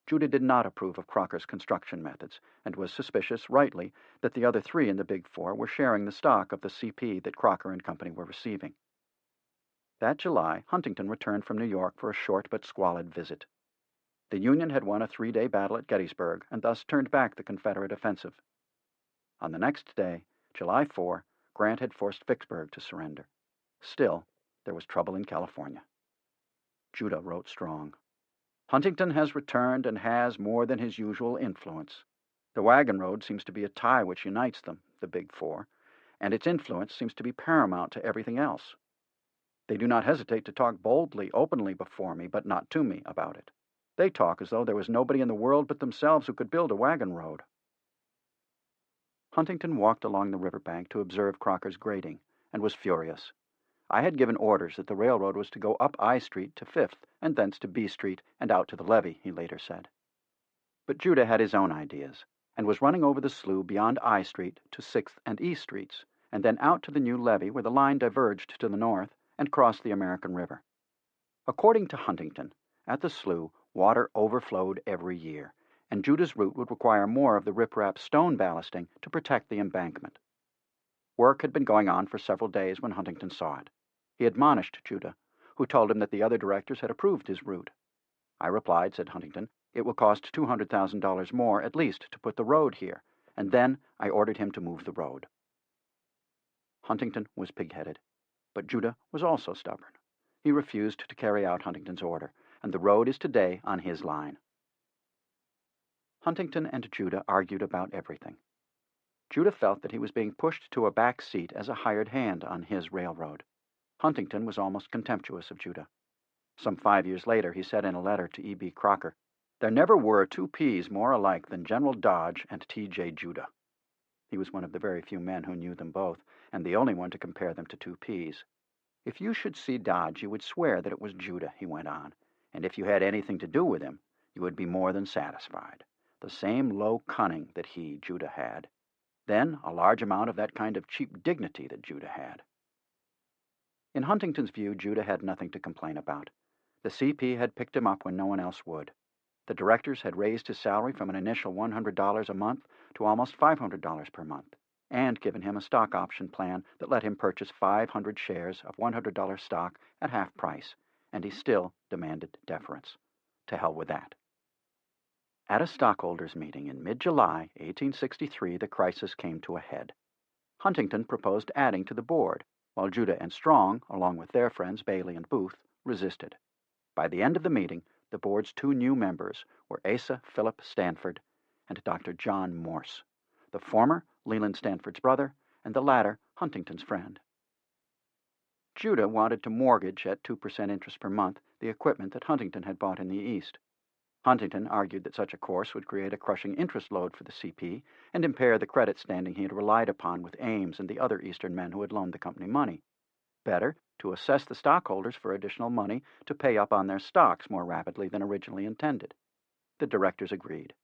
Judah did not approve of Crocker's construction methods, and was suspicious, rightly, that the other three in the Big Four were sharing the stock of the CP that Crocker and Company were receiving. That July, Huntington returned from New York for a short but squalid visit. The Union had won a 3-day battle at Gettysburg, and thus turned back the Confederate offensive. On the next day, July 4, Grant had forced Vicksburg to surrender. Still, there was trouble in California. Judah wrote strong. Huntington has returned and has more than his usual influence. The wagon road seems to be a tie which unites them, the Big Four, and its influence seems to be paramount to everything else. They do not hesitate to talk boldly, openly before me, but not to me about it. They talk as though there was nobody in the world but themselves who could build a wagon road. Huntington walked along the riverbank to observe Crocker's grading, and was furious. I had given orders that the railroad was to go up I Street to 5th, and thence to B Street, and out to the levee, he later said. But Judah had his own ideas, and was running over the slough beyond I Street to 6th and E Streets, and then out to the new levee where the line diverged to the north and crossed the American River. According to Huntington, at the slough, water overflowed every year, and Judah's route would require more of the riprap stone ballasting to protect the embankment. Work had been going on for several days when Huntington saw it. He admonished Judah, who told him that the other directors had approved his route. I replied, said Huntington, it will cost $200,000 more at least to put the road here, and then I ordered him to move the road. Huntington was pig-headed, but Judah was also stubborn. He refused to carry out Huntington's order, and the road is today on his line. Huntington and Judah argued about everything. Judah felt that he was being pushed to a back seat as a hired hand on his railroad. Huntington was almost contemptuous of Judah. Some 5 years later, he said in a letter to E.B. Crocker, "There never were two peas more alike than General Dodge and T.J. Judah." He was one of the very few men who knew them both, and the only one to compare them to two peas. "If you should see Dodge, you would swear that it was Judah," he went on, "and if you had anything to do with him, you would be more than satisfied. The same low cunning that he, Judah, had. Then a large amount of that kind of cheap dignity that Judah had." In Huntington's view, Judah had nothing to complain about. The CP had picked him up when no one else would. The directors had raised his salary from an initial $100 a month to almost $500 per month, and given him a stock option plan that let him purchase 500 shares of $100 stock at half price, and he still demanded deference. To hell with that. At a stockholders' meeting in mid-July 1863, the crisis came to a head. Huntington proposed adding to the board, while Judah and Strong, along with their friends Bailey and Booth, resisted. By the end of the meeting, the board's two new members were Asa Philip Stanford and Dr. John Morse, the former Leland Stanford's brother, and the latter Huntington's friend. Judah wanted to mortgage at 2% interest per month the equipment that Huntington had bought in the East. Huntington argued that such a course would create a crushing interest load for the CP and impair the credit standing he had relied upon with Ames and the other Eastern men who had loaned the company money. Better to assess the stockholders for additional money to pay up on their stocks more rapidly than originally intended. The directors agreed.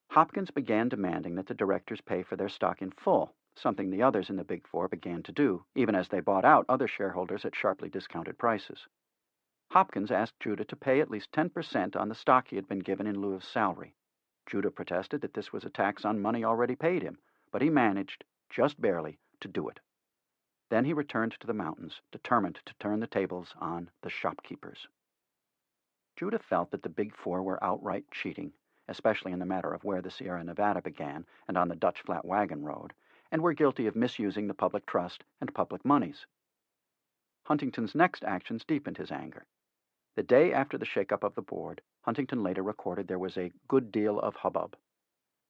Hopkins began demanding that the directors pay for their stock in full, something the others in the Big Four began to do, even as they bought out other shareholders at sharply discounted prices. Hopkins asked Judah to pay at least 10% on the stock he had been given in lieu of salary. Judah protested that this was a tax on money already paid him, but he managed, just barely, to do it. Then he returned to the mountains, determined to turn the tables on the shopkeepers. Judah felt that the Big Four were outright cheating, especially in the matter of where the Sierra Nevada began and on the Dutch Flat Wagon Road, and were guilty of misusing the public trust and public monies. Huntington's next actions deepened his anger. The day after the shake-up of the board, Huntington later recorded there was a good deal of hubbub.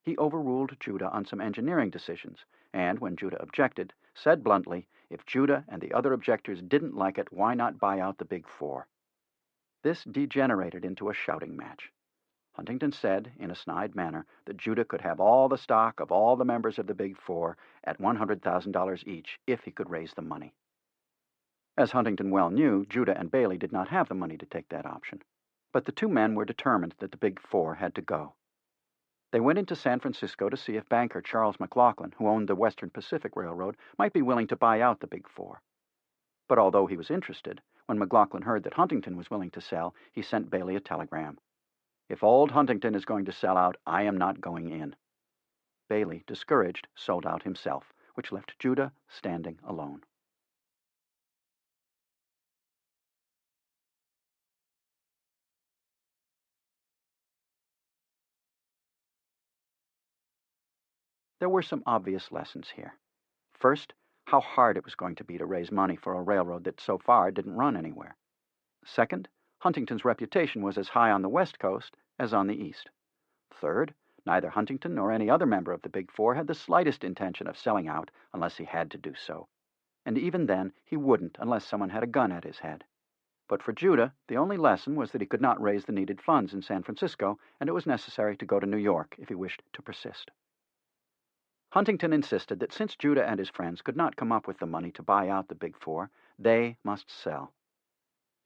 He overruled Judah on some engineering decisions, and when Judah objected, said bluntly, if Judah and the other objectors didn't like it, why not buy out the Big Four? This degenerated into a shouting match. Huntington said, in a snide manner, that Judah could have all the stock of all the members of the Big Four at $100,000 each if he could raise the money. As Huntington well knew, Judah and Bailey did not have the money to take that option, but the two men were determined that the Big Four had to go. They went into San Francisco to see if banker Charles McLaughlin, who owned the Western Pacific Railroad, might be willing to buy out the Big Four. But although he was interested, when McLaughlin heard that Huntington was willing to sell, he sent Bailey a telegram. If old Huntington is going to sell out, I am not going in. Bailey, discouraged, sold out himself, which left Judah standing alone. There were some obvious lessons here. First, how hard it was going to be to raise money for a railroad that so far didn't run anywhere. Second, Huntington's reputation was as high on the West Coast as on the East. Third, neither Huntington nor any other member of the Big Four had the slightest intention of selling out unless he had to do so. And even then, he wouldn't unless someone had a gun at his head. But for Judah, the only lesson was that he could not raise the needed funds in San Francisco, and it was necessary to go to New York if he wished to persist. Huntington insisted that since Judah and his friends could not come up with the money to buy out the Big Four, they must sell.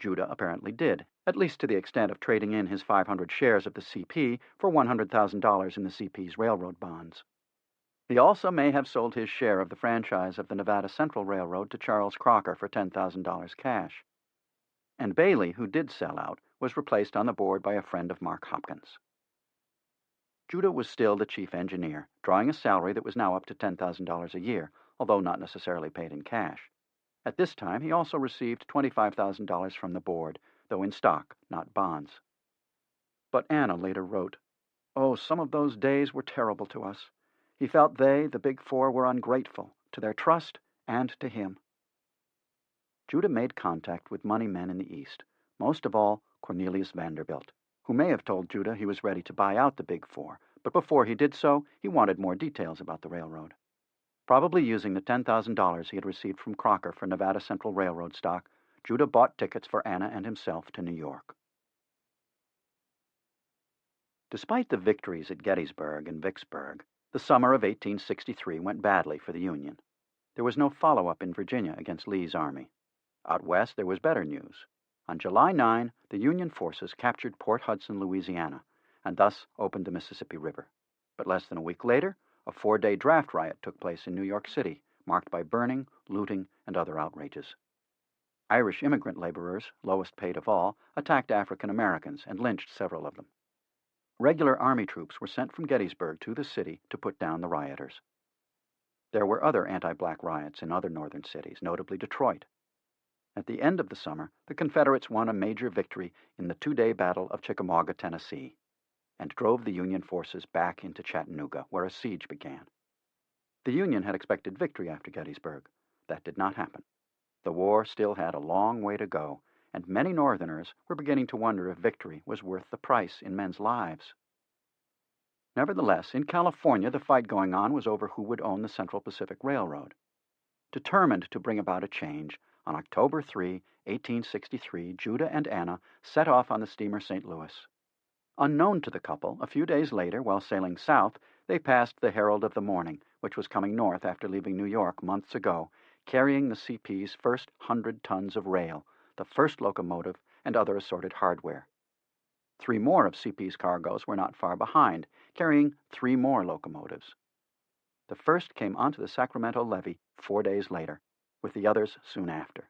Judah apparently did, at least to the extent of trading in his 500 shares of the CP for $100,000 in the CP's railroad bonds. He also may have sold his share of the franchise of the Nevada Central Railroad to Charles Crocker for $10,000 cash. And Bailey, who did sell out, was replaced on the board by a friend of Mark Hopkins. Judah was still the chief engineer, drawing a salary that was now up to $10,000 a year, although not necessarily paid in cash. At this time, he also received $25,000 from the board, though in stock, not bonds. But Anna later wrote, "Oh, some of those days were terrible to us. He felt they, the Big Four, were ungrateful to their trust and to him." Judah made contact with money men in the East, most of all Cornelius Vanderbilt, who may have told Judah he was ready to buy out the Big Four, but before he did so, he wanted more details about the railroad. Probably using the $10,000 he had received from Crocker for Nevada Central Railroad stock, Judah bought tickets for Anna and himself to New York. Despite the victories at Gettysburg and Vicksburg, the summer of 1863 went badly for the Union. There was no follow-up in Virginia against Lee's army. Out west, there was better news. On July 9, the Union forces captured Port Hudson, Louisiana, and thus opened the Mississippi River. But less than a week later, a 4-day draft riot took place in New York City, marked by burning, looting, and other outrages. Irish immigrant laborers, lowest paid of all, attacked African Americans and lynched several of them. Regular army troops were sent from Gettysburg to the city to put down the rioters. There were other anti-black riots in other northern cities, notably Detroit. At the end of the summer, the Confederates won a major victory in the 2-day Battle of Chickamauga, Tennessee, and drove the Union forces back into Chattanooga, where a siege began. The Union had expected victory after Gettysburg. That did not happen. The war still had a long way to go, and many Northerners were beginning to wonder if victory was worth the price in men's lives. Nevertheless, in California, the fight going on was over who would own the Central Pacific Railroad. Determined to bring about a change, on October 3, 1863, Judah and Anna set off on the steamer St. Louis. Unknown to the couple, a few days later, while sailing south, they passed the Herald of the Morning, which was coming north after leaving New York months ago, carrying the CP's first 100 tons of rail, the first locomotive, and other assorted hardware. 3 more of CP's cargoes were not far behind, carrying 3 more locomotives. The first came onto the Sacramento levee 4 days later, with the others soon after.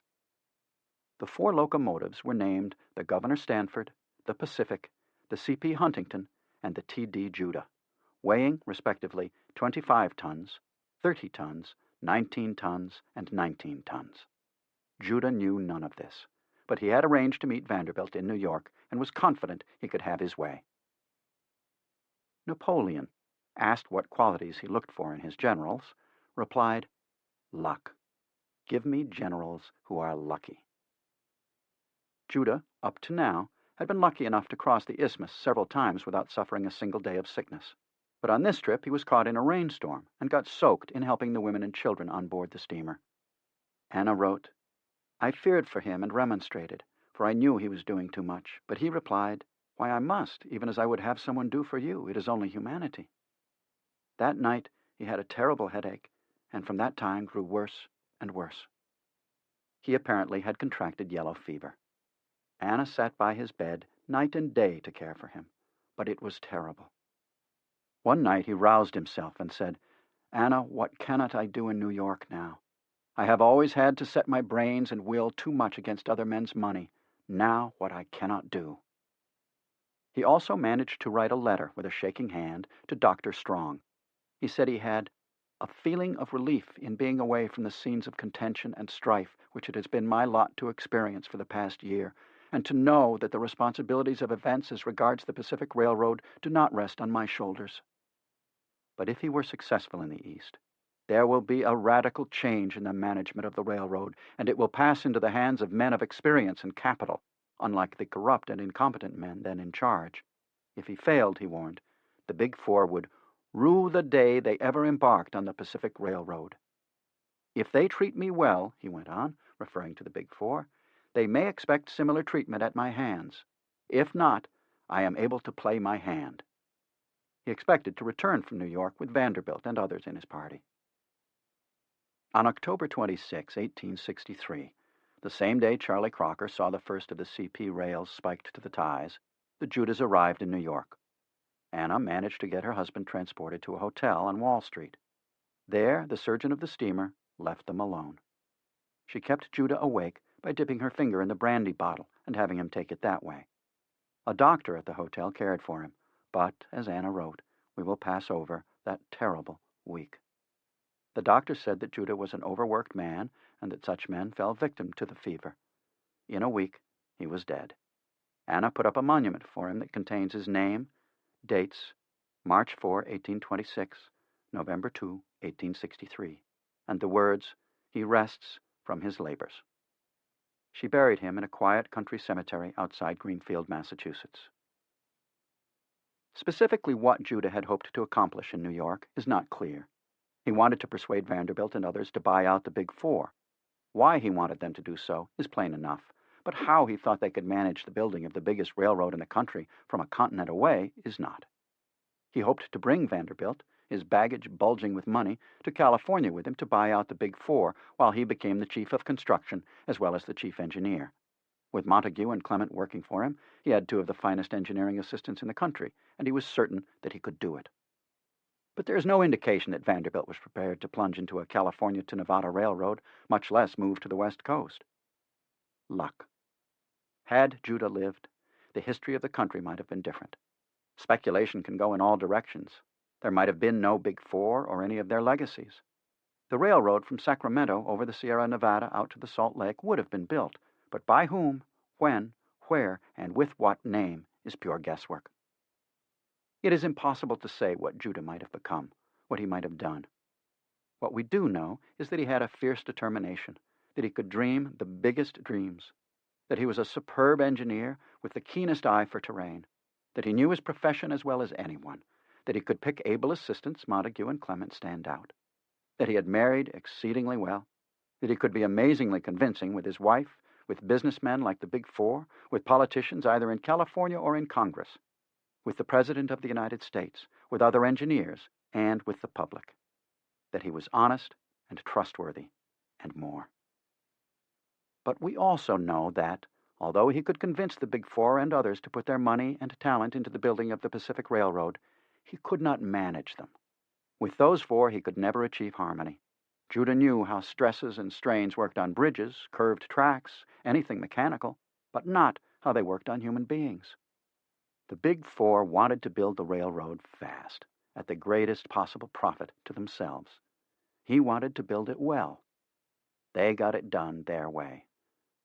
The 4 locomotives were named the Governor Stanford, the Pacific, the C.P. Huntington, and the T.D. Judah, weighing, respectively, 25 tons, 30 tons, 19 tons, and 19 tons. Judah knew none of this, but he had arranged to meet Vanderbilt in New York and was confident he could have his way. Napoleon, asked what qualities he looked for in his generals, replied, "Luck. Give me generals who are lucky." Judah, up to now, had been lucky enough to cross the isthmus several times without suffering a single day of sickness. But on this trip he was caught in a rainstorm and got soaked in helping the women and children on board the steamer. Anna wrote, "I feared for him and remonstrated, for I knew he was doing too much. But he replied, 'Why, I must, even as I would have someone do for you. It is only humanity.' That night he had a terrible headache, and from that time grew worse and worse. He apparently had contracted yellow fever. Anna sat by his bed night and day to care for him, but it was terrible. One night he roused himself and said, 'Anna, what cannot I do in New York now? I have always had to set my brains and will too much against other men's money. Now what I cannot do.' He also managed to write a letter with a shaking hand to Dr. Strong. He said he had a feeling of relief in being away from the scenes of contention and strife which it has been my lot to experience for the past year, and to know that the responsibilities of events as regards the Pacific Railroad do not rest on my shoulders. But if he were successful in the East, there will be a radical change in the management of the railroad, and it will pass into the hands of men of experience and capital, unlike the corrupt and incompetent men then in charge. If he failed, he warned, the Big Four would rue the day they ever embarked on the Pacific Railroad. If they treat me well," he went on, referring to the Big Four, "they may expect similar treatment at my hands. If not, I am able to play my hand." He expected to return from New York with Vanderbilt and others in his party. On October 26, 1863, the same day Charlie Crocker saw the first of the CP rails spiked to the ties, the Judahs arrived in New York. Anna managed to get her husband transported to a hotel on Wall Street. There, the surgeon of the steamer left them alone. She kept Judah awake by dipping her finger in the brandy bottle and having him take it that way. A doctor at the hotel cared for him, but, as Anna wrote, we will pass over that terrible week. The doctor said that Judah was an overworked man and that such men fell victim to the fever. In a week, he was dead. Anna put up a monument for him that contains his name, dates, March 4, 1826, November 2, 1863, and the words, "He rests from his labors." She buried him in a quiet country cemetery outside Greenfield, Massachusetts. Specifically what Judah had hoped to accomplish in New York is not clear. He wanted to persuade Vanderbilt and others to buy out the Big Four. Why he wanted them to do so is plain enough, but how he thought they could manage the building of the biggest railroad in the country from a continent away is not. He hoped to bring Vanderbilt, his baggage bulging with money, to California with him to buy out the Big Four while he became the chief of construction as well as the chief engineer. With Montague and Clement working for him, he had 2 of the finest engineering assistants in the country, and he was certain that he could do it. But there is no indication that Vanderbilt was prepared to plunge into a California to Nevada railroad, much less move to the West Coast. Luck. Had Judah lived, the history of the country might have been different. Speculation can go in all directions. There might have been no Big Four or any of their legacies. The railroad from Sacramento over the Sierra Nevada out to the Salt Lake would have been built, but by whom, when, where, and with what name is pure guesswork. It is impossible to say what Judah might have become, what he might have done. What we do know is that he had a fierce determination, that he could dream the biggest dreams, that he was a superb engineer with the keenest eye for terrain, that he knew his profession as well as anyone, that he could pick able assistants, Montague and Clement stand out, that he had married exceedingly well, that he could be amazingly convincing with his wife, with businessmen like the Big Four, with politicians either in California or in Congress, with the President of the United States, with other engineers, and with the public, that he was honest and trustworthy, and more. But we also know that, although he could convince the Big Four and others to put their money and talent into the building of the Pacific Railroad, he could not manage them. With those 4 he could never achieve harmony. Judah knew how stresses and strains worked on bridges, curved tracks, anything mechanical, but not how they worked on human beings. The Big Four wanted to build the railroad fast, at the greatest possible profit to themselves. He wanted to build it well. They got it done their way,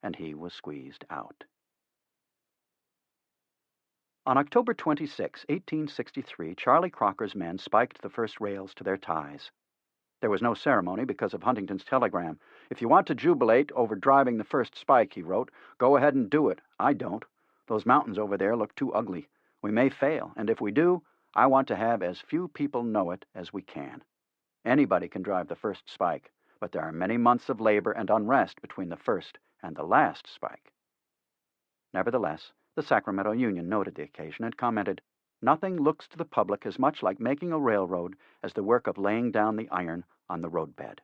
and he was squeezed out. On October 26, 1863, Charlie Crocker's men spiked the first rails to their ties. There was no ceremony because of Huntington's telegram. "If you want to jubilate over driving the first spike," he wrote, "go ahead and do it. I don't. Those mountains over there look too ugly. We may fail, and if we do, I want to have as few people know it as we can. Anybody can drive the first spike, but there are many months of labor and unrest between the first and the last spike." Nevertheless, the Sacramento Union noted the occasion and commented, "Nothing looks to the public as much like making a railroad as the work of laying down the iron on the roadbed."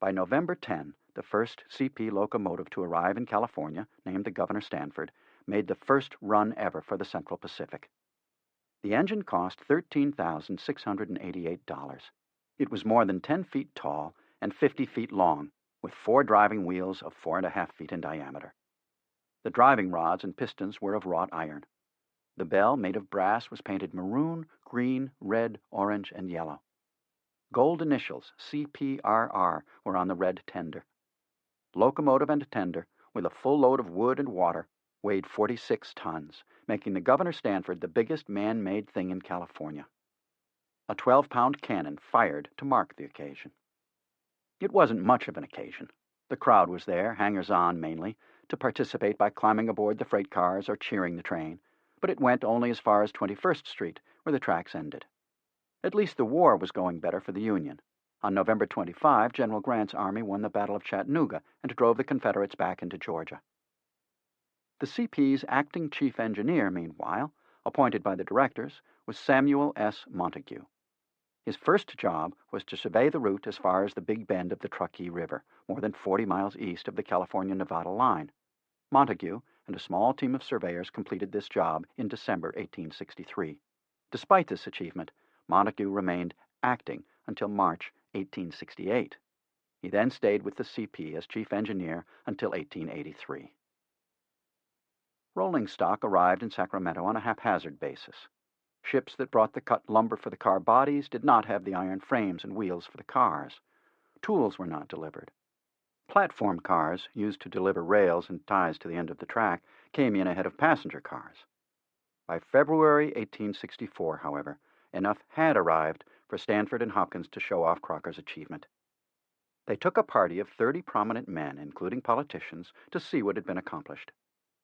By November 10, the first CP locomotive to arrive in California, named the Governor Stanford, made the first run ever for the Central Pacific. The engine cost $13,688. It was more than 10 feet tall and 50 feet long, with 4 driving wheels of 4.5 feet in diameter. The driving rods and pistons were of wrought iron. The bell, made of brass, was painted maroon, green, red, orange, and yellow. Gold initials, CPRR, were on the red tender. Locomotive and tender, with a full load of wood and water, weighed 46 tons, making the Governor Stanford the biggest man-made thing in California. A 12-pound cannon fired to mark the occasion. It wasn't much of an occasion. The crowd was there, hangers-on mainly, to participate by climbing aboard the freight cars or cheering the train, but it went only as far as 21st Street, where the tracks ended. At least the war was going better for the Union. On November 25, General Grant's army won the Battle of Chattanooga and drove the Confederates back into Georgia. The CP's acting chief engineer, meanwhile, appointed by the directors, was Samuel S. Montague. His first job was to survey the route as far as the Big Bend of the Truckee River, more than 40 miles east of the California-Nevada line. Montague and a small team of surveyors completed this job in December 1863. Despite this achievement, Montague remained acting until March 1868. He then stayed with the CP as chief engineer until 1883. Rolling stock arrived in Sacramento on a haphazard basis. Ships that brought the cut lumber for the car bodies did not have the iron frames and wheels for the cars. Tools were not delivered. Platform cars, used to deliver rails and ties to the end of the track, came in ahead of passenger cars. By February 1864, however, enough had arrived for Stanford and Hopkins to show off Crocker's achievement. They took a party of 30 prominent men, including politicians, to see what had been accomplished.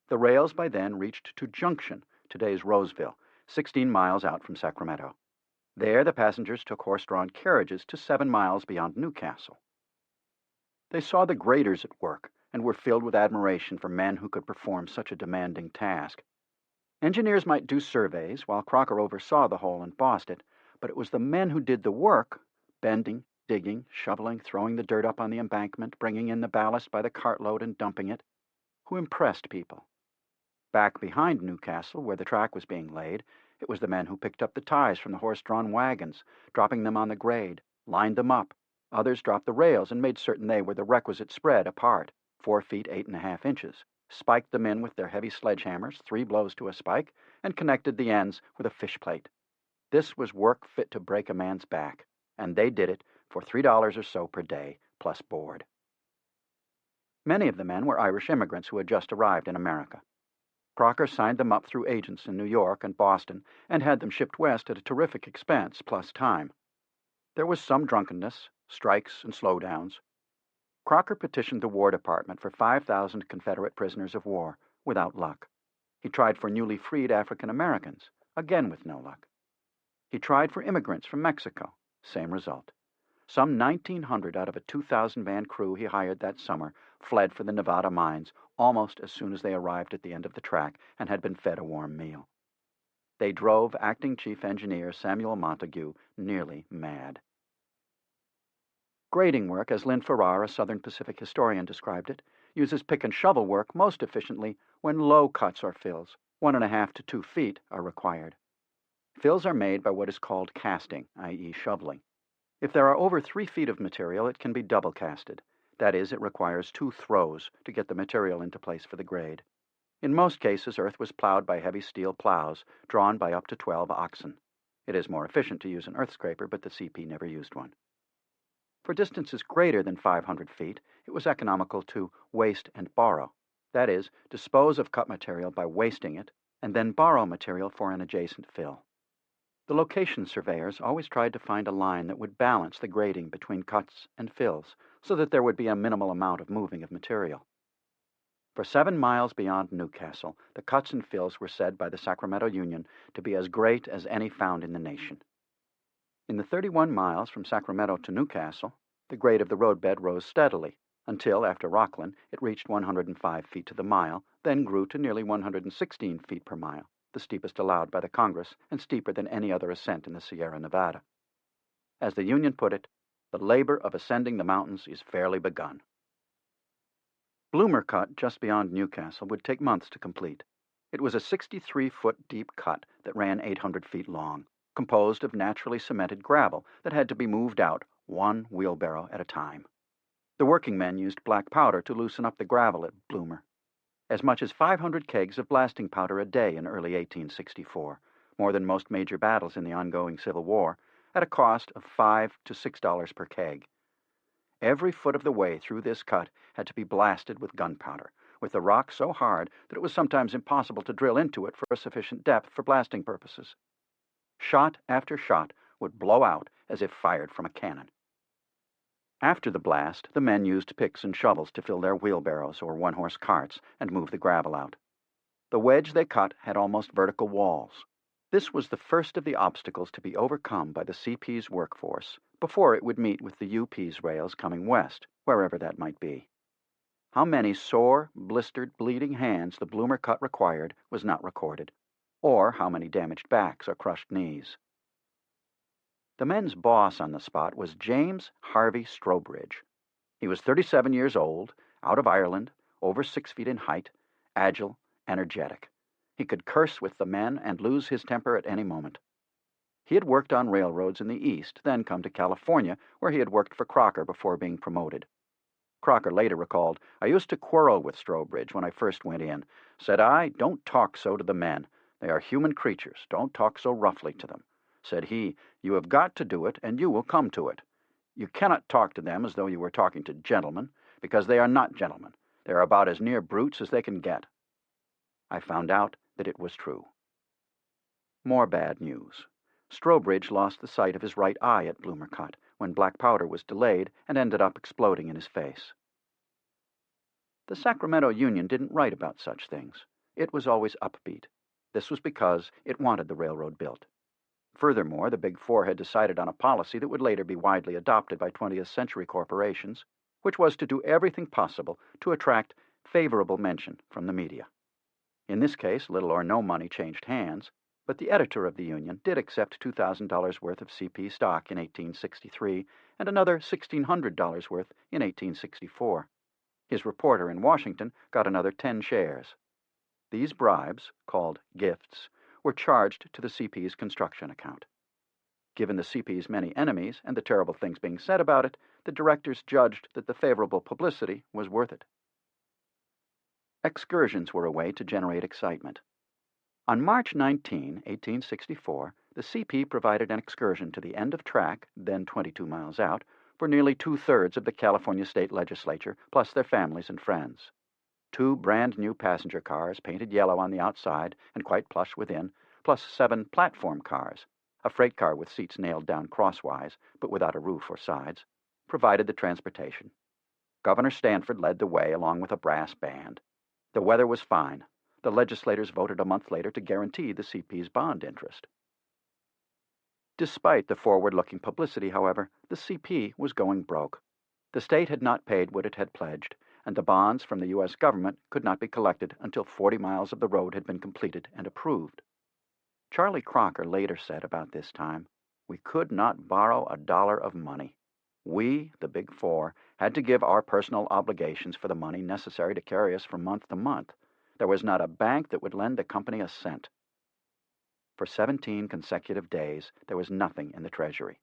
The rails by then reached to Junction, today's Roseville, 16 miles out from Sacramento. There the passengers took horse-drawn carriages to 7 miles beyond Newcastle. They saw the graders at work and were filled with admiration for men who could perform such a demanding task. Engineers might do surveys while Crocker oversaw the whole and bossed it, but it was the men who did the work, bending, digging, shoveling, throwing the dirt up on the embankment, bringing in the ballast by the cartload and dumping it, who impressed people. Back behind Newcastle, where the track was being laid, it was the men who picked up the ties from the horse-drawn wagons, dropping them on the grade, lined them up. Others dropped the rails and made certain they were the requisite spread apart, 4 feet 8.5 inches, spiked them in with their heavy sledgehammers, 3 blows to a spike, and connected the ends with a fish plate. This was work fit to break a man's back, and they did it for $3 or so per day, plus board. Many of the men were Irish immigrants who had just arrived in America. Crocker signed them up through agents in New York and Boston and had them shipped west at a terrific expense plus time. There was some drunkenness, strikes, and slowdowns. Crocker petitioned the War Department for 5,000 Confederate prisoners of war, without luck. He tried for newly freed African Americans, again with no luck. He tried for immigrants from Mexico, same result. Some 1,900 out of a 2,000-man crew he hired that summer fled for the Nevada mines almost as soon as they arrived at the end of the track and had been fed a warm meal. They drove acting chief engineer Samuel Montague nearly mad. Grading work, as Lynn Farrar, a Southern Pacific historian, described it, uses pick and shovel work most efficiently when low cuts or fills, 1.5 to 2 feet, are required. Fills are made by what is called casting, i.e. shoveling. If there are over 3 feet of material, it can be double casted. That is, it requires 2 throws to get the material into place for the grade. In most cases, earth was plowed by heavy steel plows, drawn by up to 12 oxen. It is more efficient to use an earth scraper, but the CP never used one. For distances greater than 500 feet, it was economical to waste and borrow. That is, dispose of cut material by wasting it, and then borrow material for an adjacent fill. The location surveyors always tried to find a line that would balance the grading between cuts and fills, so that there would be a minimal amount of moving of material. For 7 miles beyond Newcastle, the cuts and fills were said by the Sacramento Union to be as great as any found in the nation. In the 31 miles from Sacramento to Newcastle, the grade of the roadbed rose steadily, until, after Rockland, it reached 105 feet to the mile, then grew to nearly 116 feet per mile, the steepest allowed by the Congress, and steeper than any other ascent in the Sierra Nevada. As the Union put it, the labor of ascending the mountains is fairly begun. Bloomer Cut, just beyond Newcastle, would take months to complete. It was a 63-foot deep cut that ran 800 feet long, composed of naturally cemented gravel that had to be moved out 1 wheelbarrow at a time. The working men used black powder to loosen up the gravel at Bloomer. As much as 500 kegs of blasting powder a day in early 1864, more than most major battles in the ongoing Civil War, at a cost of $5 to $6 per keg. Every foot of the way through this cut had to be blasted with gunpowder, with the rock so hard that it was sometimes impossible to drill into it for a sufficient depth for blasting purposes. Shot after shot would blow out as if fired from a cannon. After the blast, the men used picks and shovels to fill their wheelbarrows or one-horse carts and move the gravel out. The wedge they cut had almost vertical walls. This was the first of the obstacles to be overcome by the CP's workforce before it would meet with the UP's rails coming west, wherever that might be. How many sore, blistered, bleeding hands the Bloomer cut required was not recorded, or how many damaged backs or crushed knees. The men's boss on the spot was James Harvey Strobridge. He was 37 years old, out of Ireland, over 6 feet in height, agile, energetic. He could curse with the men and lose his temper at any moment. He had worked on railroads in the East, then come to California, where he had worked for Crocker before being promoted. Crocker later recalled, "I used to quarrel with Strobridge when I first went in. Said I, 'Don't talk so to the men. They are human creatures. Don't talk so roughly to them.' Said he, 'You have got to do it, and you will come to it. You cannot talk to them as though you were talking to gentlemen, because they are not gentlemen. They are about as near brutes as they can get.' I found out that it was true." More bad news. Strobridge lost the sight of his right eye at Bloomer Cut when black powder was delayed and ended up exploding in his face. The Sacramento Union didn't write about such things. It was always upbeat. This was because it wanted the railroad built. Furthermore, the Big Four had decided on a policy that would later be widely adopted by 20th century corporations, which was to do everything possible to attract favorable mention from the media. In this case, little or no money changed hands, but the editor of the Union did accept $2,000 worth of CP stock in 1863 and another $1,600 worth in 1864. His reporter in Washington got another 10 shares. These bribes, called gifts, were charged to the CP's construction account. Given the CP's many enemies and the terrible things being said about it, the directors judged that the favorable publicity was worth it. Excursions were a way to generate excitement. On March 19, 1864, the CP provided an excursion to the end of track, then 22 miles out, for nearly 2/3 of the California State Legislature, plus their families and friends. 2 brand-new passenger cars, painted yellow on the outside and quite plush within, plus 7 platform cars, a freight car with seats nailed down crosswise, but without a roof or sides, provided the transportation. Governor Stanford led the way along with a brass band. The weather was fine. The legislators voted a month later to guarantee the CP's bond interest. Despite the forward-looking publicity, however, the CP was going broke. The state had not paid what it had pledged, and the bonds from the U.S. government could not be collected until 40 miles of the road had been completed and approved. Charlie Crocker later said about this time, "We could not borrow a dollar of money. We, the Big Four, had to give our personal obligations for the money necessary to carry us from month to month. There was not a bank that would lend the company a cent." For 17 consecutive days, there was nothing in the treasury.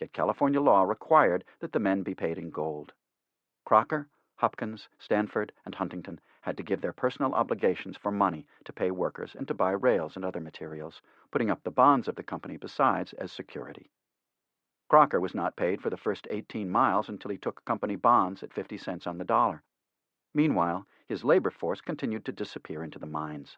yet California law required that the men be paid in gold. Crocker, Hopkins, Stanford, and Huntington had to give their personal obligations for money to pay workers and to buy rails and other materials, putting up the bonds of the company besides as security. Crocker was not paid for the first 18 miles until he took company bonds at 50 cents on the dollar. Meanwhile, his labor force continued to disappear into the mines.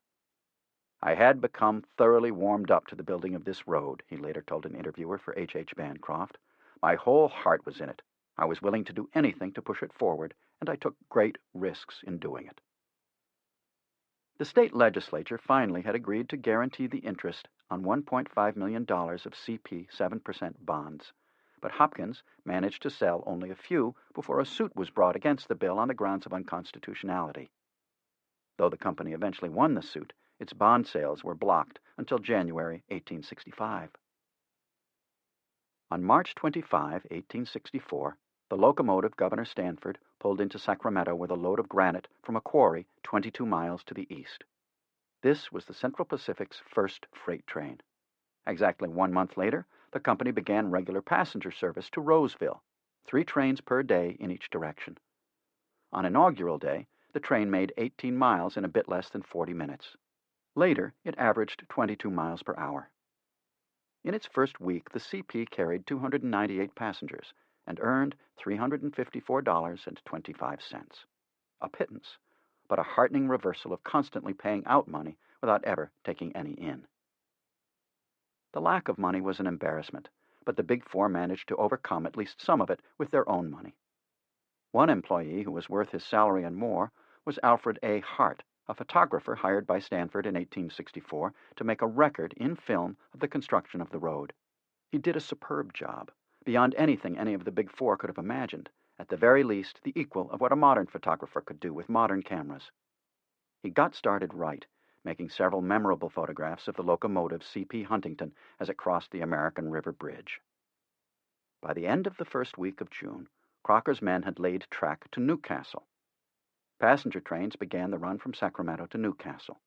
"I had become thoroughly warmed up to the building of this road," he later told an interviewer for H. Bancroft. "My whole heart was in it. I was willing to do anything to push it forward, and I took great risks in doing it." The state legislature finally had agreed to guarantee the interest on $1.5 million of CP 7% bonds, but Hopkins managed to sell only a few before a suit was brought against the bill on the grounds of unconstitutionality. Though the company eventually won the suit, its bond sales were blocked until January 1865. On March 25, 1864, the locomotive Governor Stanford pulled into Sacramento with a load of granite from a quarry 22 miles to the east. This was the Central Pacific's first freight train. Exactly 1 month later, the company began regular passenger service to Roseville, 3 trains per day in each direction. On inaugural day, the train made 18 miles in a bit less than 40 minutes. Later, it averaged 22 miles per hour. In its first week, the CP carried 298 passengers and earned $354.25. A pittance, but a heartening reversal of constantly paying out money without ever taking any in. The lack of money was an embarrassment, but the Big Four managed to overcome at least some of it with their own money. One employee who was worth his salary and more was Alfred A. Hart, a photographer hired by Stanford in 1864 to make a record in film of the construction of the road. He did a superb job, beyond anything any of the Big Four could have imagined, at the very least the equal of what a modern photographer could do with modern cameras. He got started right, making several memorable photographs of the locomotive C.P. Huntington as it crossed the American River Bridge. By the end of the first week of June, Crocker's men had laid track to Newcastle. Passenger trains began the run from Sacramento to Newcastle.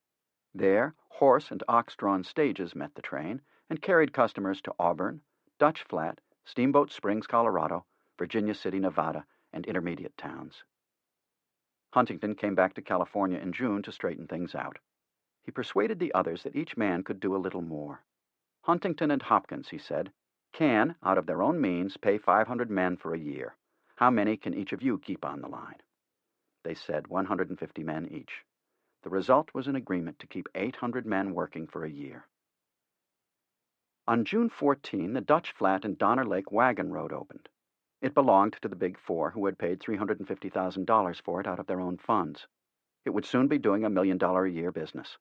There, horse and ox-drawn stages met the train and carried customers to Auburn, Dutch Flat, Steamboat Springs, Colorado, Virginia City, Nevada, and intermediate towns. Huntington came back to California in June to straighten things out. He persuaded the others that each man could do a little more. Huntington and Hopkins, he said, can, out of their own means, pay 500 men for a year. How many can each of you keep on the line? They said 150 men each. The result was an agreement to keep 800 men working for a year. On June 14, the Dutch Flat and Donner Lake Wagon Road opened. It belonged to the Big Four, who had paid $350,000 for it out of their own funds. It would soon be doing $1 million a year business.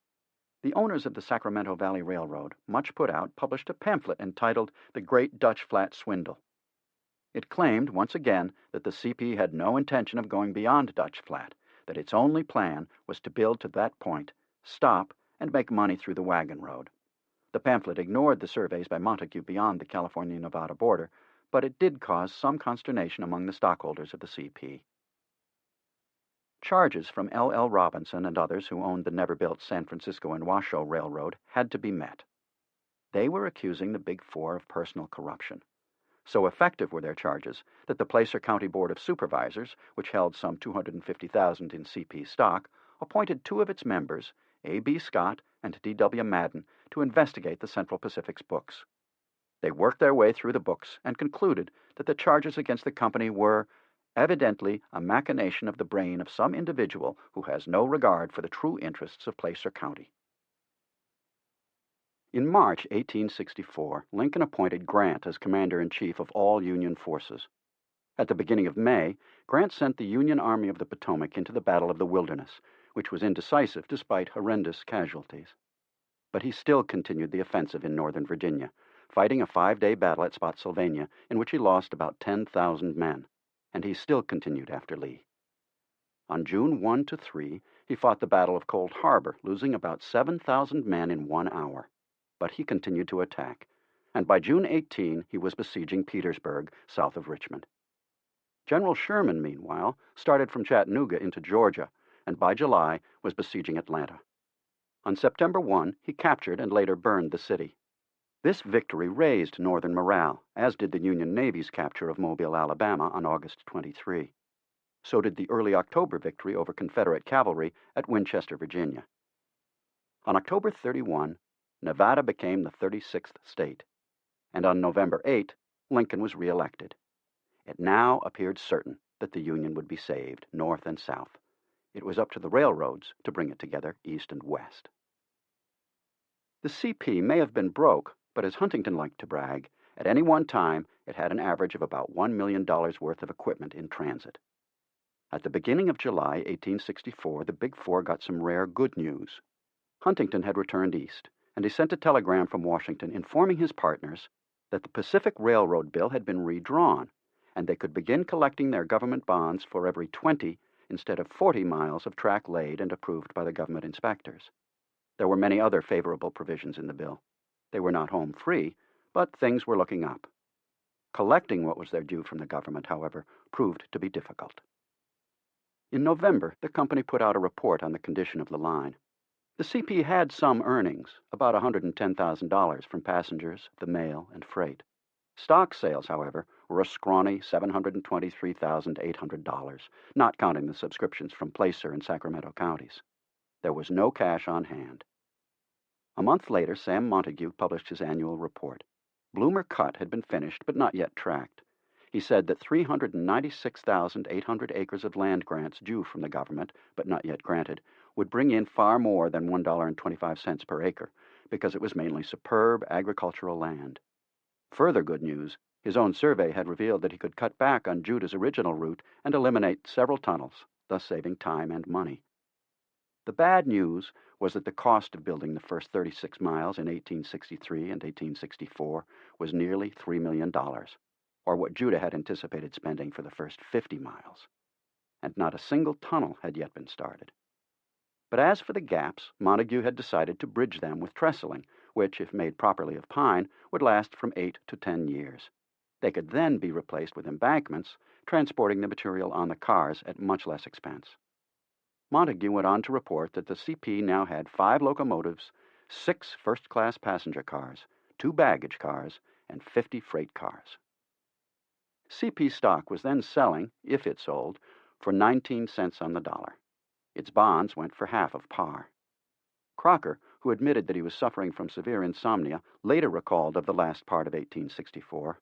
The owners of the Sacramento Valley Railroad, much put out, published a pamphlet entitled The Great Dutch Flat Swindle. It claimed, once again, that the CP had no intention of going beyond Dutch Flat, that its only plan was to build to that point, stop, and make money through the wagon road. The pamphlet ignored the surveys by Montague beyond the California-Nevada border, but it did cause some consternation among the stockholders of the CP. Charges from L. Robinson and others who owned the never-built San Francisco and Washoe Railroad had to be met. They were accusing the Big Four of personal corruption. So effective were their charges that the Placer County Board of Supervisors, which held some $250,000 in CP stock, appointed 2 of its members, A.B. Scott and D.W. Madden, to investigate the Central Pacific's books. They worked their way through the books and concluded that the charges against the company were evidently a machination of the brain of some individual who has no regard for the true interests of Placer County. In March 1864, Lincoln appointed Grant as commander-in-chief of all Union forces. At the beginning of May, Grant sent the Union Army of the Potomac into the Battle of the Wilderness, which was indecisive despite horrendous casualties. But he still continued the offensive in northern Virginia, fighting a 5-day battle at Spotsylvania in which he lost about 10,000 men, and he still continued after Lee. On June 1-3, he fought the Battle of Cold Harbor, losing about 7,000 men in 1 hour. But he continued to attack, and by June 18 he was besieging Petersburg, south of Richmond. General Sherman, meanwhile, started from Chattanooga into Georgia, and by July was besieging Atlanta. On September 1, he captured and later burned the city. This victory raised Northern morale, as did the Union Navy's capture of Mobile, Alabama on August 23. So did the early October victory over Confederate cavalry at Winchester, Virginia. On October 31, Nevada became the 36th state, and on November 8, Lincoln was reelected. It now appeared certain that the Union would be saved, North and South. It was up to the railroads to bring it together, East and West. The CP may have been broke, but as Huntington liked to brag, at any one time it had an average of about $1 million worth of equipment in transit. At the beginning of July 1864, the Big Four got some rare good news. Huntington had returned east, and he sent a telegram from Washington informing his partners that the Pacific Railroad bill had been redrawn, and they could begin collecting their government bonds for every 20 instead of 40 miles of track laid and approved by the government inspectors. There were many other favorable provisions in the bill. They were not home free, but things were looking up. Collecting what was their due from the government, however, proved to be difficult. In November, the company put out a report on the condition of the line. The CP had some earnings, about $110,000 from passengers, the mail, and freight. Stock sales, however, were a scrawny $723,800, not counting the subscriptions from Placer and Sacramento counties. There was no cash on hand. A month later, Sam Montague published his annual report. Bloomer Cut had been finished, but not yet tracked. He said that 396,800 acres of land grants due from the government, but not yet granted, would bring in far more than $1.25 per acre, because it was mainly superb agricultural land. Further good news, his own survey had revealed that he could cut back on Judah's original route and eliminate several tunnels, thus saving time and money. The bad news was that the cost of building the first 36 miles in 1863 and 1864 was nearly $3 million, or what Judah had anticipated spending for the first 50 miles. And not a single tunnel had yet been started. But as for the gaps, Montague had decided to bridge them with trestling, which, if made properly of pine, would last from 8 to 10 years. They could then be replaced with embankments, transporting the material on the cars at much less expense. Montague went on to report that the CP now had 5 locomotives, 6 first-class passenger cars, 2 baggage cars, and 50 freight cars. CP stock was then selling, if it sold, for 19 cents on the dollar. Its bonds went for half of par. Crocker, who admitted that he was suffering from severe insomnia, later recalled of the last part of 1864,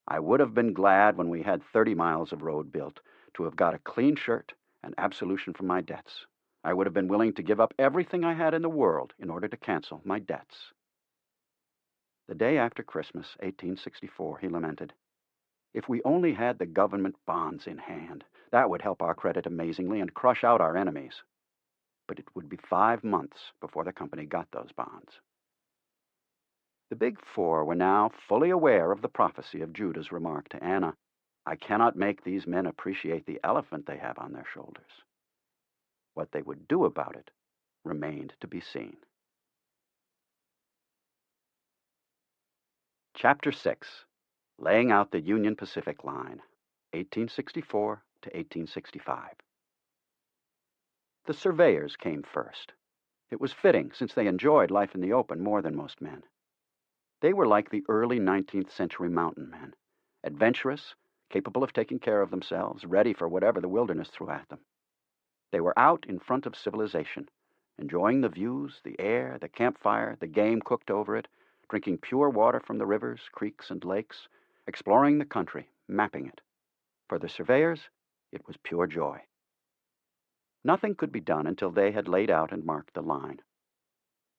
"I would have been glad when we had 30 miles of road built to have got a clean shirt and absolution from my debts. I would have been willing to give up everything I had in the world in order to cancel my debts." The day after Christmas, 1864, he lamented, "If we only had the government bonds in hand, that would help our credit amazingly and crush out our enemies." But it would be 5 months before the company got those bonds. The Big Four were now fully aware of the prophecy of Judah's remark to Anna, "I cannot make these men appreciate the elephant they have on their shoulders." What they would do about it remained to be seen. Chapter 6. Laying out the Union Pacific Line, 1864 to 1865. The surveyors came first. It was fitting, since they enjoyed life in the open more than most men. They were like the early 19th century mountain men, adventurous, capable of taking care of themselves, ready for whatever the wilderness threw at them. They were out in front of civilization, enjoying the views, the air, the campfire, the game cooked over it, drinking pure water from the rivers, creeks, and lakes, exploring the country, mapping it. For the surveyors, it was pure joy. Nothing could be done until they had laid out and marked the line.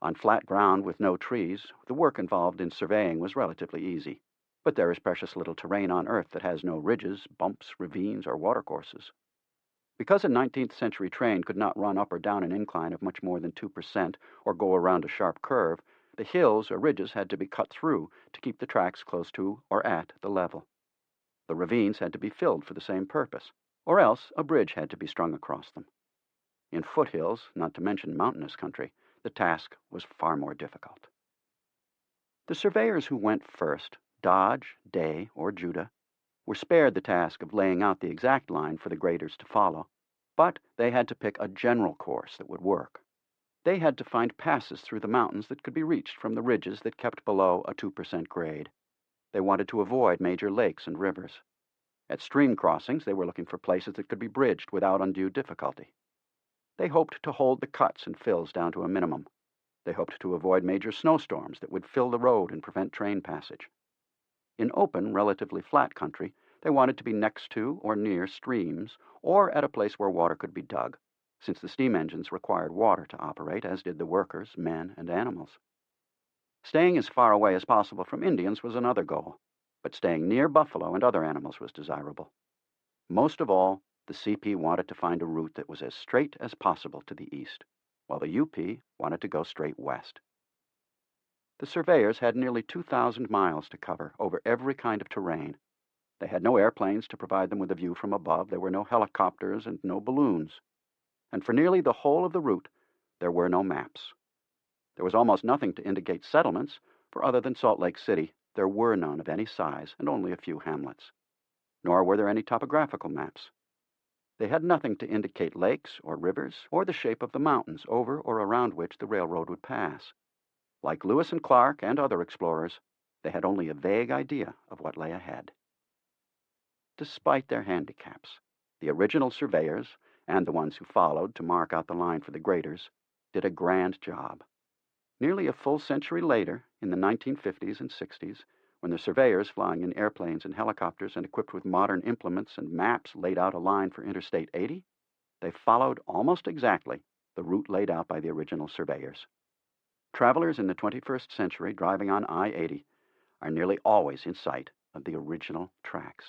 On flat ground with no trees, the work involved in surveying was relatively easy, but there is precious little terrain on Earth that has no ridges, bumps, ravines, or watercourses. Because a 19th century train could not run up or down an incline of much more than 2% or go around a sharp curve, the hills or ridges had to be cut through to keep the tracks close to or at the level. The ravines had to be filled for the same purpose, or else a bridge had to be strung across them. In foothills, not to mention mountainous country, the task was far more difficult. The surveyors who went first, Dodge, Day, or Judah, were spared the task of laying out the exact line for the graders to follow, but they had to pick a general course that would work. They had to find passes through the mountains that could be reached from the ridges that kept below a 2% grade. They wanted to avoid major lakes and rivers. At stream crossings, they were looking for places that could be bridged without undue difficulty. They hoped to hold the cuts and fills down to a minimum. They hoped to avoid major snowstorms that would fill the road and prevent train passage. In open, relatively flat country, they wanted to be next to or near streams or at a place where water could be dug, since the steam engines required water to operate, as did the workers, men and animals. Staying as far away as possible from Indians was another goal, but staying near buffalo and other animals was desirable. Most of all, the CP wanted to find a route that was as straight as possible to the east, while the UP wanted to go straight west. The surveyors had nearly 2,000 miles to cover over every kind of terrain. They had no airplanes to provide them with a view from above. There were no helicopters and no balloons. And for nearly the whole of the route, there were no maps. There was almost nothing to indicate settlements, for other than Salt Lake City, there were none of any size and only a few hamlets. Nor were there any topographical maps. They had nothing to indicate lakes or rivers or the shape of the mountains over or around which the railroad would pass. Like Lewis and Clark and other explorers, they had only a vague idea of what lay ahead. Despite their handicaps, the original surveyors, and the ones who followed to mark out the line for the graders, did a grand job. Nearly a full century later, in the 1950s and 60s, when the surveyors flying in airplanes and helicopters and equipped with modern implements and maps laid out a line for Interstate 80, they followed almost exactly the route laid out by the original surveyors. Travelers in the 21st century driving on I-80 are nearly always in sight of the original tracks.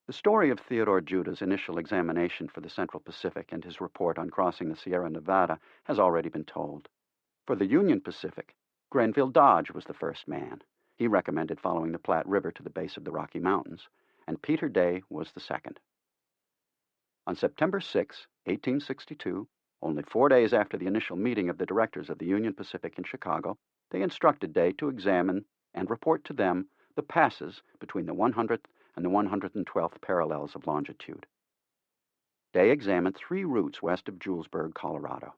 The story of Theodore Judah's initial examination for the Central Pacific and his report on crossing the Sierra Nevada has already been told. For the Union Pacific, Grenville Dodge was the first man. He recommended following the Platte River to the base of the Rocky Mountains, and Peter Day was the second. On September 6, 1862, only 4 days after the initial meeting of the directors of the Union Pacific in Chicago, they instructed Day to examine and report to them the passes between the 100th and the 112th parallels of longitude. Day examined 3 routes west of Julesburg, Colorado.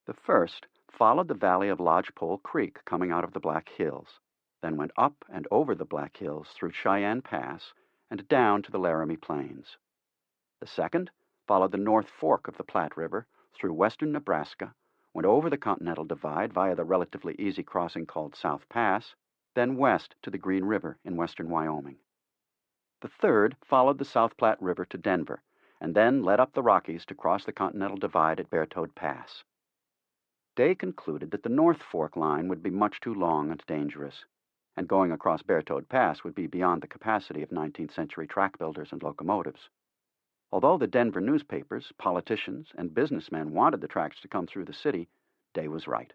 The first followed the valley of Lodgepole Creek coming out of the Black Hills, then went up and over the Black Hills through Cheyenne Pass and down to the Laramie Plains. The second followed the North Fork of the Platte River through western Nebraska, went over the Continental Divide via the relatively easy crossing called South Pass, then west to the Green River in western Wyoming. The third followed the South Platte River to Denver, and then led up the Rockies to cross the Continental Divide at Bear Toad Pass. Day concluded that the North Fork line would be much too long and dangerous, and going across Bear Toad Pass would be beyond the capacity of 19th century track builders and locomotives. Although the Denver newspapers, politicians, and businessmen wanted the tracks to come through the city, Day was right.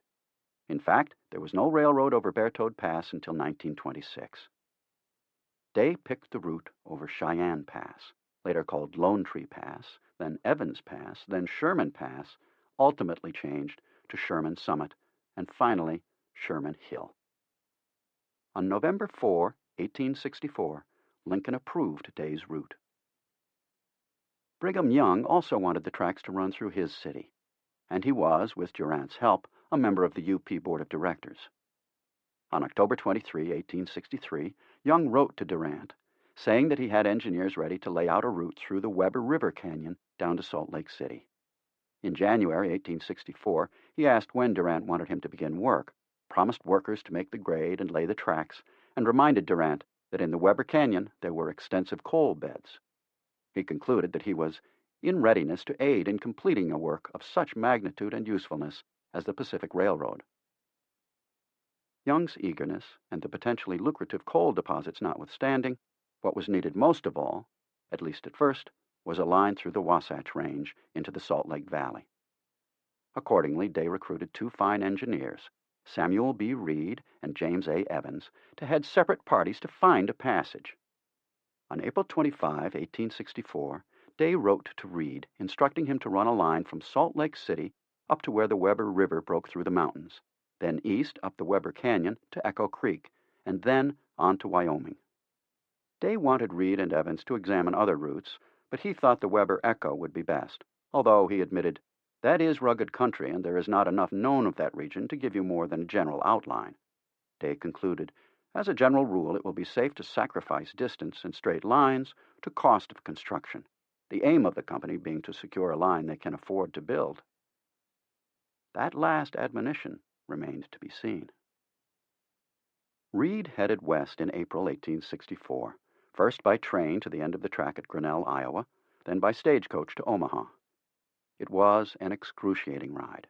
In fact, there was no railroad over Bear Toad Pass until 1926. Day picked the route over Cheyenne Pass, later called Lone Tree Pass, then Evans Pass, then Sherman Pass, ultimately changed to Sherman Summit, and finally Sherman Hill. On November 4, 1864, Lincoln approved Day's route. Brigham Young also wanted the tracks to run through his city, and he was, with Durant's help, a member of the UP Board of Directors. On October 23, 1863, Young wrote to Durant, saying that he had engineers ready to lay out a route through the Weber River Canyon down to Salt Lake City. In January 1864, he asked when Durant wanted him to begin work, promised workers to make the grade and lay the tracks, and reminded Durant that in the Weber Canyon there were extensive coal beds. He concluded that he was in readiness to aid in completing a work of such magnitude and usefulness as the Pacific Railroad. Young's eagerness and the potentially lucrative coal deposits notwithstanding, what was needed most of all, at least at first, was a line through the Wasatch Range into the Salt Lake Valley. Accordingly, Day recruited 2 fine engineers, Samuel B. Reed and James A. Evans, to head separate parties to find a passage. On April 25, 1864, Day wrote to Reed, instructing him to run a line from Salt Lake City up to where the Weber River broke through the mountains, then east up the Weber Canyon to Echo Creek, and then on to Wyoming. Day wanted Reed and Evans to examine other routes, but he thought the Weber Echo would be best, although he admitted That is rugged country, and there is not enough known of that region to give you more than a general outline. Day concluded, as a general rule, it will be safe to sacrifice distance and straight lines to cost of construction, the aim of the company being to secure a line they can afford to build. That last admonition remained to be seen. Reed headed west in April 1864, first by train to the end of the track at Grinnell, Iowa, then by stagecoach to Omaha. It was an excruciating ride.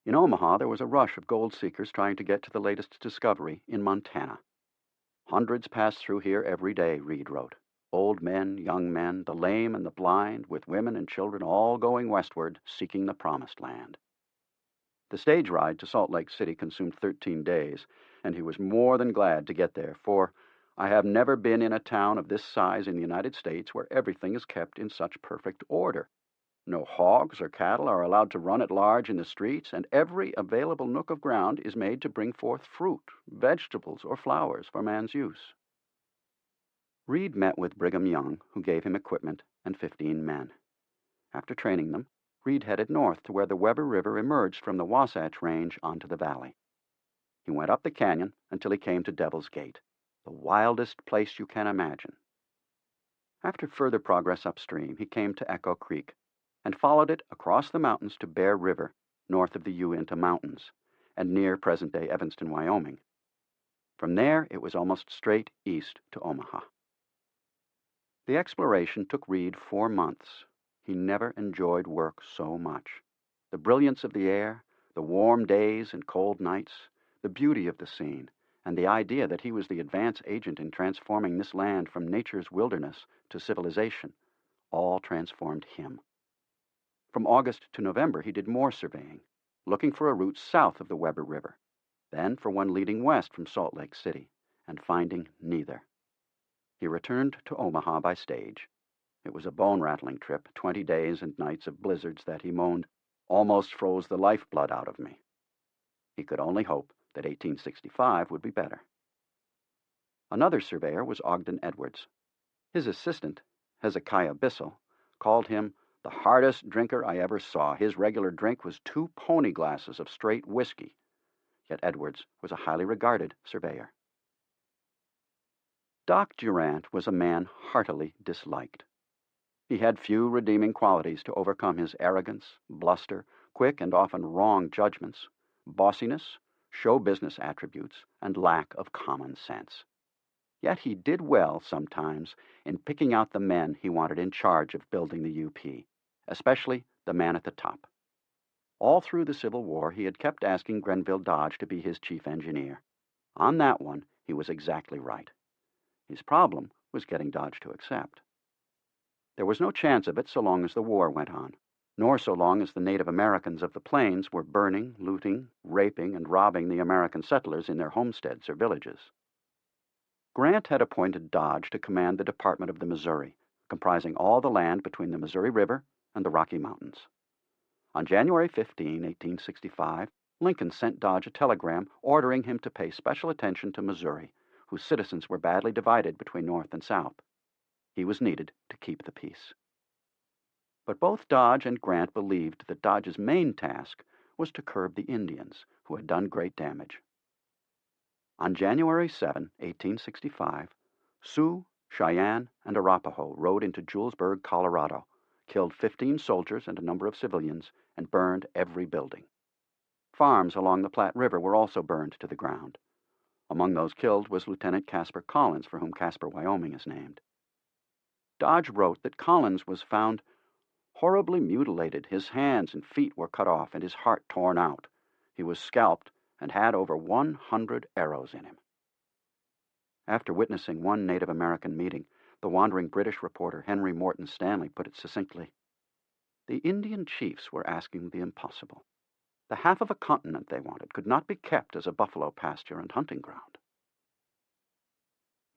In Omaha, there was a rush of gold seekers trying to get to the latest discovery in Montana. Hundreds passed through here every day, Reed wrote. Old men, young men, the lame and the blind, with women and children all going westward, seeking the promised land. The stage ride to Salt Lake City consumed 13 days, and he was more than glad to get there, for I have never been in a town of this size in the United States where everything is kept in such perfect order. No hogs or cattle are allowed to run at large in the streets, and every available nook of ground is made to bring forth fruit, vegetables, or flowers for man's use. Reed met with Brigham Young, who gave him equipment and 15 men. After training them, Reed headed north to where the Weber River emerged from the Wasatch Range onto the valley. He went up the canyon until he came to Devil's Gate, the wildest place you can imagine. After further progress upstream, he came to Echo Creek and followed it across the mountains to Bear River, north of the Uinta Mountains, and near present-day Evanston, Wyoming. From there, it was almost straight east to Omaha. The exploration took Reed 4 months. He never enjoyed work so much. The brilliance of the air, the warm days and cold nights, the beauty of the scene, and the idea that he was the advance agent in transforming this land from nature's wilderness to civilization, all transformed him. From August to November, he did more surveying, looking for a route south of the Weber River, then for one leading west from Salt Lake City, and finding neither. He returned to Omaha by stage. It was a bone-rattling trip, 20 days and nights of blizzards that, he moaned, almost froze the lifeblood out of me. He could only hope that 1865 would be better. Another surveyor was Ogden Edwards. His assistant, Hezekiah Bissell, called him the hardest drinker I ever saw. His regular drink was 2 pony glasses of straight whiskey. Yet Edwards was a highly regarded surveyor. Doc Durant was a man heartily disliked. He had few redeeming qualities to overcome his arrogance, bluster, quick and often wrong judgments, bossiness, show business attributes, and lack of common sense. Yet he did well sometimes in picking out the men he wanted in charge of building the UP, especially the man at the top. All through the Civil War, he had kept asking Grenville Dodge to be his chief engineer. On that one, he was exactly right. His problem was getting Dodge to accept. There was no chance of it so long as the war went on, nor so long as the Native Americans of the plains were burning, looting, raping, and robbing the American settlers in their homesteads or villages. Grant had appointed Dodge to command the Department of the Missouri, comprising all the land between the Missouri River and the Rocky Mountains. On January 15, 1865, Lincoln sent Dodge a telegram ordering him to pay special attention to Missouri, whose citizens were badly divided between North and South. He was needed to keep the peace. But both Dodge and Grant believed that Dodge's main task was to curb the Indians, who had done great damage. On January 7, 1865, Sioux, Cheyenne, and Arapaho rode into Julesburg, Colorado, killed 15 soldiers and a number of civilians, and burned every building. Farms along the Platte River were also burned to the ground. Among those killed was Lieutenant Casper Collins, for whom Casper, Wyoming is named. Dodge wrote that Collins was found horribly mutilated. His hands and feet were cut off and his heart torn out. He was scalped and had over 100 arrows in him. After witnessing one Native American meeting, the wandering British reporter Henry Morton Stanley put it succinctly. The Indian chiefs were asking the impossible. The half of a continent they wanted could not be kept as a buffalo pasture and hunting ground.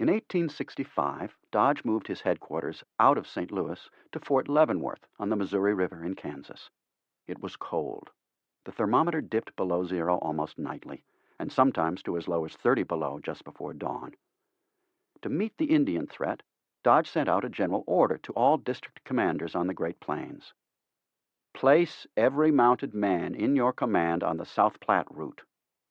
In 1865, Dodge moved his headquarters out of St. Louis to Fort Leavenworth on the Missouri River in Kansas. It was cold. The thermometer dipped below zero almost nightly, and sometimes to as low as 30 below just before dawn. To meet the Indian threat, Dodge sent out a general order to all district commanders on the Great Plains. Place every mounted man in your command on the South Platte route.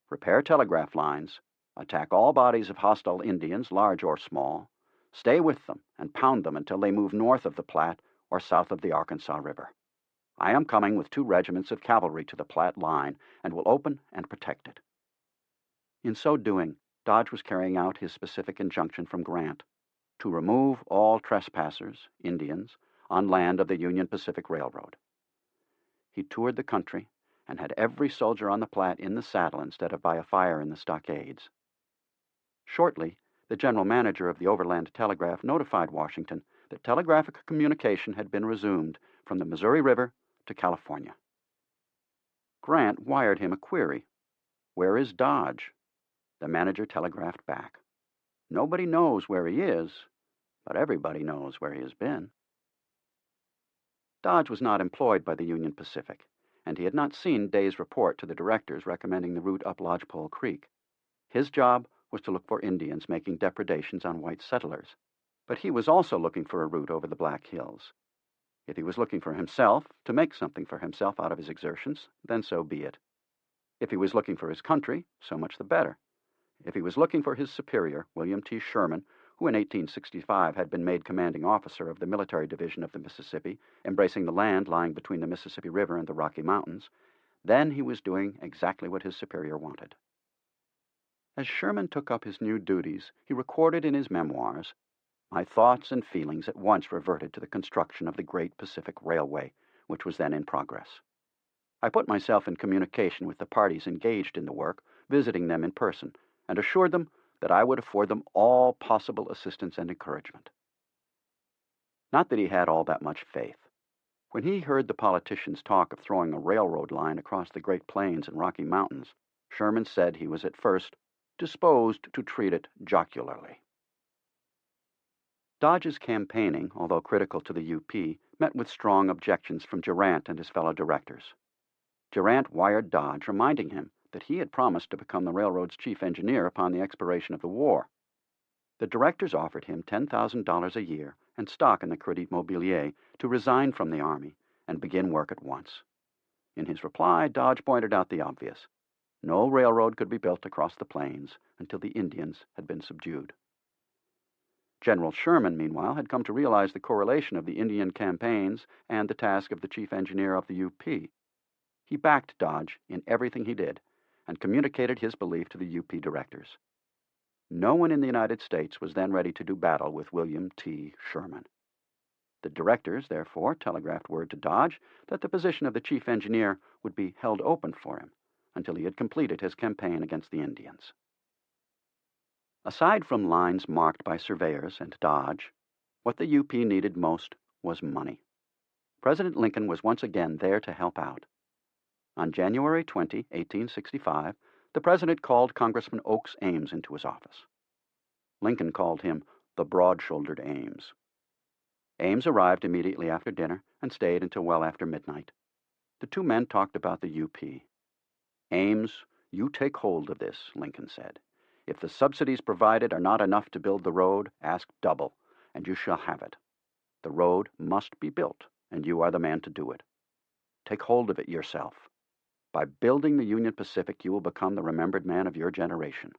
Repair telegraph lines. Attack all bodies of hostile Indians, large or small. Stay with them and pound them until they move north of the Platte or south of the Arkansas River. I am coming with 2 regiments of cavalry to the Platte line and will open and protect it." In so doing, Dodge was carrying out his specific injunction from Grant to remove all trespassers, Indians, on land of the Union Pacific Railroad. He toured the country and had every soldier on the Platte in the saddle instead of by a fire in the stockades. Shortly, the general manager of the Overland Telegraph notified Washington that telegraphic communication had been resumed from the Missouri River to California. Grant wired him a query. "Where is Dodge?" The manager telegraphed back, "Nobody knows where he is, but everybody knows where he has been." Dodge was not employed by the Union Pacific, and he had not seen Day's report to the directors recommending the route up Lodgepole Creek. His job was to look for Indians making depredations on white settlers, but he was also looking for a route over the Black Hills. If he was looking for himself, to make something for himself out of his exertions, then so be it. If he was looking for his country, so much the better. If he was looking for his superior, William T. Sherman, who in 1865 had been made commanding officer of the Military Division of the Mississippi, embracing the land lying between the Mississippi River and the Rocky Mountains, then he was doing exactly what his superior wanted. As Sherman took up his new duties, he recorded in his memoirs, "My thoughts and feelings at once reverted to the construction of the great Pacific Railway, which was then in progress. I put myself in communication with the parties engaged in the work, visiting them in person, and assured them that I would afford them all possible assistance and encouragement." Not that he had all that much faith. When he heard the politicians talk of throwing a railroad line across the Great Plains and Rocky Mountains, Sherman said he was at first disposed to treat it jocularly. Dodge's campaigning, although critical to the UP, met with strong objections from Durant and his fellow directors. Durant wired Dodge reminding him that he had promised to become the railroad's chief engineer upon the expiration of the war. The directors offered him $10,000 a year and stock in the Crédit Mobilier to resign from the Army and begin work at once. In his reply, Dodge pointed out the obvious. No railroad could be built across the plains until the Indians had been subdued. General Sherman, meanwhile, had come to realize the correlation of the Indian campaigns and the task of the chief engineer of the UP. He backed Dodge in everything he did and communicated his belief to the UP directors. No one in the United States was then ready to do battle with William T. Sherman. The directors, therefore, telegraphed word to Dodge that the position of the chief engineer would be held open for him until he had completed his campaign against the Indians. Aside from lines marked by surveyors and Dodge, what the UP needed most was money. President Lincoln was once again there to help out. On January 20, 1865, the President called Congressman Oakes Ames into his office. Lincoln called him the broad-shouldered Ames. Ames arrived immediately after dinner and stayed until well after midnight. The two men talked about the UP. "Ames, you take hold of this," Lincoln said. "If the subsidies provided are not enough to build the road, ask double, and you shall have it. The road must be built, and you are the man to do it. Take hold of it yourself. By building the Union Pacific, you will become the remembered man of your generation."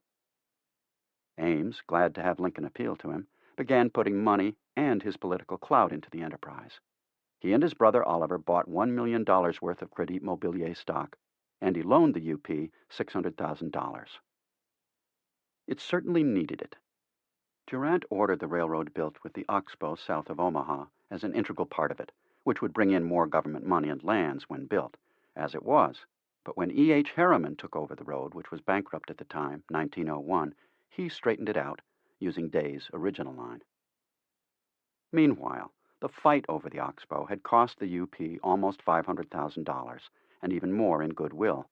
Ames, glad to have Lincoln appeal to him, began putting money and his political clout into the enterprise. He and his brother Oliver bought $1 million worth of Crédit Mobilier stock, and he loaned the UP $600,000. It certainly needed it. Durant ordered the railroad built with the Oxbow south of Omaha as an integral part of it, which would bring in more government money and lands when built, as it was. But when E.H. Harriman took over the road, which was bankrupt at the time, 1901, he straightened it out, using Day's original line. Meanwhile, the fight over the Oxbow had cost the UP almost $500,000, and even more in goodwill.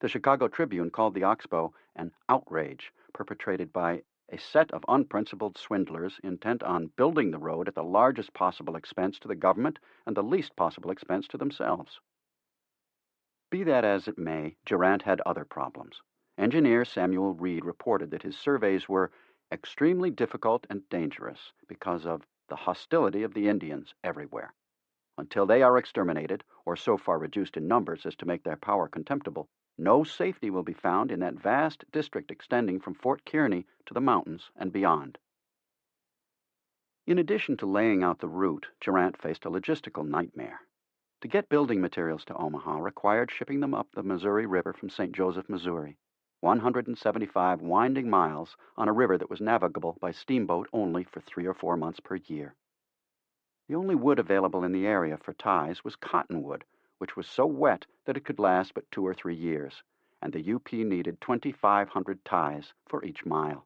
The Chicago Tribune called the Oxbow an outrage perpetrated by a set of unprincipled swindlers intent on building the road at the largest possible expense to the government and the least possible expense to themselves. Be that as it may, Durant had other problems. Engineer Samuel Reed reported that his surveys were extremely difficult and dangerous because of the hostility of the Indians everywhere. Until they are exterminated, or so far reduced in numbers as to make their power contemptible, no safety will be found in that vast district extending from Fort Kearny to the mountains and beyond. In addition to laying out the route, Durant faced a logistical nightmare. To get building materials to Omaha required shipping them up the Missouri River from St. Joseph, Missouri, 175 winding miles on a river that was navigable by steamboat only for 3 or 4 months per year. The only wood available in the area for ties was cottonwood, which was so wet that it could last but 2 or 3 years, and the UP needed 2,500 ties for each mile.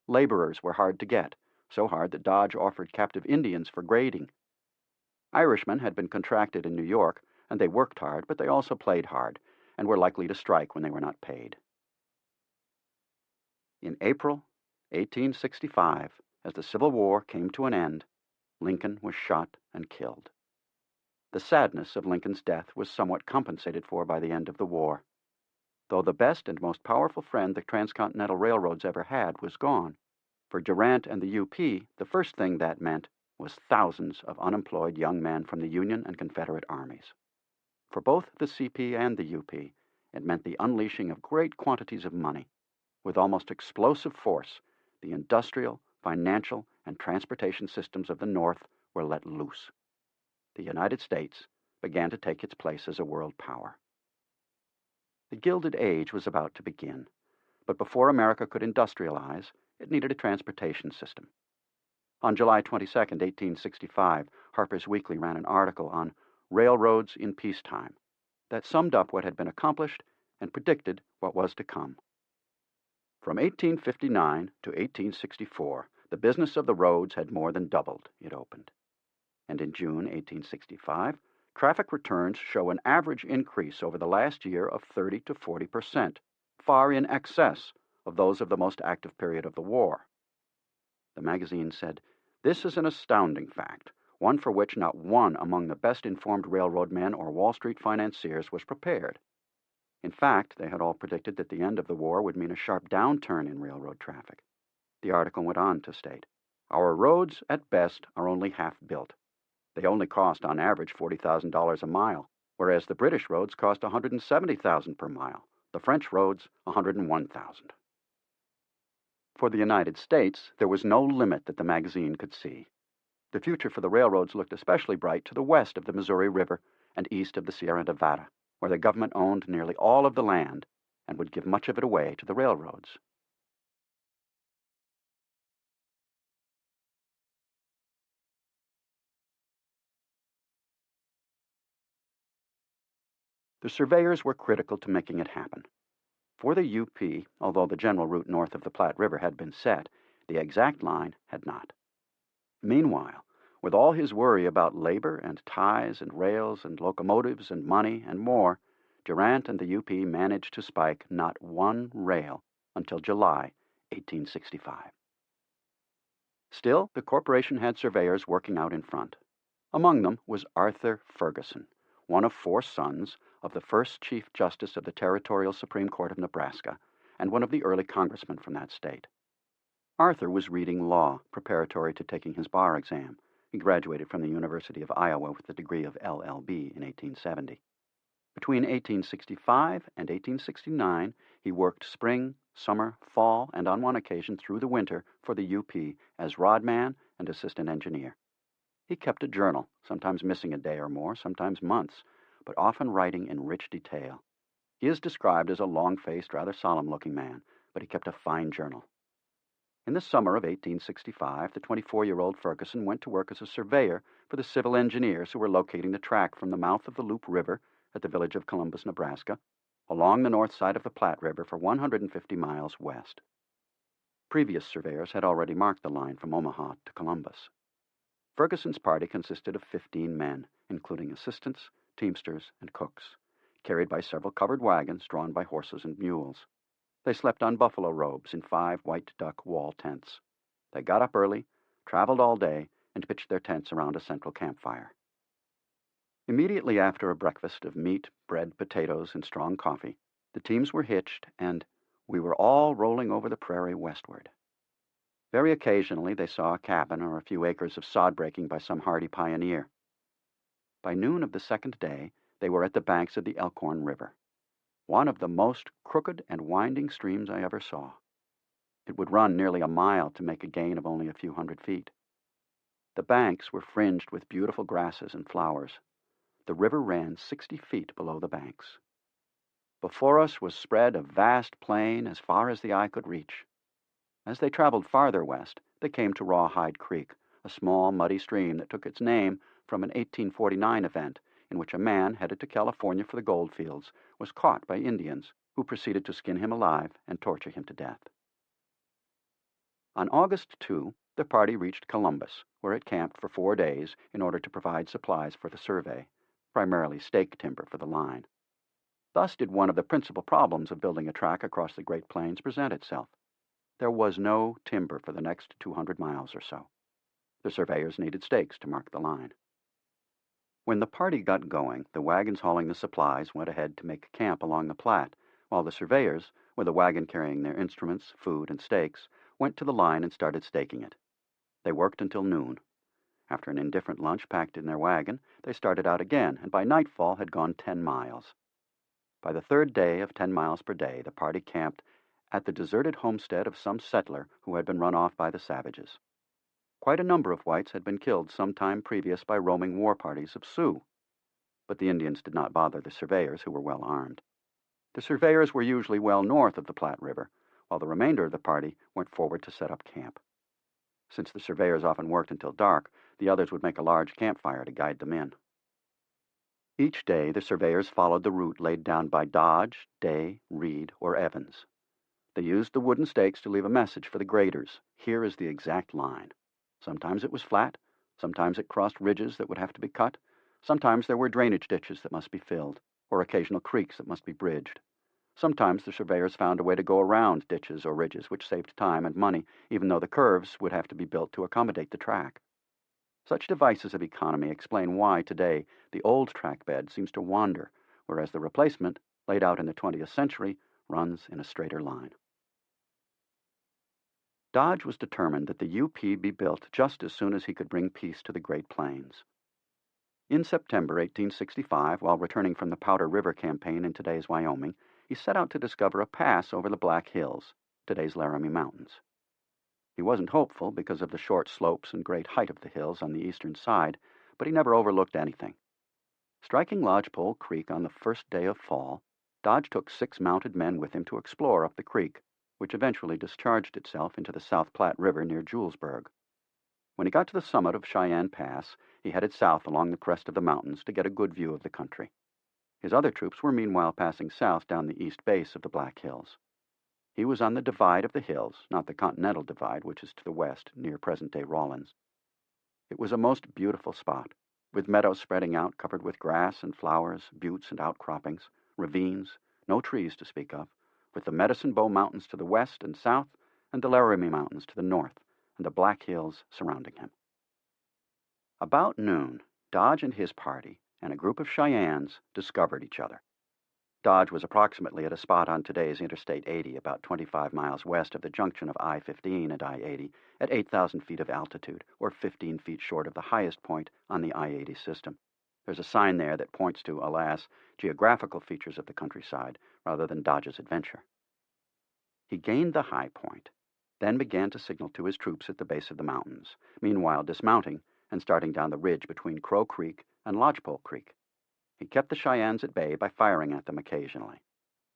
Laborers were hard to get, so hard that Dodge offered captive Indians for grading. Irishmen had been contracted in New York, and they worked hard, but they also played hard, and were likely to strike when they were not paid. In April 1865, as the Civil War came to an end, Lincoln was shot and killed. The sadness of Lincoln's death was somewhat compensated for by the end of the war. Though the best and most powerful friend the transcontinental railroads ever had was gone, for Durant and the UP, the first thing that meant was thousands of unemployed young men from the Union and Confederate armies. For both the CP and the UP, it meant the unleashing of great quantities of money. With almost explosive force, the industrial, financial, and transportation systems of the North were let loose. The United States began to take its place as a world power. The Gilded Age was about to begin, but before America could industrialize, it needed a transportation system. On July 22, 1865, Harper's Weekly ran an article on Railroads in Peacetime that summed up what had been accomplished and predicted what was to come. From 1859 to 1864, the business of the roads had more than doubled, it opened. And in June 1865, traffic returns show an average increase over the last year of 30 to 40%, far in excess of those of the most active period of the war. The magazine said, "This is an astounding fact, one for which not one among the best-informed railroad men or Wall Street financiers was prepared." In fact, they had all predicted that the end of the war would mean a sharp downturn in railroad traffic. The article went on to state, "Our roads, at best, are only half built. They only cost, on average, $40,000 a mile, whereas the British roads cost $170,000 per mile, the French roads $101,000. For the United States, there was no limit that the magazine could see. The future for the railroads looked especially bright to the west of the Missouri River and east of the Sierra Nevada, where the government owned nearly all of the land and would give much of it away to the railroads. The surveyors were critical to making it happen. For the UP, although the general route north of the Platte River had been set, the exact line had not. Meanwhile, with all his worry about labor and ties and rails and locomotives and money and more, Durant and the UP managed to spike not one rail until July 1865. Still, the corporation had surveyors working out in front. Among them was Arthur Ferguson, one of 4 sons of the first Chief Justice of the Territorial Supreme Court of Nebraska, and one of the early congressmen from that state. Arthur was reading law, preparatory to taking his bar exam. He graduated from the University of Iowa with the degree of LL.B. in 1870. Between 1865 and 1869, he worked spring, summer, fall, and on one occasion through the winter for the UP as rodman and assistant engineer. He kept a journal, sometimes missing a day or more, sometimes months, but often writing in rich detail. He is described as a long-faced, rather solemn-looking man, but he kept a fine journal. In the summer of 1865, the 24-year-old Ferguson went to work as a surveyor for the civil engineers who were locating the track from the mouth of the Loup River at the village of Columbus, Nebraska, along the north side of the Platte River for 150 miles west. Previous surveyors had already marked the line from Omaha to Columbus. Ferguson's party consisted of 15 men, including assistants, teamsters, and cooks, carried by several covered wagons drawn by horses and mules. They slept on buffalo robes in 5 white duck wall tents. They got up early, traveled all day, and pitched their tents around a central campfire. Immediately after a breakfast of meat, bread, potatoes, and strong coffee, the teams were hitched, and we were all rolling over the prairie westward. Very occasionally they saw a cabin or a few acres of sod breaking by some hardy pioneer. By noon of the second day, they were at the banks of the Elkhorn River, one of the most crooked and winding streams I ever saw. It would run nearly a mile to make a gain of only a few hundred feet. The banks were fringed with beautiful grasses and flowers. The river ran 60 feet below the banks. Before us was spread a vast plain as far as the eye could reach. As they traveled farther west, they came to Rawhide Creek, a small, muddy stream that took its name from an 1849 event in which a man headed to California for the gold fields was caught by Indians who proceeded to skin him alive and torture him to death. On August 2, the party reached Columbus, where it camped for 4 days in order to provide supplies for the survey, primarily stake timber for the line. Thus did one of the principal problems of building a track across the Great Plains present itself. There was no timber for the next 200 miles or so. The surveyors needed stakes to mark the line. When the party got going, the wagons hauling the supplies went ahead to make camp along the Platte, while the surveyors, with a wagon carrying their instruments, food, and stakes, went to the line and started staking it. They worked until noon. After an indifferent lunch packed in their wagon, they started out again, and by nightfall had gone 10 miles. By the third day of 10 miles per day, the party camped at the deserted homestead of some settler who had been run off by the savages. Quite a number of whites had been killed some time previous by roaming war parties of Sioux, but the Indians did not bother the surveyors, who were well armed. The surveyors were usually well north of the Platte River, while the remainder of the party went forward to set up camp. Since the surveyors often worked until dark, the others would make a large campfire to guide them in. Each day the surveyors followed the route laid down by Dodge, Day, Reed, or Evans. They used the wooden stakes to leave a message for the graders. Here is the exact line. Sometimes it was flat, sometimes it crossed ridges that would have to be cut, sometimes there were drainage ditches that must be filled, or occasional creeks that must be bridged. Sometimes the surveyors found a way to go around ditches or ridges, which saved time and money, even though the curves would have to be built to accommodate the track. Such devices of economy explain why today the old track bed seems to wander, whereas the replacement, laid out in the 20th century, runs in a straighter line. Dodge was determined that the UP be built just as soon as he could bring peace to the Great Plains. In September 1865, while returning from the Powder River campaign in today's Wyoming, he set out to discover a pass over the Black Hills, today's Laramie Mountains. He wasn't hopeful because of the short slopes and great height of the hills on the eastern side, but he never overlooked anything. Striking Lodgepole Creek on the first day of fall, Dodge took 6 mounted men with him to explore up the creek, which eventually discharged itself into the South Platte River near Julesburg. When he got to the summit of Cheyenne Pass, he headed south along the crest of the mountains to get a good view of the country. His other troops were meanwhile passing south down the east base of the Black Hills. He was on the divide of the hills, not the Continental Divide, which is to the west, near present-day Rawlins. It was a most beautiful spot, with meadows spreading out covered with grass and flowers, buttes and outcroppings, ravines, no trees to speak of, with the Medicine Bow Mountains to the west and south, and the Laramie Mountains to the north, and the Black Hills surrounding him. About noon, Dodge and his party and a group of Cheyennes discovered each other. Dodge was approximately at a spot on today's Interstate 80, about 25 miles west of the junction of I-15 and I-80, at 8,000 feet of altitude, or 15 feet short of the highest point on the I-80 system. There's a sign there that points to, alas, geographical features of the countryside rather than Dodge's adventure. He gained the high point, then began to signal to his troops at the base of the mountains, meanwhile dismounting and starting down the ridge between Crow Creek and Lodgepole Creek. He kept the Cheyennes at bay by firing at them occasionally.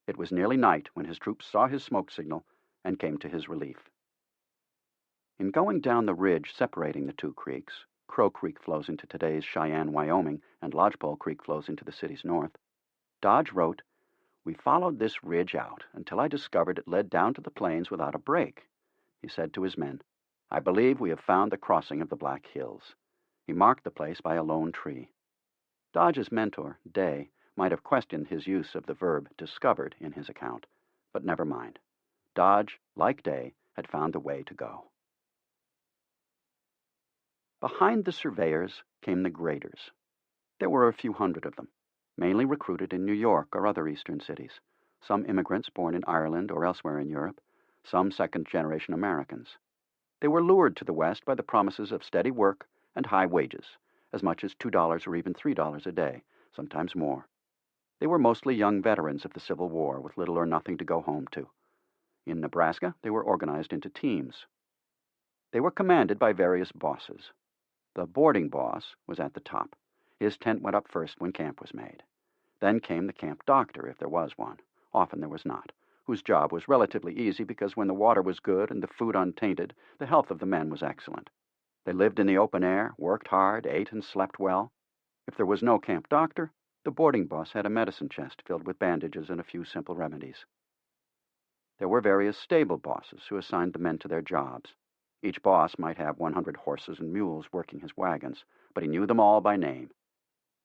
It was nearly night when his troops saw his smoke signal and came to his relief. In going down the ridge separating the two creeks, Crow Creek flows into today's Cheyenne, Wyoming, and Lodgepole Creek flows into the city's north, Dodge wrote, "We followed this ridge out until I discovered it led down to the plains without a break." He said to his men, "I believe we have found the crossing of the Black Hills." He marked the place by a lone tree. Dodge's mentor, Day, might have questioned his use of the verb discovered in his account, but never mind. Dodge, like Day, had found the way to go. Behind the surveyors came the graders. There were a few hundred of them, mainly recruited in New York or other eastern cities, some immigrants born in Ireland or elsewhere in Europe, some second-generation Americans. They were lured to the West by the promises of steady work and high wages, as much as $2 or even $3 a day, sometimes more. They were mostly young veterans of the Civil War with little or nothing to go home to. In Nebraska, they were organized into teams. They were commanded by various bosses. The boarding boss was at the top. His tent went up first when camp was made. Then came the camp doctor, if there was one. Often there was not, whose job was relatively easy because when the water was good and the food untainted, the health of the men was excellent. They lived in the open air, worked hard, ate and slept well. If there was no camp doctor, the boarding boss had a medicine chest filled with bandages and a few simple remedies. There were various stable bosses who assigned the men to their jobs. Each boss might have 100 horses and mules working his wagons, but he knew them all by name.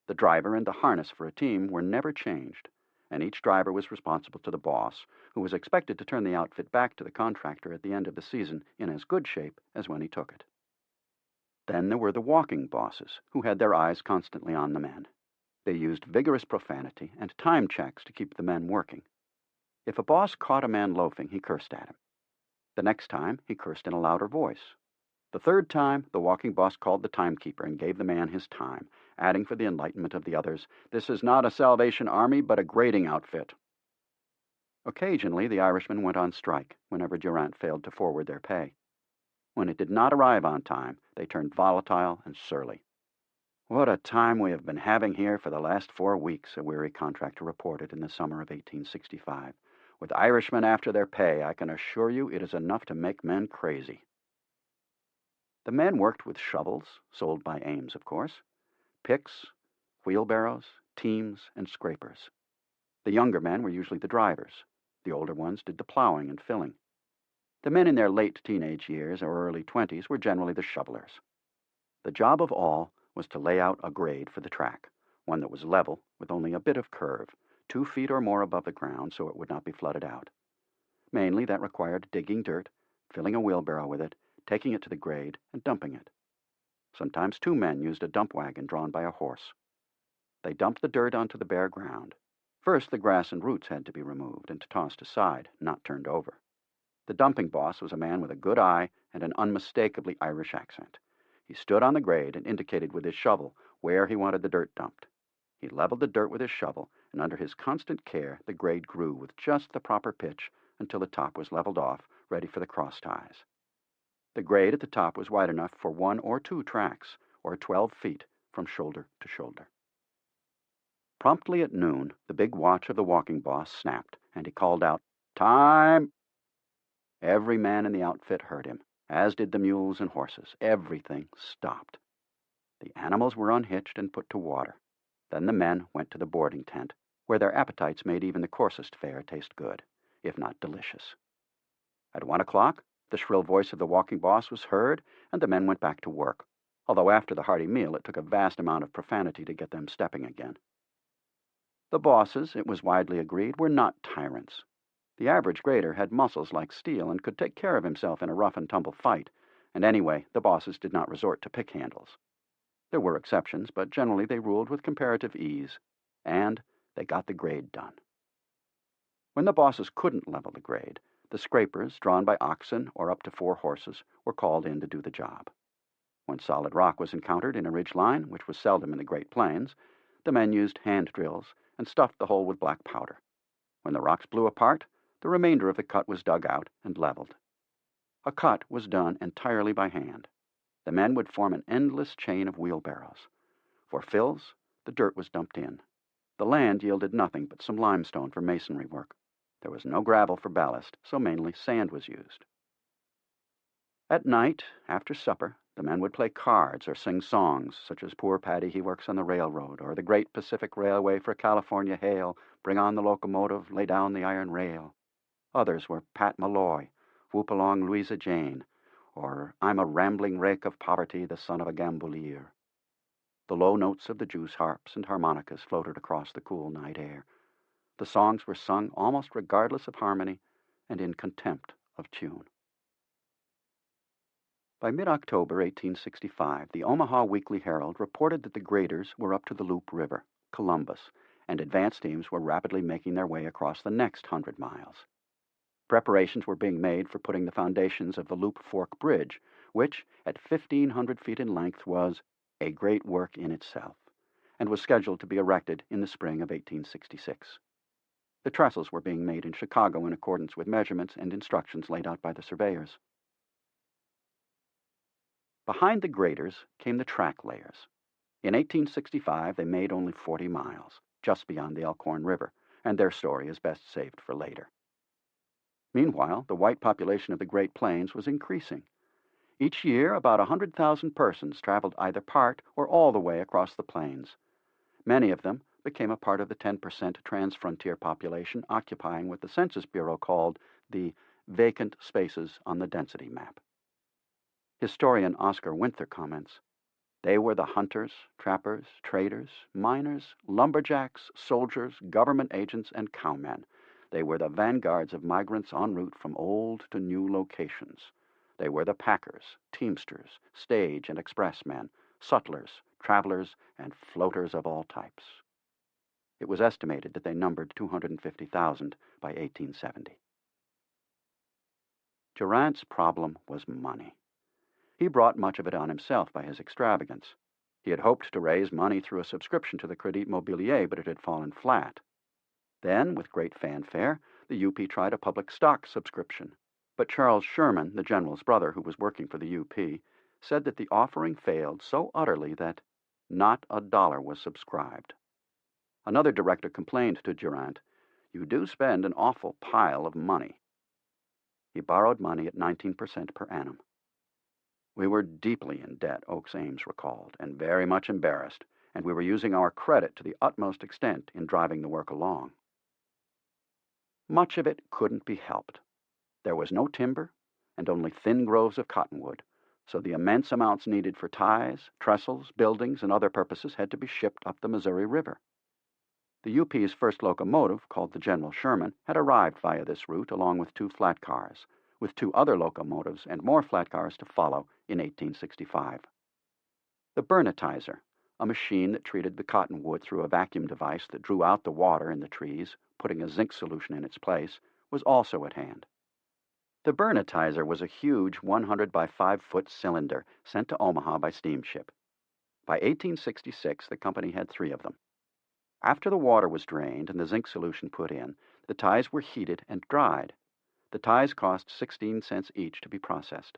The driver and the harness for a team were never changed, and each driver was responsible to the boss, who was expected to turn the outfit back to the contractor at the end of the season in as good shape as when he took it. Then there were the walking bosses, who had their eyes constantly on the men. They used vigorous profanity and time checks to keep the men working. If a boss caught a man loafing, he cursed at him. The next time, he cursed in a louder voice. The third time, the walking boss called the timekeeper and gave the man his time, adding for the enlightenment of the others, "This is not a Salvation Army, but a grading outfit." Occasionally, the Irishmen went on strike whenever Durant failed to forward their pay. When it did not arrive on time, they turned volatile and surly. "What a time we have been having here for the last 4 weeks," a weary contractor reported in the summer of 1865. "With Irishmen after their pay, I can assure you it is enough to make men crazy." The men worked with shovels, sold by Ames, of course, picks, wheelbarrows, teams, and scrapers. The younger men were usually the drivers. The older ones did the plowing and filling. The men in their late teenage years or early 20s were generally the shovelers. The job of all was to lay out a grade for the track, one that was level with only a bit of curve, 2 feet or more above the ground so it would not be flooded out. Mainly that required digging dirt, filling a wheelbarrow with it, taking it to the grade, and dumping it. Sometimes 2 men used a dump wagon drawn by a horse. They dumped the dirt onto the bare ground. First, the grass and roots had to be removed and tossed aside, not turned over. The dumping boss was a man with a good eye and an unmistakably Irish accent. He stood on the grade and indicated with his shovel where he wanted the dirt dumped. He leveled the dirt with his shovel, and under his constant care, the grade grew with just the proper pitch until the top was leveled off, ready for the cross ties. The grade at the top was wide enough for 1 or 2 tracks, or 12 feet from shoulder to shoulder. Promptly at noon, the big watch of the walking boss snapped, and he called out, "Time!" Every man in the outfit heard him, as did the mules and horses. Everything stopped. The animals were unhitched and put to water. Then the men went to the boarding tent, where their appetites made even the coarsest fare taste good, if not delicious. At 1 o'clock, the shrill voice of the walking boss was heard, and the men went back to work, although after the hearty meal it took a vast amount of profanity to get them stepping again. The bosses, it was widely agreed, were not tyrants. The average grader had muscles like steel and could take care of himself in a rough-and-tumble fight, and anyway, the bosses did not resort to pick handles. There were exceptions, but generally they ruled with comparative ease, and they got the grade done. When the bosses couldn't level the grade, the scrapers, drawn by oxen or up to 4 horses, were called in to do the job. When solid rock was encountered in a ridge line, which was seldom in the Great Plains, the men used hand drills and stuffed the hole with black powder. When the rocks blew apart, the remainder of the cut was dug out and leveled. A cut was done entirely by hand. The men would form an endless chain of wheelbarrows. For fills, the dirt was dumped in. The land yielded nothing but some limestone for masonry work. There was no gravel for ballast, so mainly sand was used. At night, after supper, the men would play cards or sing songs, such as "Poor Paddy, He Works on the Railroad," or "The Great Pacific Railway for California Hail, Bring on the Locomotive, Lay Down the Iron Rail." Others were "Pat Malloy," "Whoop Along Louisa Jane," or "I'm a rambling rake of poverty, the son of a gamboleer." The low notes of the Jew's harps and harmonicas floated across the cool night air. The songs were sung almost regardless of harmony and in contempt of tune. By mid-October 1865, the Omaha Weekly Herald reported that the graders were up to the Loup River, Columbus, and advance teams were rapidly making their way across the next 100 miles. Preparations were being made for putting the foundations of the Loup Fork Bridge, which, at 1,500 feet in length, was a great work in itself, and was scheduled to be erected in the spring of 1866. The trestles were being made in Chicago in accordance with measurements and instructions laid out by the surveyors. Behind the graders came the track layers. In 1865, they made only 40 miles, just beyond the Elkhorn River, and their story is best saved for later. Meanwhile, the white population of the Great Plains was increasing. Each year, about 100,000 persons traveled either part or all the way across the plains. Many of them became a part of the 10% transfrontier population occupying what the Census Bureau called the vacant spaces on the density map. Historian Oscar Winther comments, "They were the hunters, trappers, traders, miners, lumberjacks, soldiers, government agents, and cowmen. They were the vanguards of migrants en route from old to new locations. They were the packers, teamsters, stage and expressmen, sutlers, travelers, and floaters of all types." It was estimated that they numbered 250,000 by 1870. Durant's problem was money. He brought much of it on himself by his extravagance. He had hoped to raise money through a subscription to the Crédit Mobilier, but it had fallen flat. Then, with great fanfare, the UP tried a public stock subscription. But Charles Sherman, the general's brother who was working for the UP, said that the offering failed so utterly that not a dollar was subscribed. Another director complained to Durant, "You do spend an awful pile of money." He borrowed money at 19% per annum. "We were deeply in debt," Oakes Ames recalled, "and very much embarrassed, and we were using our credit to the utmost extent in driving the work along." Much of it couldn't be helped. There was no timber and only thin groves of cottonwood, so the immense amounts needed for ties, trestles, buildings, and other purposes had to be shipped up the Missouri River. The UP's first locomotive, called the General Sherman, had arrived via this route along with 2 flat cars, with 2 other locomotives and more flat cars to follow in 1865. The burnetizer, a machine that treated the cottonwood through a vacuum device that drew out the water in the trees, putting a zinc solution in its place, was also at hand. The burnetizer was a huge 100 by 5-foot cylinder sent to Omaha by steamship. By 1866, the company had 3 of them. After the water was drained and the zinc solution put in, the ties were heated and dried. The ties cost 16 cents each to be processed.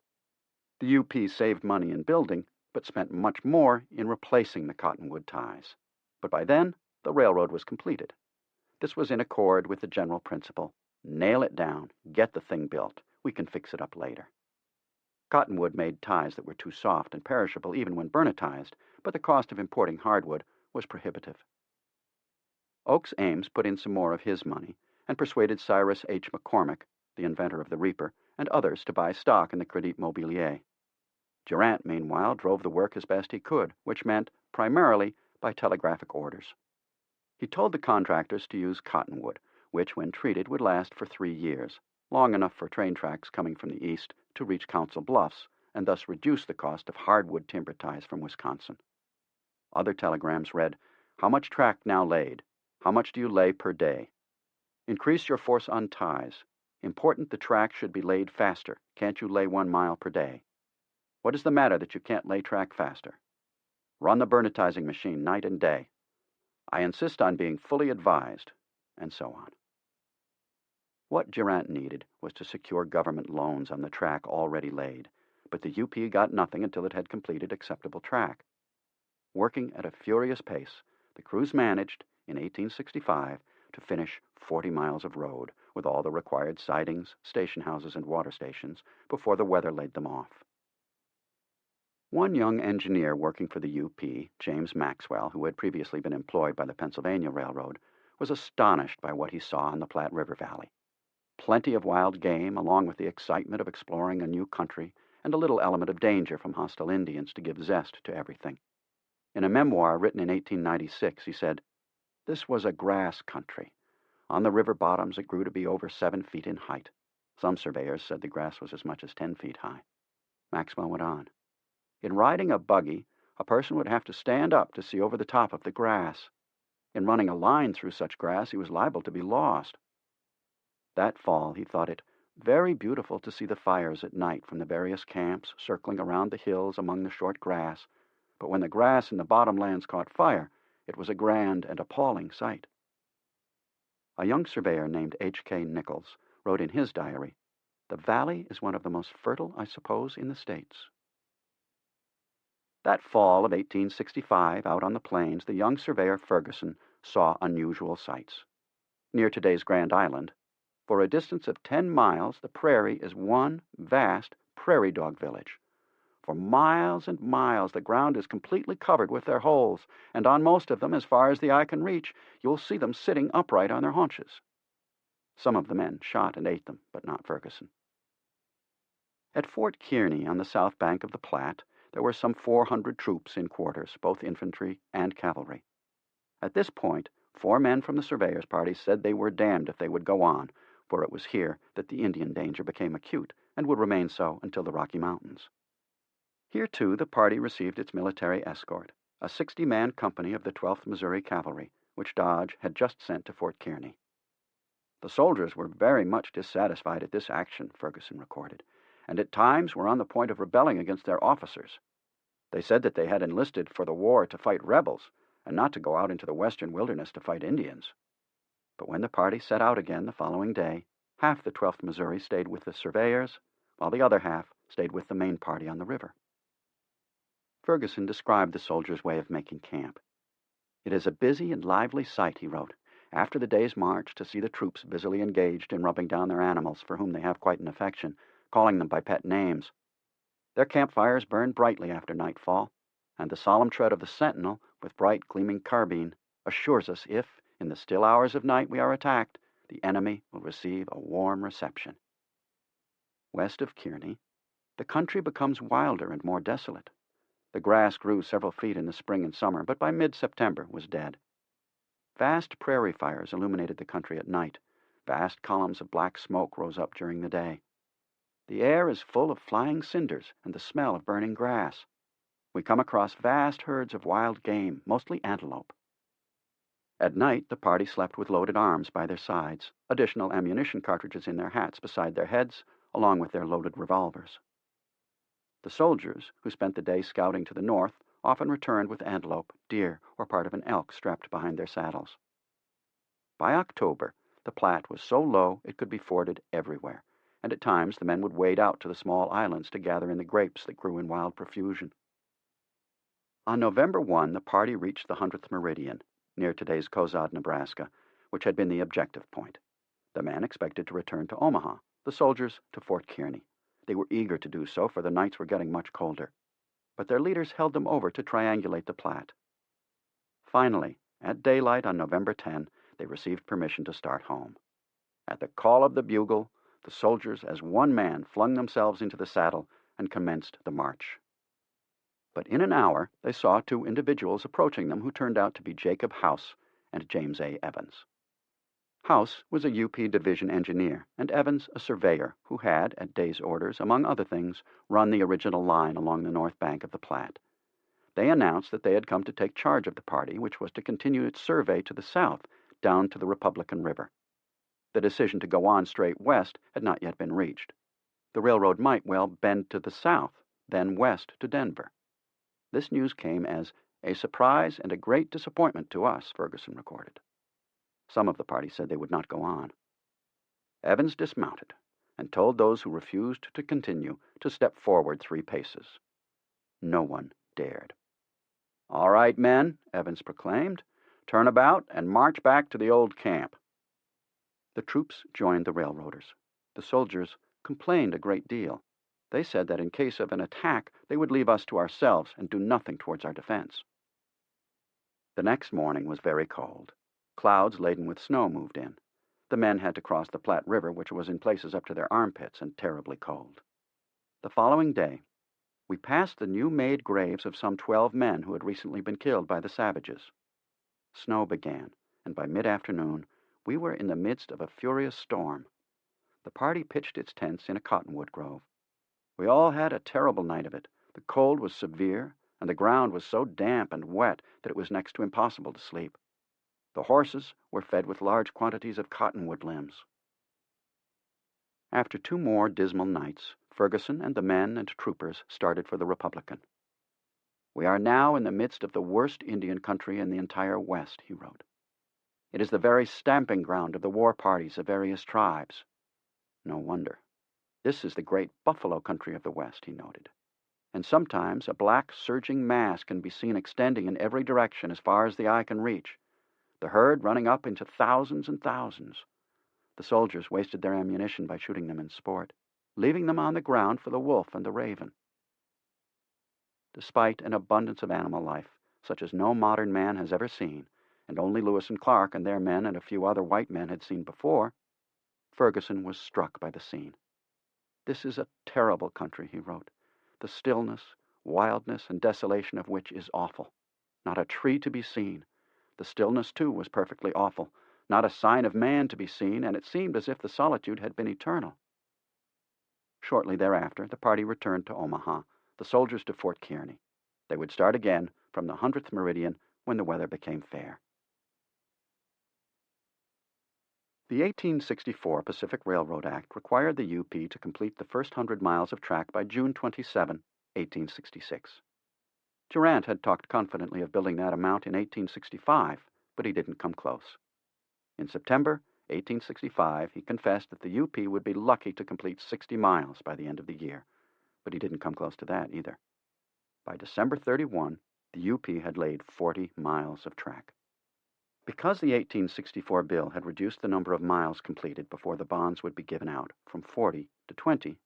The UP saved money in building, but spent much more in replacing the cottonwood ties. But by then, the railroad was completed. This was in accord with the general principle: nail it down, get the thing built. We can fix it up later. Cottonwood made ties that were too soft and perishable even when burnetized, but the cost of importing hardwood was prohibitive. Oakes Ames put in some more of his money and persuaded Cyrus H. McCormick, the inventor of the reaper, and others to buy stock in the Crédit Mobilier. Durant, meanwhile, drove the work as best he could, which meant primarily by telegraphic orders. He told the contractors to use cottonwood, which, when treated, would last for 3 years, long enough for train tracks coming from the east to reach Council Bluffs, and thus reduce the cost of hardwood timber ties from Wisconsin. Other telegrams read, "How much track now laid? How much do you lay per day? Increase your force on ties. Important the track should be laid faster. Can't you lay 1 mile per day? What is the matter that you can't lay track faster? Run the burnetizing machine night and day. I insist on being fully advised," and so on. What Durant needed was to secure government loans on the track already laid, but the UP got nothing until it had completed acceptable track. Working at a furious pace, the crews managed, in 1865, to finish 40 miles of road, with all the required sidings, station houses, and water stations, before the weather laid them off. One young engineer working for the UP, James Maxwell, who had previously been employed by the Pennsylvania Railroad, was astonished by what he saw in the Platte River Valley. Plenty of wild game, along with the excitement of exploring a new country, and a little element of danger from hostile Indians to give zest to everything. In a memoir written in 1896, he said, "This was a grass country. On the river bottoms it grew to be over 7 feet in height. Some surveyors said the grass was as much as 10 feet high." Maxwell went on, "In riding a buggy, a person would have to stand up to see over the top of the grass. In running a line through such grass, he was liable to be lost." That fall he thought it very beautiful to see the fires at night from the various camps circling around the hills among the short grass, but when the grass in the bottomlands caught fire, it was a grand and appalling sight. A young surveyor named H.K. Nichols wrote in his diary, "The valley is one of the most fertile, I suppose, in the States." That fall of 1865, out on the plains, the young surveyor Ferguson saw unusual sights. Near today's Grand Island, for a distance of 10 miles, the prairie is one vast prairie dog village. For miles and miles, the ground is completely covered with their holes, and on most of them, as far as the eye can reach, you'll see them sitting upright on their haunches. Some of the men shot and ate them, but not Ferguson. At Fort Kearny, on the south bank of the Platte, there were some 400 troops in quarters, both infantry and cavalry. At this point, 4 men from the surveyors' party said they were damned if they would go on, for it was here that the Indian danger became acute and would remain so until the Rocky Mountains. Here, too, the party received its military escort, a 60-man company of the 12th Missouri Cavalry, which Dodge had just sent to Fort Kearny. The soldiers were very much dissatisfied at this action, Ferguson recorded, and at times were on the point of rebelling against their officers. They said that they had enlisted for the war to fight rebels, and not to go out into the western wilderness to fight Indians. But when the party set out again the following day, half the 12th Missouri stayed with the surveyors, while the other half stayed with the main party on the river. Ferguson described the soldiers' way of making camp. "It is a busy and lively sight," he wrote, "after the day's march, to see the troops busily engaged in rubbing down their animals, for whom they have quite an affection, calling them by pet names. Their campfires burn brightly after nightfall, and the solemn tread of the sentinel, with bright gleaming carbine, assures us if, in the still hours of night, we are attacked, the enemy will receive a warm reception." West of Kearny, the country becomes wilder and more desolate. The grass grew several feet in the spring and summer, but by mid-September was dead. Vast prairie fires illuminated the country at night. Vast columns of black smoke rose up during the day. The air is full of flying cinders and the smell of burning grass. We come across vast herds of wild game, mostly antelope. At night, the party slept with loaded arms by their sides, additional ammunition cartridges in their hats beside their heads, along with their loaded revolvers. The soldiers, who spent the day scouting to the north, often returned with antelope, deer, or part of an elk strapped behind their saddles. By October, the Platte was so low it could be forded everywhere, and at times the men would wade out to the small islands to gather in the grapes that grew in wild profusion. On November 1, the party reached the 100th meridian, near today's Cozad, Nebraska, which had been the objective point. The men expected to return to Omaha, the soldiers to Fort Kearny. They were eager to do so, for the nights were getting much colder. But their leaders held them over to triangulate the Platte. Finally, at daylight on November 10, they received permission to start home. At the call of the bugle, the soldiers as one man flung themselves into the saddle and commenced the march. But in an hour they saw 2 individuals approaching them who turned out to be Jacob House and James A. Evans. House was a UP division engineer, and Evans a surveyor who had, at Day's orders, among other things, run the original line along the north bank of the Platte. They announced that they had come to take charge of the party, which was to continue its survey to the south, down to the Republican River. The decision to go on straight west had not yet been reached. The railroad might well bend to the south, then west to Denver. This news came as a surprise and a great disappointment to us, Ferguson recorded. Some of the party said they would not go on. Evans dismounted and told those who refused to continue to step forward 3 paces. No one dared. "All right, men," Evans proclaimed, "turn about and march back to the old camp." The troops joined the railroaders. The soldiers complained a great deal. They said that in case of an attack, they would leave us to ourselves and do nothing towards our defense. The next morning was very cold. Clouds laden with snow moved in. The men had to cross the Platte River, which was in places up to their armpits and terribly cold. The following day, we passed the new-made graves of some 12 men who had recently been killed by the savages. Snow began, and by mid-afternoon, we were in the midst of a furious storm. The party pitched its tents in a cottonwood grove. We all had a terrible night of it. The cold was severe, and the ground was so damp and wet that it was next to impossible to sleep. The horses were fed with large quantities of cottonwood limbs. After 2 more dismal nights, Ferguson and the men and troopers started for the Republican. "We are now in the midst of the worst Indian country in the entire West," he wrote. "It is the very stamping ground of the war parties of various tribes." No wonder. This is the great buffalo country of the West, he noted. And sometimes a black surging mass can be seen extending in every direction as far as the eye can reach, the herd running up into thousands and thousands. The soldiers wasted their ammunition by shooting them in sport, leaving them on the ground for the wolf and the raven. Despite an abundance of animal life, such as no modern man has ever seen, and only Lewis and Clark and their men and a few other white men had seen before, Ferguson was struck by the scene. "This is a terrible country," he wrote, "the stillness, wildness, and desolation of which is awful. Not a tree to be seen. The stillness, too, was perfectly awful. Not a sign of man to be seen, and it seemed as if the solitude had been eternal." Shortly thereafter, the party returned to Omaha, the soldiers to Fort Kearny. They would start again from the 100th meridian when the weather became fair. The 1864 Pacific Railroad Act required the UP to complete the first 100 miles of track by June 27, 1866. Durant had talked confidently of building that amount in 1865, but he didn't come close. In September 1865, he confessed that the UP would be lucky to complete 60 miles by the end of the year, but he didn't come close to that either. By December 31, the UP had laid 40 miles of track. Because the 1864 bill had reduced the number of miles completed before the bonds would be given out from 40 to 20,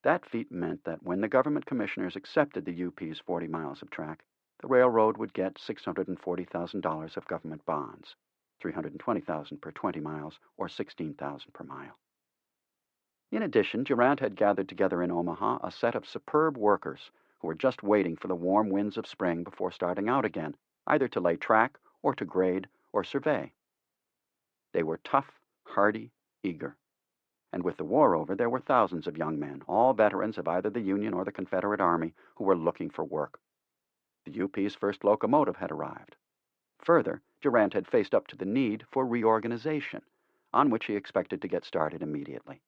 that feat meant that when the government commissioners accepted the UP's 40 miles of track, the railroad would get $640,000 of government bonds, $320,000 per 20 miles, or $16,000 per mile. In addition, Durant had gathered together in Omaha a set of superb workers who were just waiting for the warm winds of spring before starting out again, either to lay track or to grade or survey. They were tough, hardy, eager. And with the war over, there were thousands of young men, all veterans of either the Union or the Confederate Army, who were looking for work. The UP's first locomotive had arrived. Further, Durant had faced up to the need for reorganization, on which he expected to get started immediately.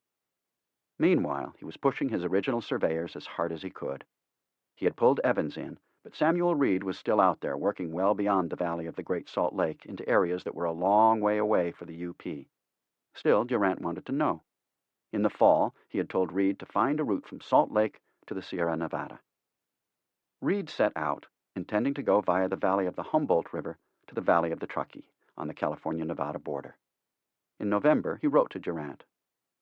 Meanwhile, he was pushing his original surveyors as hard as he could. He had pulled Evans in, but Samuel Reed was still out there, working well beyond the valley of the Great Salt Lake into areas that were a long way away for the UP. Still, Durant wanted to know. In the fall, he had told Reed to find a route from Salt Lake to the Sierra Nevada. Reed set out, intending to go via the valley of the Humboldt River to the valley of the Truckee, on the California-Nevada border. In November, he wrote to Durant.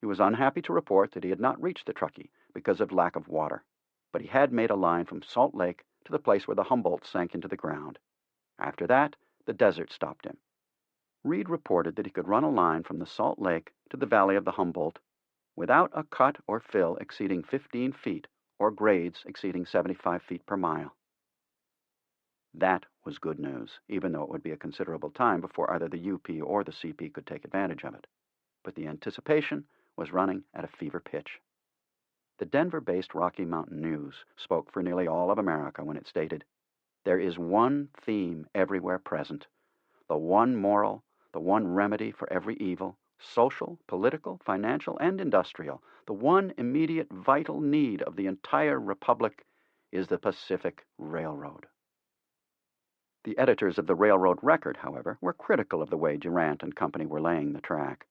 He was unhappy to report that he had not reached the Truckee because of lack of water, but he had made a line from Salt Lake to the place where the Humboldt sank into the ground. After that, the desert stopped him. Reed reported that he could run a line from the Salt Lake to the valley of the Humboldt without a cut or fill exceeding 15 feet or grades exceeding 75 feet per mile. That was good news, even though it would be a considerable time before either the UP or the CP could take advantage of it. But the anticipation was running at a fever pitch. The Denver-based Rocky Mountain News spoke for nearly all of America when it stated, "There is one theme everywhere present, the one moral, the one remedy for every evil, social, political, financial, and industrial, the one immediate vital need of the entire republic is the Pacific Railroad." The editors of the Railroad Record, however, were critical of the way Durant and company were laying the track.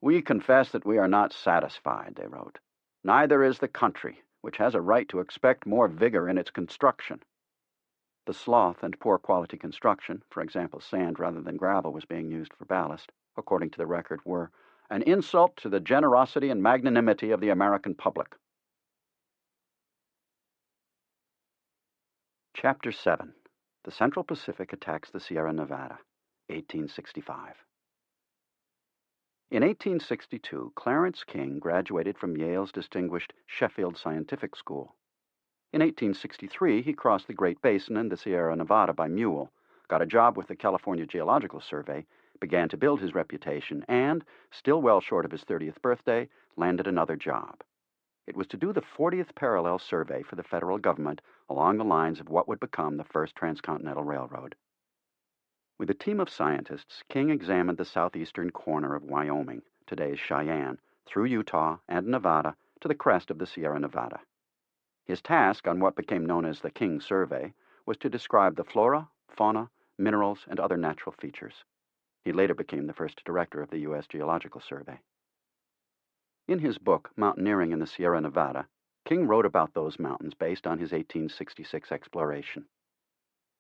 "We confess that we are not satisfied," they wrote. "Neither is the country, which has a right to expect more vigor in its construction." The sloth and poor quality construction, for example, sand rather than gravel was being used for ballast, according to the record, were an insult to the generosity and magnanimity of the American public. Chapter 7. The Central Pacific Attacks the Sierra Nevada, 1865. In 1862, Clarence King graduated from Yale's distinguished Sheffield Scientific School. In 1863, he crossed the Great Basin and the Sierra Nevada by mule, got a job with the California Geological Survey, began to build his reputation, and, still well short of his 30th birthday, landed another job. It was to do the 40th parallel survey for the federal government along the lines of what would become the first Transcontinental Railroad. With a team of scientists, King examined the southeastern corner of Wyoming, today's Cheyenne, through Utah and Nevada to the crest of the Sierra Nevada. His task on what became known as the King Survey was to describe the flora, fauna, minerals, and other natural features. He later became the first director of the U.S. Geological Survey. In his book, Mountaineering in the Sierra Nevada, King wrote about those mountains based on his 1866 exploration.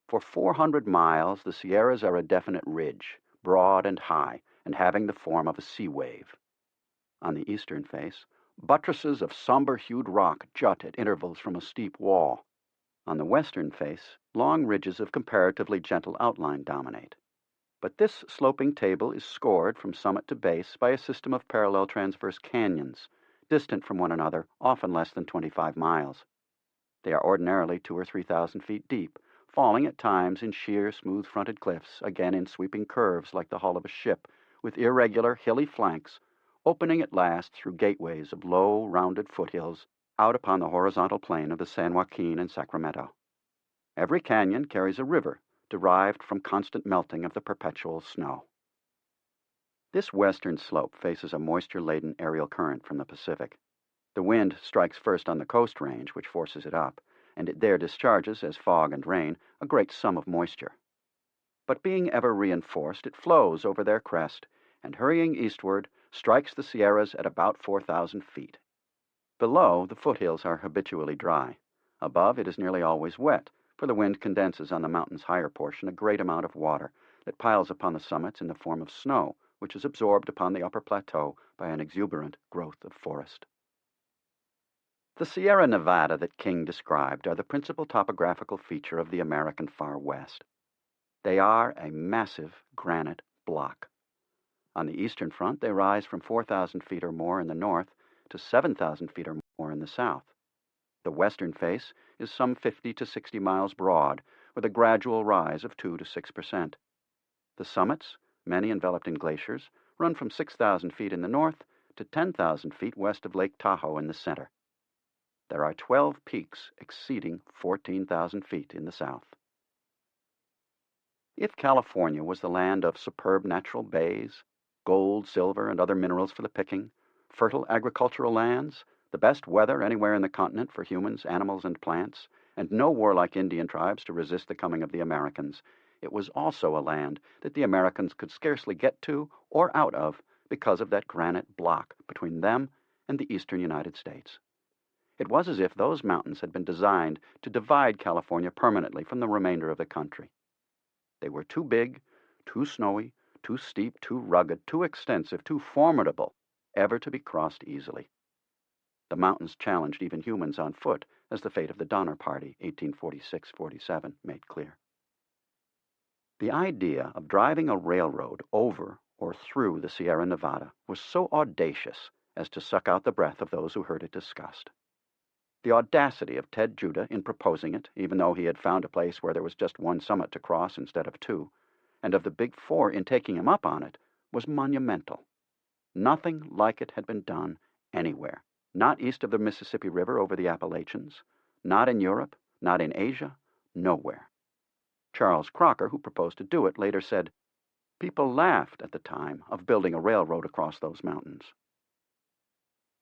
For 400 miles, the Sierras are a definite ridge, broad and high, and having the form of a sea wave. On the eastern face, buttresses of somber-hued rock jut at intervals from a steep wall. On the western face, long ridges of comparatively gentle outline dominate. But this sloping table is scored from summit to base by a system of parallel transverse canyons, distant from one another, often less than 25 miles. They are ordinarily 2,000 or 3,000 feet deep, falling at times in sheer, smooth-fronted cliffs, again in sweeping curves like the hull of a ship, with irregular, hilly flanks, opening at last through gateways of low, rounded foothills out upon the horizontal plain of the San Joaquin and Sacramento. Every canyon carries a river, derived from constant melting of the perpetual snow. This western slope faces a moisture-laden aerial current from the Pacific. The wind strikes first on the Coast Range, which forces it up, and it there discharges, as fog and rain, a great sum of moisture. But being ever reinforced, it flows over their crest, and hurrying eastward, strikes the Sierras at about 4,000 feet. Below, the foothills are habitually dry. Above, it is nearly always wet, for the wind condenses on the mountain's higher portion a great amount of water that piles upon the summits in the form of snow, which is absorbed upon the upper plateau by an exuberant growth of forest. The Sierra Nevada that King described are the principal topographical feature of the American Far West. They are a massive granite block. On the eastern front, they rise from 4,000 feet or more in the north to 7,000 feet or more in the south. The western face is some 50 to 60 miles broad, with a gradual rise of 2 to 6%. The summits, many enveloped in glaciers, run from 6,000 feet in the north to 10,000 feet west of Lake Tahoe in the center. There are 12 peaks exceeding 14,000 feet in the south. If California was the land of superb natural bays, gold, silver, and other minerals for the picking, fertile agricultural lands, the best weather anywhere in the continent for humans, animals, and plants, and no warlike Indian tribes to resist the coming of the Americans, it was also a land that the Americans could scarcely get to or out of because of that granite block between them and the eastern United States. It was as if those mountains had been designed to divide California permanently from the remainder of the country. They were too big, too snowy, too steep, too rugged, too extensive, too formidable, ever to be crossed easily. The mountains challenged even humans on foot, as the fate of the Donner Party, 1846-47, made clear. The idea of driving a railroad over or through the Sierra Nevada was so audacious as to suck out the breath of those who heard it discussed. The audacity of Ted Judah in proposing it, even though he had found a place where there was just one summit to cross instead of two, and of the Big Four in taking him up on it, was monumental. Nothing like it had been done anywhere, not east of the Mississippi River over the Appalachians, not in Europe, not in Asia, nowhere. Charles Crocker, who proposed to do it, later said, "People laughed at the time of building a railroad across those mountains."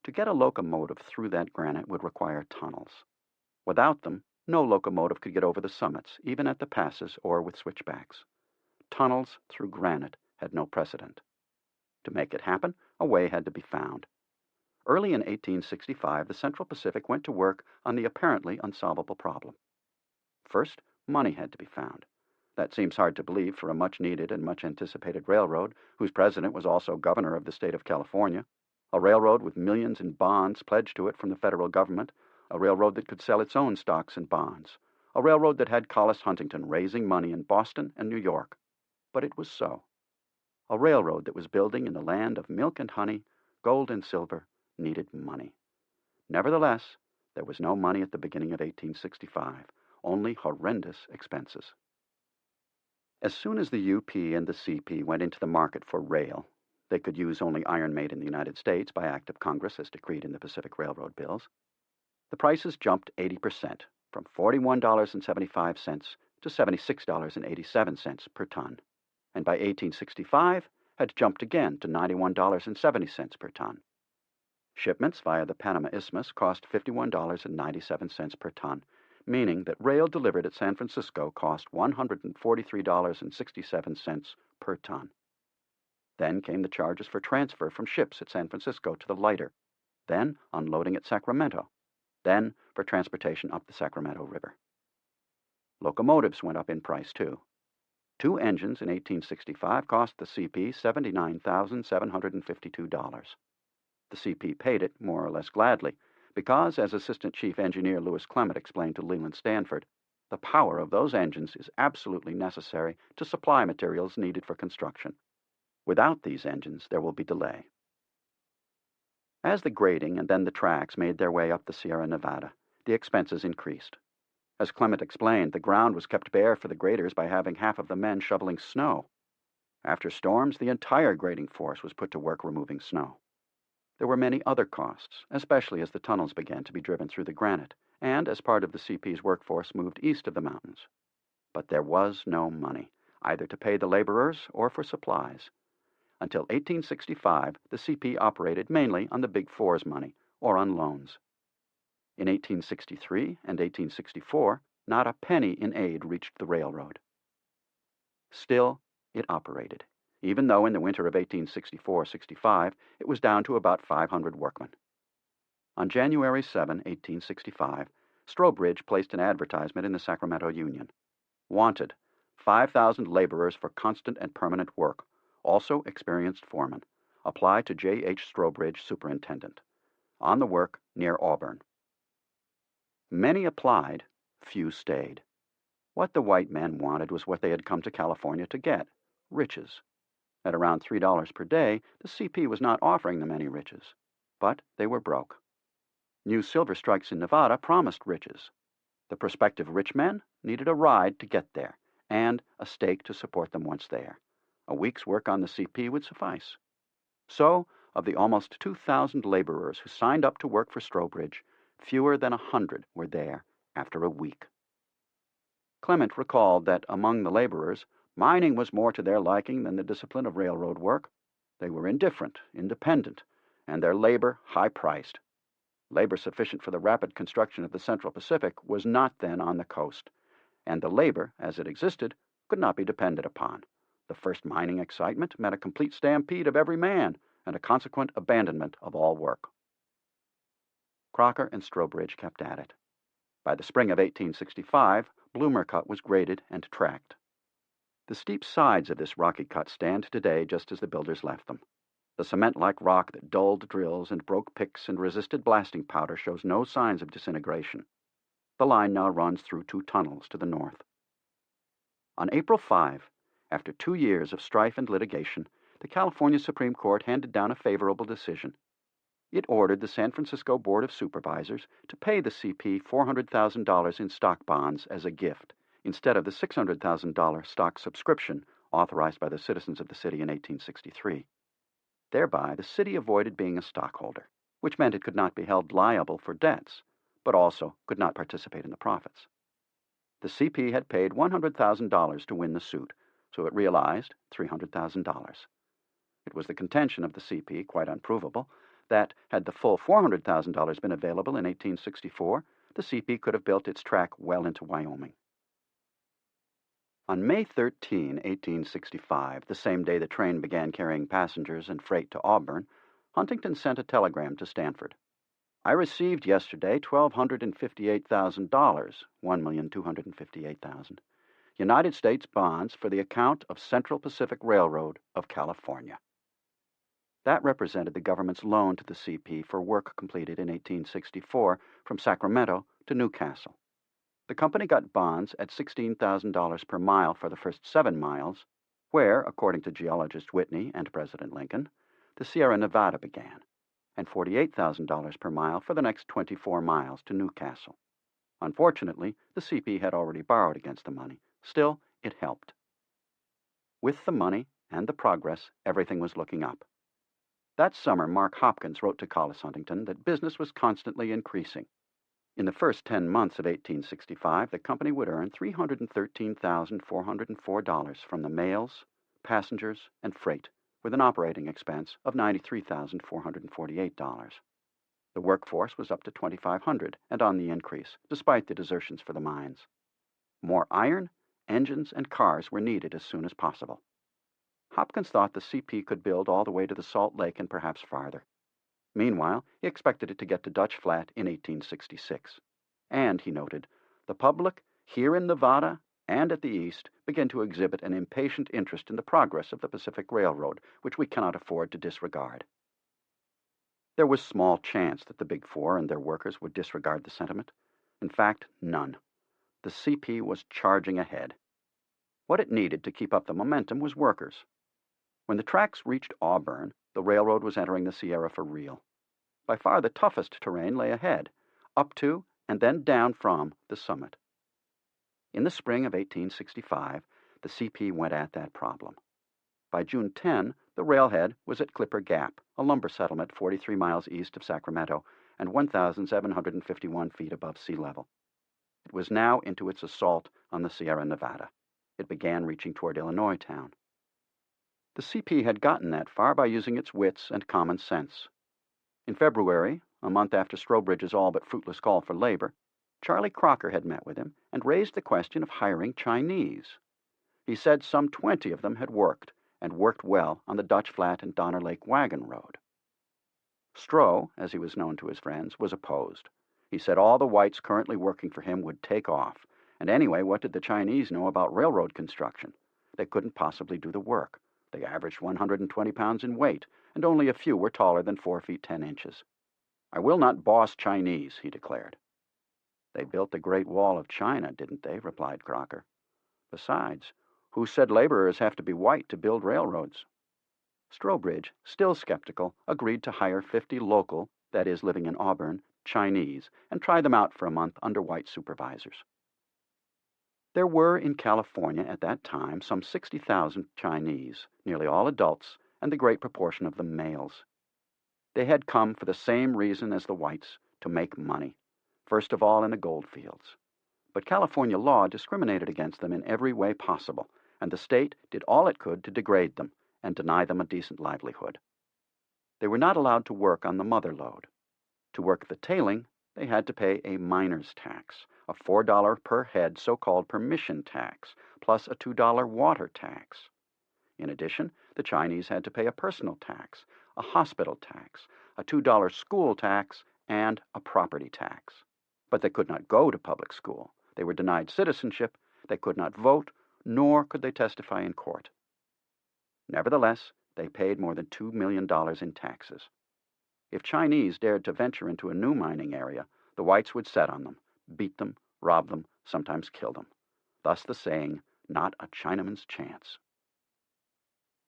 To get a locomotive through that granite would require tunnels. Without them, no locomotive could get over the summits, even at the passes or with switchbacks. Tunnels through granite had no precedent. To make it happen, a way had to be found. Early in 1865, the Central Pacific went to work on the apparently unsolvable problem. First, money had to be found. That seems hard to believe for a much-needed and much-anticipated railroad, whose president was also governor of the state of California, a railroad with millions in bonds pledged to it from the federal government, a railroad that could sell its own stocks and bonds, a railroad that had Collis Huntington raising money in Boston and New York. But it was so. A railroad that was building in the land of milk and honey, gold and silver, needed money. Nevertheless, there was no money at the beginning of 1865, only horrendous expenses. As soon as the UP and the CP went into the market for rail, they could use only iron made in the United States by act of Congress as decreed in the Pacific Railroad bills. The prices jumped 80%, from $41.75 to $76.87 per ton, and by 1865 had jumped again to $91.70 per ton. Shipments via the Panama Isthmus cost $51.97 per ton, meaning that rail delivered at San Francisco cost $143.67 per ton. Then came the charges for transfer from ships at San Francisco to the lighter, then unloading at Sacramento, then for transportation up the Sacramento River. Locomotives went up in price, too. 2 engines in 1865 cost the CP $79,752. The CP paid it more or less gladly, because, as Assistant Chief Engineer Lewis Clement explained to Leland Stanford, the power of those engines is absolutely necessary to supply materials needed for construction. Without these engines, there will be delay. As the grading and then the tracks made their way up the Sierra Nevada, the expenses increased. As Clement explained, the ground was kept bare for the graders by having half of the men shoveling snow. After storms, the entire grading force was put to work removing snow. There were many other costs, especially as the tunnels began to be driven through the granite, and as part of the CP's workforce moved east of the mountains. But there was no money, either to pay the laborers or for supplies. Until 1865, the CP operated mainly on the Big Four's money, or on loans. In 1863 and 1864, not a penny in aid reached the railroad. Still, it operated, even though in the winter of 1864-65 it was down to about 500 workmen. On January 7, 1865, Strobridge placed an advertisement in the Sacramento Union. Wanted, 5,000 laborers for constant and permanent work, also experienced foremen. Apply to J. H. Strobridge, Superintendent. On the work near Auburn. Many applied, few stayed. What the white men wanted was what they had come to California to get, riches. At around $3 per day, the CP was not offering them any riches, but they were broke. New silver strikes in Nevada promised riches. The prospective rich men needed a ride to get there, and a stake to support them once there. A week's work on the CP would suffice. So, of the almost 2,000 laborers who signed up to work for Strobridge, fewer than 100 were there after a week. Clement recalled that among the laborers, mining was more to their liking than the discipline of railroad work. They were indifferent, independent, and their labor high-priced. Labor sufficient for the rapid construction of the Central Pacific was not then on the coast, and the labor, as it existed, could not be depended upon. The first mining excitement meant a complete stampede of every man and a consequent abandonment of all work. Crocker and Strobridge kept at it. By the spring of 1865, Bloomer Cut was graded and tracked. The steep sides of this rocky cut stand today just as the builders left them. The cement-like rock that dulled drills and broke picks and resisted blasting powder shows no signs of disintegration. The line now runs through 2 tunnels to the north. On April 5, after 2 years of strife and litigation, the California Supreme Court handed down a favorable decision. It ordered the San Francisco Board of Supervisors to pay the CP $400,000 in stock bonds as a gift, instead of the $600,000 stock subscription authorized by the citizens of the city in 1863. Thereby, the city avoided being a stockholder, which meant it could not be held liable for debts, but also could not participate in the profits. The CP had paid $100,000 to win the suit, so it realized $300,000. It was the contention of the CP, quite unprovable, that had the full $400,000 been available in 1864, the CP could have built its track well into Wyoming. On May 13, 1865, the same day the train began carrying passengers and freight to Auburn, Huntington sent a telegram to Stanford. I received yesterday $1,258,000, $1,258,000, United States bonds for the account of Central Pacific Railroad of California. That represented the government's loan to the CP for work completed in 1864 from Sacramento to Newcastle. The company got bonds at $16,000 per mile for the first 7 miles, where, according to geologist Whitney and President Lincoln, the Sierra Nevada began, and $48,000 per mile for the next 24 miles to Newcastle. Unfortunately, the CP had already borrowed against the money. Still, it helped. With the money and the progress, everything was looking up. That summer, Mark Hopkins wrote to Collis Huntington that business was constantly increasing. In the first 10 months of 1865, the company would earn $313,404 from the mails, passengers, and freight, with an operating expense of $93,448. The workforce was up to 2,500 and on the increase, despite the desertions for the mines. More iron, engines, and cars were needed as soon as possible. Hopkins thought the CP could build all the way to the Salt Lake and perhaps farther. Meanwhile, he expected it to get to Dutch Flat in 1866. And, he noted, the public, here in Nevada and at the east, began to exhibit an impatient interest in the progress of the Pacific Railroad, which we cannot afford to disregard. There was small chance that the Big Four and their workers would disregard the sentiment. In fact, none. The CP was charging ahead. What it needed to keep up the momentum was workers. When the tracks reached Auburn, the railroad was entering the Sierra for real. By far the toughest terrain lay ahead, up to and then down from the summit. In the spring of 1865, the CP went at that problem. By June 10, the railhead was at Clipper Gap, a lumber settlement 43 miles east of Sacramento and 1,751 feet above sea level. It was now into its assault on the Sierra Nevada. It began reaching toward Illinois town. The CP had gotten that far by using its wits and common sense. In February, a month after Strobridge's all but fruitless call for labor, Charlie Crocker had met with him and raised the question of hiring Chinese. He said some 20 of them had worked, and worked well, on the Dutch Flat and Donner Lake wagon road. Stroh, as he was known to his friends, was opposed. He said all the whites currently working for him would take off, and anyway, what did the Chinese know about railroad construction? They couldn't possibly do the work. They averaged 120 pounds in weight, and only a few were taller than 4 feet 10 inches. I will not boss Chinese, he declared. They built the Great Wall of China, didn't they? Replied Crocker. Besides, who said laborers have to be white to build railroads? Strobridge, still skeptical, agreed to hire 50 local, that is, living in Auburn, Chinese, and try them out for a month under white supervisors. There were in California at that time some 60,000 Chinese, nearly all adults, and the great proportion of them males. They had come for the same reason as the whites, to make money, first of all in the gold fields. But California law discriminated against them in every way possible, and the state did all it could to degrade them and deny them a decent livelihood. They were not allowed to work on the mother lode. To work the tailing, they had to pay a miner's tax, a $4 per head so-called permission tax, plus a $2 water tax. In addition, the Chinese had to pay a personal tax, a hospital tax, a $2 school tax, and a property tax. But they could not go to public school. They were denied citizenship, they could not vote, nor could they testify in court. Nevertheless, they paid more than $2 million in taxes. If Chinese dared to venture into a new mining area, the whites would set on them, beat them, rob them, sometimes kill them. Thus the saying, not a Chinaman's chance.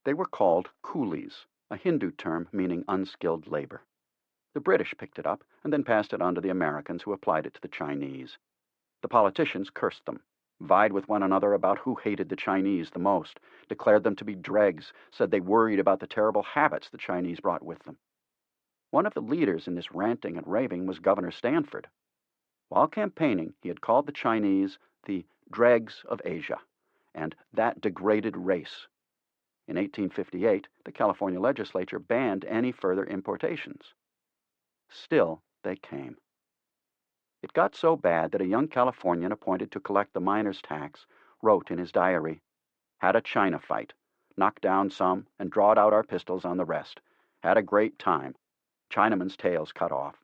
They were called coolies, a Hindu term meaning unskilled labor. The British picked it up and then passed it on to the Americans, who applied it to the Chinese. The politicians cursed them, vied with one another about who hated the Chinese the most, declared them to be dregs, said they worried about the terrible habits the Chinese brought with them. One of the leaders in this ranting and raving was Governor Stanford. While campaigning, he had called the Chinese the dregs of Asia, and that degraded race. In 1858, the California legislature banned any further importations. Still, they came. It got so bad that a young Californian appointed to collect the miners' tax wrote in his diary, "Had a China fight, knocked down some and drawed out our pistols on the rest. Had a great time. Chinaman's tails cut off.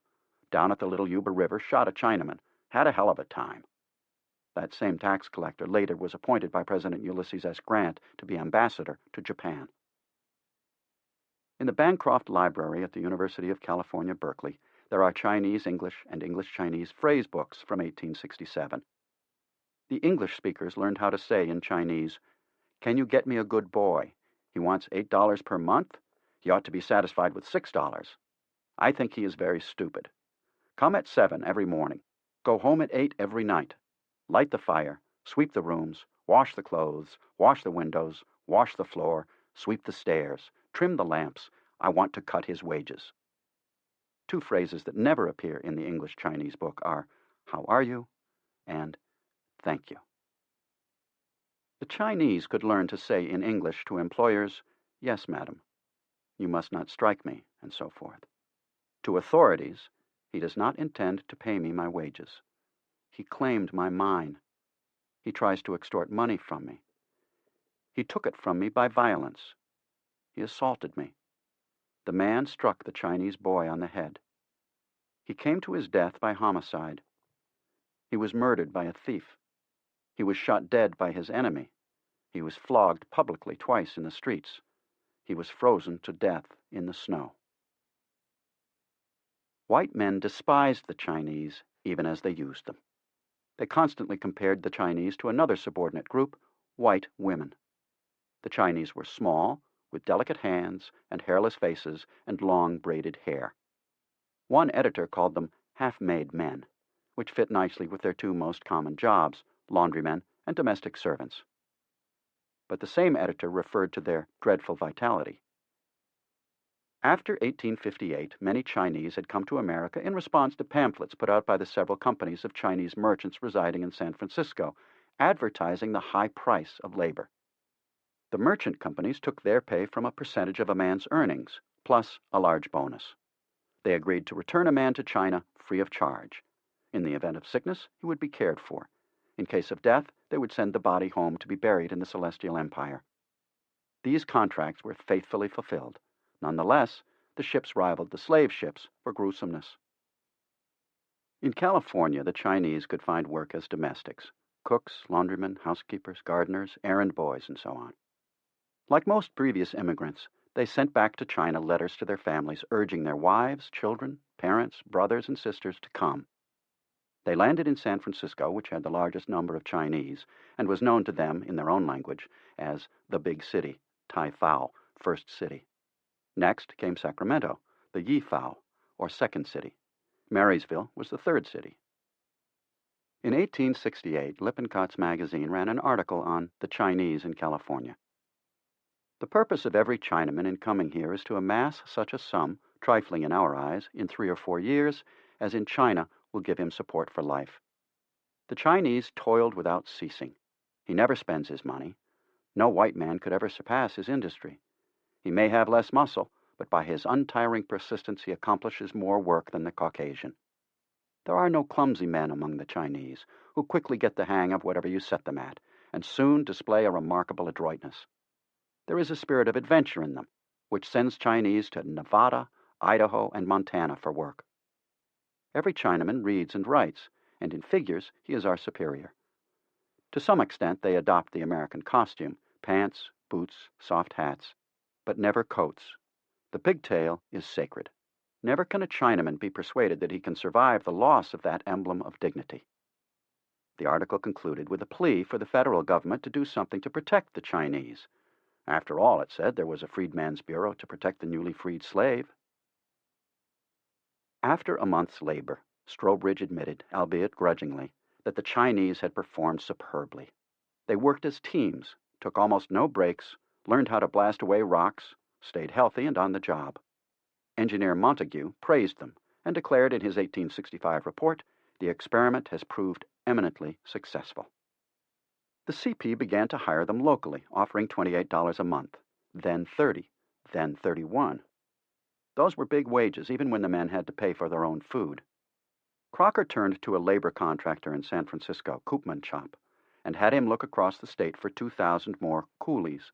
Down at the Little Yuba River, shot a Chinaman. Had a hell of a time." That same tax collector later was appointed by President Ulysses S. Grant to be ambassador to Japan. In the Bancroft Library at the University of California, Berkeley, there are Chinese English and English-Chinese phrase books from 1867. The English speakers learned how to say in Chinese, "Can you get me a good boy? He wants $8 per month. He ought to be satisfied with $6. I think he is very stupid. Come at 7 every morning. Go home at 8 every night. Light the fire, sweep the rooms, wash the clothes, wash the windows, wash the floor, sweep the stairs, trim the lamps. I want to cut his wages." Two phrases that never appear in the English-Chinese book are, "How are you?" and "Thank you." The Chinese could learn to say in English to employers, "Yes, madam," "You must not strike me," and so forth. To authorities, He does not intend to pay me my wages. He claimed my mine. He tries to extort money from me. He took it from me by violence. He assaulted me. The man struck the Chinese boy on the head. He came to his death by homicide. He was murdered by a thief. He was shot dead by his enemy. He was flogged publicly twice in the streets. He was frozen to death in the snow. White men despised the Chinese even as they used them. They constantly compared the Chinese to another subordinate group, white women. The Chinese were small, with delicate hands and hairless faces and long braided hair. One editor called them half-made men, which fit nicely with their two most common jobs, laundrymen and domestic servants. But the same editor referred to their dreadful vitality. After 1858, many Chinese had come to America in response to pamphlets put out by the several companies of Chinese merchants residing in San Francisco, advertising the high price of labor. The merchant companies took their pay from a percentage of a man's earnings, plus a large bonus. They agreed to return a man to China free of charge. In the event of sickness, he would be cared for. In case of death, they would send the body home to be buried in the Celestial Empire. These contracts were faithfully fulfilled. Nonetheless, the ships rivaled the slave ships for gruesomeness. In California, the Chinese could find work as domestics: cooks, laundrymen, housekeepers, gardeners, errand boys, and so on. Like most previous immigrants, they sent back to China letters to their families urging their wives, children, parents, brothers, and sisters to come. They landed in San Francisco, which had the largest number of Chinese, and was known to them in their own language as the Big City, Tai Thao, First City. Next came Sacramento, the Yi Fao, or Second City. Marysville was the third city. In 1868, Lippincott's magazine ran an article on the Chinese in California. The purpose of every Chinaman in coming here is to amass such a sum, trifling in our eyes, in 3 or 4 years, as in China will give him support for life. The Chinese toiled without ceasing. He never spends his money. No white man could ever surpass his industry. He may have less muscle, but by his untiring persistence he accomplishes more work than the Caucasian. There are no clumsy men among the Chinese, who quickly get the hang of whatever you set them at, and soon display a remarkable adroitness. There is a spirit of adventure in them, which sends Chinese to Nevada, Idaho, and Montana for work. Every Chinaman reads and writes, and in figures he is our superior. To some extent they adopt the American costume: pants, boots, soft hats, but never coats. The pigtail is sacred. Never can a Chinaman be persuaded that he can survive the loss of that emblem of dignity. The article concluded with a plea for the federal government to do something to protect the Chinese. After all, it said, there was a Freedmen's Bureau to protect the newly freed slave. After a month's labor, Strobridge admitted, albeit grudgingly, that the Chinese had performed superbly. They worked as teams, took almost no breaks, learned how to blast away rocks, stayed healthy and on the job. Engineer Montague praised them and declared in his 1865 report, "The experiment has proved eminently successful." The CP began to hire them locally, offering $28 a month, then $30, then $31. Those were big wages, even when the men had to pay for their own food. Crocker turned to a labor contractor in San Francisco, Koopman Chop, and had him look across the state for 2,000 more coolies,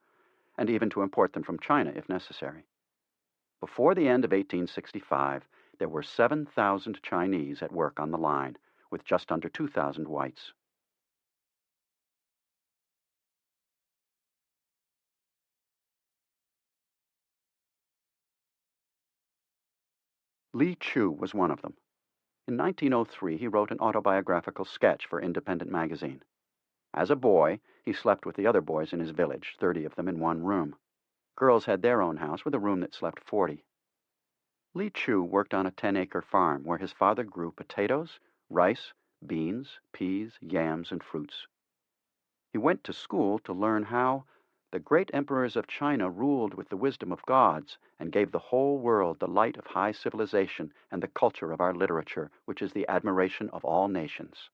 and even to import them from China if necessary. Before the end of 1865, there were 7,000 Chinese at work on the line, with just under 2,000 whites. Li Chu was one of them. In 1903, he wrote an autobiographical sketch for Independent magazine. As a boy, he slept with the other boys in his village, 30 of them in one room. Girls had their own house with a room that slept 40. Li Chu worked on a 10-acre farm where his father grew potatoes, rice, beans, peas, yams, and fruits. He went to school to learn how the great emperors of China ruled with the wisdom of gods and gave the whole world the light of high civilization and the culture of our literature, which is the admiration of all nations.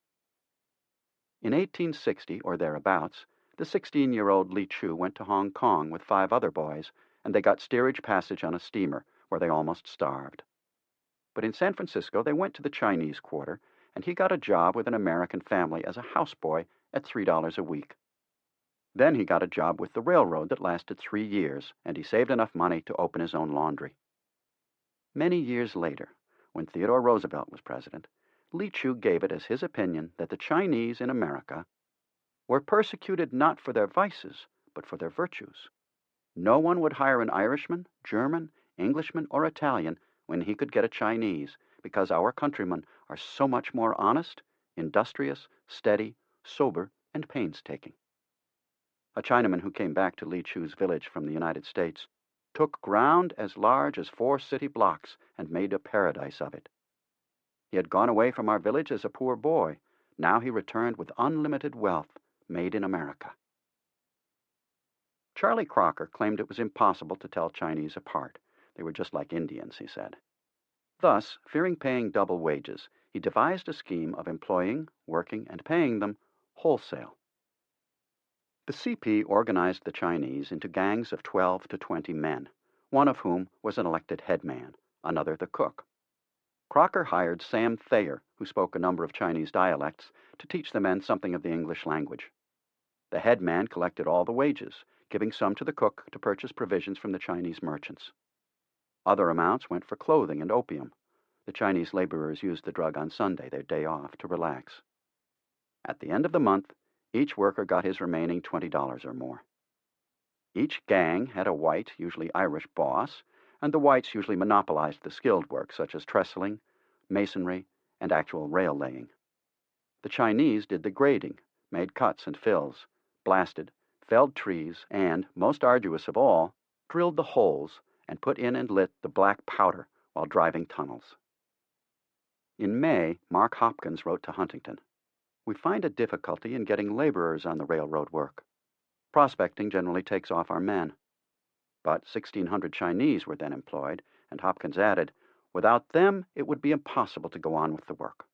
In 1860, or thereabouts, the 16-year-old Li Chu went to Hong Kong with 5 other boys, and they got steerage passage on a steamer, where they almost starved. But in San Francisco, they went to the Chinese Quarter, and he got a job with an American family as a houseboy at $3 a week. Then he got a job with the railroad that lasted 3 years, and he saved enough money to open his own laundry. Many years later, when Theodore Roosevelt was president, Lee Chu gave it as his opinion that the Chinese in America were persecuted not for their vices, but for their virtues. No one would hire an Irishman, German, Englishman, or Italian when he could get a Chinese, because our countrymen are so much more honest, industrious, steady, sober, and painstaking. A Chinaman who came back to Lee Chu's village from the United States took ground as large as 4 city blocks and made a paradise of it. He had gone away from our village as a poor boy. Now he returned with unlimited wealth made in America. Charlie Crocker claimed it was impossible to tell Chinese apart. They were just like Indians, he said. Thus, fearing paying double wages, he devised a scheme of employing, working, and paying them wholesale. The CP organized the Chinese into gangs of 12 to 20 men, one of whom was an elected headman, another the cook. Crocker hired Sam Thayer, who spoke a number of Chinese dialects, to teach the men something of the English language. The headman collected all the wages, giving some to the cook to purchase provisions from the Chinese merchants. Other amounts went for clothing and opium. The Chinese laborers used the drug on Sunday, their day off, to relax. At the end of the month, each worker got his remaining $20 or more. Each gang had a white, usually Irish, boss, and the whites usually monopolized the skilled work, such as trestling, masonry, and actual rail laying. The Chinese did the grading, made cuts and fills, blasted, felled trees, and, most arduous of all, drilled the holes and put in and lit the black powder while driving tunnels. In May, Mark Hopkins wrote to Huntington, "We find a difficulty in getting laborers on the railroad work. Prospecting generally takes off our men." But 1,600 Chinese were then employed, and Hopkins added, "Without them, it would be impossible to go on with the work."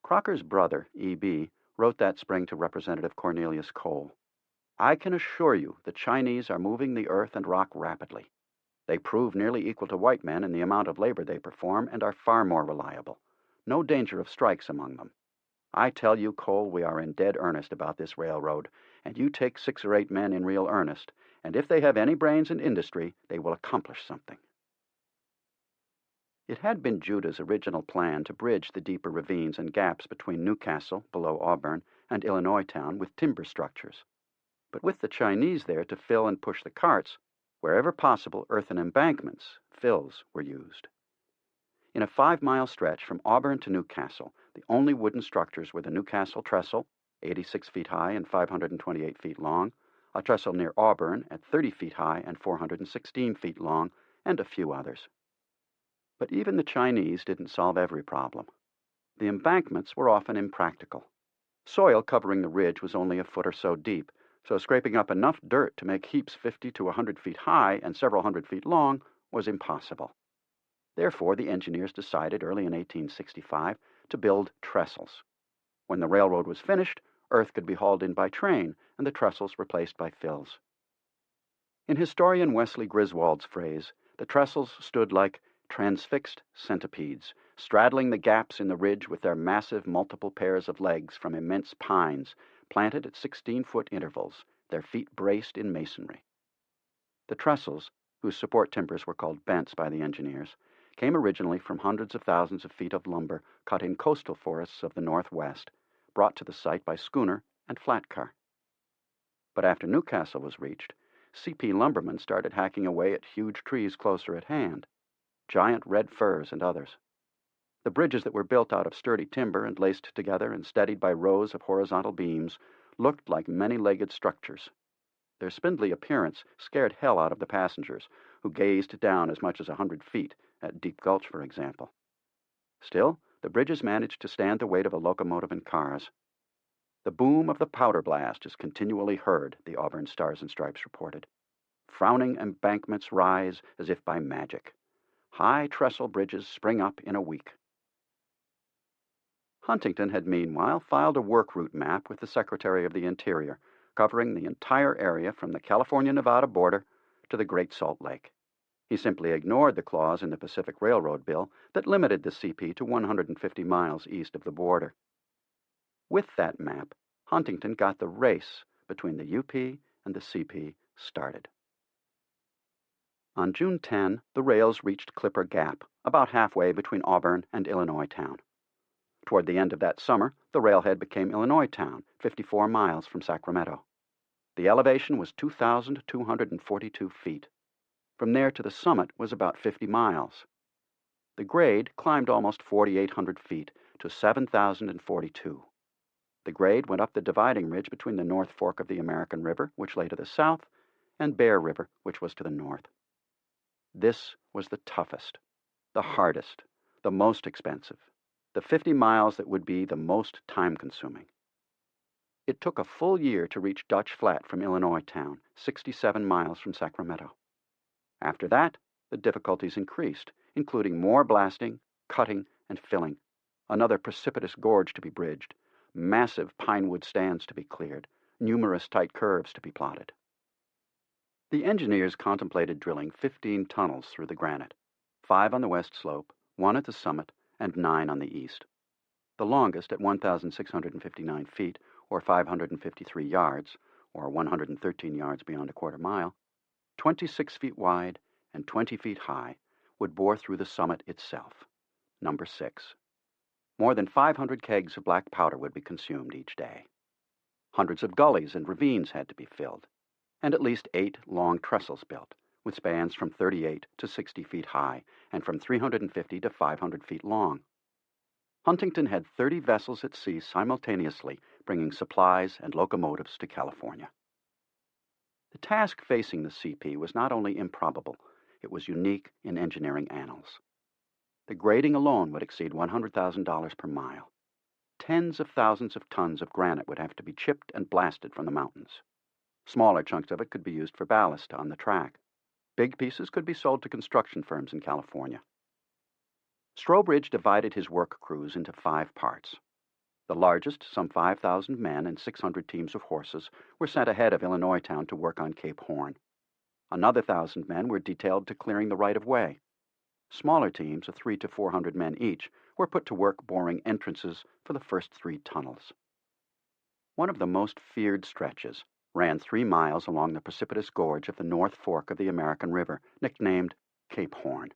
Crocker's brother, E.B., wrote that spring to Representative Cornelius Cole, "I can assure you the Chinese are moving the earth and rock rapidly. They prove nearly equal to white men in the amount of labor they perform and are far more reliable. No danger of strikes among them. I tell you, Cole, we are in dead earnest about this railroad, and you take 6 or 8 men in real earnest, and if they have any brains and industry, they will accomplish something." It had been Judah's original plan to bridge the deeper ravines and gaps between Newcastle, below Auburn, and Illinois Town with timber structures. But with the Chinese there to fill and push the carts, wherever possible, earthen embankments, fills, were used. In a 5-mile stretch from Auburn to Newcastle, the only wooden structures were the Newcastle trestle, 86 feet high and 528 feet long, a trestle near Auburn at 30 feet high and 416 feet long, and a few others. But even the Chinese didn't solve every problem. The embankments were often impractical. Soil covering the ridge was only a foot or so deep, so scraping up enough dirt to make heaps 50 to 100 feet high and several hundred feet long was impossible. Therefore, the engineers decided early in 1865 to build trestles. When the railroad was finished, earth could be hauled in by train and the trestles replaced by fills. In historian Wesley Griswold's phrase, the trestles stood like transfixed centipedes, straddling the gaps in the ridge with their massive multiple pairs of legs from immense pines, planted at 16-foot intervals, their feet braced in masonry. The trestles, whose support timbers were called bents by the engineers, came originally from hundreds of thousands of feet of lumber cut in coastal forests of the Northwest, brought to the site by schooner and flat car. But after Newcastle was reached, CP lumbermen started hacking away at huge trees closer at hand, giant red firs and others. The bridges that were built out of sturdy timber and laced together and steadied by rows of horizontal beams looked like many-legged structures. Their spindly appearance scared hell out of the passengers, who gazed down as much as 100 feet, at Deep Gulch, for example. Still, the bridges managed to stand the weight of a locomotive and cars. "The boom of the powder blast is continually heard," the Auburn Stars and Stripes reported. "Frowning embankments rise as if by magic. High trestle bridges spring up in a week." Huntington had meanwhile filed a work route map with the Secretary of the Interior, covering the entire area from the California-Nevada border to the Great Salt Lake. He simply ignored the clause in the Pacific Railroad bill that limited the CP to 150 miles east of the border. With that map, Huntington got the race between the UP and the CP started. On June 10, the rails reached Clipper Gap, about halfway between Auburn and Illinois Town. Toward the end of that summer, the railhead became Illinois Town, 54 miles from Sacramento. The elevation was 2,242 feet. From there to the summit was about 50 miles. The grade climbed almost 4,800 feet to 7,042. The grade went up the dividing ridge between the North Fork of the American River, which lay to the south, and Bear River, which was to the north. This was the toughest, the hardest, the most expensive, the 50 miles that would be the most time-consuming. It took a full year to reach Dutch Flat from Illinois Town, 67 miles from Sacramento. After that, the difficulties increased, including more blasting, cutting, and filling, another precipitous gorge to be bridged, massive pinewood stands to be cleared, numerous tight curves to be plotted. The engineers contemplated drilling 15 tunnels through the granite, 5 on the west slope, 1 at the summit, and 9 on the east. The longest at 1,659 feet, or 553 yards, or 113 yards beyond a quarter mile, 26 feet wide and 20 feet high, would bore through the summit itself, number 6. More than 500 kegs of black powder would be consumed each day. Hundreds of gullies and ravines had to be filled, and at least 8 long trestles built, with spans from 38 to 60 feet high and from 350 to 500 feet long. Huntington had 30 vessels at sea simultaneously bringing supplies and locomotives to California. The task facing the CP was not only improbable, it was unique in engineering annals. The grading alone would exceed $100,000 per mile. Tens of thousands of tons of granite would have to be chipped and blasted from the mountains. Smaller chunks of it could be used for ballast on the track. Big pieces could be sold to construction firms in California. Strobridge divided his work crews into 5 parts. The largest, some 5,000 men and 600 teams of horses, were sent ahead of Illinois Town to work on Cape Horn. Another 1,000 men were detailed to clearing the right-of-way. Smaller teams of 300 to 400 men each were put to work boring entrances for the first 3 tunnels. One of the most feared stretches ran 3 miles along the precipitous gorge of the North Fork of the American River, nicknamed Cape Horn.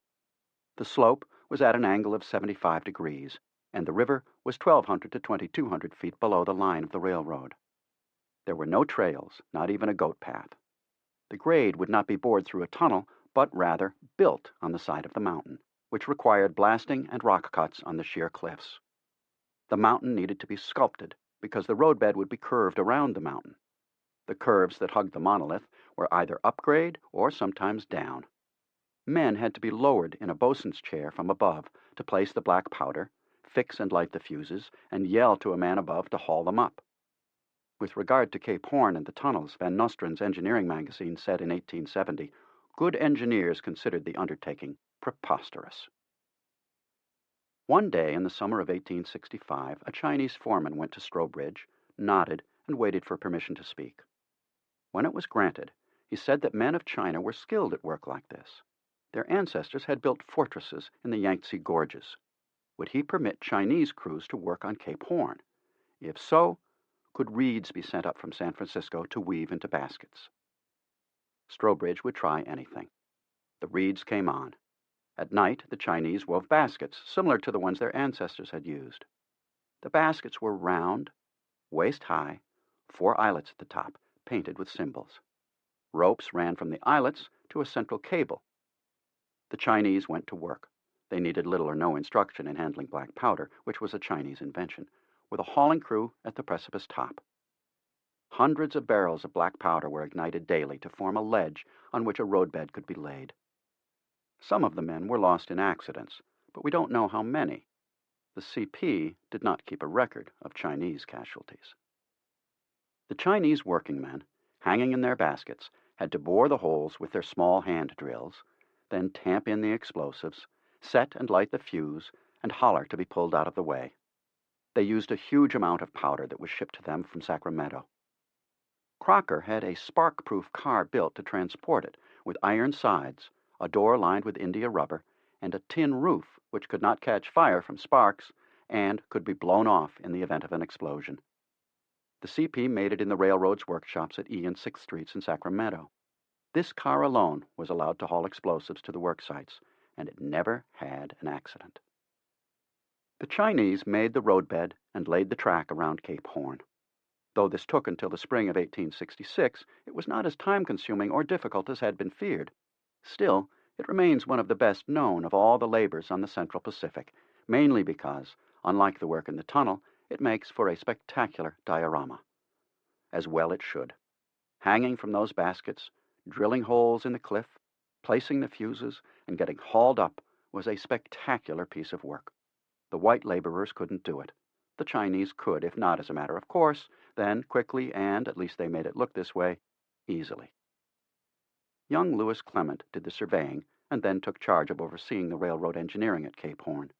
The slope was at an angle of 75 degrees, and the river was 1,200 to 2,200 feet below the line of the railroad. There were no trails, not even a goat path. The grade would not be bored through a tunnel, but rather built on the side of the mountain, which required blasting and rock cuts on the sheer cliffs. The mountain needed to be sculpted because the roadbed would be curved around the mountain. The curves that hugged the monolith were either upgrade or sometimes down. Men had to be lowered in a bosun's chair from above to place the black powder, fix and light the fuses, and yell to a man above to haul them up. With regard to Cape Horn and the tunnels, Van Nostrand's engineering magazine said in 1870, good engineers considered the undertaking preposterous. One day in the summer of 1865, a Chinese foreman went to Strobridge, nodded, and waited for permission to speak. When it was granted, he said that men of China were skilled at work like this. Their ancestors had built fortresses in the Yangtze gorges. Would he permit Chinese crews to work on Cape Horn? If so, could reeds be sent up from San Francisco to weave into baskets? Strobridge would try anything. The reeds came on. At night, the Chinese wove baskets similar to the ones their ancestors had used. The baskets were round, waist-high, 4 eyelets at the top, painted with symbols. Ropes ran from the eyelets to a central cable. The Chinese went to work. They needed little or no instruction in handling black powder, which was a Chinese invention, with a hauling crew at the precipice top. Hundreds of barrels of black powder were ignited daily to form a ledge on which a roadbed could be laid. Some of the men were lost in accidents, but we don't know how many. The CP did not keep a record of Chinese casualties. The Chinese working men, hanging in their baskets, had to bore the holes with their small hand drills, then tamp in the explosives, set and light the fuse, and holler to be pulled out of the way. They used a huge amount of powder that was shipped to them from Sacramento. Crocker had a spark-proof car built to transport it, with iron sides, a door lined with India rubber, and a tin roof which could not catch fire from sparks and could be blown off in the event of an explosion. The CP made it in the railroad's workshops at E and 6th Streets in Sacramento. This car alone was allowed to haul explosives to the work sites, and it never had an accident. The Chinese made the roadbed and laid the track around Cape Horn. Though this took until the spring of 1866, it was not as time-consuming or difficult as had been feared. Still, it remains one of the best known of all the labors on the Central Pacific, mainly because, unlike the work in the tunnel, it makes for a spectacular diorama. As well it should. Hanging from those baskets, drilling holes in the cliff, placing the fuses, and getting hauled up was a spectacular piece of work. The white laborers couldn't do it. The Chinese could, if not as a matter of course, then quickly and, at least they made it look this way, easily. Young Lewis Clement did the surveying and then took charge of overseeing the railroad engineering at Cape Horn.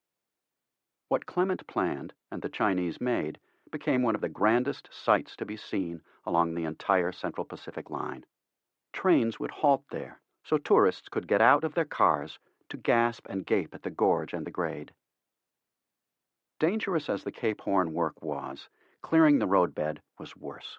What Clement planned and the Chinese made became one of the grandest sights to be seen along the entire Central Pacific line. Trains would halt there so tourists could get out of their cars to gasp and gape at the gorge and the grade. Dangerous as the Cape Horn work was, clearing the roadbed was worse.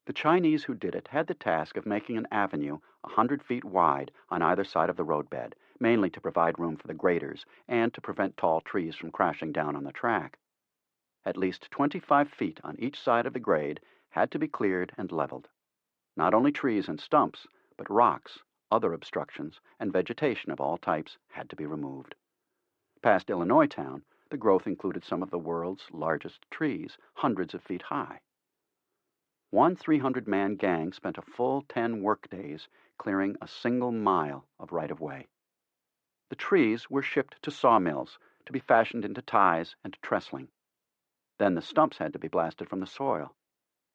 The Chinese who did it had the task of making an avenue 100 feet wide on either side of the roadbed, mainly to provide room for the graders and to prevent tall trees from crashing down on the track. At least 25 feet on each side of the grade had to be cleared and leveled. Not only trees and stumps, but rocks, other obstructions, and vegetation of all types had to be removed. Past Illinois Town, the growth included some of the world's largest trees, hundreds of feet high. One 300-man gang spent a full 10 workdays clearing a single mile of right-of-way. The trees were shipped to sawmills to be fashioned into ties and trestling. Then the stumps had to be blasted from the soil.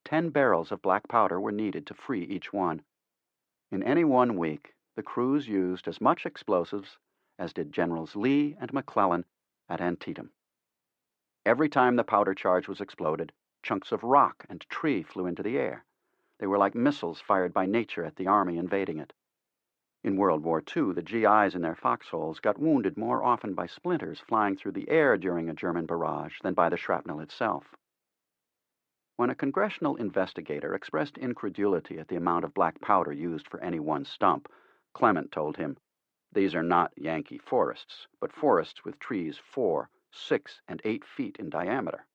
10 barrels of black powder were needed to free each one. In any one week, the crews used as much explosives as did Generals Lee and McClellan at Antietam. Every time the powder charge was exploded, chunks of rock and tree flew into the air. They were like missiles fired by nature at the army invading it. In World War II, the GIs in their foxholes got wounded more often by splinters flying through the air during a German barrage than by the shrapnel itself. When a congressional investigator expressed incredulity at the amount of black powder used for any one stump, Clement told him, "These are not Yankee forests, but forests with trees 4, 6, and 8 feet in diameter."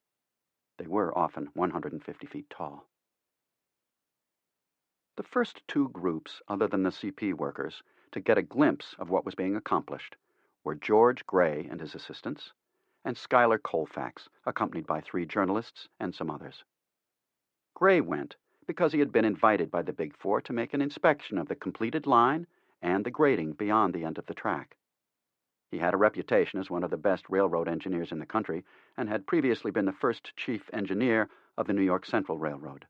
They were often 150 feet tall. The first two groups, other than the CP workers, to get a glimpse of what was being accomplished were George Gray and his assistants, and Schuyler Colfax, accompanied by 3 journalists and some others. Gray went because he had been invited by the Big Four to make an inspection of the completed line and the grading beyond the end of the track. He had a reputation as one of the best railroad engineers in the country and had previously been the first chief engineer of the New York Central Railroad.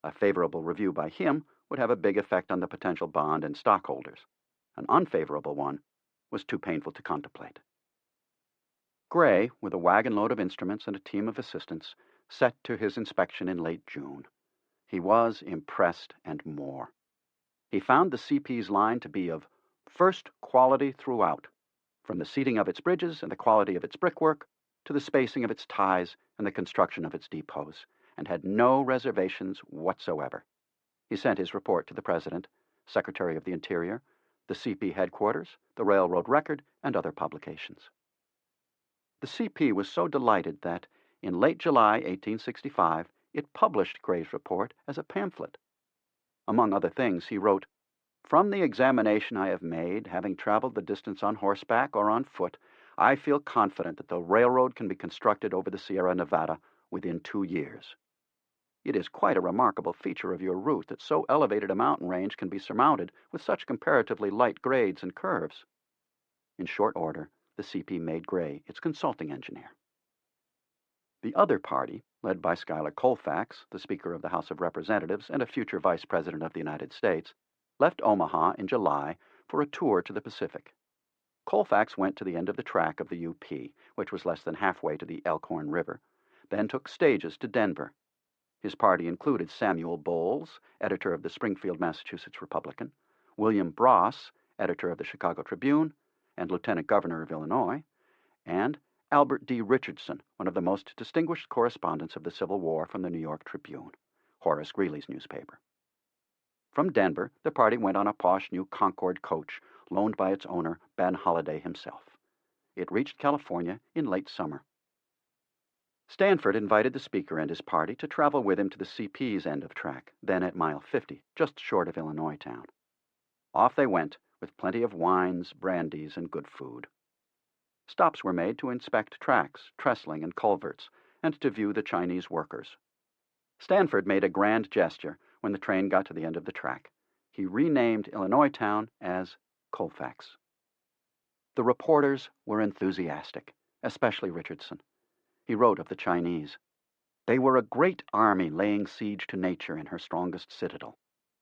A favorable review by him would have a big effect on the potential bond and stockholders. An unfavorable one was too painful to contemplate. Gray, with a wagon load of instruments and a team of assistants, set to his inspection in late June. He was impressed and more. He found the CP's line to be of first quality throughout, from the seating of its bridges and the quality of its brickwork to the spacing of its ties and the construction of its depots, and had no reservations whatsoever. He sent his report to the President, Secretary of the Interior, the CP headquarters, the Railroad Record, and other publications. The CP was so delighted that, in late July 1865, it published Gray's report as a pamphlet. Among other things, he wrote, "From the examination I have made, having traveled the distance on horseback or on foot, I feel confident that the railroad can be constructed over the Sierra Nevada within 2 years. It is quite a remarkable feature of your route that so elevated a mountain range can be surmounted with such comparatively light grades and curves." In short order, the CP made Gray its consulting engineer. The other party, led by Schuyler Colfax, the Speaker of the House of Representatives and a future Vice President of the United States, left Omaha in July for a tour to the Pacific. Colfax went to the end of the track of the UP, which was less than halfway to the Elkhorn River, then took stages to Denver. His party included Samuel Bowles, editor of the Springfield, Massachusetts Republican, William Bross, editor of the Chicago Tribune and Lieutenant Governor of Illinois, and Albert D. Richardson, one of the most distinguished correspondents of the Civil War from the New York Tribune, Horace Greeley's newspaper. From Denver, the party went on a posh new Concorde coach loaned by its owner, Ben Holliday himself. It reached California in late summer. Stanford invited the speaker and his party to travel with him to the CP's end of track, then at mile 50, just short of Illinois town. Off they went, with plenty of wines, brandies, and good food. Stops were made to inspect tracks, trestling, and culverts, and to view the Chinese workers. Stanford made a grand gesture when the train got to the end of the track. He renamed Illinois town as Colfax. The reporters were enthusiastic, especially Richardson. He wrote of the Chinese. They were a great army laying siege to nature in her strongest citadel.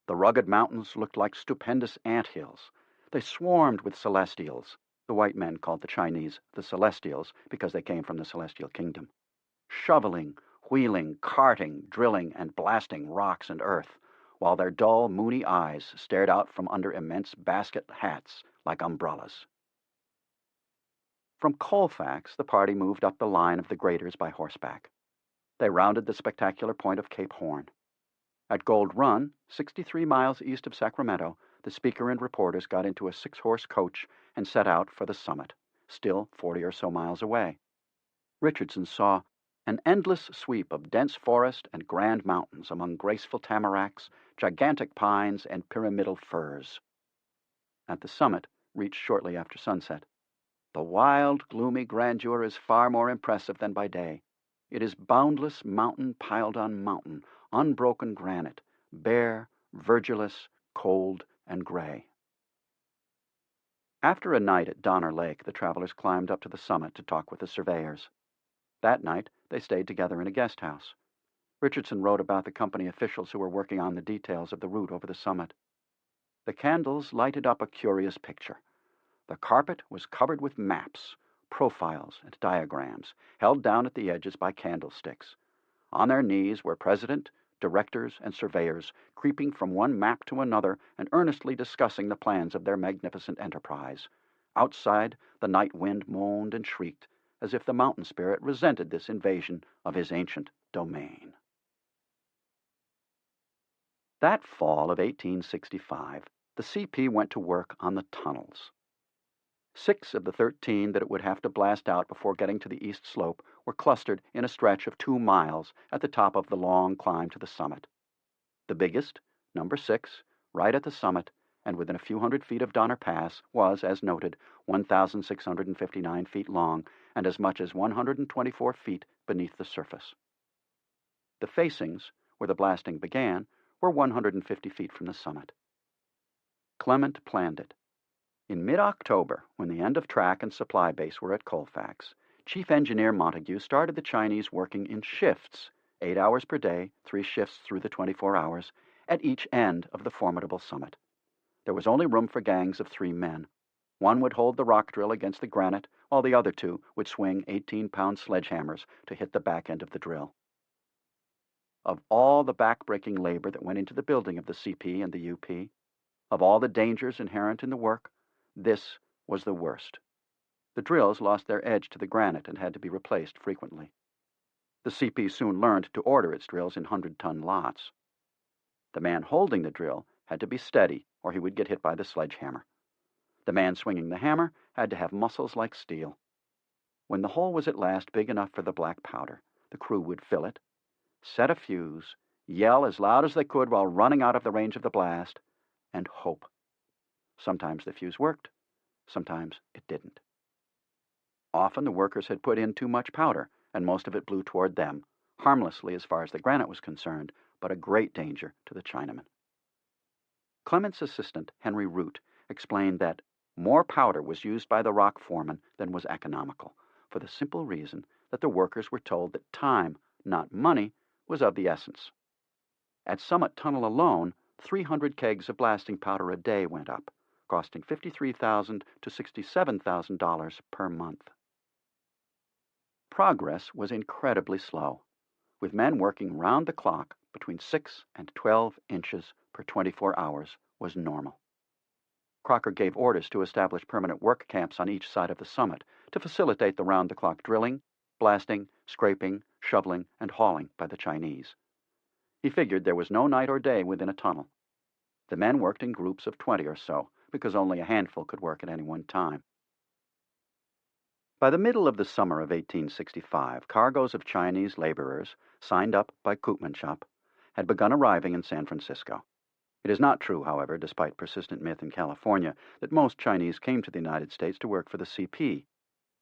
The rugged mountains looked like stupendous ant-hills. They swarmed with celestials. The white men called the Chinese the Celestials because they came from the Celestial Kingdom. Shoveling, wheeling, carting, drilling, and blasting rocks and earth, while their dull, moony eyes stared out from under immense basket hats like umbrellas. From Colfax, the party moved up the line of the graders by horseback. They rounded the spectacular point of Cape Horn. At Gold Run, 63 miles east of Sacramento, the speaker and reporters got into a 6-horse coach and set out for the summit, still 40 or so miles away. Richardson saw an endless sweep of dense forest and grand mountains among graceful tamaracks, gigantic pines, and pyramidal firs. At the summit, reached shortly after sunset, the wild, gloomy grandeur is far more impressive than by day. It is boundless mountain piled on mountain, unbroken granite, bare, verdureless, cold, and gray. After a night at Donner Lake, the travelers climbed up to the summit to talk with the surveyors. That night, they stayed together in a guest house. Richardson wrote about the company officials who were working on the details of the route over the summit. The candles lighted up a curious picture. The carpet was covered with maps, profiles, and diagrams, held down at the edges by candlesticks. On their knees were president, directors, and surveyors, creeping from one map to another and earnestly discussing the plans of their magnificent enterprise. Outside, the night wind moaned and shrieked, as if the mountain spirit resented this invasion of his ancient domain. That fall of 1865, the CP went to work on the tunnels. 6 of the 13 that it would have to blast out before getting to the east slope were clustered in a stretch of 2 miles at the top of the long climb to the summit. The biggest, number 6, right at the summit and within a few hundred feet of Donner Pass, was, as noted, 1,659 feet long and as much as 124 feet beneath the surface. The facings, where the blasting began, were 150 feet from the summit. Clement planned it. In mid-October, when the end of track and supply base were at Colfax, Chief Engineer Montague started the Chinese working in shifts, 8 hours per day, 3 shifts through the 24 hours, at each end of the formidable summit. There was only room for gangs of 3 men. One would hold the rock drill against the granite, while the other 2 would swing 18-pound sledgehammers to hit the back end of the drill. Of all the back-breaking labor that went into the building of the CP and the UP, of all the dangers inherent in the work, this was the worst. The drills lost their edge to the granite and had to be replaced frequently. The CP soon learned to order its drills in 100-ton lots. The man holding the drill had to be steady, or he would get hit by the sledgehammer. The man swinging the hammer had to have muscles like steel. When the hole was at last big enough for the black powder, the crew would fill it, set a fuse, yell as loud as they could while running out of the range of the blast, and hope. Sometimes the fuse worked, sometimes it didn't. Often the workers had put in too much powder, and most of it blew toward them, harmlessly as far as the granite was concerned, but a great danger to the Chinamen. Clement's assistant, Henry Root, explained that more powder was used by the rock foreman than was economical, for the simple reason that the workers were told that time, not money, was of the essence. At Summit Tunnel alone, 300 kegs of blasting powder a day went up, costing $53,000 to $67,000 per month. Progress was incredibly slow, with men working round the clock between 6 and 12 inches per 24 hours was normal. Crocker gave orders to establish permanent work camps on each side of the summit to facilitate the round-the-clock drilling, blasting, scraping, shoveling, and hauling by the Chinese. He figured there was no night or day within a tunnel. The men worked in groups of 20 or so, because only a handful could work at any one time. By the middle of the summer of 1865, cargoes of Chinese laborers, signed up by Koopmanschap, had begun arriving in San Francisco. It is not true, however, despite persistent myth in California, that most Chinese came to the United States to work for the CP.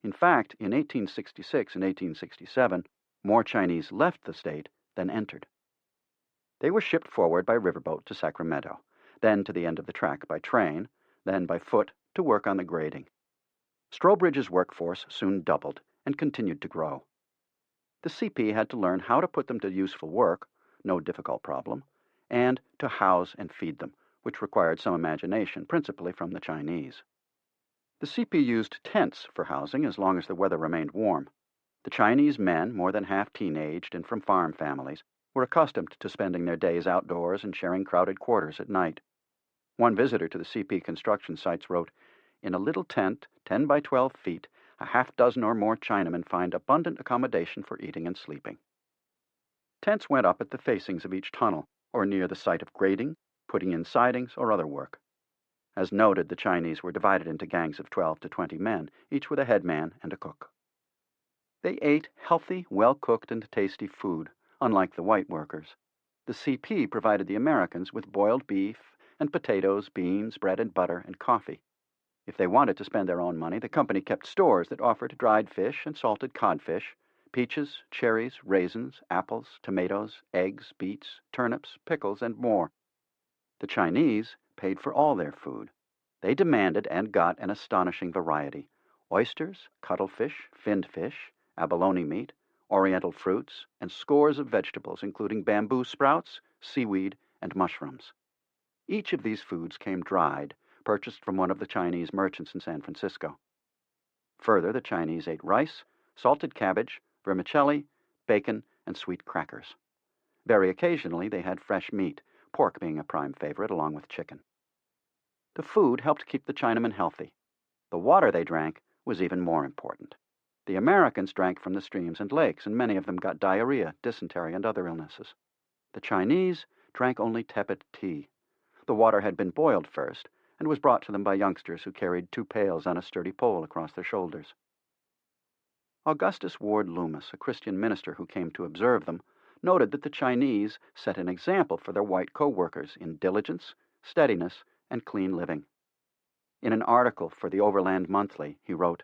In fact, in 1866 and 1867, more Chinese left the state than entered. They were shipped forward by riverboat to Sacramento, then to the end of the track by train, then by foot to work on the grading. Strobridge's workforce soon doubled and continued to grow. The CP had to learn how to put them to useful work, no difficult problem, and to house and feed them, which required some imagination, principally from the Chinese. The CP used tents for housing as long as the weather remained warm. The Chinese men, more than half teenaged and from farm families, were accustomed to spending their days outdoors and sharing crowded quarters at night. One visitor to the CP construction sites wrote, "In a little tent, 10 by 12 feet, a half dozen or more Chinamen find abundant accommodation for eating and sleeping." Tents went up at the facings of each tunnel, or near the site of grading, putting in sidings, or other work. As noted, the Chinese were divided into gangs of 12 to 20 men, each with a head man and a cook. They ate healthy, well-cooked and tasty food, unlike the white workers. The CP provided the Americans with boiled beef and potatoes, beans, bread and butter, and coffee. If they wanted to spend their own money, the company kept stores that offered dried fish and salted codfish, peaches, cherries, raisins, apples, tomatoes, eggs, beets, turnips, pickles, and more. The Chinese paid for all their food. They demanded and got an astonishing variety: oysters, cuttlefish, finned fish, abalone meat, oriental fruits, and scores of vegetables, including bamboo sprouts, seaweed, and mushrooms. Each of these foods came dried, purchased from one of the Chinese merchants in San Francisco. Further, the Chinese ate rice, salted cabbage, vermicelli, bacon, and sweet crackers. Very occasionally they had fresh meat, pork being a prime favorite along with chicken. The food helped keep the Chinamen healthy. The water they drank was even more important. The Americans drank from the streams and lakes, and many of them got diarrhea, dysentery, and other illnesses. The Chinese drank only tepid tea. The water had been boiled first, and was brought to them by youngsters who carried 2 pails on a sturdy pole across their shoulders. Augustus Ward Loomis, a Christian minister who came to observe them, noted that the Chinese set an example for their white co-workers in diligence, steadiness, and clean living. In an article for the Overland Monthly, he wrote,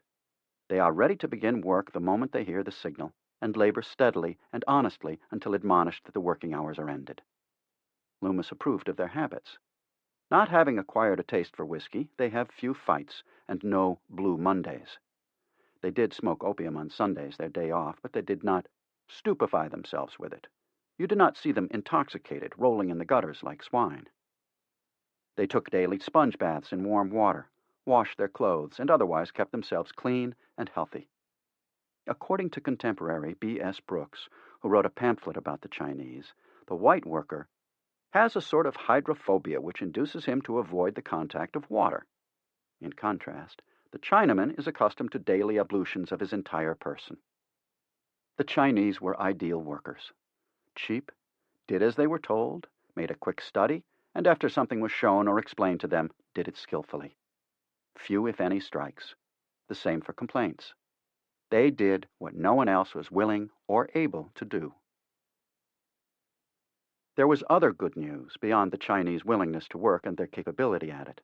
"They are ready to begin work the moment they hear the signal, and labor steadily and honestly until admonished that the working hours are ended." Loomis approved of their habits. Not having acquired a taste for whiskey, they have few fights and no Blue Mondays. They did smoke opium on Sundays, their day off, but they did not stupefy themselves with it. You did not see them intoxicated, rolling in the gutters like swine. They took daily sponge baths in warm water, washed their clothes, and otherwise kept themselves clean and healthy. According to contemporary B.S. Brooks, who wrote a pamphlet about the Chinese, the white worker has a sort of hydrophobia which induces him to avoid the contact of water. In contrast, the Chinaman is accustomed to daily ablutions of his entire person. The Chinese were ideal workers. Cheap, did as they were told, made a quick study, and after something was shown or explained to them, did it skillfully. Few, if any, strikes. The same for complaints. They did what no one else was willing or able to do. There was other good news beyond the Chinese willingness to work and their capability at it.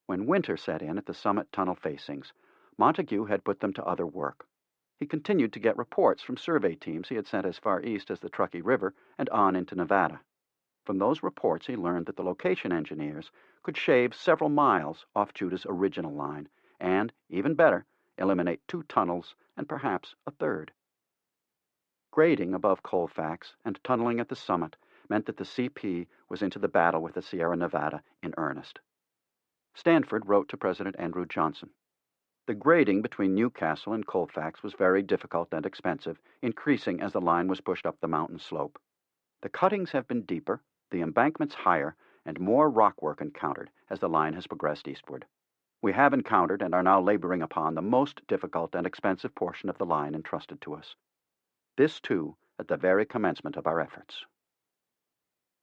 When winter set in at the summit tunnel facings, Montague had put them to other work. He continued to get reports from survey teams he had sent as far east as the Truckee River and on into Nevada. From those reports he learned that the location engineers could shave several miles off Judah's original line and, even better, eliminate 2 tunnels and perhaps a third. Grading above Colfax and tunneling at the summit meant that the CP was into the battle with the Sierra Nevada in earnest. Stanford wrote to President Andrew Johnson, "The grading between Newcastle and Colfax was very difficult and expensive, increasing as the line was pushed up the mountain slope. The cuttings have been deeper, the embankments higher, and more rock work encountered as the line has progressed eastward. We have encountered and are now laboring upon the most difficult and expensive portion of the line entrusted to us. This, too, at the very commencement of our efforts.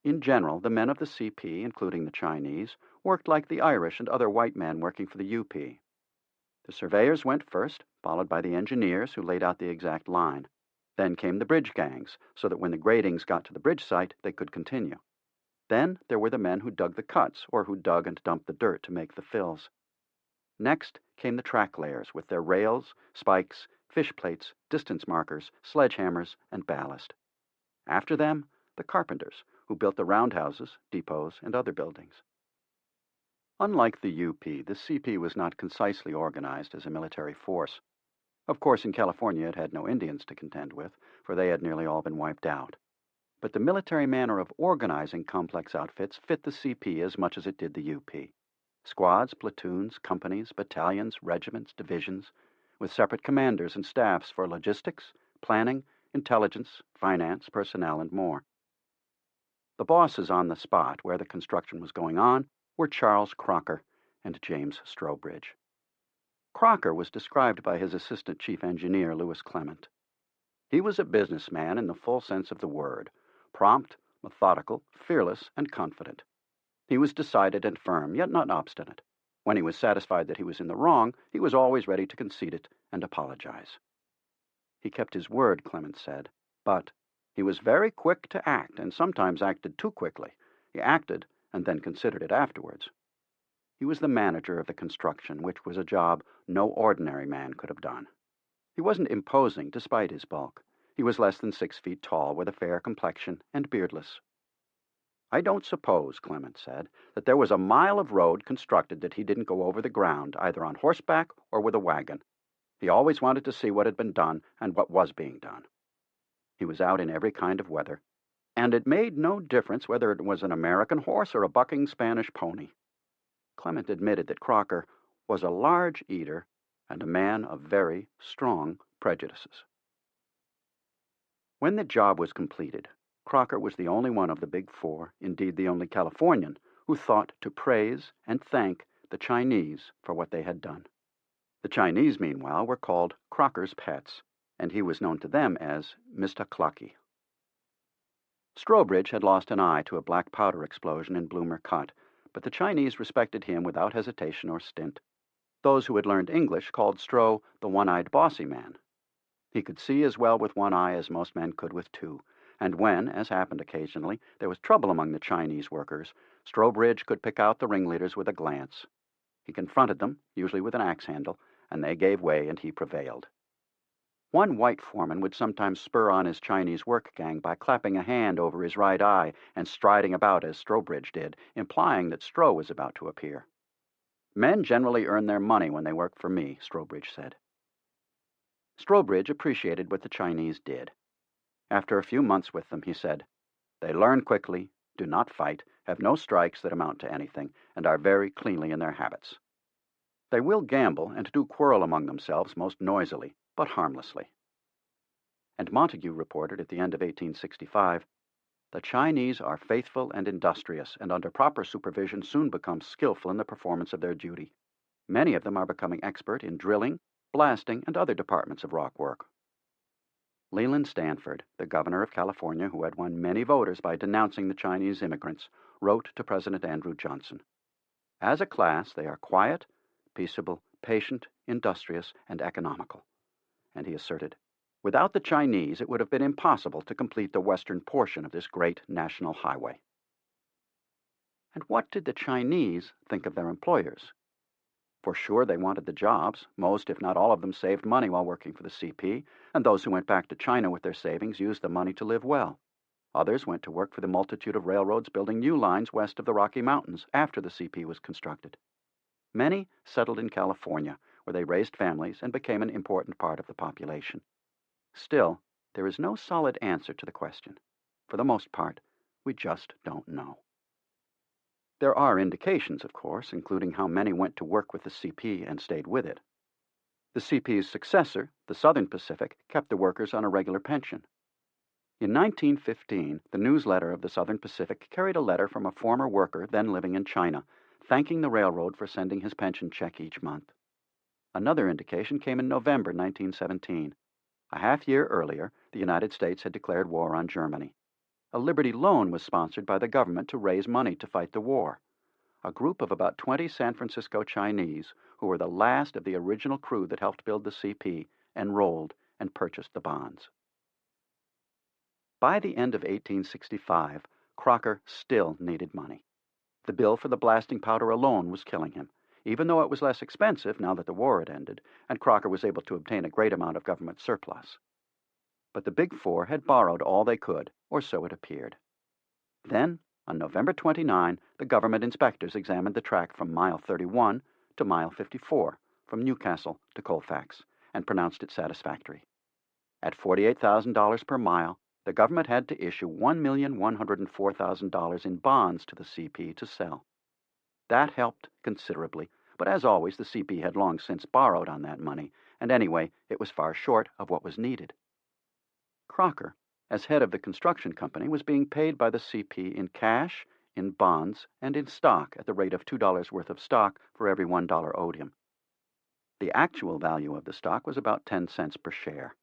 In general, the men of the CP, including the Chinese, worked like the Irish and other white men working for the UP. The surveyors went first, followed by the engineers who laid out the exact line. Then came the bridge gangs, so that when the gradings got to the bridge site, they could continue. Then there were the men who dug the cuts, or who dug and dumped the dirt to make the fills. Next came the track layers with their rails, spikes, fish plates, distance markers, sledgehammers, and ballast. After them, the carpenters, who built the roundhouses, depots, and other buildings. Unlike the UP, the CP was not concisely organized as a military force. Of course, in California it had no Indians to contend with, for they had nearly all been wiped out. But the military manner of organizing complex outfits fit the CP as much as it did the UP. Squads, platoons, companies, battalions, regiments, divisions, with separate commanders and staffs for logistics, planning, intelligence, finance, personnel, and more. The bosses on the spot where the construction was going on were Charles Crocker and James Strobridge. Crocker was described by his assistant chief engineer, Louis Clement. He was a businessman in the full sense of the word, prompt, methodical, fearless, and confident. He was decided and firm, yet not obstinate. When he was satisfied that he was in the wrong, he was always ready to concede it and apologize. He kept his word, Clement said, but he was very quick to act, and sometimes acted too quickly. He acted and then considered it afterwards. He was the manager of the construction, which was a job no ordinary man could have done. He wasn't imposing despite his bulk. He was less than 6 feet tall, with a fair complexion, and beardless. I don't suppose, Clement said, that there was a mile of road constructed that he didn't go over the ground, either on horseback or with a wagon. He always wanted to see what had been done and what was being done. He was out in every kind of weather, and it made no difference whether it was an American horse or a bucking Spanish pony. Clement admitted that Crocker was a large eater and a man of very strong prejudices. When the job was completed, Crocker was the only one of the Big Four, indeed the only Californian, who thought to praise and thank the Chinese for what they had done. The Chinese, meanwhile, were called Crocker's pets, and he was known to them as Mr. Clucky. Strobridge had lost an eye to a black powder explosion in Bloomer Cut, but the Chinese respected him without hesitation or stint. Those who had learned English called Stroh the one-eyed bossy man. He could see as well with one eye as most men could with two, and when, as happened occasionally, there was trouble among the Chinese workers, Strobridge could pick out the ringleaders with a glance. He confronted them, usually with an axe handle, and they gave way and he prevailed. One white foreman would sometimes spur on his Chinese work gang by clapping a hand over his right eye and striding about as Strobridge did, implying that Stroh was about to appear. Men generally earn their money when they work for me, Strobridge said. Strobridge appreciated what the Chinese did. After a few months with them, he said, "They learn quickly, do not fight, have no strikes that amount to anything, and are very cleanly in their habits. They will gamble and do quarrel among themselves most noisily, but harmlessly." And Montague reported at the end of 1865, "The Chinese are faithful and industrious, and under proper supervision soon become skillful in the performance of their duty. Many of them are becoming expert in drilling, blasting, and other departments of rock work." Leland Stanford, the governor of California, who had won many voters by denouncing the Chinese immigrants, wrote to President Andrew Johnson, "As a class, they are quiet, peaceable, patient, industrious, and economical." And he asserted, "Without the Chinese, it would have been impossible to complete the western portion of this great national highway." And what did the Chinese think of their employers? For sure, they wanted the jobs. Most, if not all of them, saved money while working for the CP, and those who went back to China with their savings used the money to live well. Others went to work for the multitude of railroads building new lines west of the Rocky Mountains after the CP was constructed. Many settled in California, where they raised families and became an important part of the population. Still, there is no solid answer to the question. For the most part, we just don't know. There are indications, of course, including how many went to work with the CP and stayed with it. The CP's successor, the Southern Pacific, kept the workers on a regular pension. In 1915, the newsletter of the Southern Pacific carried a letter from a former worker then living in China, thanking the railroad for sending his pension check each month. Another indication came in November 1917. A half year earlier, the United States had declared war on Germany. A Liberty loan was sponsored by the government to raise money to fight the war. A group of about 20 San Francisco Chinese, who were the last of the original crew that helped build the CP, enrolled and purchased the bonds. By the end of 1865, Crocker still needed money. The bill for the blasting powder alone was killing him, even though it was less expensive now that the war had ended, and Crocker was able to obtain a great amount of government surplus. But the Big Four had borrowed all they could, or so it appeared. Then, on November 29, the government inspectors examined the track from mile 31 to mile 54, from Newcastle to Colfax, and pronounced it satisfactory. At $48,000 per mile, the government had to issue $1,104,000 in bonds to the CP to sell. That helped considerably, but as always, the CP had long since borrowed on that money, and anyway, it was far short of what was needed. Crocker, as head of the construction company, was being paid by the CP in cash, in bonds, and in stock at the rate of $2 worth of stock for every $1 owed him. The actual value of the stock was about 10 cents per share.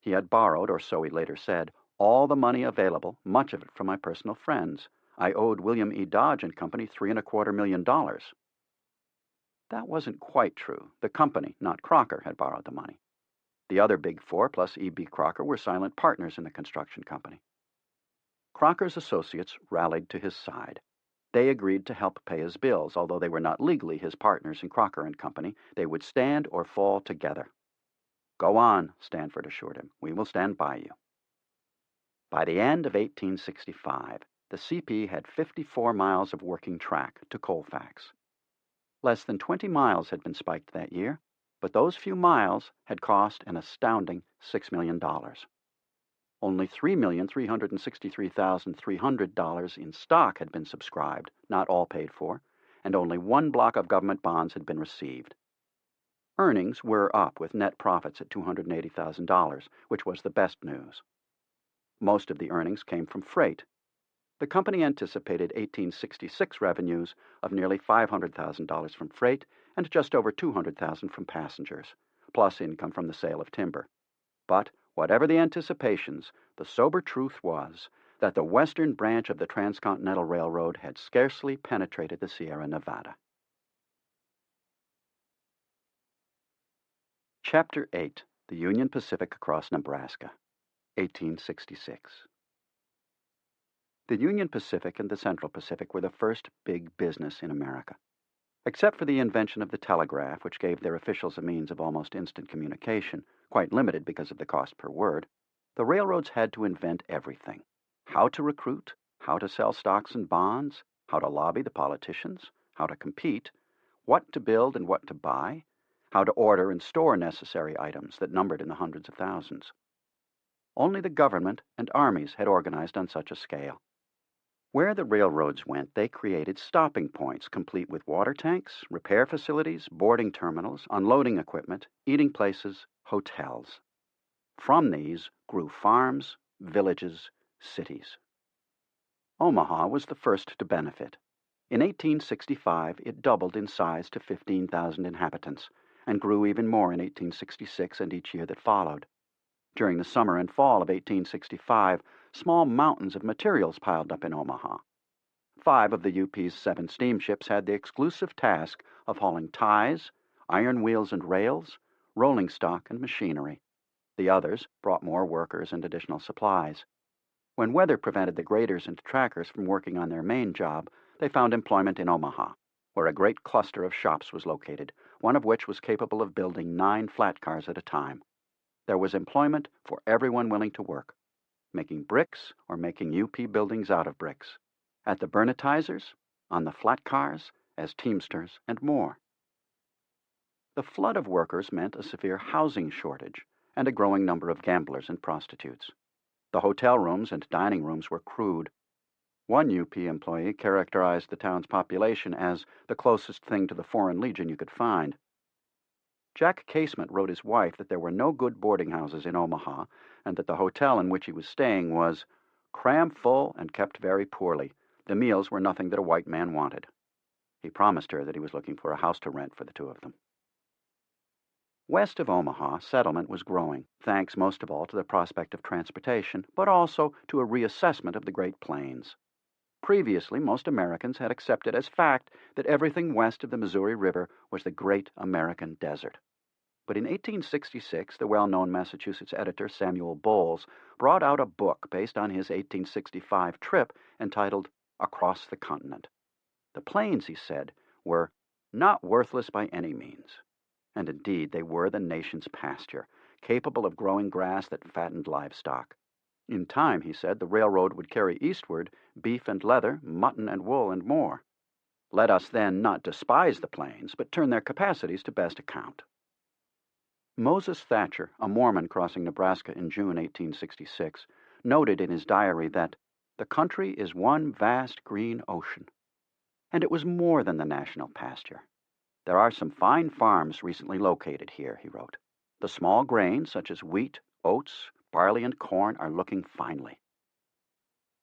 He had borrowed, or so he later said, all the money available, much of it from my personal friends. I owed William E. Dodge and Company $3.25 million. That wasn't quite true. The company, not Crocker, had borrowed the money. The other Big Four, plus E.B. Crocker, were silent partners in the construction company. Crocker's associates rallied to his side. They agreed to help pay his bills, although they were not legally his partners in Crocker and Company. They would stand or fall together. "Go on," Stanford assured him. "We will stand by you." By the end of 1865, the CP had 54 miles of working track to Colfax. Less than 20 miles had been spiked that year, but those few miles had cost an astounding $6 million. Only $3,363,300 in stock had been subscribed, not all paid for, and only one block of government bonds had been received. Earnings were up, with net profits at $280,000, which was the best news. Most of the earnings came from freight. The company anticipated 1866 revenues of nearly $500,000 from freight and just over $200,000 from passengers, plus income from the sale of timber. But whatever the anticipations, the sober truth was that the western branch of the Transcontinental Railroad had scarcely penetrated the Sierra Nevada. Chapter 8. The Union Pacific Across Nebraska, 1866. The Union Pacific and the Central Pacific were the first big business in America. Except for the invention of the telegraph, which gave their officials a means of almost instant communication, quite limited because of the cost per word, the railroads had to invent everything. How to recruit, how to sell stocks and bonds, how to lobby the politicians, how to compete, what to build and what to buy, how to order and store necessary items that numbered in the hundreds of thousands. Only the government and armies had organized on such a scale. Where the railroads went, they created stopping points complete with water tanks, repair facilities, boarding terminals, unloading equipment, eating places, hotels. From these grew farms, villages, cities. Omaha was the first to benefit. In 1865, it doubled in size to 15,000 inhabitants, and grew even more in 1866 and each year that followed. During the summer and fall of 1865, small mountains of materials piled up in Omaha. 5 of the UP's 7 steamships had the exclusive task of hauling ties, iron wheels and rails, rolling stock and machinery. The others brought more workers and additional supplies. When weather prevented the graders and trackers from working on their main job, they found employment in Omaha, where a great cluster of shops was located, one of which was capable of building 9 flat cars at a time. There was employment for everyone willing to work, making bricks or making UP buildings out of bricks, at the burnitizers, on the flat cars, as teamsters, and more. The flood of workers meant a severe housing shortage and a growing number of gamblers and prostitutes. The hotel rooms and dining rooms were crude. One UP employee characterized the town's population as the closest thing to the Foreign Legion you could find. Jack Casement wrote his wife that there were no good boarding houses in Omaha, and that the hotel in which he was staying was cram-full and kept very poorly. The meals were nothing that a white man wanted. He promised her that he was looking for a house to rent for the two of them. West of Omaha, settlement was growing, thanks most of all to the prospect of transportation, but also to a reassessment of the Great Plains. Previously, most Americans had accepted as fact that everything west of the Missouri River was the Great American Desert. But in 1866, the well-known Massachusetts editor Samuel Bowles brought out a book based on his 1865 trip entitled Across the Continent. The plains, he said, were not worthless by any means. And indeed, they were the nation's pasture, capable of growing grass that fattened livestock. In time, he said, the railroad would carry eastward beef and leather, mutton and wool, and more. Let us then not despise the plains, but turn their capacities to best account. Moses Thatcher, a Mormon crossing Nebraska in June 1866, noted in his diary that the country is one vast green ocean. And it was more than the national pasture. There are some fine farms recently located here, he wrote. The small grains, such as wheat, oats, barley, and corn, are looking finely.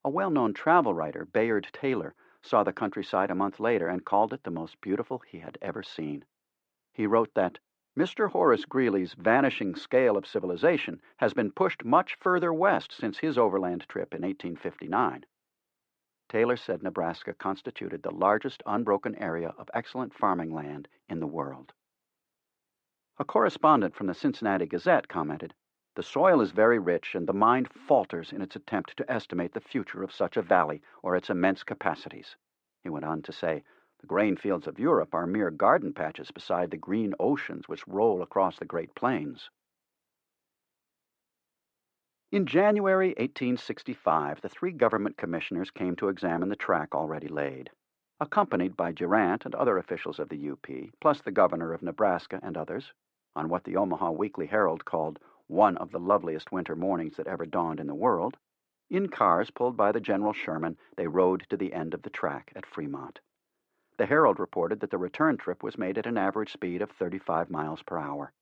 A well-known travel writer, Bayard Taylor, saw the countryside a month later and called it the most beautiful he had ever seen. He wrote that Mr. Horace Greeley's vanishing scale of civilization has been pushed much further west since his overland trip in 1859. Taylor said Nebraska constituted the largest unbroken area of excellent farming land in the world. A correspondent from the Cincinnati Gazette commented, "The soil is very rich, and the mind falters in its attempt to estimate the future of such a valley or its immense capacities." He went on to say, "The grain fields of Europe are mere garden patches beside the green oceans which roll across the Great Plains." In January 1865, the three government commissioners came to examine the track already laid. Accompanied by Durant and other officials of the UP, plus the governor of Nebraska and others, on what the Omaha Weekly Herald called one of the loveliest winter mornings that ever dawned in the world, in cars pulled by the General Sherman, they rode to the end of the track at Fremont. The Herald reported that the return trip was made at an average speed of 35 miles per hour.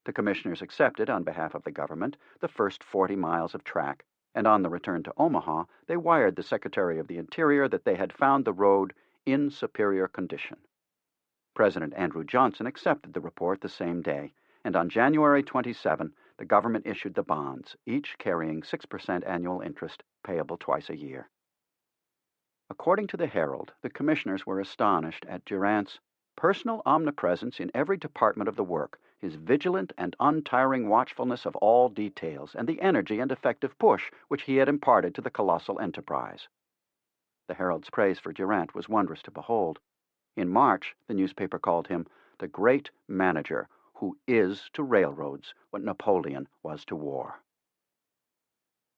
The commissioners accepted, on behalf of the government, the first 40 miles of track, and on the return to Omaha, they wired the Secretary of the Interior that they had found the road in superior condition. President Andrew Johnson accepted the report the same day, and on January 27, the government issued the bonds, each carrying 6% annual interest, payable twice a year. According to the Herald, the commissioners were astonished at Durant's personal omnipresence in every department of the work, his vigilant and untiring watchfulness of all details, and the energy and effective push which he had imparted to the colossal enterprise. The Herald's praise for Durant was wondrous to behold. In March, the newspaper called him the great manager who is to railroads what Napoleon was to war.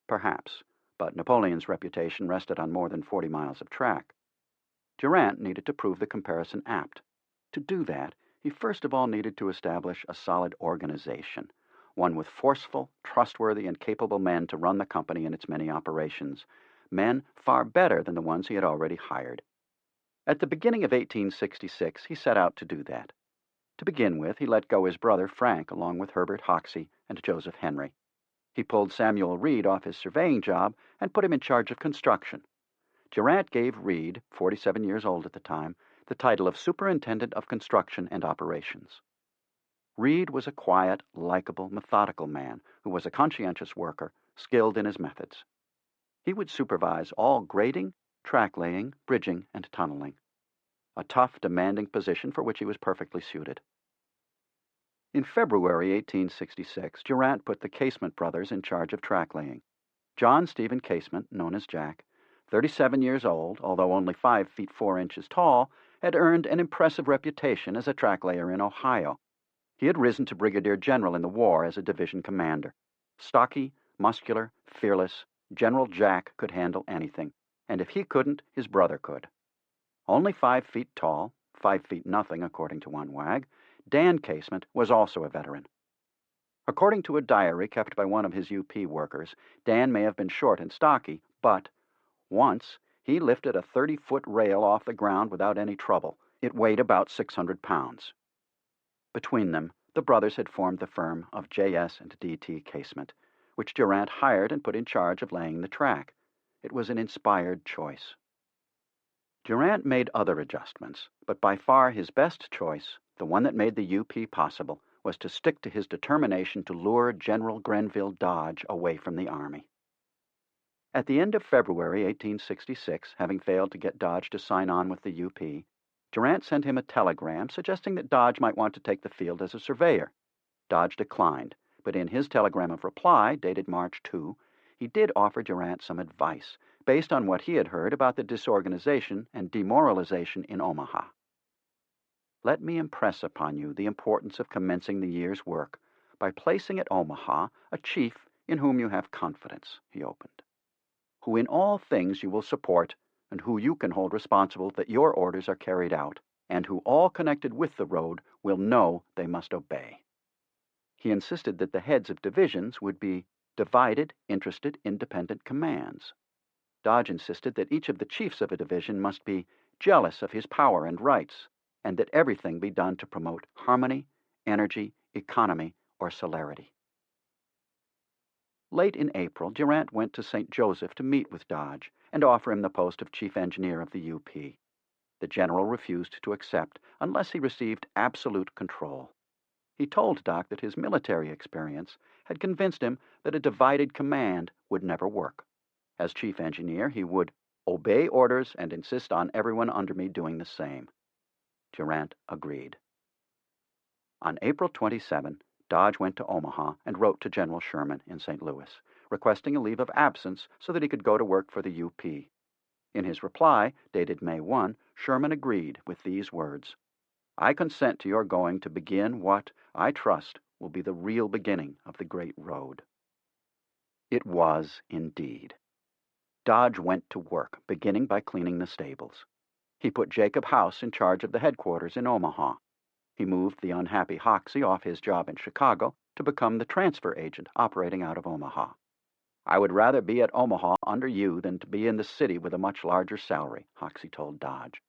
Perhaps, but Napoleon's reputation rested on more than 40 miles of track. Durant needed to prove the comparison apt. To do that, he first of all needed to establish a solid organization, one with forceful, trustworthy, and capable men to run the company in its many operations, men far better than the ones he had already hired. At the beginning of 1866, he set out to do that. To begin with, he let go his brother Frank along with Herbert Hoxie and Joseph Henry. He pulled Samuel Reed off his surveying job and put him in charge of construction. Durant gave Reed, 47 years old at the time, the title of Superintendent of Construction and Operations. Reed was a quiet, likable, methodical man who was a conscientious worker, skilled in his methods. He would supervise all grading, track laying, bridging, and tunneling. A tough, demanding position for which he was perfectly suited. In February 1866, Durant put the Casement brothers in charge of track laying. John Stephen Casement, known as Jack, 37 years old, although only 5 feet 4 inches tall, had earned an impressive reputation as a track layer in Ohio. He had risen to brigadier general in the war as a division commander. Stocky, muscular, fearless, General Jack could handle anything, and if he couldn't, his brother could. Only 5 feet tall, 5 feet nothing according to one wag, Dan Casement was also a veteran. According to a diary kept by one of his UP workers, Dan may have been short and stocky, but once he lifted a 30-foot rail off the ground without any trouble. It weighed about 600 pounds. Between them, the brothers had formed the firm of J.S. and D.T. Casement, which Durant hired and put in charge of laying the track. It was an inspired choice. Durant made other adjustments, but by far his best choice, the one that made the UP possible, was to stick to his determination to lure General Grenville Dodge away from the Army. At the end of February 1866, having failed to get Dodge to sign on with the UP, Durant sent him a telegram suggesting that Dodge might want to take the field as a surveyor. Dodge declined, but in his telegram of reply, dated March 2, he did offer Durant some advice, based on what he had heard about the disorganization and demoralization in Omaha. "Let me impress upon you the importance of commencing the year's work by placing at Omaha a chief in whom you have confidence," he opened, "who in all things you will support, and who you can hold responsible that your orders are carried out, and who all connected with the road will know they must obey." He insisted that the heads of divisions would be divided, interested, independent commands. Dodge insisted that each of the chiefs of a division must be jealous of his power and rights, and that everything be done to promote harmony, energy, economy, or celerity. Late in April, Durant went to St. Joseph to meet with Dodge and offer him the post of chief engineer of the UP. The general refused to accept unless he received absolute control. He told Doc that his military experience had convinced him that a divided command would never work. As chief engineer, he would obey orders and insist on everyone under me doing the same. Durant agreed. On April 27, Dodge went to Omaha and wrote to General Sherman in St. Louis, requesting a leave of absence so that he could go to work for the UP. In his reply, dated May 1, Sherman agreed with these words: "I consent to your going to begin what, I trust, will be the real beginning of the great road." It was indeed. Dodge went to work, beginning by cleaning the stables. He put Jacob House in charge of the headquarters in Omaha. He moved the unhappy Hoxie off his job in Chicago to become the transfer agent operating out of Omaha. "I would rather be at Omaha under you than to be in the city with a much larger salary," Hoxie told Dodge.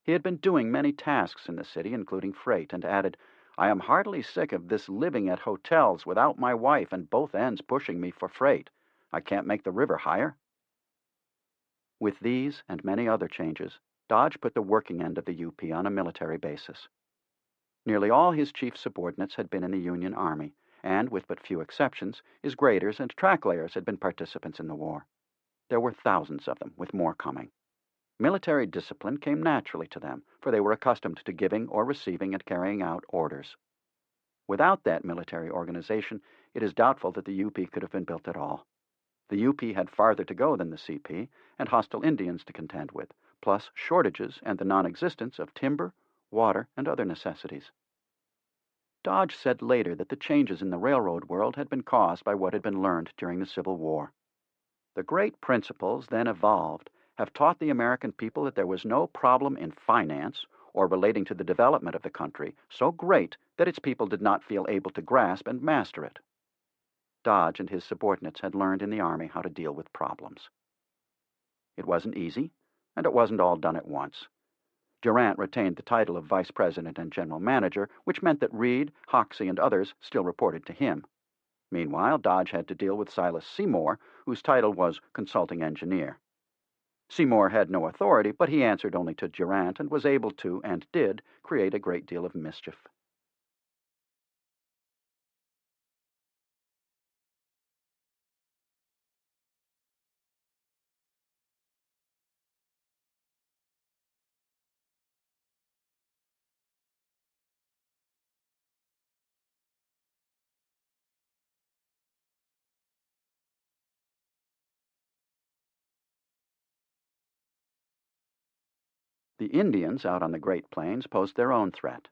He had been doing many tasks in the city, including freight, and added, "I am heartily sick of this living at hotels without my wife and both ends pushing me for freight. I can't make the river higher." With these and many other changes, Dodge put the working end of the UP on a military basis. Nearly all his chief subordinates had been in the Union Army, and, with but few exceptions, his graders and track layers had been participants in the war. There were thousands of them, with more coming. Military discipline came naturally to them, for they were accustomed to giving or receiving and carrying out orders. Without that military organization, it is doubtful that the UP could have been built at all. The UP had farther to go than the CP, and hostile Indians to contend with, plus shortages and the non-existence of timber, water, and other necessities. Dodge said later that the changes in the railroad world had been caused by what had been learned during the Civil War. "The great principles then evolved have taught the American people that there was no problem in finance or relating to the development of the country so great that its people did not feel able to grasp and master it." Dodge and his subordinates had learned in the Army how to deal with problems. It wasn't easy, and it wasn't all done at once. Durant retained the title of Vice President and General Manager, which meant that Reed, Hoxie, and others still reported to him. Meanwhile, Dodge had to deal with Silas Seymour, whose title was Consulting Engineer. Seymour had no authority, but he answered only to Durant and was able to, and did, create a great deal of mischief. The Indians out on the Great Plains posed their own threat.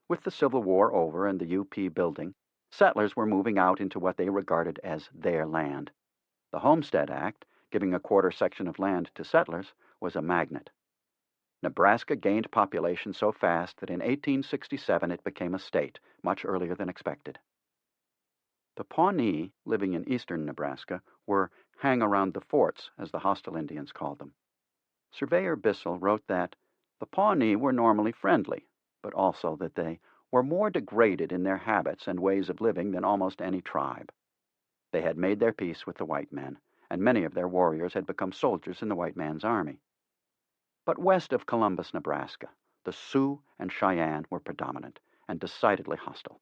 With the Civil War over and the UP building, settlers were moving out into what they regarded as their land. The Homestead Act, giving a quarter section of land to settlers, was a magnet. Nebraska gained population so fast that in 1867 it became a state, much earlier than expected. The Pawnee, living in eastern Nebraska, were hang around the forts, as the hostile Indians called them. Surveyor Bissell wrote that the Pawnee were normally friendly, but also that they were more degraded in their habits and ways of living than almost any tribe. They had made their peace with the white men, and many of their warriors had become soldiers in the white man's army. But west of Columbus, Nebraska, the Sioux and Cheyenne were predominant and decidedly hostile.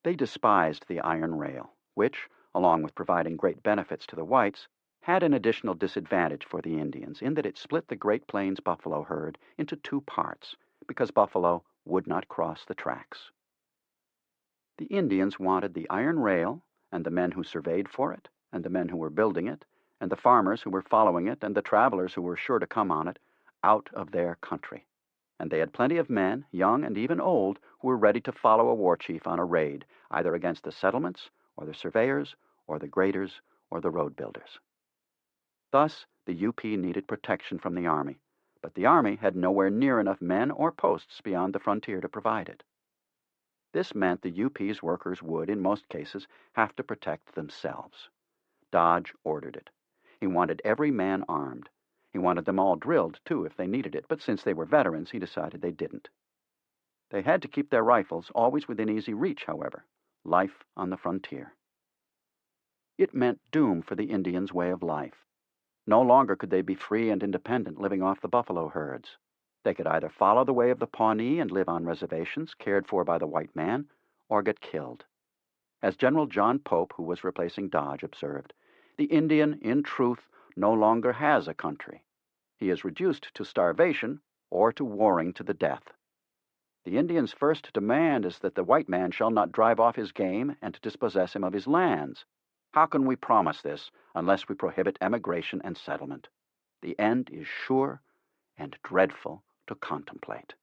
They despised the iron rail, which, along with providing great benefits to the whites, had an additional disadvantage for the Indians in that it split the Great Plains buffalo herd into two parts, because buffalo would not cross the tracks. The Indians wanted the iron rail, and the men who surveyed for it, and the men who were building it, and the farmers who were following it, and the travelers who were sure to come on it, out of their country. And they had plenty of men, young and even old, who were ready to follow a war chief on a raid, either against the settlements, or the surveyors, or the graders, or the road builders. Thus, the UP needed protection from the Army, but the Army had nowhere near enough men or posts beyond the frontier to provide it. This meant the UP's workers would, in most cases, have to protect themselves. Dodge ordered it. He wanted every man armed. He wanted them all drilled, too, if they needed it, but since they were veterans, he decided they didn't. They had to keep their rifles always within easy reach, however. Life on the frontier. It meant doom for the Indians' way of life. No longer could they be free and independent, living off the buffalo herds. They could either follow the way of the Pawnee and live on reservations cared for by the white man, or get killed. As General John Pope, who was replacing Dodge, observed, the Indian, in truth, no longer has a country. He is reduced to starvation or to warring to the death. The Indian's first demand is that the white man shall not drive off his game and dispossess him of his lands. How can we promise this unless we prohibit emigration and settlement? The end is sure and dreadful to contemplate.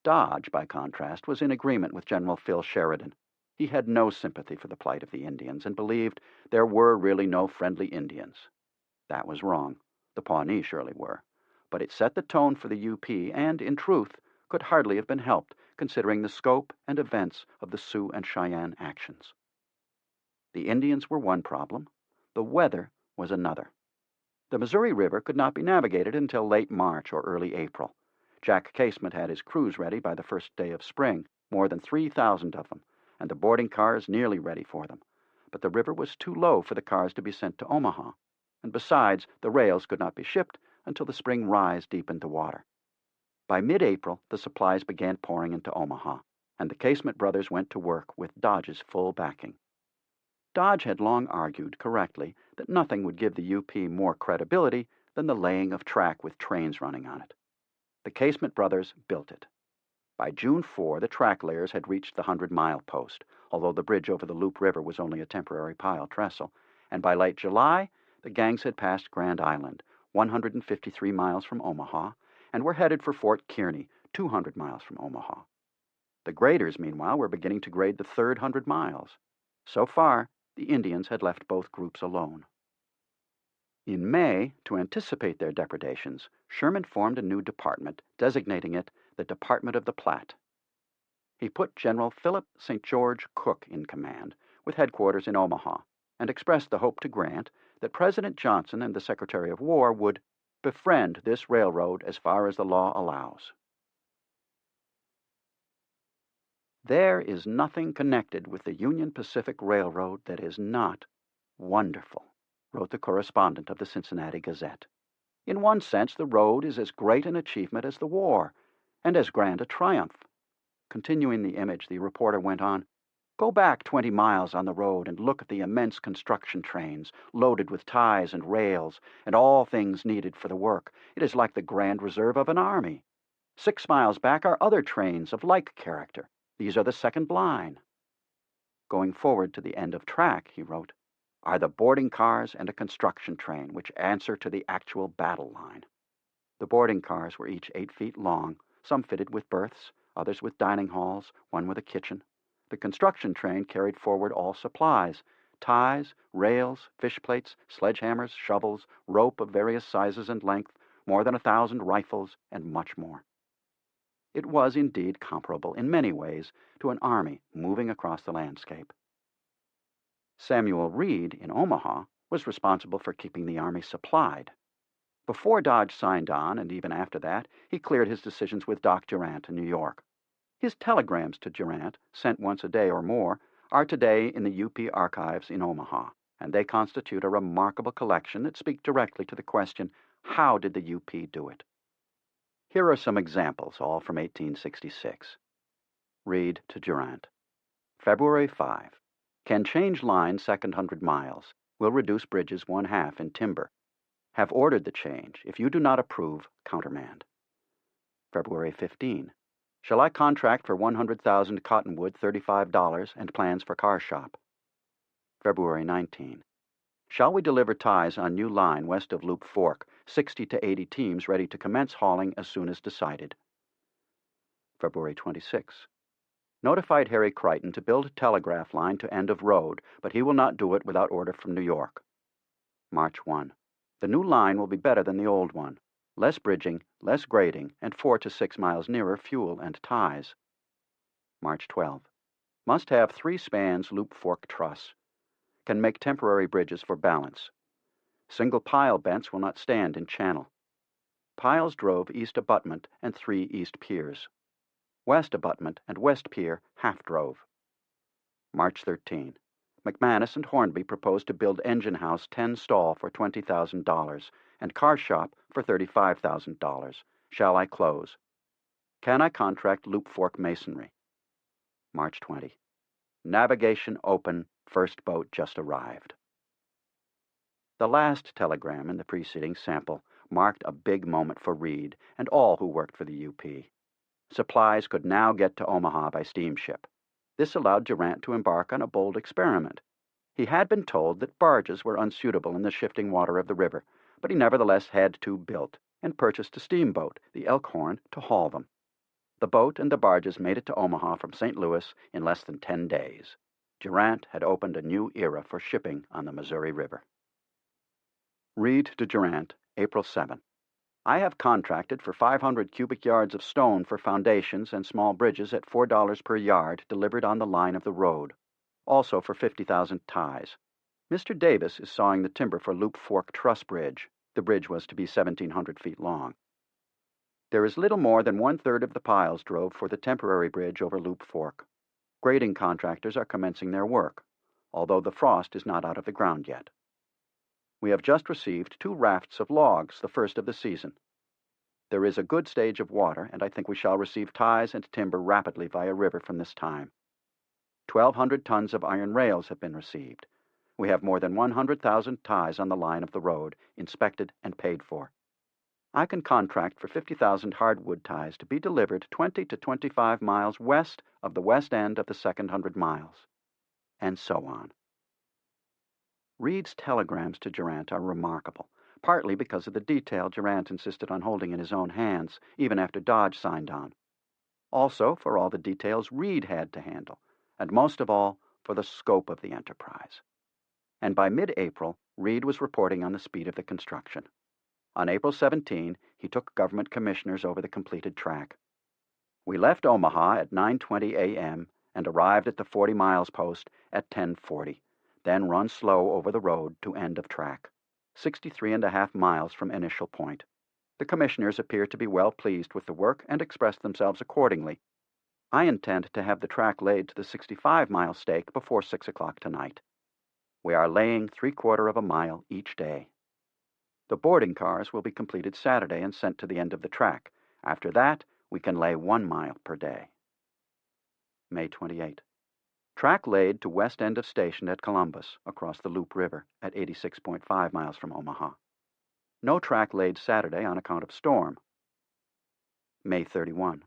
Dodge, by contrast, was in agreement with General Phil Sheridan. He had no sympathy for the plight of the Indians and believed there were really no friendly Indians. That was wrong. The Pawnee surely were. But it set the tone for the UP and, in truth, could hardly have been helped, considering the scope and events of the Sioux and Cheyenne actions. The Indians were one problem. The weather was another. The Missouri River could not be navigated until late March or early April. Jack Casement had his crews ready by the first day of spring, more than 3,000 of them, and the boarding cars nearly ready for them. But the river was too low for the cars to be sent to Omaha, and besides, the rails could not be shipped until the spring rise deepened the water. By mid-April, the supplies began pouring into Omaha, and the Casement brothers went to work with Dodge's full backing. Dodge had long argued, correctly, that nothing would give the UP more credibility than the laying of track with trains running on it. The Casement brothers built it. By June 4, the track layers had reached the 100-mile post, although the bridge over the Loup River was only a temporary pile trestle, and by late July, the gangs had passed Grand Island, 153 miles from Omaha, and were headed for Fort Kearny, 200 miles from Omaha. The graders, meanwhile, were beginning to grade the third 100 miles. So far, the Indians had left both groups alone. In May, to anticipate their depredations, Sherman formed a new department, designating it the Department of the Platte. He put General Philip St. George Cooke in command, with headquarters in Omaha, and expressed the hope to Grant that President Johnson and the Secretary of War would befriend this railroad as far as the law allows. There is nothing connected with the Union Pacific Railroad that is not wonderful, wrote the correspondent of the Cincinnati Gazette. In one sense, the road is as great an achievement as the war, and as grand a triumph. Continuing the image, the reporter went on, "Go back 20 miles on the road and look at the immense construction trains, loaded with ties and rails, and all things needed for the work. It is like the grand reserve of an army. 6 miles back are other trains of like character. These are the second line." Going forward to the end of track, he wrote, are the boarding cars and a construction train which answer to the actual battle line. The boarding cars were each 8 feet long, some fitted with berths, others with dining halls, one with a kitchen. The construction train carried forward all supplies, ties, rails, fish plates, sledgehammers, shovels, rope of various sizes and length, more than 1,000 rifles, and much more. It was indeed comparable in many ways to an army moving across the landscape. Samuel Reed, in Omaha, was responsible for keeping the army supplied. Before Dodge signed on, and even after that, he cleared his decisions with Doc Durant in New York. His telegrams to Durant, sent once a day or more, are today in the UP archives in Omaha, and they constitute a remarkable collection that speak directly to the question, how did the UP do it? Here are some examples, all from 1866. Read to Durant. February 5. Can change line second 100 miles. Will reduce bridges 1/2 in timber. Have ordered the change. If you do not approve, countermand. February 15. Shall I contract for 100,000 cottonwood, $35, and plans for car shop? February 19. Shall we deliver ties on new line west of Loop Fork, 60 to 80 teams ready to commence hauling as soon as decided? February 26. Notified Harry Crichton to build telegraph line to end of road, but he will not do it without order from New York. March 1. The new line will be better than the old one. Less bridging, less grading, and 4 to 6 miles nearer fuel and ties. March 12. Must have 3 spans loop fork truss. Can make temporary bridges for balance. Single pile bents will not stand in channel. Piles drove east abutment and 3 east piers. West abutment and west pier half drove. March 13. McManus and Hornby proposed to build engine house 10 stall for $20,000 and car shop for $35,000. Shall I close? Can I contract loop fork masonry? March 20. Navigation open. First boat just arrived. The last telegram in the preceding sample marked a big moment for Reed and all who worked for the UP. Supplies could now get to Omaha by steamship. This allowed Durant to embark on a bold experiment. He had been told that barges were unsuitable in the shifting water of the river, but he nevertheless had 2 built and purchased a steamboat, the Elkhorn, to haul them. The boat and the barges made it to Omaha from St. Louis in less than 10 days. Durant had opened a new era for shipping on the Missouri River. Reed to Durant, April 7. I have contracted for 500 cubic yards of stone for foundations and small bridges at $4 per yard delivered on the line of the road, also for 50,000 ties. Mr. Davis is sawing the timber for Loop Fork Truss Bridge. The bridge was to be 1,700 feet long. There is little more than 1/3 of the piles drove for the temporary bridge over Loop Fork. Grading contractors are commencing their work, although the frost is not out of the ground yet. We have just received 2 rafts of logs, the first of the season. There is a good stage of water, and I think we shall receive ties and timber rapidly via river from this time. 1,200 tons of iron rails have been received. We have more than 100,000 ties on the line of the road, inspected and paid for. I can contract for 50,000 hardwood ties to be delivered 20 to 25 miles west of the west end of the second 100 miles. And so on. Reed's telegrams to Durant are remarkable, partly because of the detail Durant insisted on holding in his own hands, even after Dodge signed on. Also for all the details Reed had to handle, and most of all for the scope of the enterprise. And by mid-April, Reed was reporting on the speed of the construction. On April 17, he took government commissioners over the completed track. We left Omaha at 9:20 a.m. and arrived at the 40 miles post at 10:40, then run slow over the road to end of track, 63.5 miles from initial point. The commissioners appear to be well pleased with the work and expressed themselves accordingly. I intend to have the track laid to the 65-mile stake before 6 o'clock tonight. We are laying 3/4 of a mile each day. The boarding cars will be completed Saturday and sent to the end of the track. After that, we can lay 1 mile per day. May 28. Track laid to west end of station at Columbus, across the Loop River, at 86.5 miles from Omaha. No track laid Saturday on account of storm. May 31.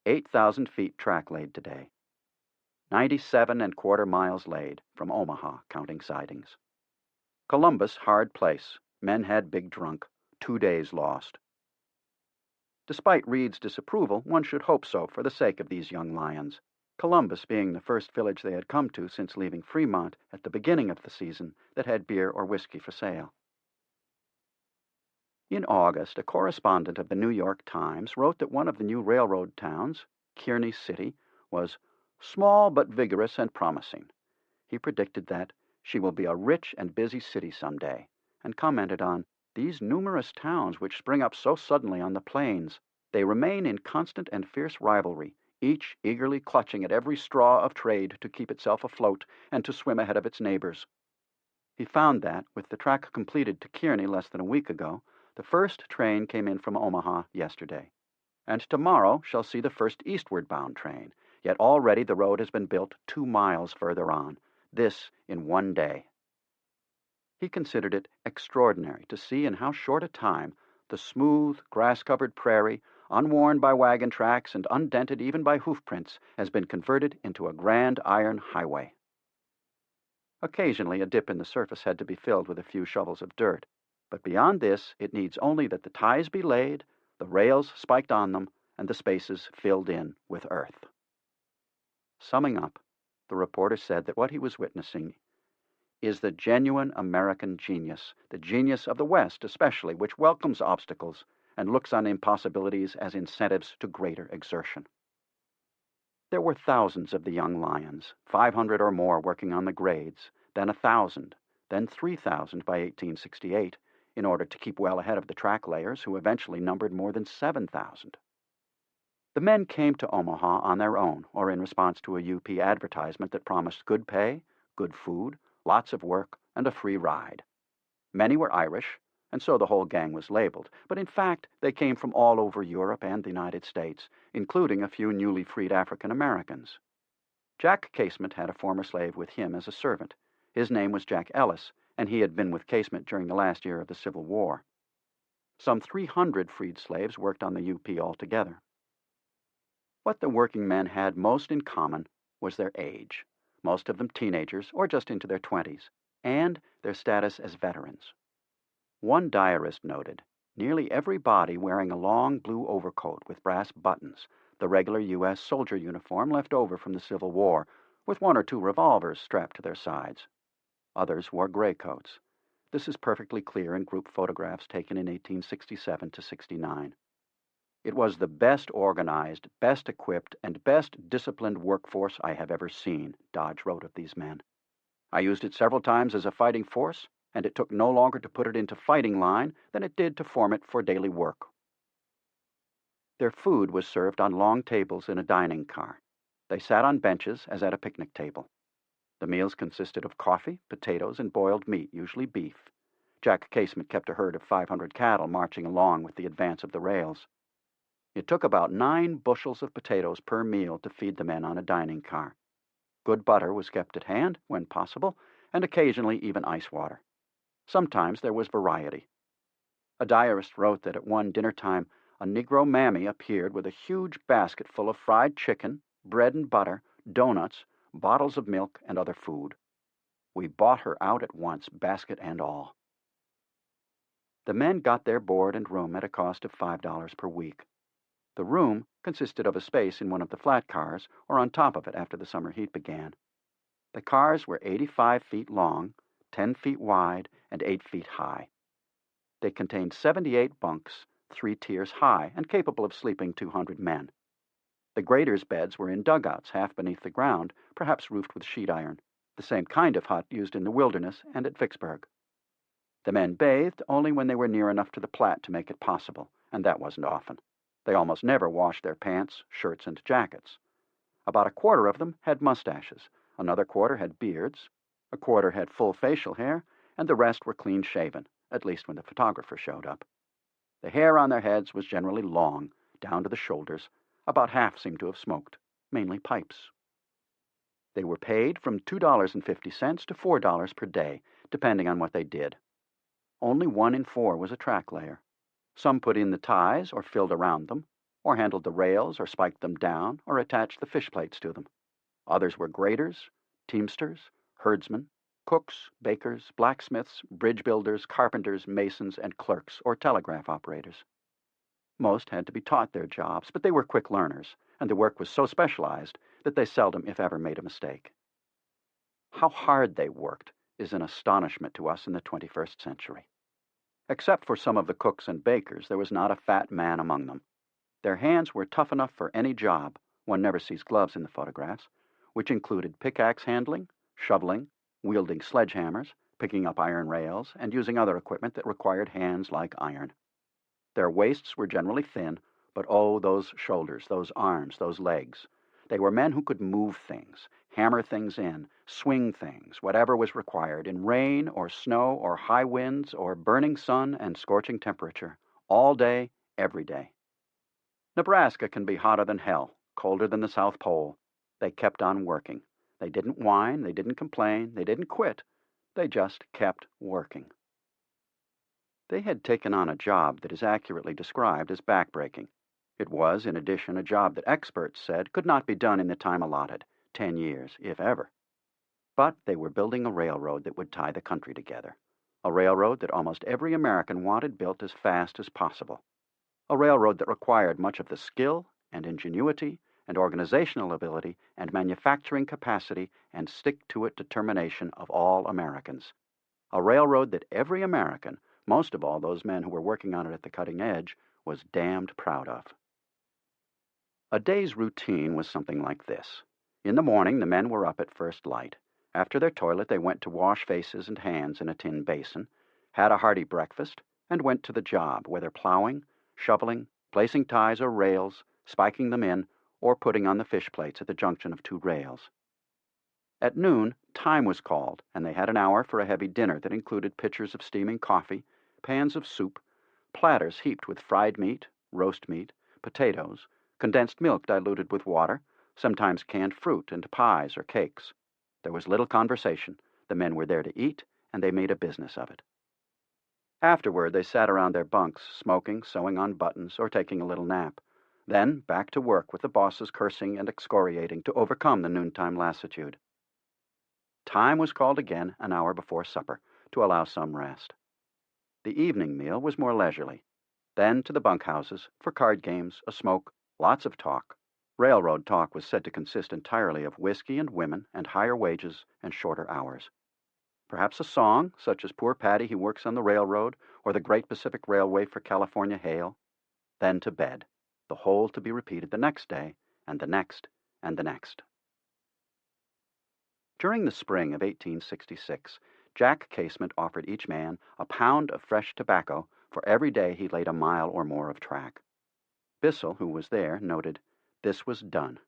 8,000 feet track laid today. 97.25 miles laid from Omaha, counting sidings. Columbus, hard place. Men had big drunk. 2 days lost. Despite Reed's disapproval, one should hope so for the sake of these young lions, Columbus being the first village they had come to since leaving Fremont at the beginning of the season that had beer or whiskey for sale. In August, a correspondent of the New York Times wrote that one of the new railroad towns, Kearney City, was small but vigorous and promising. He predicted that she will be a rich and busy city someday, and commented on these numerous towns which spring up so suddenly on the plains. They remain in constant and fierce rivalry, each eagerly clutching at every straw of trade to keep itself afloat and to swim ahead of its neighbors. He found that, with the track completed to Kearney less than a week ago, the first train came in from Omaha yesterday, and tomorrow shall see the first eastward-bound train, yet already the road has been built 2 miles further on, this in 1 day. He considered it extraordinary to see in how short a time the smooth, grass-covered prairie, unworn by wagon tracks and undented even by hoof-prints, has been converted into a grand iron highway. Occasionally a dip in the surface had to be filled with a few shovels of dirt, but beyond this it needs only that the ties be laid, the rails spiked on them, and the spaces filled in with earth. Summing up, the reporter said that what he was witnessing is the genuine American genius, the genius of the West especially, which welcomes obstacles and looks on impossibilities as incentives to greater exertion. There were thousands of the young lions, 500 or more working on the grades, then 1,000, then 3,000 by 1868, in order to keep well ahead of the track layers, who eventually numbered more than 7,000. The men came to Omaha on their own, or in response to a UP advertisement that promised good pay, good food, lots of work, and a free ride. Many were Irish, and so the whole gang was labeled, but in fact they came from all over Europe and the United States, including a few newly freed African Americans. Jack Casement had a former slave with him as a servant. His name was Jack Ellis, and he had been with Casement during the last year of the Civil War. Some 300 freed slaves worked on the UP altogether. What the working men had most in common was their age, most of them teenagers or just into their 20s, and their status as veterans. One diarist noted, nearly every body wearing a long blue overcoat with brass buttons, the regular U.S. soldier uniform left over from the Civil War, with 1 or 2 revolvers strapped to their sides. Others wore gray coats. This is perfectly clear in group photographs taken in 1867 to 69. It was the best organized, best equipped, and best disciplined workforce I have ever seen, Dodge wrote of these men. I used it several times as a fighting force, and it took no longer to put it into fighting line than it did to form it for daily work. Their food was served on long tables in a dining car. They sat on benches as at a picnic table. The meals consisted of coffee, potatoes, and boiled meat, usually beef. Jack Casement kept a herd of 500 cattle marching along with the advance of the rails. It took about 9 bushels of potatoes per meal to feed the men on a dining car. Good butter was kept at hand, when possible, and occasionally even ice water. Sometimes there was variety. A diarist wrote that at one dinner time a Negro mammy appeared with a huge basket full of fried chicken, bread and butter, donuts, bottles of milk, and other food. We bought her out at once, basket and all. The men got their board and room at a cost of $5 per week. The room consisted of a space in one of the flat cars, or on top of it after the summer heat began. The cars were 85 feet long, 10 feet wide, and 8 feet high. They contained 78 bunks, 3 tiers high, and capable of sleeping 200 men. The graders' beds were in dugouts half beneath the ground, perhaps roofed with sheet iron, the same kind of hut used in the Wilderness and at Vicksburg. The men bathed only when they were near enough to the Platte to make it possible, and that wasn't often. They almost never washed their pants, shirts, and jackets. About a quarter of them had mustaches, another quarter had beards, a quarter had full facial hair, and the rest were clean-shaven, at least when the photographer showed up. The hair on their heads was generally long, down to the shoulders. About half seemed to have smoked, mainly pipes. They were paid from $2.50 to $4 per day, depending on what they did. Only 1 in 4 was a track layer. Some put in the ties or filled around them, or handled the rails or spiked them down or attached the fish plates to them. Others were graders, teamsters, herdsmen, cooks, bakers, blacksmiths, bridge builders, carpenters, masons, and clerks or telegraph operators. Most had to be taught their jobs, but they were quick learners, and the work was so specialized that they seldom, if ever, made a mistake. How hard they worked is an astonishment to us in the 21st century. Except for some of the cooks and bakers, there was not a fat man among them. Their hands were tough enough for any job, one never sees gloves in the photographs, which included pickaxe handling, shoveling, wielding sledgehammers, picking up iron rails, and using other equipment that required hands like iron. Their waists were generally thin, But oh, those shoulders, those arms, those legs. They were men who could move things, hammer things in, swing things, whatever was required, in rain or snow or high winds or burning sun and scorching temperature, all day, every day. Nebraska can be hotter than hell, colder than the South Pole. They kept on working. They didn't whine, they didn't complain, they didn't quit. They just kept working. They had taken on a job that is accurately described as backbreaking. It was, in addition, a job that experts said could not be done in the time allotted, 10 years, if ever. But they were building a railroad that would tie the country together, a railroad that almost every American wanted built as fast as possible, a railroad that required much of the skill and ingenuity and organizational ability and manufacturing capacity and stick-to-it determination of all Americans, a railroad that every American, most of all those men who were working on it at the cutting edge, was damned proud of. A day's routine was something like this. In the morning, the men were up at first light. After their toilet, they went to wash faces and hands in a tin basin, had a hearty breakfast, and went to the job, whether plowing, shoveling, placing ties or rails, spiking them in, or putting on the fish plates at the junction of two rails. At noon, time was called, and they had an hour for a heavy dinner that included pitchers of steaming coffee, pans of soup, platters heaped with fried meat, roast meat, potatoes, condensed milk diluted with water, sometimes canned fruit and pies or cakes. There was little conversation. The men were there to eat, and they made a business of it. Afterward, they sat around their bunks, smoking, sewing on buttons, or taking a little nap. Then back to work with the bosses cursing and excoriating to overcome the noontime lassitude. Time was called again an hour before supper, to allow some rest. The evening meal was more leisurely. Then to the bunkhouses for card games, a smoke, lots of talk. Railroad talk was said to consist entirely of whiskey and women and higher wages and shorter hours. Perhaps a song, such as Poor Paddy He Works on the Railroad, or the Great Pacific Railway for California Hail. Then to bed, the whole to be repeated the next day, and the next, and the next. During the spring of 1866, Jack Casement offered each man a pound of fresh tobacco for every day he laid a mile or more of track. Bissell, who was there, noted, this was done.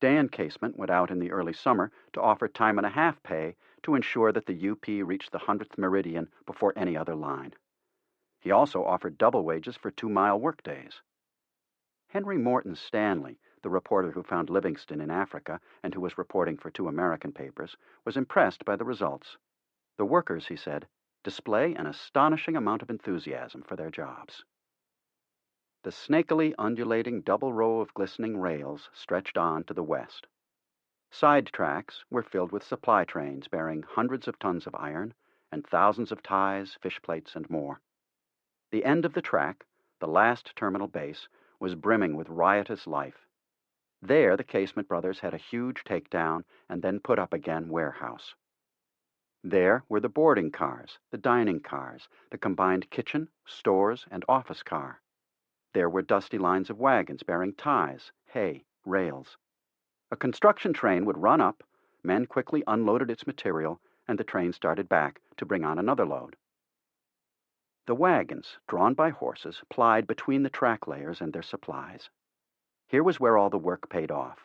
Dan Casement went out in the early summer to offer time-and-a-half pay to ensure that the UP reached the 100th meridian before any other line. He also offered double wages for 2-mile workdays. Henry Morton Stanley, the reporter who found Livingston in Africa and who was reporting for 2 American papers, was impressed by the results. The workers, he said, display an astonishing amount of enthusiasm for their jobs. The snakily undulating double row of glistening rails stretched on to the west. Side tracks were filled with supply trains bearing hundreds of tons of iron and thousands of ties, fish plates, and more. The end of the track, the last terminal base, was brimming with riotous life. There the Casement brothers had a huge takedown and then put up again warehouse. There were the boarding cars, the dining cars, the combined kitchen, stores, and office car. There were dusty lines of wagons bearing ties, hay, rails. A construction train would run up, men quickly unloaded its material, and the train started back to bring on another load. The wagons, drawn by horses, plied between the track layers and their supplies. Here was where all the work paid off.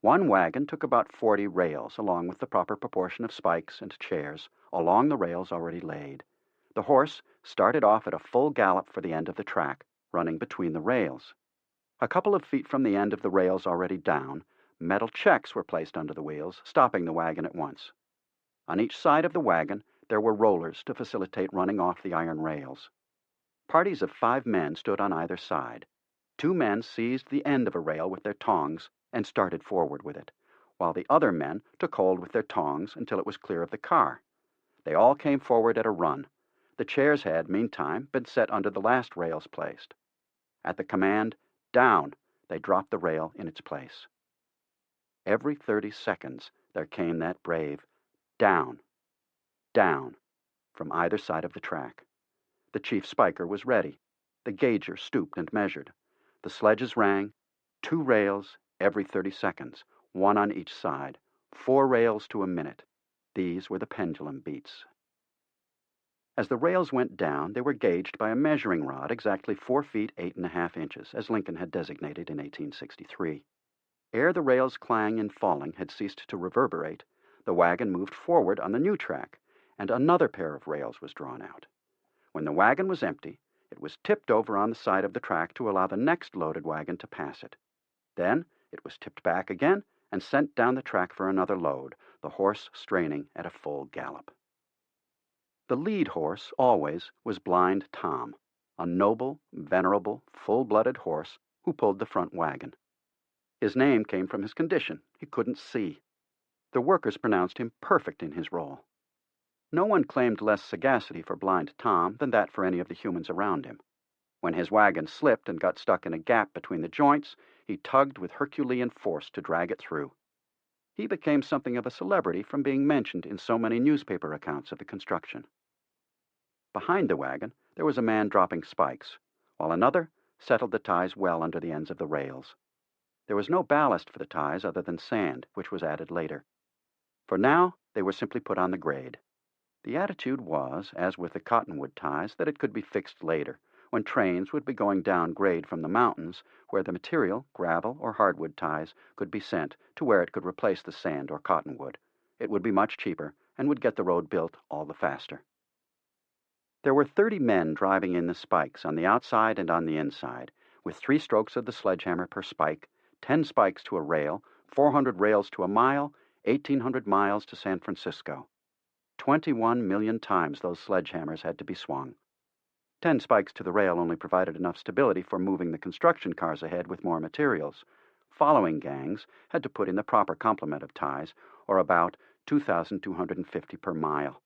One wagon took about 40 rails, along with the proper proportion of spikes and chairs, along the rails already laid. The horse started off at a full gallop for the end of the track, running between the rails. A couple of feet from the end of the rails already down, metal checks were placed under the wheels, stopping the wagon at once. On each side of the wagon, there were rollers to facilitate running off the iron rails. Parties of 5 men stood on either side. 2 men seized the end of a rail with their tongs and started forward with it, while the other men took hold with their tongs until it was clear of the car. They all came forward at a run. The chairs had, meantime, been set under the last rails placed. At the command, "Down," they dropped the rail in its place. Every 30 seconds there came that brave "Down, down," from either side of the track. The chief spiker was ready. The gauger stooped and measured. The sledges rang, 2 rails every 30 seconds, 1 on each side, 4 rails to a minute. These were the pendulum beats. As the rails went down, they were gauged by a measuring rod exactly 4 feet 8½ inches, as Lincoln had designated in 1863. Ere the rails' clang in falling had ceased to reverberate, the wagon moved forward on the new track, and another pair of rails was drawn out. When the wagon was empty, it was tipped over on the side of the track to allow the next loaded wagon to pass it. Then it was tipped back again and sent down the track for another load, the horse straining at a full gallop. The lead horse always was Blind Tom, a noble, venerable, full-blooded horse who pulled the front wagon. His name came from his condition. He couldn't see. The workers pronounced him perfect in his role. No one claimed less sagacity for Blind Tom than that for any of the humans around him. When his wagon slipped and got stuck in a gap between the joints, he tugged with Herculean force to drag it through. He became something of a celebrity from being mentioned in so many newspaper accounts of the construction. Behind the wagon, there was a man dropping spikes, while another settled the ties well under the ends of the rails. There was no ballast for the ties other than sand, which was added later. For now, they were simply put on the grade. The attitude was, as with the cottonwood ties, that it could be fixed later, when trains would be going down grade from the mountains, where the material, gravel or hardwood ties, could be sent to where it could replace the sand or cottonwood. It would be much cheaper and would get the road built all the faster. There were 30 men driving in the spikes on the outside and on the inside, with 3 strokes of the sledgehammer per spike, 10 spikes to a rail, 400 rails to a mile, 1,800 miles to San Francisco. 21 million times those sledgehammers had to be swung. 10 spikes to the rail only provided enough stability for moving the construction cars ahead with more materials. Following gangs had to put in the proper complement of ties, or about 2,250 per mile.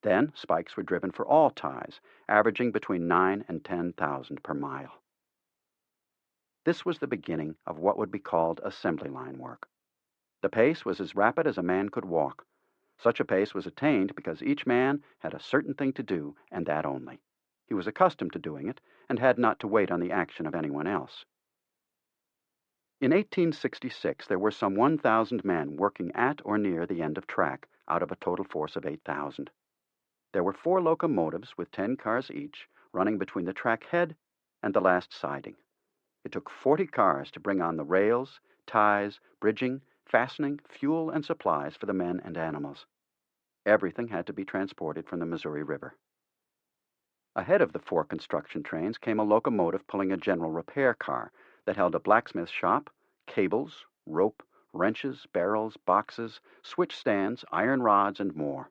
Then spikes were driven for all ties, averaging between 9 and 10,000 per mile. This was the beginning of what would be called assembly line work. The pace was as rapid as a man could walk. Such a pace was attained because each man had a certain thing to do, and that only. He was accustomed to doing it, and had not to wait on the action of anyone else. In 1866, there were some 1,000 men working at or near the end of track, out of a total force of 8,000. There were 4 locomotives with 10 cars each, running between the track head and the last siding. It took 40 cars to bring on the rails, ties, bridging, fastening, fuel, and supplies for the men and animals. Everything had to be transported from the Missouri River. Ahead of the 4 construction trains came a locomotive pulling a general repair car that held a blacksmith shop, cables, rope, wrenches, barrels, boxes, switch stands, iron rods, and more.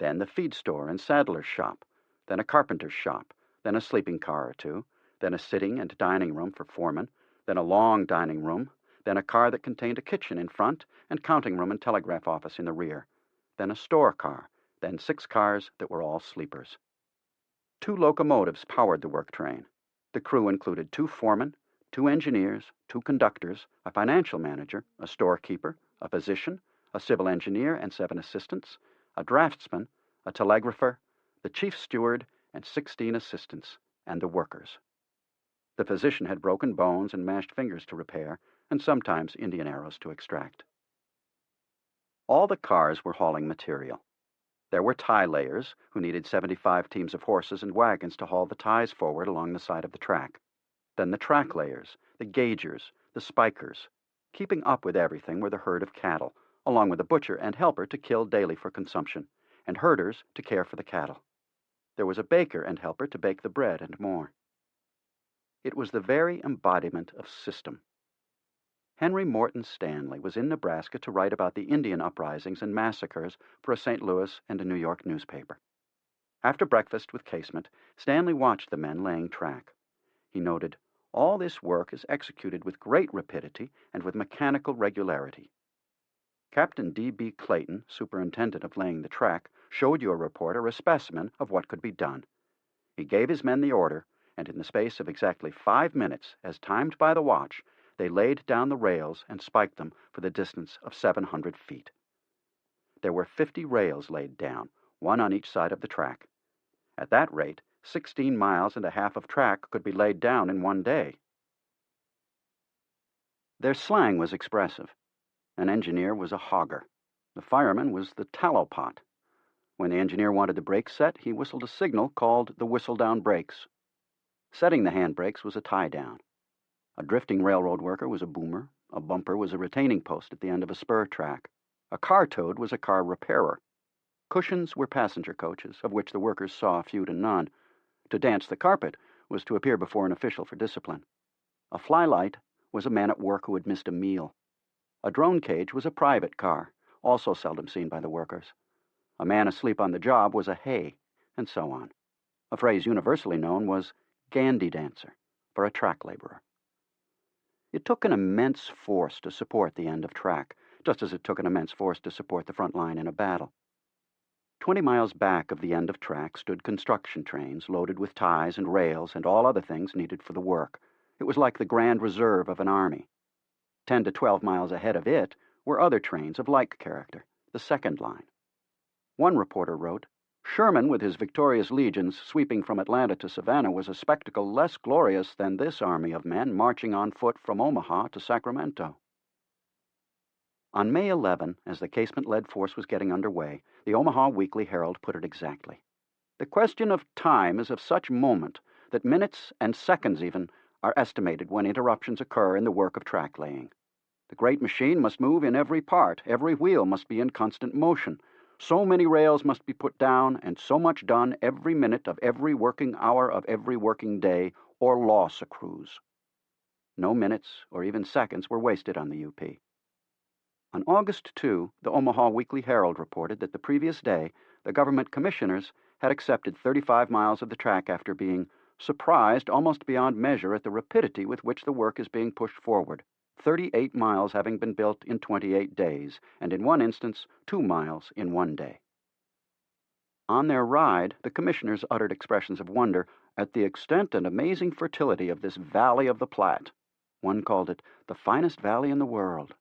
Then the feed store and saddler's shop, then a carpenter's shop, then a sleeping car or 2, then a sitting and dining room for foremen, then a long dining room, then a car that contained a kitchen in front and counting room and telegraph office in the rear, then a store car, then 6 cars that were all sleepers. 2 locomotives powered the work train. The crew included 2 foremen, 2 engineers, 2 conductors, a financial manager, a storekeeper, a physician, a civil engineer and 7 assistants, a draftsman, a telegrapher, the chief steward, and 16 assistants, and the workers. The physician had broken bones and mashed fingers to repair, and sometimes Indian arrows to extract. All the cars were hauling material. There were tie layers, who needed 75 teams of horses and wagons to haul the ties forward along the side of the track. Then the track layers, the gaugers, the spikers. Keeping up with everything were the herd of cattle, along with a butcher and helper to kill daily for consumption, and herders to care for the cattle. There was a baker and helper to bake the bread and more. It was the very embodiment of system. Henry Morton Stanley was in Nebraska to write about the Indian uprisings and massacres for a St. Louis and a New York newspaper. After breakfast with Casement, Stanley watched the men laying track. He noted, "All this work is executed with great rapidity and with mechanical regularity." Captain D.B. Clayton, superintendent of laying the track, showed your reporter a specimen of what could be done. He gave his men the order, and in the space of exactly 5 minutes, as timed by the watch, they laid down the rails and spiked them for the distance of 700 feet. There were 50 rails laid down, 1 on each side of the track. At that rate, 16 miles and a half of track could be laid down in 1 day. Their slang was expressive. An engineer was a hogger. The fireman was the tallow pot. When the engineer wanted the brakes set, he whistled a signal called the whistle-down brakes. Setting the handbrakes was a tie-down. A drifting railroad worker was a boomer. A bumper was a retaining post at the end of a spur track. A car toad was a car repairer. Cushions were passenger coaches, of which the workers saw few to none. To dance the carpet was to appear before an official for discipline. A flylight was a man at work who had missed a meal. A drone cage was a private car, also seldom seen by the workers. A man asleep on the job was a hay, and so on. A phrase universally known was Gandhi dancer for a track laborer. It took an immense force to support the end of track, just as it took an immense force to support the front line in a battle. 20 miles back of the end of track stood construction trains loaded with ties and rails and all other things needed for the work. It was like the grand reserve of an army. 10 to 12 miles ahead of it were other trains of like character, the second line. One reporter wrote, "Sherman with his victorious legions sweeping from Atlanta to Savannah was a spectacle less glorious than this army of men marching on foot from Omaha to Sacramento." On May 11, as the casement-led force was getting underway, the Omaha Weekly Herald put it exactly. "The question of time is of such moment that minutes and seconds even are estimated when interruptions occur in the work of track laying. The great machine must move in every part, every wheel must be in constant motion. So many rails must be put down, and so much done every minute of every working hour of every working day, or loss accrues." No minutes or even seconds were wasted on the UP. On August 2, the Omaha Weekly Herald reported that the previous day, the government commissioners had accepted 35 miles of the track after being surprised almost beyond measure at the rapidity with which the work is being pushed forward, 38 miles having been built in 28 days, and in one instance, 2 miles in 1 day. On their ride, the commissioners uttered expressions of wonder at the extent and amazing fertility of this valley of the Platte. One called it the finest valley in the world.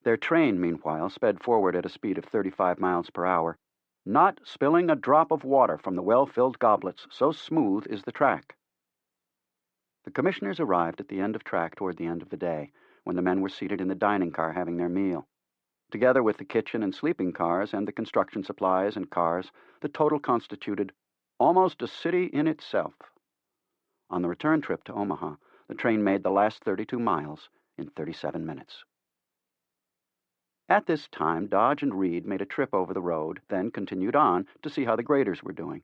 Their train, meanwhile, sped forward at a speed of 35 miles per hour, not spilling a drop of water from the well-filled goblets, so smooth is the track. The commissioners arrived at the end of track toward the end of the day, when the men were seated in the dining car having their meal. Together with the kitchen and sleeping cars and the construction supplies and cars, the total constituted almost a city in itself. On the return trip to Omaha, the train made the last 32 miles in 37 minutes. At this time, Dodge and Reed made a trip over the road, then continued on to see how the graders were doing.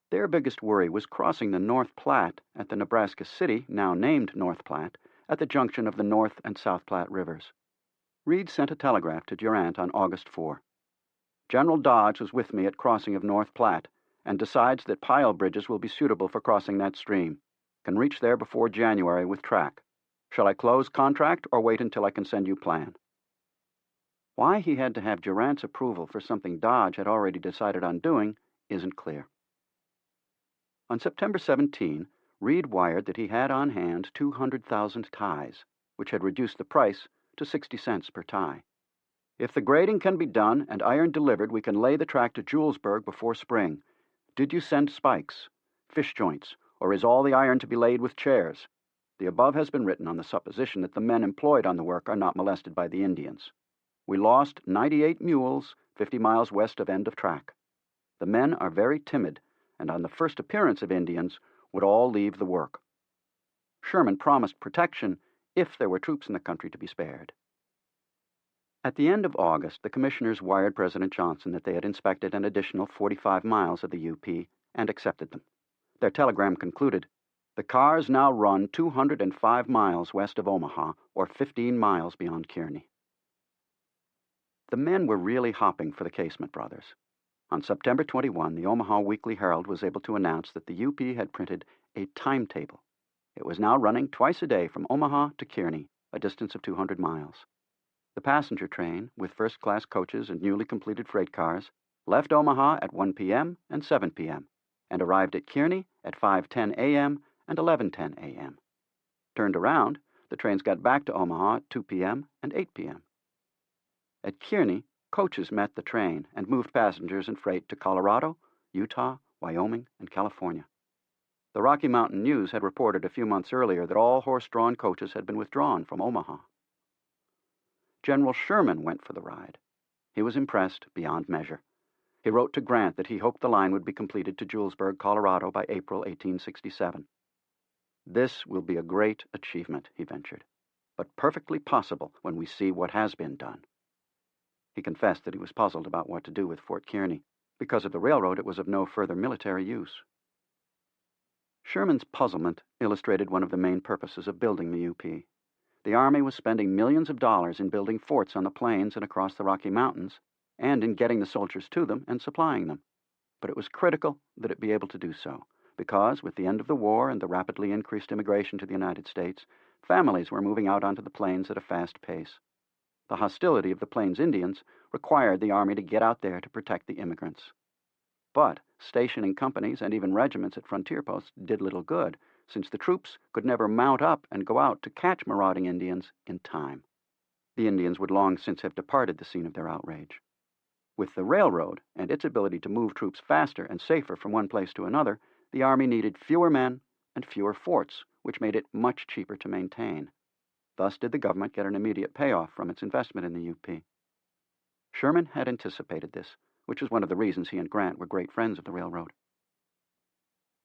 Their biggest worry was crossing the North Platte at the Nebraska City, now named North Platte, at the junction of the North and South Platte rivers. Reed sent a telegraph to Durant on August 4. "General Dodge was with me at crossing of North Platte, and decides that pile bridges will be suitable for crossing that stream. Can reach there before January with track. Shall I close contract or wait until I can send you plan?" Why he had to have Durant's approval for something Dodge had already decided on doing isn't clear. On September 17, Reed wired that he had on hand 200,000 ties, which had reduced the price to 60 cents per tie. "If the grading can be done and iron delivered, we can lay the track to Julesburg before spring. Did you send spikes, fish joints, or is all the iron to be laid with chairs? The above has been written on the supposition that the men employed on the work are not molested by the Indians. We lost 98 mules 50 miles west of end of track. The men are very timid, and on the first appearance of Indians would all leave the work. Sherman promised protection if there were troops in the country to be spared." At the end of August, the commissioners wired President Johnson that they had inspected an additional 45 miles of the UP and accepted them. Their telegram concluded, "The cars now run 205 miles west of Omaha, or 15 miles beyond Kearney." The men were really hopping for the Casement brothers. On September 21, the Omaha Weekly Herald was able to announce that the UP had printed a timetable. It was now running twice a day from Omaha to Kearney, a distance of 200 miles. The passenger train, with first-class coaches and newly completed freight cars, left Omaha at 1 p.m. and 7 p.m. and arrived at Kearney at 5:10 a.m. and 11:10 a.m. Turned around, the trains got back to Omaha at 2 p.m. and 8 p.m. At Kearney, coaches met the train and moved passengers and freight to Colorado, Utah, Wyoming, and California. The Rocky Mountain News had reported a few months earlier that all horse-drawn coaches had been withdrawn from Omaha. General Sherman went for the ride. He was impressed beyond measure. He wrote to Grant that he hoped the line would be completed to Julesburg, Colorado by April 1867. "This will be a great achievement," he ventured, "but perfectly possible when we see what has been done." He confessed that he was puzzled about what to do with Fort Kearny. Because of the railroad, it was of no further military use. Sherman's puzzlement illustrated one of the main purposes of building the UP. The Army was spending millions of dollars in building forts on the plains and across the Rocky Mountains, and in getting the soldiers to them and supplying them. But it was critical that it be able to do so, because with the end of the war and the rapidly increased immigration to the United States, families were moving out onto the plains at a fast pace. The hostility of the Plains Indians required the Army to get out there to protect the immigrants. But stationing companies and even regiments at frontier posts did little good, since the troops could never mount up and go out to catch marauding Indians in time. The Indians would long since have departed the scene of their outrage. With the railroad and its ability to move troops faster and safer from one place to another, the Army needed fewer men and fewer forts, which made it much cheaper to maintain. Thus did the government get an immediate payoff from its investment in the UP. Sherman had anticipated this, which is one of the reasons he and Grant were great friends of the railroad.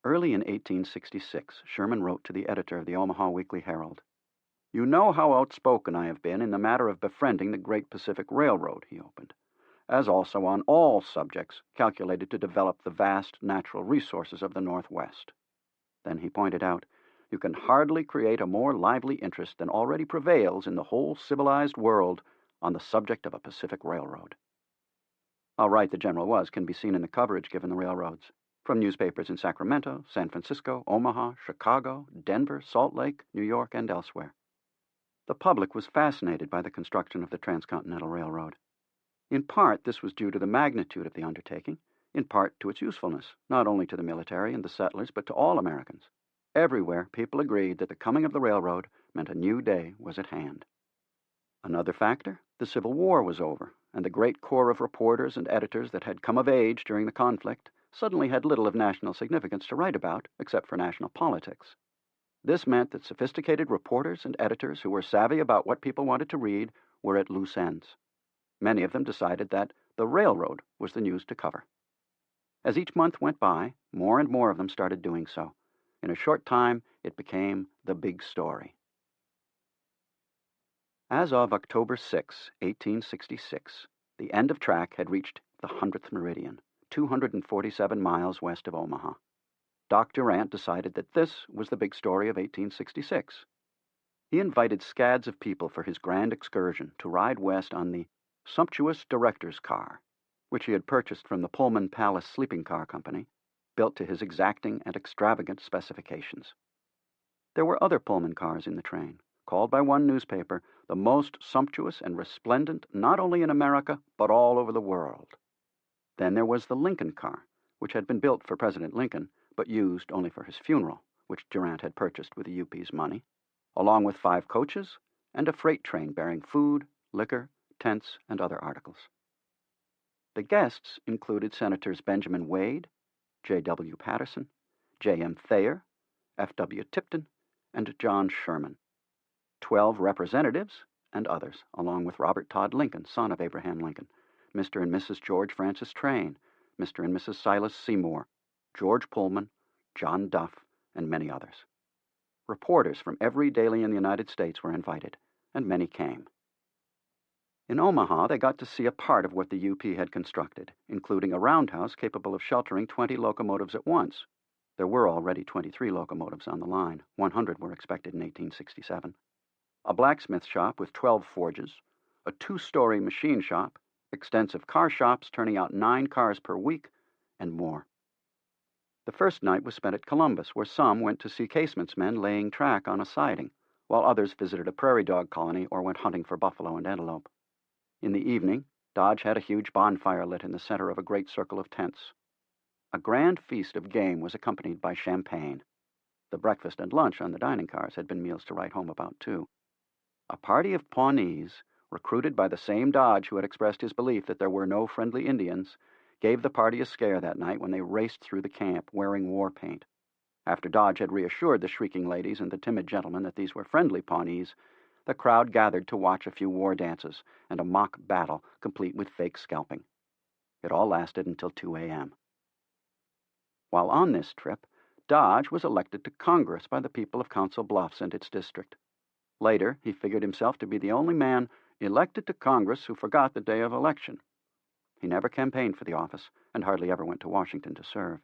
Early in 1866, Sherman wrote to the editor of the Omaha Weekly Herald. "You know how outspoken I have been in the matter of befriending the Great Pacific Railroad," he opened, "as also on all subjects calculated to develop the vast natural resources of the Northwest." Then he pointed out, "You can hardly create a more lively interest than already prevails in the whole civilized world on the subject of a Pacific Railroad." How right the general was can be seen in the coverage given the railroads, from newspapers in Sacramento, San Francisco, Omaha, Chicago, Denver, Salt Lake, New York, and elsewhere. The public was fascinated by the construction of the Transcontinental Railroad. In part, this was due to the magnitude of the undertaking, in part to its usefulness, not only to the military and the settlers, but to all Americans. Everywhere, people agreed that the coming of the railroad meant a new day was at hand. Another factor, the Civil War was over, and the great corps of reporters and editors that had come of age during the conflict suddenly had little of national significance to write about, except for national politics. This meant that sophisticated reporters and editors who were savvy about what people wanted to read were at loose ends. Many of them decided that the railroad was the news to cover. As each month went by, more and more of them started doing so. In a short time, it became the big story. As of October 6, 1866, the end of track had reached the 100th meridian, 247 miles west of Omaha. Doc Durant decided that this was the big story of 1866. He invited scads of people for his grand excursion to ride west on the sumptuous director's car, which he had purchased from the Pullman Palace Sleeping Car Company, built to his exacting and extravagant specifications. There were other Pullman cars in the train, called by one newspaper the most sumptuous and resplendent not only in America, but all over the world. Then there was the Lincoln car, which had been built for President Lincoln, but used only for his funeral, which Durant had purchased with the UP's money, along with 5 coaches and a freight train bearing food, liquor, tents, and other articles. The guests included Senators Benjamin Wade, J.W. Patterson, J.M. Thayer, F.W. Tipton, and John Sherman, 12 representatives and others, along with Robert Todd Lincoln, son of Abraham Lincoln, Mr. and Mrs. George Francis Train, Mr. and Mrs. Silas Seymour, George Pullman, John Duff, and many others. Reporters from every daily in the United States were invited, and many came. In Omaha, they got to see a part of what the UP had constructed, including a roundhouse capable of sheltering 20 locomotives at once. There were already 23 locomotives on the line. 100 were expected in 1867. A blacksmith shop with 12 forges, a 2-story machine shop, extensive car shops turning out 9 cars per week, and more. The first night was spent at Columbus, where some went to see casemates men laying track on a siding, while others visited a prairie dog colony or went hunting for buffalo and antelope. In the evening, Dodge had a huge bonfire lit in the center of a great circle of tents. A grand feast of game was accompanied by champagne. The breakfast and lunch on the dining cars had been meals to write home about, too. A party of Pawnees, recruited by the same Dodge who had expressed his belief that there were no friendly Indians, gave the party a scare that night when they raced through the camp wearing war paint. After Dodge had reassured the shrieking ladies and the timid gentlemen that these were friendly Pawnees, the crowd gathered to watch a few war dances and a mock battle complete with fake scalping. It all lasted until 2 a.m. While on this trip, Dodge was elected to Congress by the people of Council Bluffs and its district. Later, he figured himself to be the only man elected to Congress who forgot the day of election. He never campaigned for the office and hardly ever went to Washington to serve.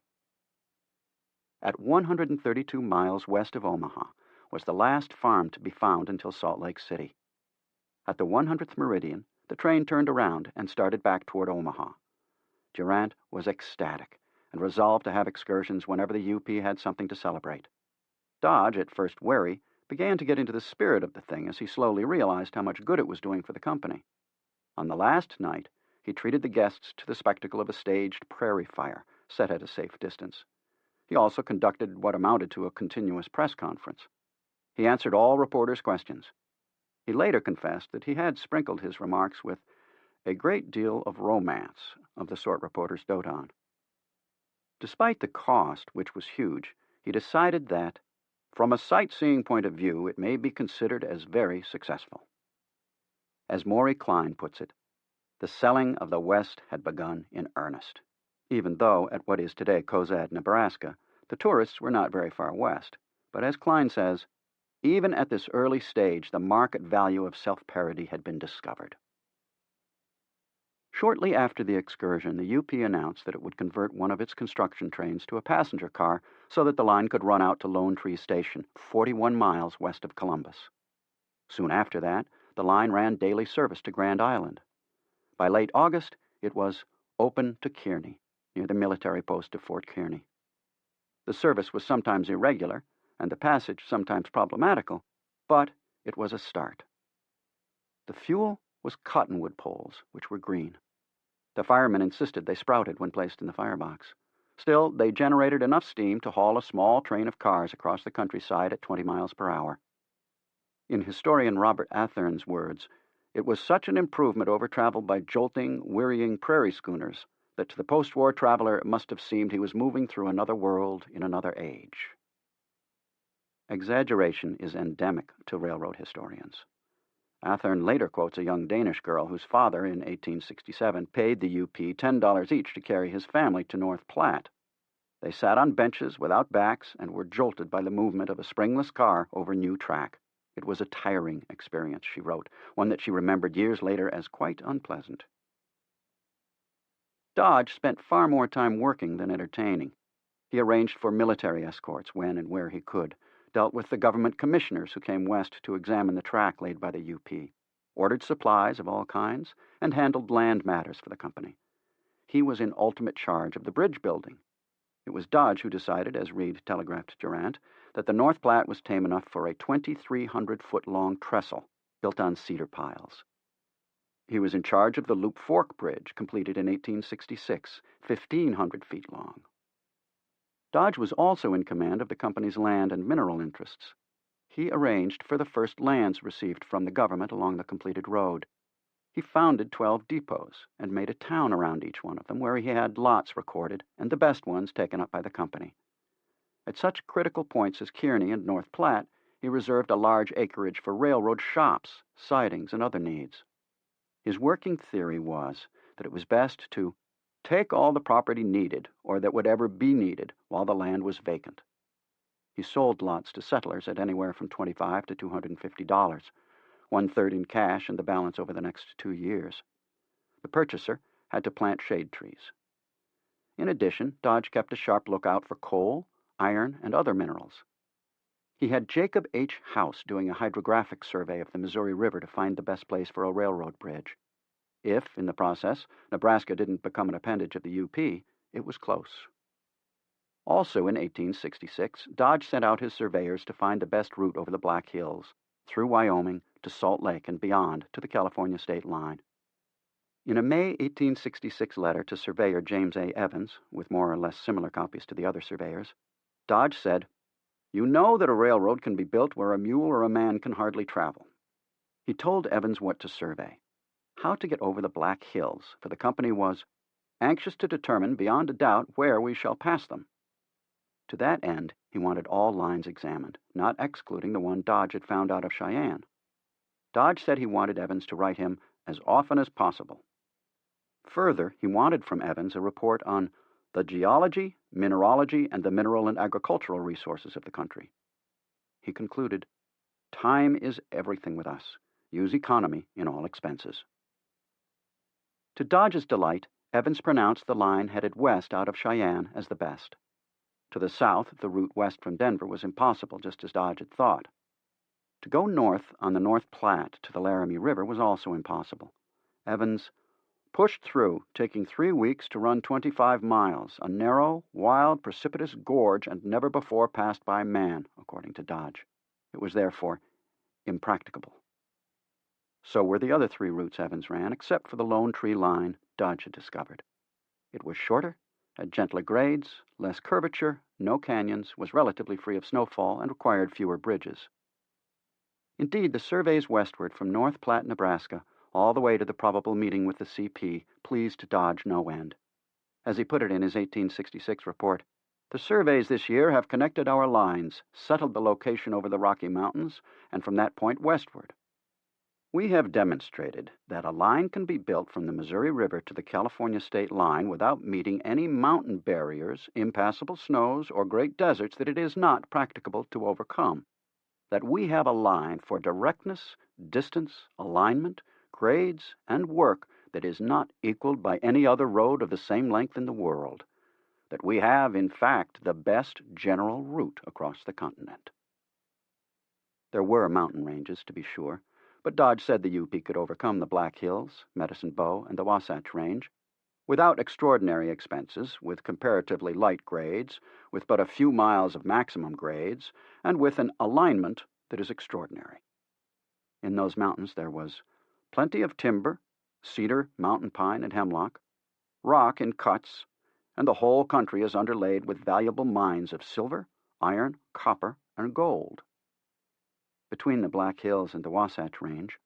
At 132 miles west of Omaha was the last farm to be found until Salt Lake City. At the 100th meridian, the train turned around and started back toward Omaha. Durant was ecstatic and resolved to have excursions whenever the UP had something to celebrate. Dodge, at first wary, began to get into the spirit of the thing as he slowly realized how much good it was doing for the company. On the last night, he treated the guests to the spectacle of a staged prairie fire set at a safe distance. He also conducted what amounted to a continuous press conference. He answered all reporters' questions. He later confessed that he had sprinkled his remarks with a great deal of romance, of the sort reporters dote on. Despite the cost, which was huge, he decided that, from a sightseeing point of view, it may be considered as very successful. As Maury Klein puts it, the selling of the West had begun in earnest, even though at what is today Cozad, Nebraska, the tourists were not very far west. But as Klein says, even at this early stage, the market value of self-parody had been discovered. Shortly after the excursion, the UP announced that it would convert one of its construction trains to a passenger car so that the line could run out to Lone Tree Station, 41 miles west of Columbus. Soon after that, the line ran daily service to Grand Island. By late August, it was open to Kearney, near the military post of Fort Kearney. The service was sometimes irregular, and the passage sometimes problematical, but it was a start. The fuel was cottonwood poles, which were green. The firemen insisted they sprouted when placed in the firebox. Still, they generated enough steam to haul a small train of cars across the countryside at 20 miles per hour. In historian Robert Athern's words, it was such an improvement over travel by jolting, wearying prairie schooners that to the post-war traveler it must have seemed he was moving through another world in another age. Exaggeration is endemic to railroad historians. Athern later quotes a young Danish girl whose father, in 1867, paid the UP $10 each to carry his family to North Platte. They sat on benches without backs and were jolted by the movement of a springless car over new track. It was a tiring experience, she wrote, one that she remembered years later as quite unpleasant. Dodge spent far more time working than entertaining. He arranged for military escorts when and where he could, dealt with the government commissioners who came west to examine the track laid by the UP, ordered supplies of all kinds, and handled land matters for the company. He was in ultimate charge of the bridge building. It was Dodge who decided, as Reed telegraphed Durant, that the North Platte was tame enough for a 2,300-foot-long trestle built on cedar piles. He was in charge of the Loop Fork Bridge, completed in 1866, 1,500 feet long. Dodge was also in command of the company's land and mineral interests. He arranged for the first lands received from the government along the completed road. He founded 12 depots and made a town around each one of them where he had lots recorded and the best ones taken up by the company. At such critical points as Kearney and North Platte, he reserved a large acreage for railroad shops, sidings, and other needs. His working theory was that it was best to take all the property needed, or that would ever be needed, while the land was vacant. He sold lots to settlers at anywhere from $25 to $250, 1/3 in cash and the balance over the next 2 years. The purchaser had to plant shade trees. In addition, Dodge kept a sharp lookout for coal, iron, and other minerals. He had Jacob H. House doing a hydrographic survey of the Missouri River to find the best place for a railroad bridge. If, in the process, Nebraska didn't become an appendage of the UP, it was close. Also in 1866, Dodge sent out his surveyors to find the best route over the Black Hills, through Wyoming to Salt Lake and beyond to the California state line. In a May 1866 letter to surveyor James A. Evans, with more or less similar copies to the other surveyors, Dodge said, "You know that a railroad can be built where a mule or a man can hardly travel." He told Evans what to survey, how to get over the Black Hills, for the company was anxious to determine beyond a doubt where we shall pass them. To that end, he wanted all lines examined, not excluding the one Dodge had found out of Cheyenne. Dodge said he wanted Evans to write him as often as possible. Further, he wanted from Evans a report on the geology, mineralogy, and the mineral and agricultural resources of the country. He concluded, "Time is everything with us. Use economy in all expenses." To Dodge's delight, Evans pronounced the line headed west out of Cheyenne as the best. To the south, the route west from Denver was impossible, just as Dodge had thought. To go north on the North Platte to the Laramie River was also impossible. Evans pushed through, taking 3 weeks to run 25 miles, a narrow, wild, precipitous gorge and never before passed by man, according to Dodge. It was therefore impracticable. So were the other 3 routes Evans ran, except for the Lone Tree line Dodge had discovered. It was shorter, had gentler grades, less curvature, no canyons, was relatively free of snowfall, and required fewer bridges. Indeed, the surveys westward from North Platte, Nebraska, all the way to the probable meeting with the CP, pleased Dodge no end. As he put it in his 1866 report, "The surveys this year have connected our lines, settled the location over the Rocky Mountains, and from that point westward. We have demonstrated that a line can be built from the Missouri River to the California state line without meeting any mountain barriers, impassable snows, or great deserts that it is not practicable to overcome. That we have a line for directness, distance, alignment, grades, and work that is not equaled by any other road of the same length in the world. That we have, in fact, the best general route across the continent." There were mountain ranges, to be sure, but Dodge said the UP could overcome the Black Hills, Medicine Bow, and the Wasatch Range without extraordinary expenses, with comparatively light grades, with but a few miles of maximum grades, and with an alignment that is extraordinary. In those mountains there was plenty of timber, cedar, mountain pine, and hemlock, rock in cuts, and the whole country is underlaid with valuable mines of silver, iron, copper, and gold. Between the Black Hills and the Wasatch Range,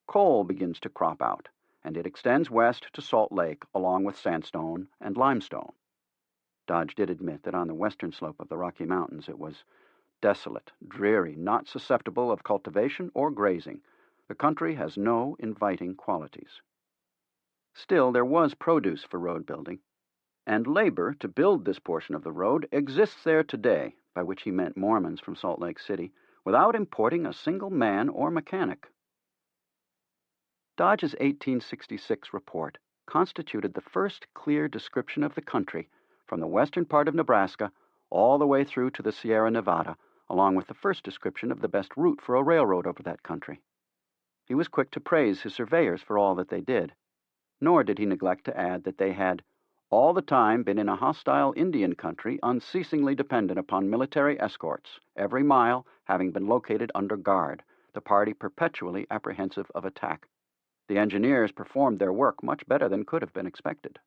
coal begins to crop out, and it extends west to Salt Lake, along with sandstone and limestone. Dodge did admit that on the western slope of the Rocky Mountains it was desolate, dreary, not susceptible of cultivation or grazing. The country has no inviting qualities. Still, there was produce for road building, and labor to build this portion of the road exists there today, by which he meant Mormons from Salt Lake City, without importing a single man or mechanic. Dodge's 1866 report constituted the first clear description of the country from the western part of Nebraska all the way through to the Sierra Nevada, along with the first description of the best route for a railroad over that country. He was quick to praise his surveyors for all that they did, nor did he neglect to add that they had all the time been in a hostile Indian country, unceasingly dependent upon military escorts, every mile having been located under guard, the party perpetually apprehensive of attack. The engineers performed their work much better than could have been expected.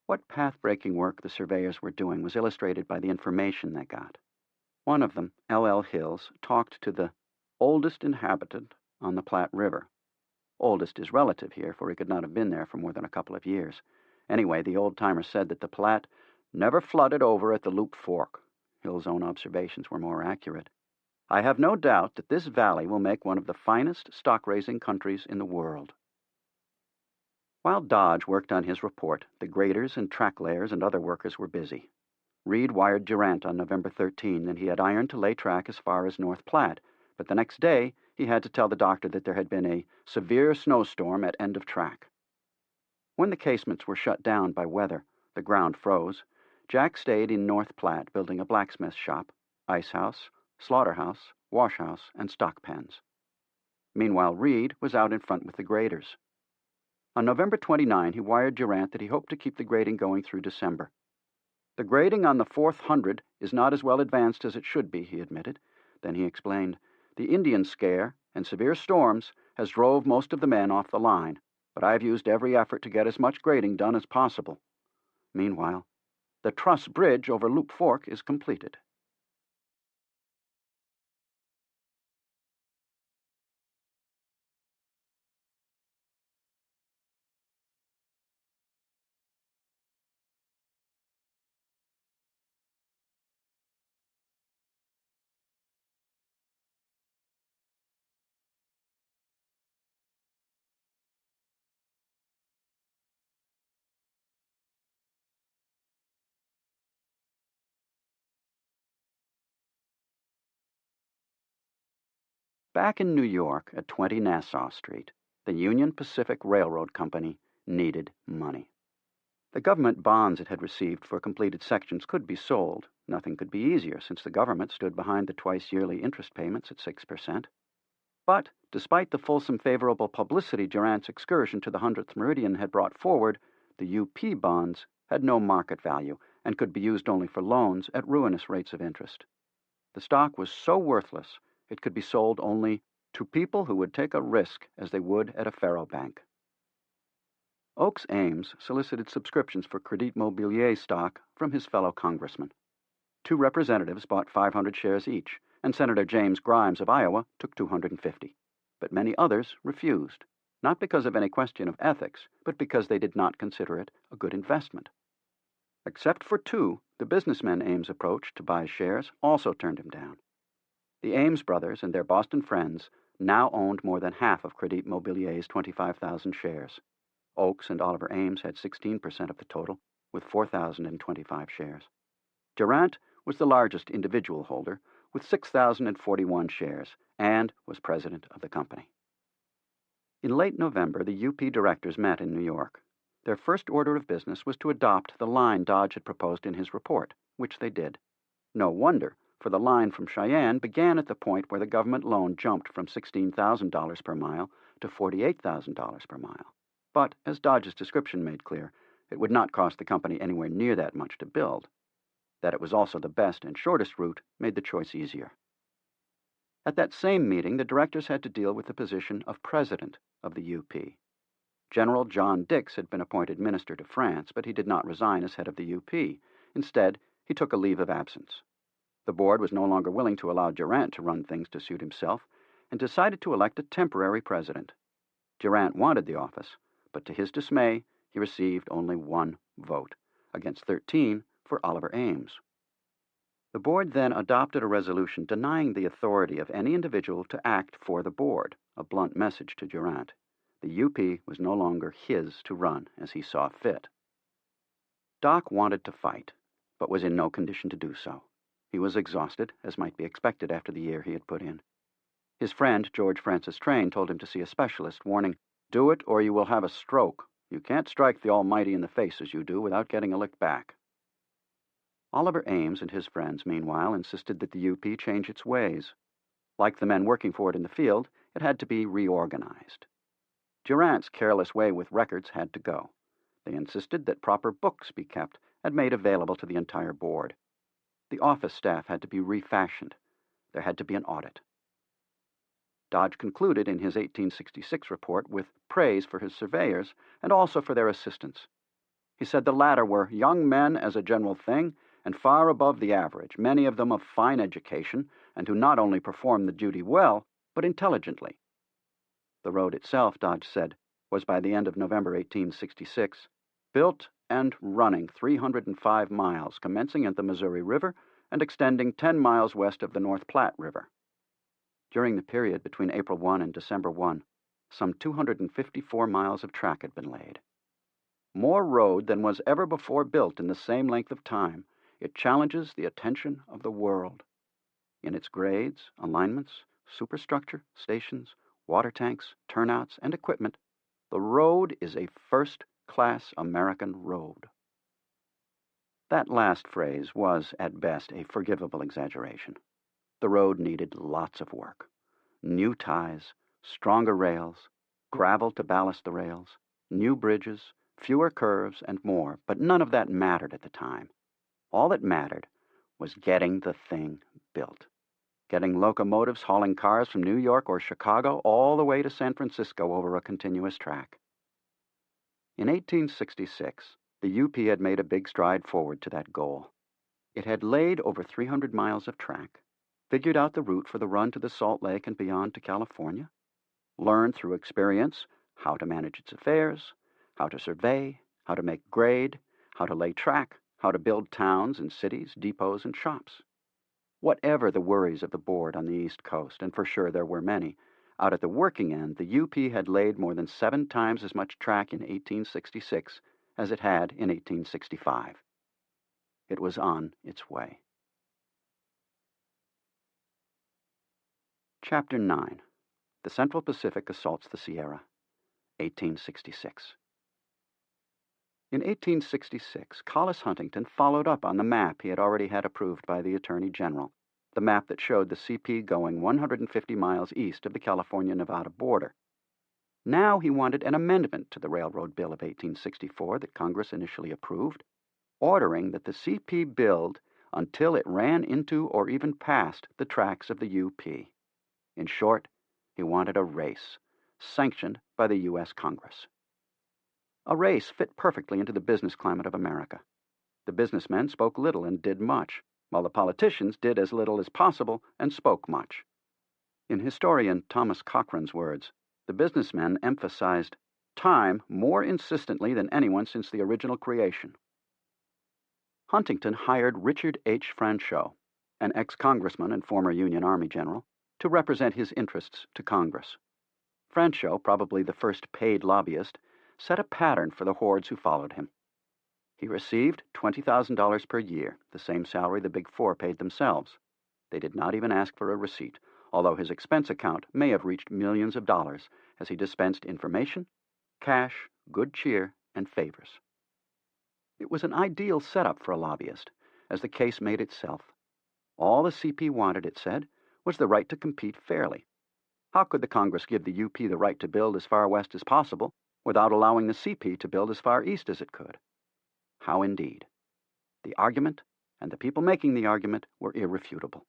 What path-breaking work the surveyors were doing was illustrated by the information they got. One of them, L.L. Hills, talked to the oldest inhabitant on the Platte River. Oldest is relative here, for he could not have been there for more than a couple of years. Anyway, the old-timer said that the Platte never flooded over at the Loup Fork. Hill's own observations were more accurate. "I have no doubt that this valley will make one of the finest stock-raising countries in the world." While Dodge worked on his report, the graders and track layers and other workers were busy. Reed wired Durant on November 13 that he had iron to lay track as far as North Platte, but the next day he had to tell the doctor that there had been a severe snowstorm at end of track. When the casements were shut down by weather, the ground froze, Jack stayed in North Platte building a blacksmith shop, ice house, slaughterhouse, wash house, and stock pens. Meanwhile, Reed was out in front with the graders. On November 29, he wired Durant that he hoped to keep the grading going through December. "The grading on the 4th hundred is not as well advanced as it should be," he admitted. Then he explained, "The Indian scare and severe storms has drove most of the men off the line, but I have used every effort to get as much grading done as possible. Meanwhile, the truss bridge over Loup Fork is completed." Back in New York at 20 Nassau Street, the Union Pacific Railroad Company needed money. The government bonds it had received for completed sections could be sold. Nothing could be easier, since the government stood behind the twice-yearly interest payments at 6%. But, despite the fulsome favorable publicity Durant's excursion to the 100th meridian had brought forward, the UP bonds had no market value and could be used only for loans at ruinous rates of interest. The stock was so worthless it could be sold only to people who would take a risk as they would at a faro bank. Oakes Ames solicited subscriptions for Crédit Mobilier stock from his fellow congressmen. 2 representatives bought 500 shares each, and Senator James Grimes of Iowa took 250. But many others refused, not because of any question of ethics, but because they did not consider it a good investment. Except for 2, the businessmen Ames approached to buy shares also turned him down. The Ames brothers and their Boston friends now owned more than half of Crédit Mobilier's 25,000 shares. Oakes and Oliver Ames had 16% of the total, with 4,025 shares. Durant was the largest individual holder, with 6,041 shares, and was president of the company. In late November, the UP directors met in New York. Their first order of business was to adopt the line Dodge had proposed in his report, which they did. No wonder, for the line from Cheyenne began at the point where the government loan jumped from $16,000 per mile to $48,000 per mile. But, as Dodge's description made clear, it would not cost the company anywhere near that much to build. That it was also the best and shortest route made the choice easier. At that same meeting, the directors had to deal with the position of president of the UP. General John Dix had been appointed minister to France, but he did not resign as head of the UP. Instead, he took a leave of absence. The board was no longer willing to allow Durant to run things to suit himself, and decided to elect a temporary president. Durant wanted the office, but to his dismay, he received only 1 vote, against 13 for Oliver Ames. The board then adopted a resolution denying the authority of any individual to act for the board, a blunt message to Durant. The UP was no longer his to run as he saw fit. Doc wanted to fight, but was in no condition to do so. He was exhausted, as might be expected after the year he had put in. His friend, George Francis Train, told him to see a specialist, warning, "Do it or you will have a stroke. You can't strike the Almighty in the face as you do without getting a lick back." Oliver Ames and his friends, meanwhile, insisted that the UP change its ways. Like the men working for it in the field, it had to be reorganized. Durant's careless way with records had to go. They insisted that proper books be kept and made available to the entire board. The office staff had to be refashioned. There had to be an audit. Dodge concluded in his 1866 report with praise for his surveyors and also for their assistants. He said the latter were young men as a general thing and far above the average, many of them of fine education, and who not only performed the duty well, but intelligently. The road itself, Dodge said, was by the end of November 1866 built and running 305 miles, commencing at the Missouri River and extending 10 miles west of the North Platte River. During the period between April 1 and December 1, some 254 miles of track had been laid. More road than was ever before built in the same length of time, it challenges the attention of the world. In its grades, alignments, superstructure, stations, water tanks, turnouts, and equipment, the road is a first-class American road. That last phrase was, at best, a forgivable exaggeration. The road needed lots of work. New ties, stronger rails, gravel to ballast the rails, new bridges, fewer curves, and more, but none of that mattered at the time. All that mattered was getting the thing built. Getting locomotives hauling cars from New York or Chicago all the way to San Francisco over a continuous track. In 1866, the UP had made a big stride forward to that goal. It had laid over 300 miles of track, figured out the route for the run to the Salt Lake and beyond to California, learned through experience how to manage its affairs, how to survey, how to make grade, how to lay track, how to build towns and cities, depots and shops. Whatever the worries of the board on the East Coast, and for sure there were many, out at the working end, the UP had laid more than 7 times as much track in 1866 as it had in 1865. It was on its way. Chapter 9. The Central Pacific Assaults the Sierra, 1866. In 1866, Collis Huntington followed up on the map he had already had approved by the Attorney General, the map that showed the CP going 150 miles east of the California-Nevada border. Now he wanted an amendment to the Railroad Bill of 1864 that Congress initially approved, ordering that the CP build until it ran into or even past the tracks of the UP. In short, he wanted a race, sanctioned by the U.S. Congress. A race fit perfectly into the business climate of America. The businessmen spoke little and did much, while the politicians did as little as possible and spoke much. In historian Thomas Cochran's words, the businessmen emphasized time more insistently than anyone since the original creation. Huntington hired Richard H. Franchot, an ex-congressman and former Union Army general, to represent his interests to Congress. Franchot, probably the first paid lobbyist, set a pattern for the hordes who followed him. He received $20,000 per year, the same salary the Big Four paid themselves. They did not even ask for a receipt, although his expense account may have reached millions of dollars as he dispensed information, cash, good cheer, and favors. It was an ideal setup for a lobbyist, as the case made itself. All the CP wanted, it said, was the right to compete fairly. How could the Congress give the UP the right to build as far west as possible without allowing the CP to build as far east as it could? How indeed. The argument and the people making the argument were irrefutable.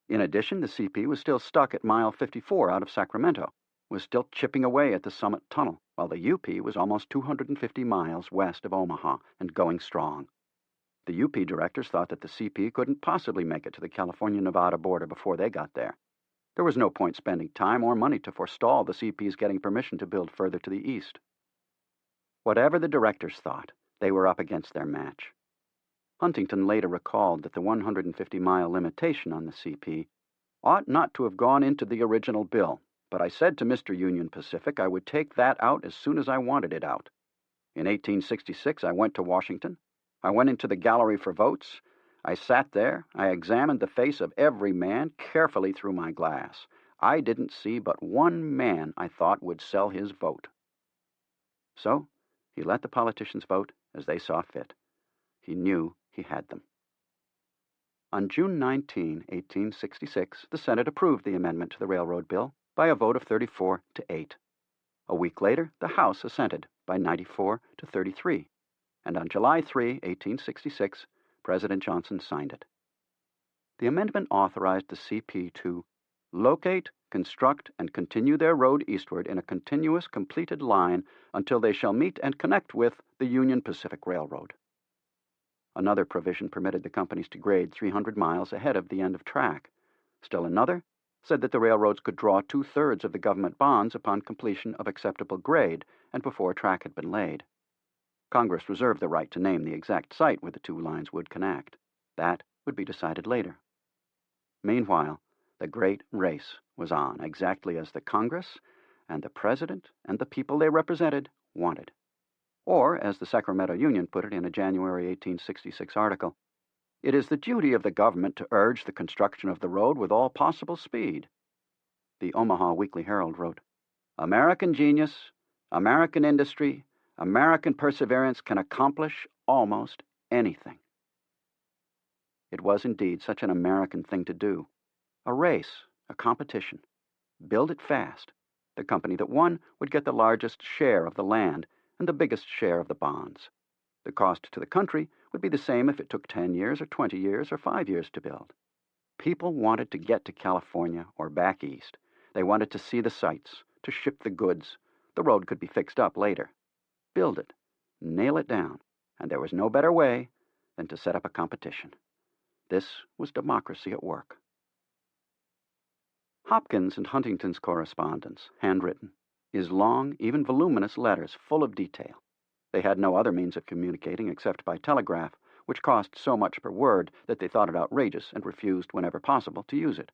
In addition, the CP was still stuck at mile 54 out of Sacramento, was still chipping away at the Summit Tunnel, while the UP was almost 250 miles west of Omaha and going strong. The UP directors thought that the CP couldn't possibly make it to the California-Nevada border before they got there. There was no point spending time or money to forestall the CP's getting permission to build further to the east. Whatever the directors thought, they were up against their match. Huntington later recalled that the 150-mile limitation on the CP ought not to have gone into the original bill, but I said to Mr. Union Pacific I would take that out as soon as I wanted it out. In 1866, I went to Washington. I went into the gallery for votes. I sat there. I examined the face of every man carefully through my glass. I didn't see but one man I thought would sell his vote. So he let the politicians vote as they saw fit. He knew he had them. On June 19, 1866, the Senate approved the amendment to the Railroad Bill by a vote of 34 to 8. A week later, the House assented by 94 to 33, and on July 3, 1866, President Johnson signed it. The amendment authorized the CP to locate, construct, and continue their road eastward in a continuous, completed line until they shall meet and connect with the Union Pacific Railroad. Another provision permitted the companies to grade 300 miles ahead of the end of track. Still another said that the railroads could draw 2/3 of the government bonds upon completion of acceptable grade and before track had been laid. Congress reserved the right to name the exact site where the two lines would connect. That would be decided later. Meanwhile, the great race was on, exactly as the Congress and the President and the people they represented wanted. Or, as the Sacramento Union put it in a January 1866 article, it is the duty of the government to urge the construction of the road with all possible speed. The Omaha Weekly Herald wrote, American genius, American industry, American perseverance can accomplish almost anything. It was indeed such an American thing to do. A race, a competition. Build it fast. The company that won would get the largest share of the land and the biggest share of the bonds. The cost to the country would be the same if it took 10 years or 20 years or 5 years to build. People wanted to get to California or back east. They wanted to see the sights, to ship the goods. The road could be fixed up later. Build it, nail it down, and there was no better way than to set up a competition. This was democracy at work. Hopkins and Huntington's correspondence, handwritten, is long, even voluminous letters full of detail. They had no other means of communicating except by telegraph, which cost so much per word that they thought it outrageous and refused whenever possible to use it,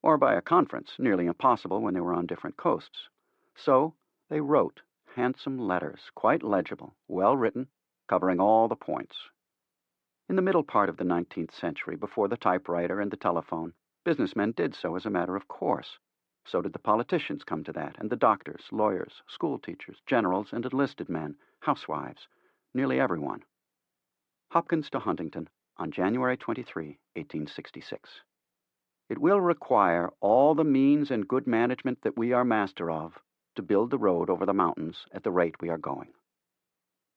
or by a conference, nearly impossible when they were on different coasts. So they wrote handsome letters, quite legible, well written, covering all the points. In the middle part of the 19th century, before the typewriter and the telephone, Businessmen did so as a matter of course. So did the politicians come to that, and the doctors, lawyers, school teachers, generals, and enlisted men, housewives, nearly everyone. Hopkins to Huntington on January 23, 1866. It will require all the means and good management that we are master of to build the road over the mountains at the rate we are going.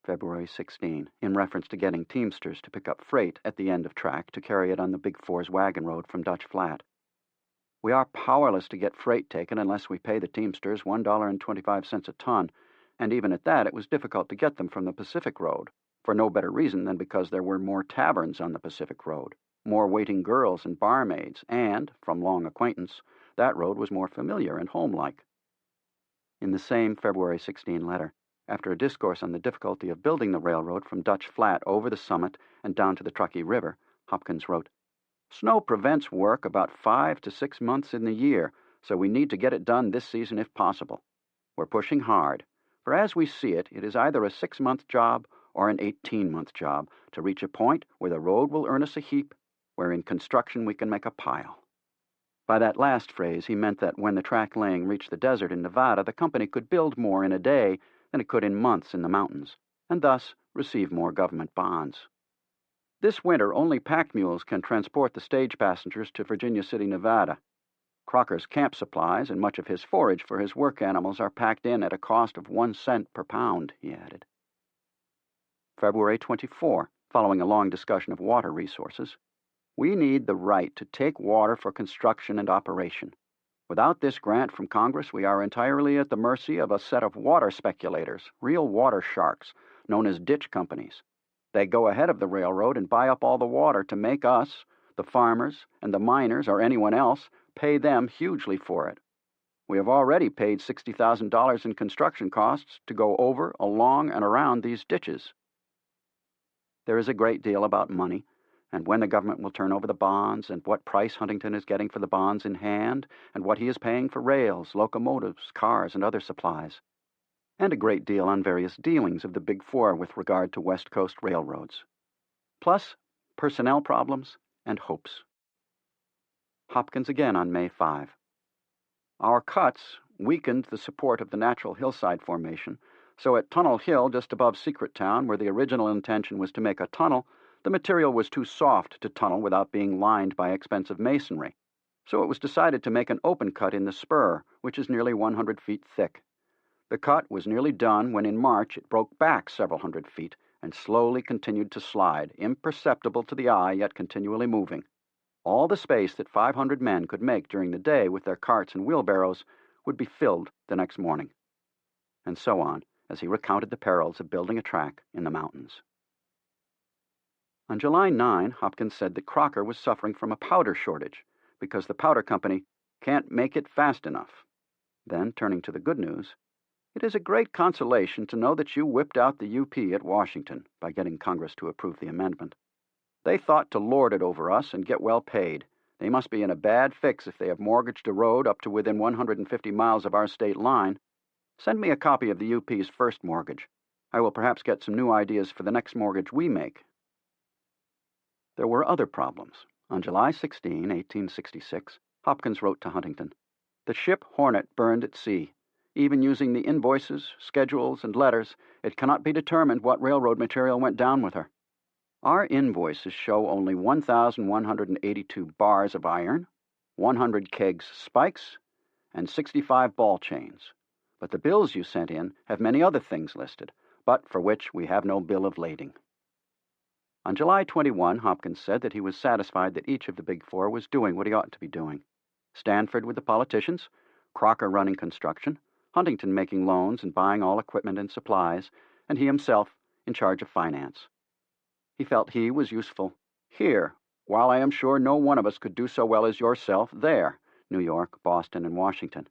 February 16, in reference to getting teamsters to pick up freight at the end of track to carry it on the Big Four's wagon road from Dutch Flat. We are powerless to get freight taken unless we pay the teamsters $1.25 a ton, and even at that it was difficult to get them from the Pacific Road, for no better reason than because there were more taverns on the Pacific Road, more waiting girls and barmaids, and, from long acquaintance, that road was more familiar and homelike. In the same February 16 letter, after a discourse on the difficulty of building the railroad from Dutch Flat over the summit and down to the Truckee River, Hopkins wrote, "Snow prevents work about 5 to 6 months in the year, so we need to get it done this season if possible. We're pushing hard, for as we see it, it is either a 6-month job or an 18-month job to reach a point where the road will earn us a heap, where in construction we can make a pile." By that last phrase, he meant that when the track laying reached the desert in Nevada, the company could build more in a day than it could in months in the mountains, and thus receive more government bonds. This winter, only pack mules can transport the stage passengers to Virginia City, Nevada. Crocker's camp supplies and much of his forage for his work animals are packed in at a cost of 1 cent per pound, he added. February 24, following a long discussion of water resources. We need the right to take water for construction and operation. Without this grant from Congress, we are entirely at the mercy of a set of water speculators, real water sharks, known as ditch companies. They go ahead of the railroad and buy up all the water to make us, the farmers, and the miners, or anyone else, pay them hugely for it. We have already paid $60,000 in construction costs to go over, along, and around these ditches. There is a great deal about money, and when the government will turn over the bonds, and what price Huntington is getting for the bonds in hand, and what he is paying for rails, locomotives, cars, and other supplies, and a great deal on various dealings of the Big Four with regard to West Coast railroads, plus personnel problems and hopes. Hopkins again on May 5. Our cuts weakened the support of the natural hillside formation, so at Tunnel Hill, just above Secret Town, where the original intention was to make a tunnel, the material was too soft to tunnel without being lined by expensive masonry, so it was decided to make an open cut in the spur, which is nearly 100 feet thick. The cut was nearly done when in March it broke back several hundred feet and slowly continued to slide, imperceptible to the eye yet continually moving. All the space that 500 men could make during the day with their carts and wheelbarrows would be filled the next morning. And so on, as he recounted the perils of building a track in the mountains. On July 9, Hopkins said that Crocker was suffering from a powder shortage because the powder company can't make it fast enough. Then, turning to the good news, "It is a great consolation to know that you whipped out the UP at Washington by getting Congress to approve the amendment. They thought to lord it over us and get well paid. They must be in a bad fix if they have mortgaged a road up to within 150 miles of our state line. Send me a copy of the UP's first mortgage. I will perhaps get some new ideas for the next mortgage we make." There were other problems. On July 16, 1866, Hopkins wrote to Huntington, "The ship Hornet burned at sea. Even using the invoices, schedules, and letters, it cannot be determined what railroad material went down with her. Our invoices show only 1,182 bars of iron, 100 kegs spikes, and 65 ball chains. But the bills you sent in have many other things listed, but for which we have no bill of lading." On July 21, Hopkins said that he was satisfied that each of the Big Four was doing what he ought to be doing. Stanford with the politicians, Crocker running construction, Huntington making loans and buying all equipment and supplies, and he himself in charge of finance. He felt he was useful here, while I am sure no one of us could do so well as yourself there, New York, Boston, and Washington.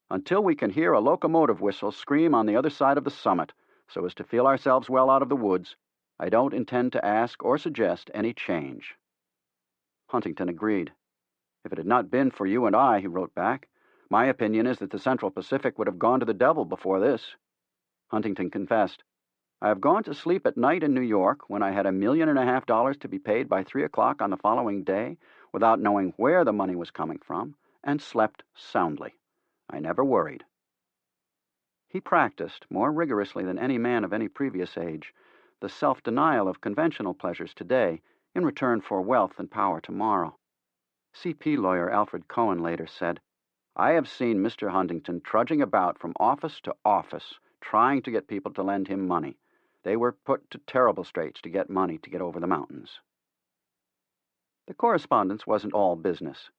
Until we can hear a locomotive whistle scream on the other side of the summit, so as to feel ourselves well out of the woods, I don't intend to ask or suggest any change. Huntington agreed. "If it had not been for you and I," he wrote back, "my opinion is that the Central Pacific would have gone to the devil before this." Huntington confessed, "I have gone to sleep at night in New York when I had $1.5 million to be paid by 3 o'clock on the following day, without knowing where the money was coming from, and slept soundly. I never worried. He practiced, more rigorously than any man of any previous age, the self-denial of conventional pleasures today in return for wealth and power tomorrow. CP lawyer Alfred Cohen later said, "I have seen Mr. Huntington trudging about from office to office, trying to get people to lend him money. They were put to terrible straits to get money to get over the mountains." The correspondence wasn't all business.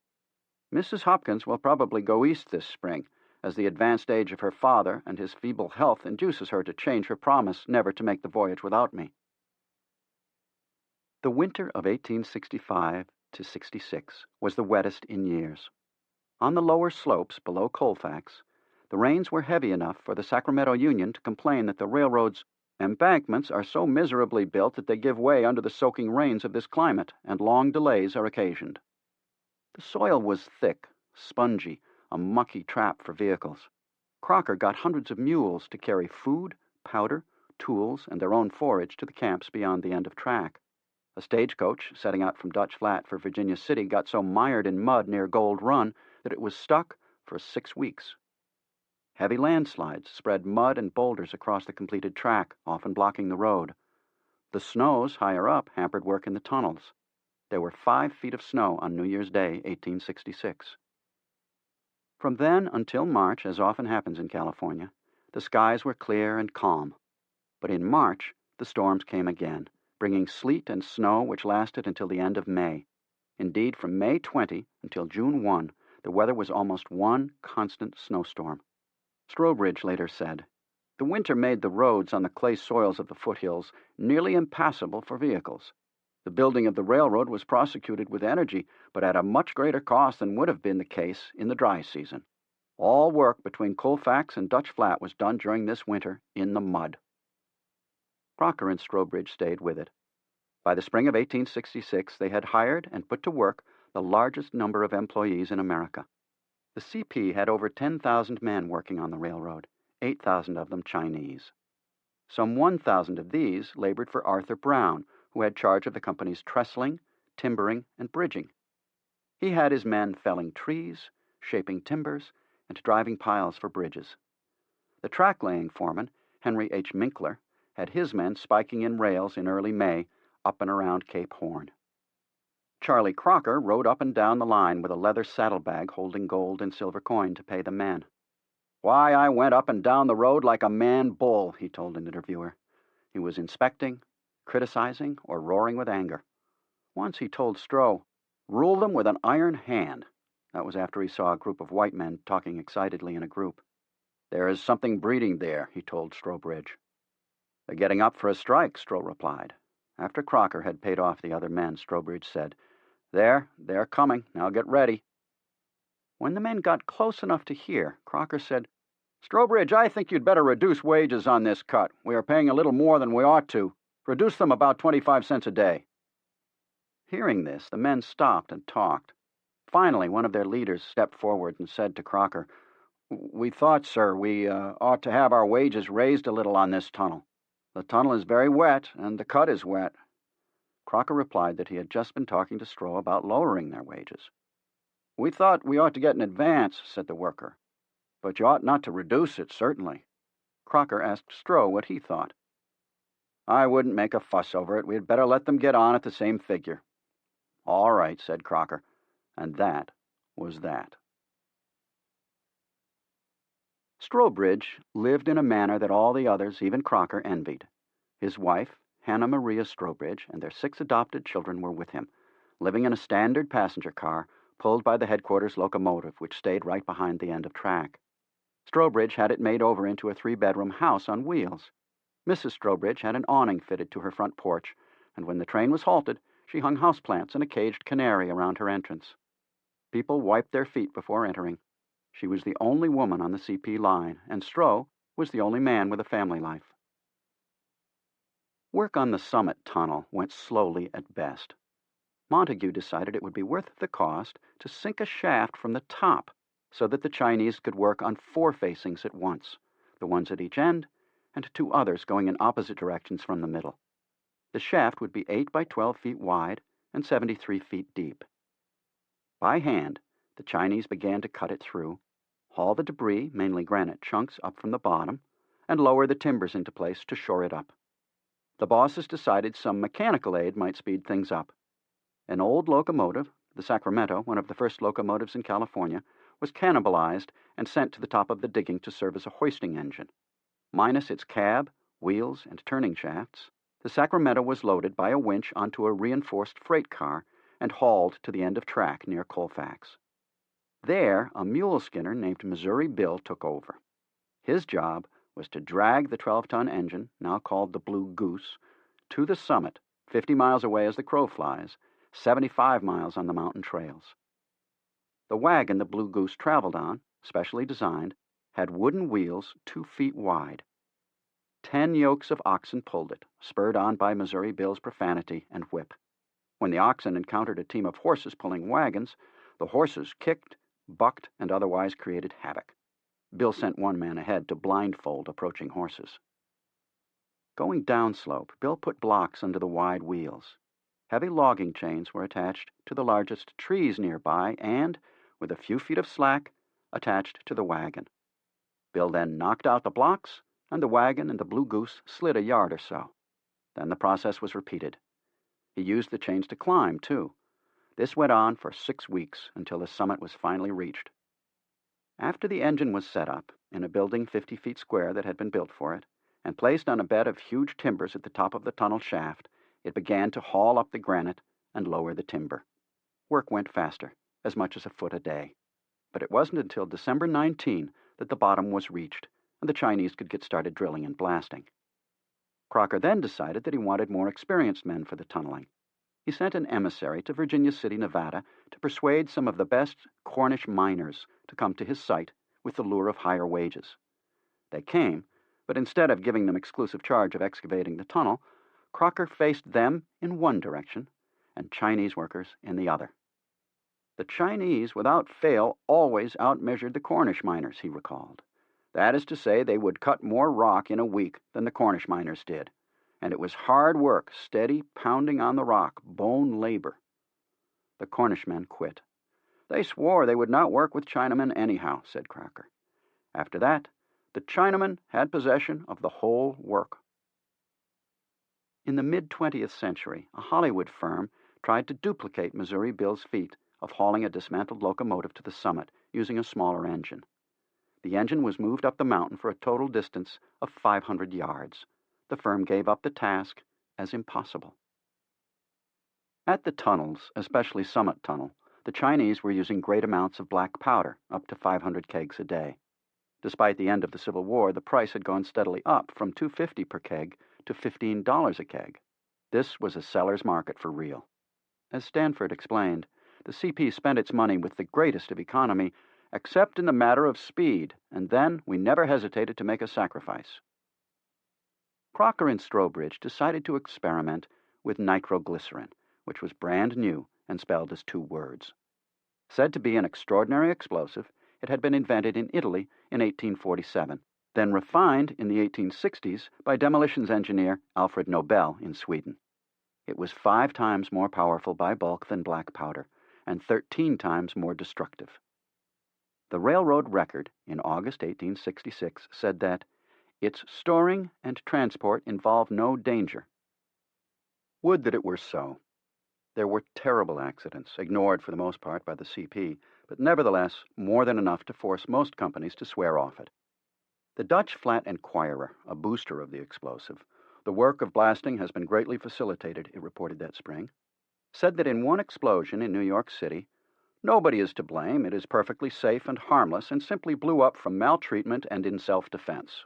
Mrs. Hopkins will probably go east this spring, as the advanced age of her father and his feeble health induces her to change her promise never to make the voyage without me. The winter of 1865 to 66 was the wettest in years. On the lower slopes below Colfax, the rains were heavy enough for the Sacramento Union to complain that the railroad's embankments are so miserably built that they give way under the soaking rains of this climate, and long delays are occasioned. The soil was thick, spongy, a mucky trap for vehicles. Crocker got hundreds of mules to carry food, powder, tools, and their own forage to the camps beyond the end of track. A stagecoach setting out from Dutch Flat for Virginia City got so mired in mud near Gold Run that it was stuck for 6 weeks. Heavy landslides spread mud and boulders across the completed track, often blocking the road. The snows higher up hampered work in the tunnels. There were 5 feet of snow on New Year's Day, 1866. From then until March, as often happens in California, the skies were clear and calm. But in March, the storms came again, bringing sleet and snow which lasted until the end of May. Indeed, from May 20 until June 1, the weather was almost one constant snowstorm. Strobridge later said, "The winter made the roads on the clay soils of the foothills nearly impassable for vehicles. The building of the railroad was prosecuted with energy, but at a much greater cost than would have been the case in the dry season. All work between Colfax and Dutch Flat was done during this winter in the mud." Crocker and Strobridge stayed with it. By the spring of 1866, they had hired and put to work the largest number of employees in America. The CP had over 10,000 men working on the railroad, 8,000 of them Chinese. Some 1,000 of these labored for Arthur Brown, who had charge of the company's trestling, timbering, and bridging. He had his men felling trees, shaping timbers, and driving piles for bridges. The track-laying foreman, Henry H. Minkler, had his men spiking in rails in early May up and around Cape Horn. Charlie Crocker rode up and down the line with a leather saddlebag holding gold and silver coin to pay the men. "Why, I went up and down the road like a man bull," he told an interviewer. He was inspecting, criticizing, or roaring with anger. Once he told Stroh, "Rule them with an iron hand." That was after he saw a group of white men talking excitedly in a group. "There is something breeding there," he told Strobridge. "They're getting up for a strike," Stroh replied. After Crocker had paid off the other men, Strobridge said, They're coming. Now get ready." When the men got close enough to hear, Crocker said, "Strobridge, I think you'd better reduce wages on this cut. We are paying a little more than we ought to. Reduce them about 25 cents a day." Hearing this, the men stopped and talked. Finally, one of their leaders stepped forward and said to Crocker, "We thought, sir, we ought to have our wages raised a little on this tunnel. The tunnel is very wet, and the cut is wet." Crocker replied that he had just been talking to Stroh about lowering their wages. "We thought we ought to get an advance," said the worker. "But you ought not to reduce it, certainly." Crocker asked Stroh what he thought. "I wouldn't make a fuss over it. We'd better let them get on at the same figure." "All right," said Crocker. And that was that. Strobridge lived in a manner that all the others, even Crocker, envied. His wife, Hannah Maria Strobridge, and their 6 adopted children were with him, living in a standard passenger car pulled by the headquarters locomotive, which stayed right behind the end of track. Strobridge had it made over into a 3-bedroom house on wheels. Mrs. Strobridge had an awning fitted to her front porch, and when the train was halted, she hung houseplants and a caged canary around her entrance. People wiped their feet before entering. She was the only woman on the CP line, and Stroh was the only man with a family life. Work on the Summit Tunnel went slowly at best. Montague decided it would be worth the cost to sink a shaft from the top so that the Chinese could work on 4 facings at once, the ones at each end, and 2 others going in opposite directions from the middle. The shaft would be 8 by 12 feet wide and 73 feet deep. By hand, the Chinese began to cut it through, haul the debris, mainly granite chunks, up from the bottom, and lower the timbers into place to shore it up. The bosses decided some mechanical aid might speed things up. An old locomotive, the Sacramento, one of the first locomotives in California, was cannibalized and sent to the top of the digging to serve as a hoisting engine. Minus its cab, wheels, and turning shafts, the Sacramento was loaded by a winch onto a reinforced freight car and hauled to the end of track near Colfax. There, a mule skinner named Missouri Bill took over. His job was to drag the 12-ton engine, now called the Blue Goose, to the summit, 50 miles away as the crow flies, 75 miles on the mountain trails. The wagon the Blue Goose traveled on, specially designed, had wooden wheels 2 feet wide. 10 yokes of oxen pulled it, spurred on by Missouri Bill's profanity and whip. When the oxen encountered a team of horses pulling wagons, the horses kicked, bucked, and otherwise created havoc. Bill sent one man ahead to blindfold approaching horses. Going downslope, Bill put blocks under the wide wheels. Heavy logging chains were attached to the largest trees nearby and, with a few feet of slack, attached to the wagon. Bill then knocked out the blocks, and the wagon and the Blue Goose slid a yard or so. Then the process was repeated. He used the chains to climb, too. This went on for 6 weeks until the summit was finally reached. After the engine was set up in a building 50 feet square that had been built for it, and placed on a bed of huge timbers at the top of the tunnel shaft, it began to haul up the granite and lower the timber. Work went faster, as much as a foot a day. But it wasn't until December 19 that the bottom was reached, and the Chinese could get started drilling and blasting. Crocker then decided that he wanted more experienced men for the tunneling. He sent an emissary to Virginia City, Nevada, to persuade some of the best Cornish miners to come to his site with the lure of higher wages. They came, but instead of giving them exclusive charge of excavating the tunnel, Crocker faced them in one direction and Chinese workers in the other. The Chinese, without fail, always outmeasured the Cornish miners, he recalled. That is to say, they would cut more rock in a week than the Cornish miners did. And it was hard work, steady pounding on the rock, bone labor. The Cornishmen quit. They swore they would not work with Chinamen anyhow, said Crocker. After that, the Chinamen had possession of the whole work. In the mid-20th century, a Hollywood firm tried to duplicate Missouri Bill's feat of hauling a dismantled locomotive to the summit using a smaller engine. The engine was moved up the mountain for a total distance of 500 yards. The firm gave up the task as impossible. At the tunnels, especially Summit Tunnel, the Chinese were using great amounts of black powder, up to 500 kegs a day. Despite the end of the Civil War, the price had gone steadily up from $2.50 per keg to $15 a keg. This was a seller's market for real. As Stanford explained, the CP spent its money with the greatest of economy, except in the matter of speed, and then we never hesitated to make a sacrifice. Crocker and Strobridge decided to experiment with nitroglycerin, which was brand new and spelled as 2 words. Said to be an extraordinary explosive, it had been invented in Italy in 1847, then refined in the 1860s by demolitions engineer Alfred Nobel in Sweden. It was 5 times more powerful by bulk than black powder, and 13 times more destructive. The railroad record in August 1866 said that its storing and transport involved no danger. Would that it were so. There were terrible accidents, ignored for the most part by the CP, but nevertheless more than enough to force most companies to swear off it. The Dutch Flat Enquirer, a booster of the explosive, the work of blasting has been greatly facilitated, it reported that spring, said that in one explosion in New York City, nobody is to blame, it is perfectly safe and harmless, and simply blew up from maltreatment and in self-defense.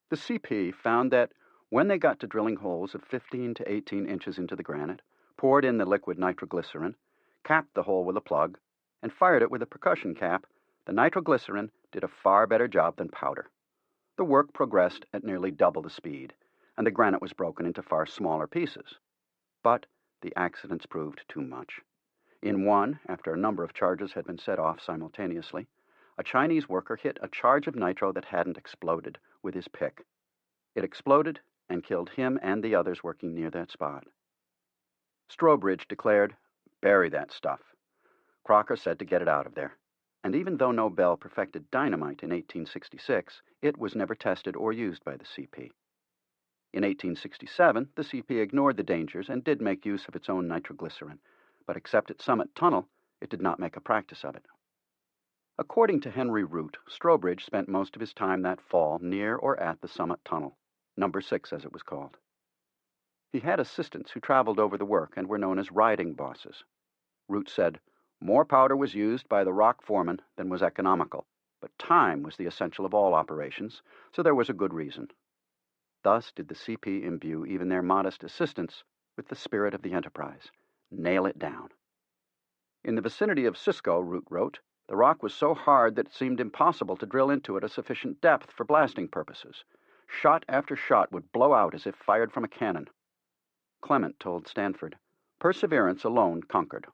The CP found that when they got to drilling holes of 15 to 18 inches into the granite, poured in the liquid nitroglycerin, capped the hole with a plug, and fired it with a percussion cap, the nitroglycerin did a far better job than powder. The work progressed at nearly double the speed, and the granite was broken into far smaller pieces. But the accidents proved too much. In one, after a number of charges had been set off simultaneously, a Chinese worker hit a charge of nitro that hadn't exploded with his pick. It exploded and killed him and the others working near that spot. Strobridge declared, "Bury that stuff." Crocker said to get it out of there. And even though Nobel perfected dynamite in 1866, it was never tested or used by the CP. In 1867, the CP ignored the dangers and did make use of its own nitroglycerin, but except at Summit Tunnel, it did not make a practice of it. According to Henry Root, Strobridge spent most of his time that fall near or at the Summit Tunnel, number 6 as it was called. He had assistants who traveled over the work and were known as riding bosses. Root said, more powder was used by the rock foreman than was economical, but time was the essential of all operations, so there was a good reason. Thus did the CP imbue even their modest assistants with the spirit of the enterprise. Nail it down. In the vicinity of Cisco, Root wrote, the rock was so hard that it seemed impossible to drill into it a sufficient depth for blasting purposes. Shot after shot would blow out as if fired from a cannon. Clement told Stanford, perseverance alone conquered.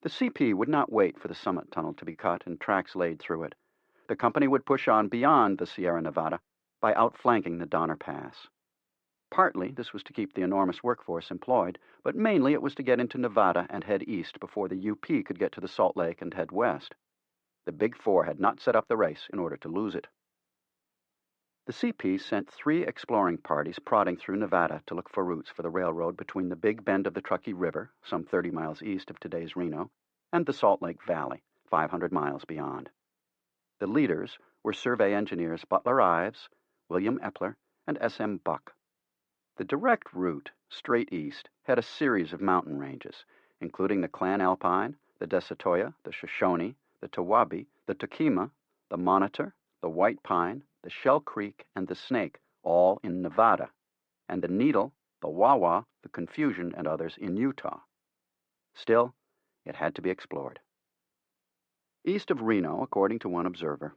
The CP would not wait for the Summit Tunnel to be cut and tracks laid through it. The company would push on beyond the Sierra Nevada by outflanking the Donner Pass. Partly this was to keep the enormous workforce employed, but mainly it was to get into Nevada and head east before the UP could get to the Salt Lake and head west. The Big Four had not set up the race in order to lose it. The CP sent 3 exploring parties prodding through Nevada to look for routes for the railroad between the Big Bend of the Truckee River, some 30 miles east of today's Reno, and the Salt Lake Valley, 500 miles beyond. The leaders were survey engineers Butler Ives, William Epler, and S.M. Buck. The direct route, straight east, had a series of mountain ranges, including the Clan Alpine, the Desatoya, the Shoshone, the Tawabi, the Toquima, the Monitor, the White Pine, the Shell Creek, and the Snake, all in Nevada, and the Needle, the Wawa, the Confusion, and others in Utah. Still, it had to be explored. East of Reno, according to one observer,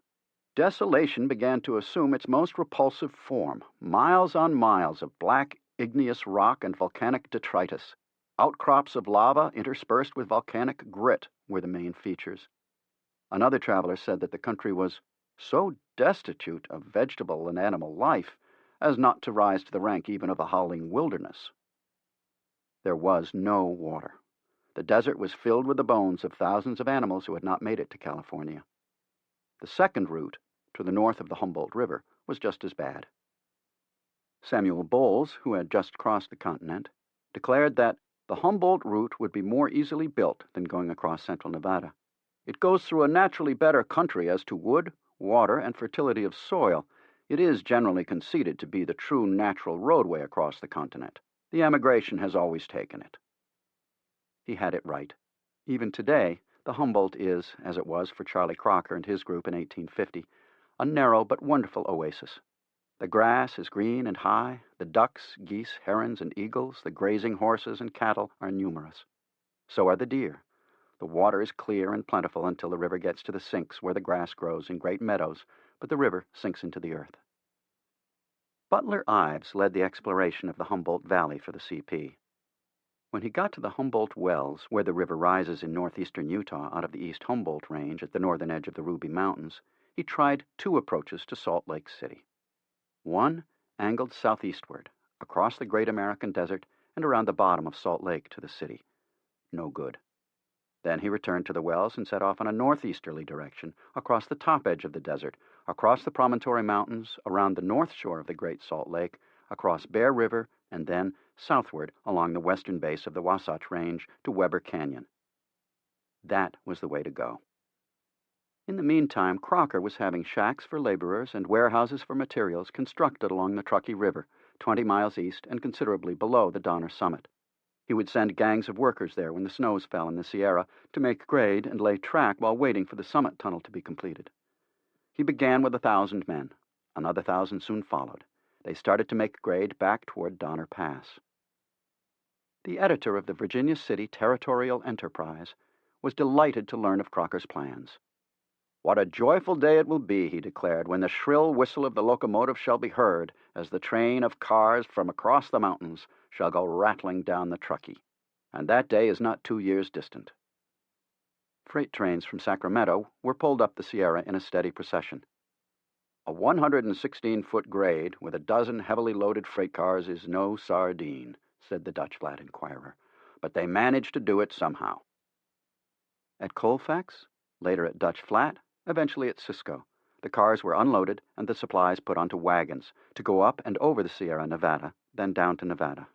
desolation began to assume its most repulsive form, miles on miles of black igneous rock and volcanic detritus. Outcrops of lava interspersed with volcanic grit were the main features. Another traveler said that the country was so destitute of vegetable and animal life as not to rise to the rank even of a howling wilderness. There was no water. The desert was filled with the bones of thousands of animals who had not made it to California. The second route, to the north of the Humboldt River, was just as bad. Samuel Bowles, who had just crossed the continent, declared that the Humboldt route would be more easily built than going across central Nevada. It goes through a naturally better country as to wood, water, and fertility of soil. It is generally conceded to be the true natural roadway across the continent. The emigration has always taken it. He had it right. Even today, the Humboldt is, as it was for Charlie Crocker and his group in 1850, a narrow but wonderful oasis. The grass is green and high, the ducks, geese, herons, and eagles, the grazing horses and cattle are numerous. So are the deer. The water is clear and plentiful until the river gets to the sinks where the grass grows in great meadows, but the river sinks into the earth. Butler Ives led the exploration of the Humboldt Valley for the CP. When he got to the Humboldt Wells, where the river rises in northeastern Utah out of the East Humboldt Range at the northern edge of the Ruby Mountains, he tried 2 approaches to Salt Lake City. One angled southeastward, across the Great American Desert and around the bottom of Salt Lake to the city. No good. Then he returned to the wells and set off on a northeasterly direction, across the top edge of the desert, across the Promontory Mountains, around the north shore of the Great Salt Lake, across Bear River, and then southward along the western base of the Wasatch Range to Weber Canyon. That was the way to go. In the meantime, Crocker was having shacks for laborers and warehouses for materials constructed along the Truckee River, 20 miles east and considerably below the Donner Summit. He would send gangs of workers there when the snows fell in the Sierra to make grade and lay track while waiting for the Summit Tunnel to be completed. He began with 1,000 men. Another 1,000 soon followed. They started to make grade back toward Donner Pass. The editor of the Virginia City Territorial Enterprise was delighted to learn of Crocker's plans. "What a joyful day it will be," he declared, "when the shrill whistle of the locomotive shall be heard as the train of cars from across the mountains shall go rattling down the Truckee. And that day is not 2 years distant." Freight trains from Sacramento were pulled up the Sierra in a steady procession. A 116-foot grade with a dozen heavily loaded freight cars is no sardine, said the Dutch Flat Inquirer, but they managed to do it somehow. At Colfax, later at Dutch Flat, eventually at Cisco, the cars were unloaded and the supplies put onto wagons to go up and over the Sierra Nevada, then down to Nevada.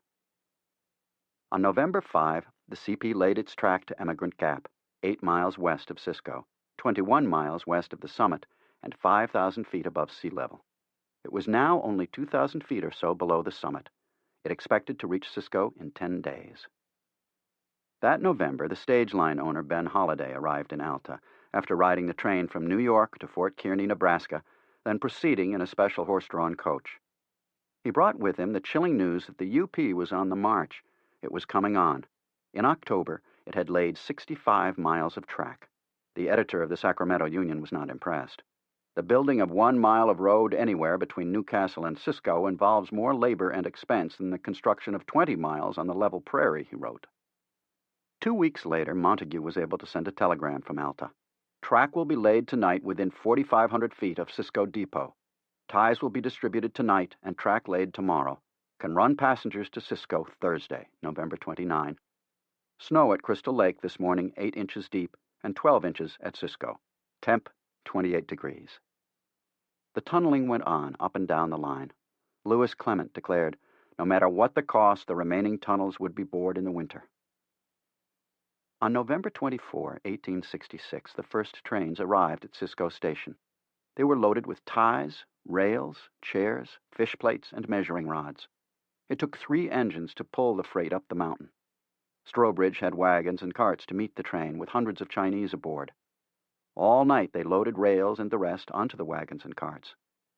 On November 5, the CP laid its track to Emigrant Gap, 8 miles west of Cisco, 21 miles west of the summit, and 5,000 feet above sea level. It was now only 2,000 feet or so below the summit. It expected to reach Cisco in 10 days. That November, the stage line owner Ben Holliday arrived in Alta after riding the train from New York to Fort Kearny, Nebraska, then proceeding in a special horse-drawn coach. He brought with him the chilling news that the UP was on the march. It was coming on. In October, it had laid 65 miles of track. The editor of the Sacramento Union was not impressed. The building of 1 mile of road anywhere between Newcastle and Cisco involves more labor and expense than the construction of 20 miles on the level prairie, he wrote. 2 weeks later, Montague was able to send a telegram from Alta. Track will be laid tonight within 4,500 feet of Cisco Depot. Ties will be distributed tonight and track laid tomorrow. Can run passengers to Cisco Thursday, November 29. Snow at Crystal Lake this morning 8 inches deep and 12 inches at Cisco. Temp 28 degrees. The tunneling went on up and down the line. Lewis Clement declared, no matter what the cost, the remaining tunnels would be bored in the winter. On November 24, 1866, the first trains arrived at Cisco Station. They were loaded with ties, rails, chairs, fish plates, and measuring rods. It took 3 engines to pull the freight up the mountain. Strobridge had wagons and carts to meet the train with hundreds of Chinese aboard. All night they loaded rails and the rest onto the wagons and carts.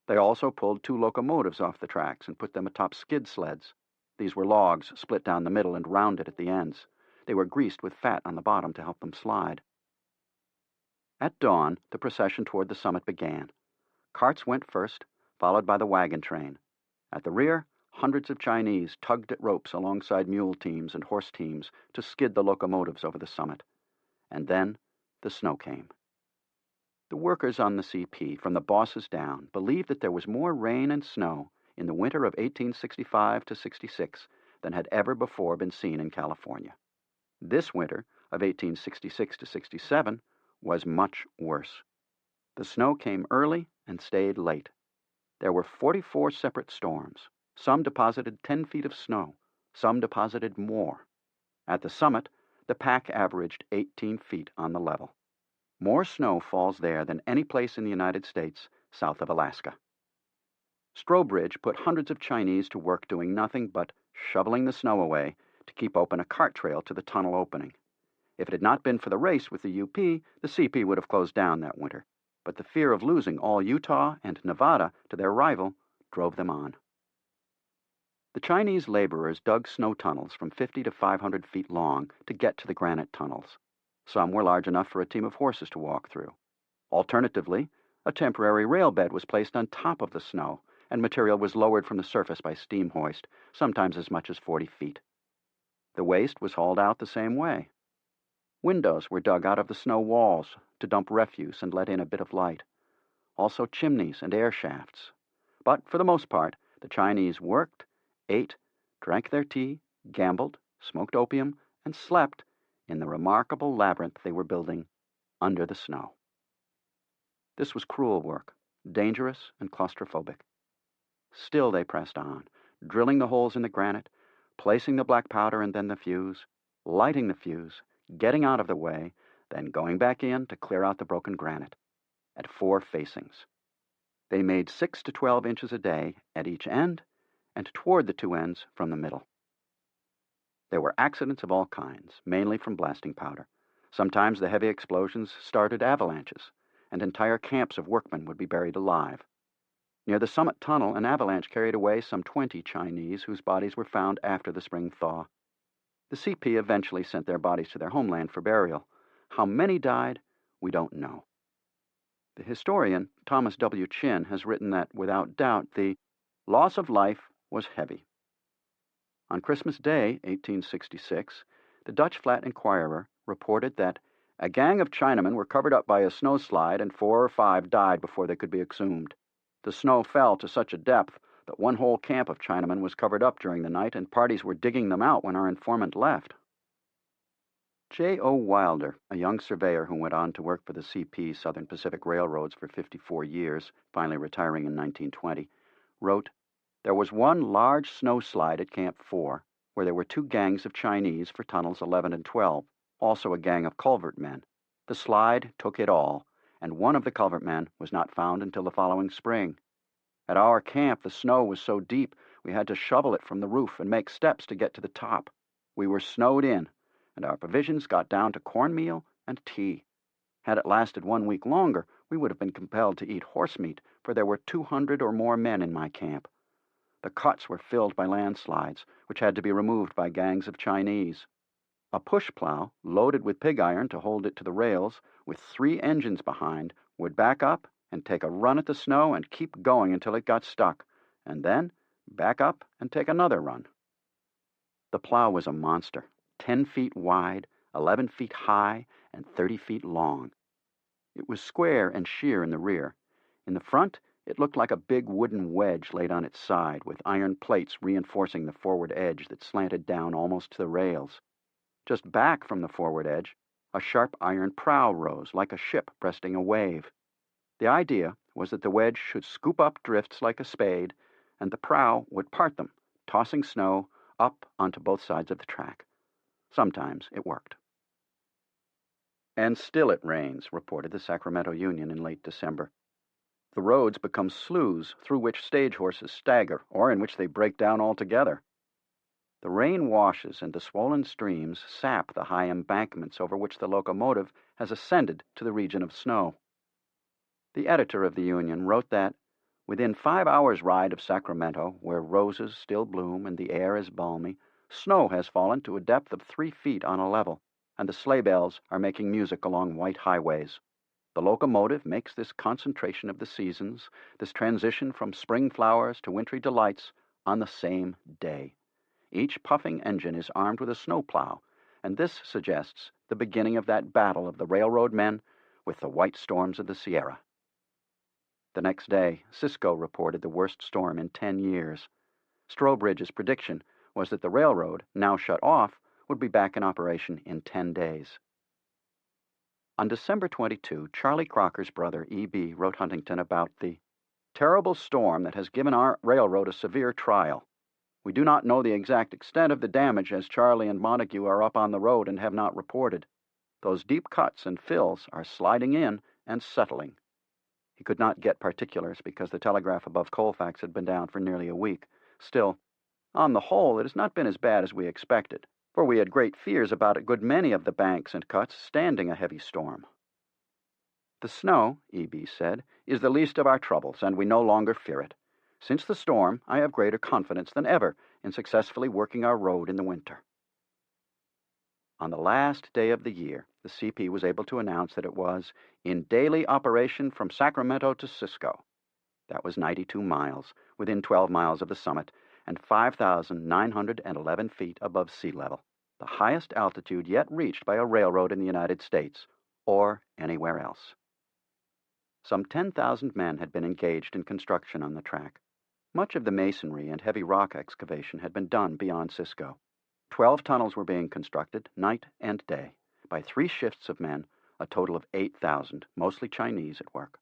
They also pulled 2 locomotives off the tracks and put them atop skid sleds. These were logs split down the middle and rounded at the ends. They were greased with fat on the bottom to help them slide. At dawn, the procession toward the summit began. Carts went first, followed by the wagon train. At the rear, hundreds of Chinese tugged at ropes alongside mule teams and horse teams to skid the locomotives over the summit. And then the snow came. The workers on the CP, from the bosses down, believed that there was more rain and snow in the winter of 1865 to 66 than had ever before been seen in California. This winter of 1866 to 67 was much worse. The snow came early and stayed late. There were 44 separate storms. Some deposited 10 feet of snow. Some deposited more. At the summit, the pack averaged 18 feet on the level. More snow falls there than any place in the United States south of Alaska. Strobridge put hundreds of Chinese to work doing nothing but shoveling the snow away to keep open a cart trail to the tunnel opening. If it had not been for the race with the UP, the CP would have closed down that winter. But the fear of losing all Utah and Nevada to their rival drove them on. The Chinese laborers dug snow tunnels from 50 to 500 feet long to get to the granite tunnels. Some were large enough for a team of horses to walk through. Alternatively, a temporary rail bed was placed on top of the snow, and material was lowered from the surface by steam hoist, sometimes as much as 40 feet. The waste was hauled out the same way. Windows were dug out of the snow walls to dump refuse and let in a bit of light. Also chimneys and air shafts. But for the most part, the Chinese worked, ate, drank their tea, gambled, smoked opium, and slept in the remarkable labyrinth they were building under the snow. This was cruel work, dangerous and claustrophobic. Still they pressed on, drilling the holes in the granite, placing the black powder and then the fuse, lighting the fuse, getting out of the way, then going back in to clear out the broken granite, at 4 facings. They made 6 to 12 inches a day at each end, and toward the 2 ends from the middle. There were accidents of all kinds, mainly from blasting powder. Sometimes the heavy explosions started avalanches, and entire camps of workmen would be buried alive. Near the summit tunnel, an avalanche carried away some 20 Chinese whose bodies were found after the spring thaw. The CP eventually sent their bodies to their homeland for burial. How many died, we don't know. The historian Thomas W. Chin has written that, without doubt, the loss of life was heavy. On Christmas Day, 1866, the Dutch Flat Enquirer reported that a gang of Chinamen were covered up by a snowslide and 4 or 5 died before they could be exhumed. The snow fell to such a depth that one whole camp of Chinamen was covered up during the night, and parties were digging them out when our informant left. J.O. Wilder, a young surveyor who went on to work for the CP Southern Pacific Railroads for 54 years, finally retiring in 1920, wrote, "There was one large snowslide at Camp 4, where there were two gangs of Chinese for tunnels 11 and 12, also a gang of culvert men. The slide took it all, and one of the culvert men was not found until the following spring. At our camp, the snow was so deep we had to shovel it from the roof and make steps to get to the top. We were snowed in, and our provisions got down to cornmeal and tea. Had it lasted 1 week longer, we would have been compelled to eat horse meat, for there were 200 or more men in my camp. The cuts were filled by landslides, which had to be removed by gangs of Chinese. A push plow, loaded with pig iron to hold it to the rails, with 3 engines behind, would back up and take a run at the snow and keep going until it got stuck, and then back up and take another run. The plow was a monster, 10 feet wide, 11 feet high, and 30 feet long. It was square and sheer in the rear. In the front, it looked like a big wooden wedge laid on its side, with iron plates reinforcing the forward edge that slanted down almost to the rails. Just back from the forward edge, a sharp iron prow rose like a ship breasting a wave. The idea was that the wedge should scoop up drifts like a spade, and the prow would part them, tossing snow up onto both sides of the track. Sometimes it worked. "And still it rains," reported the Sacramento Union in late December. "The roads become sloughs through which stage horses stagger, or in which they break down altogether. The rain washes, and the swollen streams sap the high embankments over which the locomotive has ascended to the region of snow." The editor of the Union wrote that, within 5 hours' ride of Sacramento, where roses still bloom and the air is balmy, snow has fallen to a depth of 3 feet on a level, and the sleigh bells are making music along white highways. The locomotive makes this concentration of the seasons, this transition from spring flowers to wintry delights, on the same day. Each puffing engine is armed with a snowplow, and this suggests the beginning of that battle of the railroad men with the white storms of the Sierra. The next day, Cisco reported the worst storm in 10 years. Strobridge's prediction was that the railroad, now shut off, would be back in operation in 10 days. On December 22, Charlie Crocker's brother, E.B., wrote Huntington about the terrible storm that has given our railroad a severe trial. We do not know the exact extent of the damage, as Charlie and Montague are up on the road and have not reported. Those deep cuts and fills are sliding in and settling. He could not get particulars because the telegraph above Colfax had been down for nearly a week. Still, on the whole, it has not been as bad as we expected, for we had great fears about a good many of the banks and cuts standing a heavy storm. "The snow," E.B. said, "is the least of our troubles, and we no longer fear it. Since the storm, I have greater confidence than ever in successfully working our road in the winter." On the last day of the year, the CP was able to announce that it was in daily operation from Sacramento to Cisco. That was 92 miles, within 12 miles of the summit, and 5,911 feet above sea level, the highest altitude yet reached by a railroad in the United States, or anywhere else. Some 10,000 men had been engaged in construction on the track. Much of the masonry and heavy rock excavation had been done beyond Cisco. 12 tunnels were being constructed, night and day, by 3 shifts of men, a total of 8,000, mostly Chinese, at work.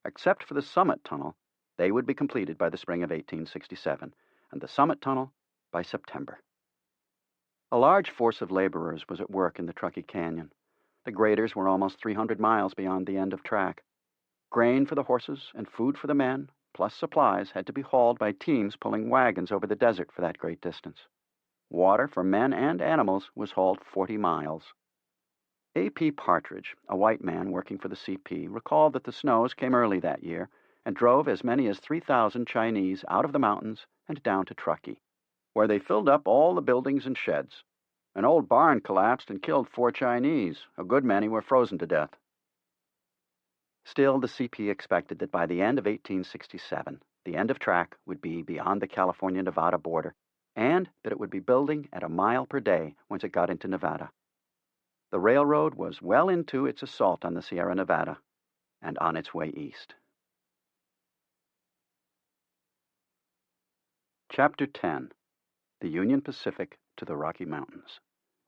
Except for the Summit Tunnel, they would be completed by the spring of 1867, and the Summit Tunnel by September. A large force of laborers was at work in the Truckee Canyon. The graders were almost 300 miles beyond the end of track. Grain for the horses and food for the men, plus supplies, had to be hauled by teams pulling wagons over the desert for that great distance. Water for men and animals was hauled 40 miles. A.P. Partridge, a white man working for the CP, recalled that the snows came early that year and drove as many as 3,000 Chinese out of the mountains and down to Truckee, where they filled up all the buildings and sheds. An old barn collapsed and killed 4 Chinese. A good many were frozen to death. Still, the CP expected that by the end of 1867, the end of track would be beyond the California-Nevada border, and that it would be building at a mile per day once it got into Nevada. The railroad was well into its assault on the Sierra Nevada and on its way east. Chapter 10. The Union Pacific to the Rocky Mountains,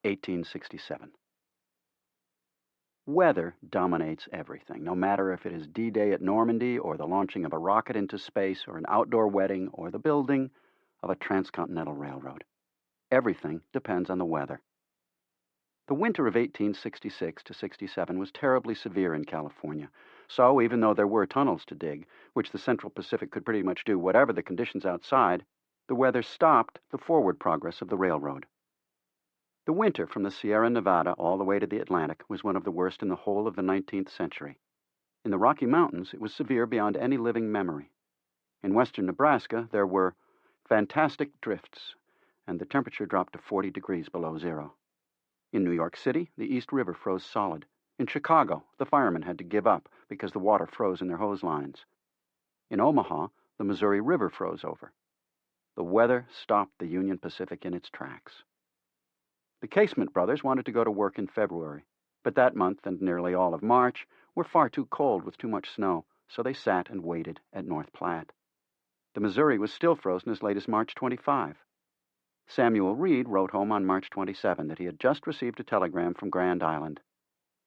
1867. Weather dominates everything, no matter if it is D-Day at Normandy or the launching of a rocket into space or an outdoor wedding or the building of a transcontinental railroad. Everything depends on the weather. The winter of 1866 to 67 was terribly severe in California, so even though there were tunnels to dig, which the Central Pacific could pretty much do whatever the conditions outside, the weather stopped the forward progress of the railroad. The winter from the Sierra Nevada all the way to the Atlantic was one of the worst in the whole of the 19th century. In the Rocky Mountains, it was severe beyond any living memory. In western Nebraska, there were fantastic drifts, and the temperature dropped to 40 degrees below zero. In New York City, the East River froze solid. In Chicago, the firemen had to give up because the water froze in their hose lines. In Omaha, the Missouri River froze over. The weather stopped the Union Pacific in its tracks. The Casement brothers wanted to go to work in February, but that month and nearly all of March were far too cold with too much snow, so they sat and waited at North Platte. The Missouri was still frozen as late as March 25. Samuel Reed wrote home on March 27 that he had just received a telegram from Grand Island.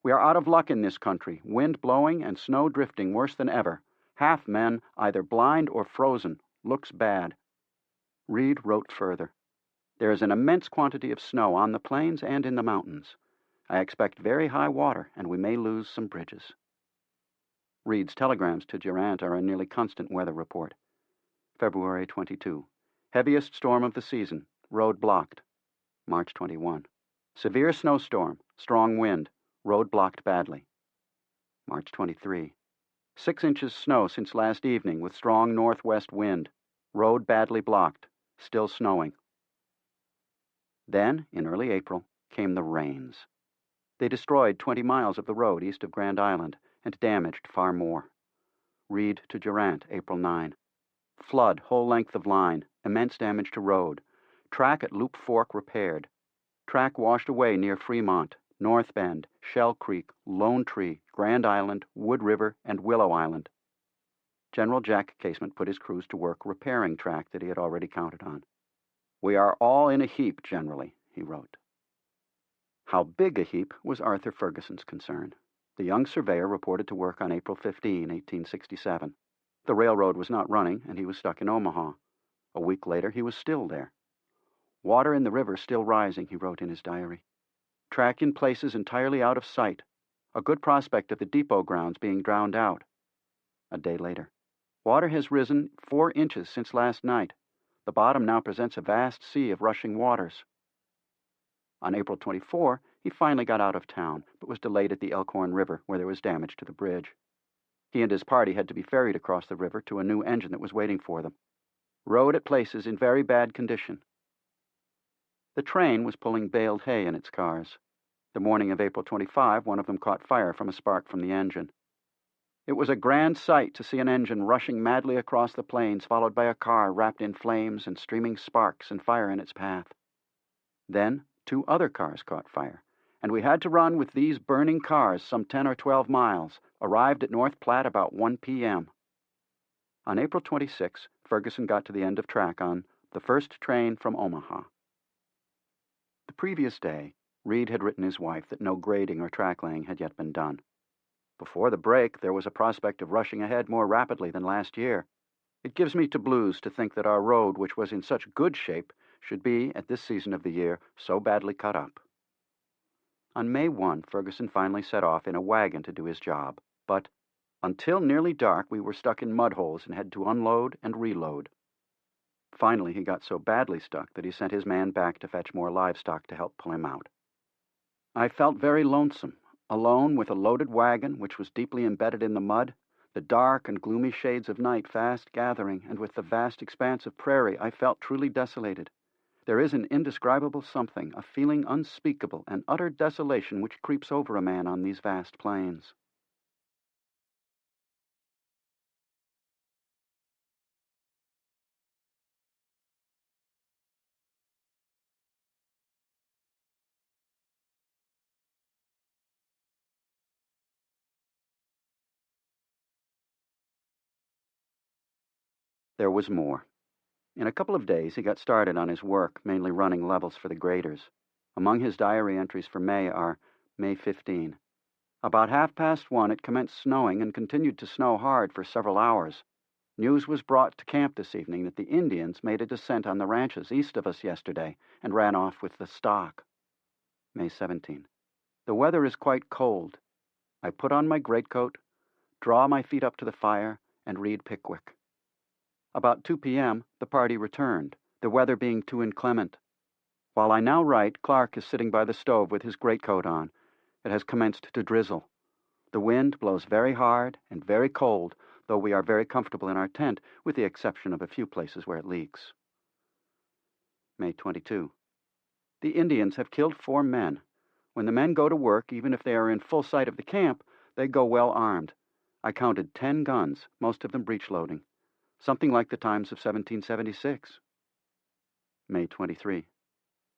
"We are out of luck in this country, wind blowing and snow drifting worse than ever. Half men, either blind or frozen. Looks bad." Reed wrote further, "There is an immense quantity of snow on the plains and in the mountains. I expect very high water, and we may lose some bridges." Reed's telegrams to Durant are a nearly constant weather report. February 22. Heaviest storm of the season. Road blocked. March 21. Severe snowstorm. Strong wind. Road blocked badly. March 23. 6 inches snow since last evening with strong northwest wind. Road badly blocked. Still snowing. Then, in early April, came the rains. They destroyed 20 miles of the road east of Grand Island and damaged far more. Reed to Durant, April 9. Flood whole length of line. Immense damage to road. Track at Loop Fork repaired. Track washed away near Fremont, North Bend, Shell Creek, Lone Tree, Grand Island, Wood River, and Willow Island. General Jack Casement put his crews to work repairing track that he had already counted on. "We are all in a heap generally," he wrote. How big a heap was Arthur Ferguson's concern. The young surveyor reported to work on April 15, 1867. The railroad was not running, and he was stuck in Omaha. A week later, he was still there. "Water in the river still rising," he wrote in his diary. "Track in places entirely out of sight. A good prospect of the depot grounds being drowned out." A day later. "Water has risen 4 inches since last night. The bottom now presents a vast sea of rushing waters." On April 24, he finally got out of town, but was delayed at the Elkhorn River, where there was damage to the bridge. He and his party had to be ferried across the river to a new engine that was waiting for them. Road at places in very bad condition. The train was pulling baled hay in its cars. The morning of April 25, one of them caught fire from a spark from the engine. It was a grand sight to see an engine rushing madly across the plains, followed by a car wrapped in flames and streaming sparks and fire in its path. Then 2 other cars caught fire, and we had to run with these burning cars some 10 or 12 miles, arrived at North Platte about 1 p.m. On April 26, Ferguson got to the end of track on the first train from Omaha. The previous day, Reed had written his wife that no grading or track laying had yet been done. Before the break, there was a prospect of rushing ahead more rapidly than last year. "It gives me to blues to think that our road, which was in such good shape, should be, at this season of the year, so badly cut up." On May 1, Ferguson finally set off in a wagon to do his job, but until nearly dark we were stuck in mud holes and had to unload and reload. Finally, he got so badly stuck that he sent his man back to fetch more livestock to help pull him out. "I felt very lonesome, alone with a loaded wagon which was deeply embedded in the mud, the dark and gloomy shades of night fast gathering, and with the vast expanse of prairie, I felt truly desolated. There is an indescribable something, a feeling unspeakable and utter desolation which creeps over a man on these vast plains." There was more. In a couple of days he got started on his work, mainly running levels for the graders. Among his diary entries for May are May 15. About 1:30 it commenced snowing and continued to snow hard for several hours. News was brought to camp this evening that the Indians made a descent on the ranches east of us yesterday and ran off with the stock. May 17. The weather is quite cold. I put on my greatcoat, draw my feet up to the fire, and read Pickwick. About 2 p.m., the party returned, the weather being too inclement. While I now write, Clark is sitting by the stove with his greatcoat on. It has commenced to drizzle. The wind blows very hard and very cold, though we are very comfortable in our tent, with the exception of a few places where it leaks. May 22. The Indians have killed 4 men. When the men go to work, even if they are in full sight of the camp, they go well armed. I counted 10 guns, most of them breech-loading, something like the times of 1776. May 23.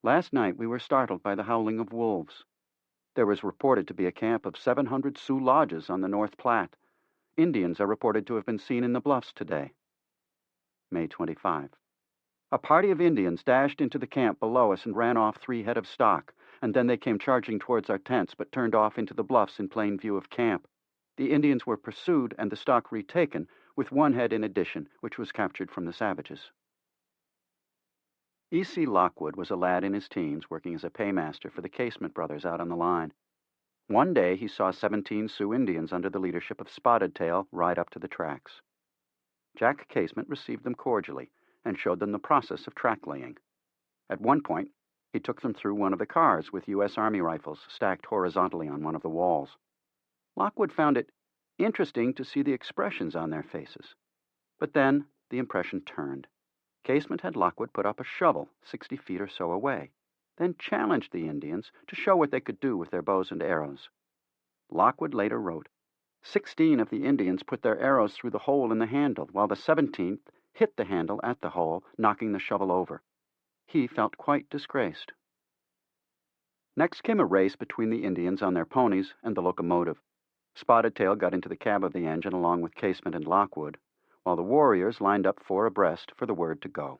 Last night we were startled by the howling of wolves. There was reported to be a camp of 700 Sioux lodges on the North Platte. Indians are reported to have been seen in the bluffs today. May 25. A party of Indians dashed into the camp below us and ran off 3 head of stock, and then they came charging towards our tents, but turned off into the bluffs in plain view of camp. The Indians were pursued and the stock retaken, with 1 head in addition, which was captured from the savages. E.C. Lockwood was a lad in his teens working as a paymaster for the Casement brothers out on the line. One day he saw 17 Sioux Indians under the leadership of Spotted Tail ride up to the tracks. Jack Casement received them cordially and showed them the process of track laying. At one point, he took them through one of the cars with U.S. Army rifles stacked horizontally on one of the walls. Lockwood found it interesting to see the expressions on their faces. But then the impression turned. Casement had Lockwood put up a shovel 60 feet or so away, then challenged the Indians to show what they could do with their bows and arrows. Lockwood later wrote, 16 of the Indians put their arrows through the hole in the handle, while the 17th hit the handle at the hole, knocking the shovel over. He felt quite disgraced. Next came a race between the Indians on their ponies and the locomotive. Spotted Tail got into the cab of the engine along with Casement and Lockwood, while the warriors lined up 4 abreast for the word to go.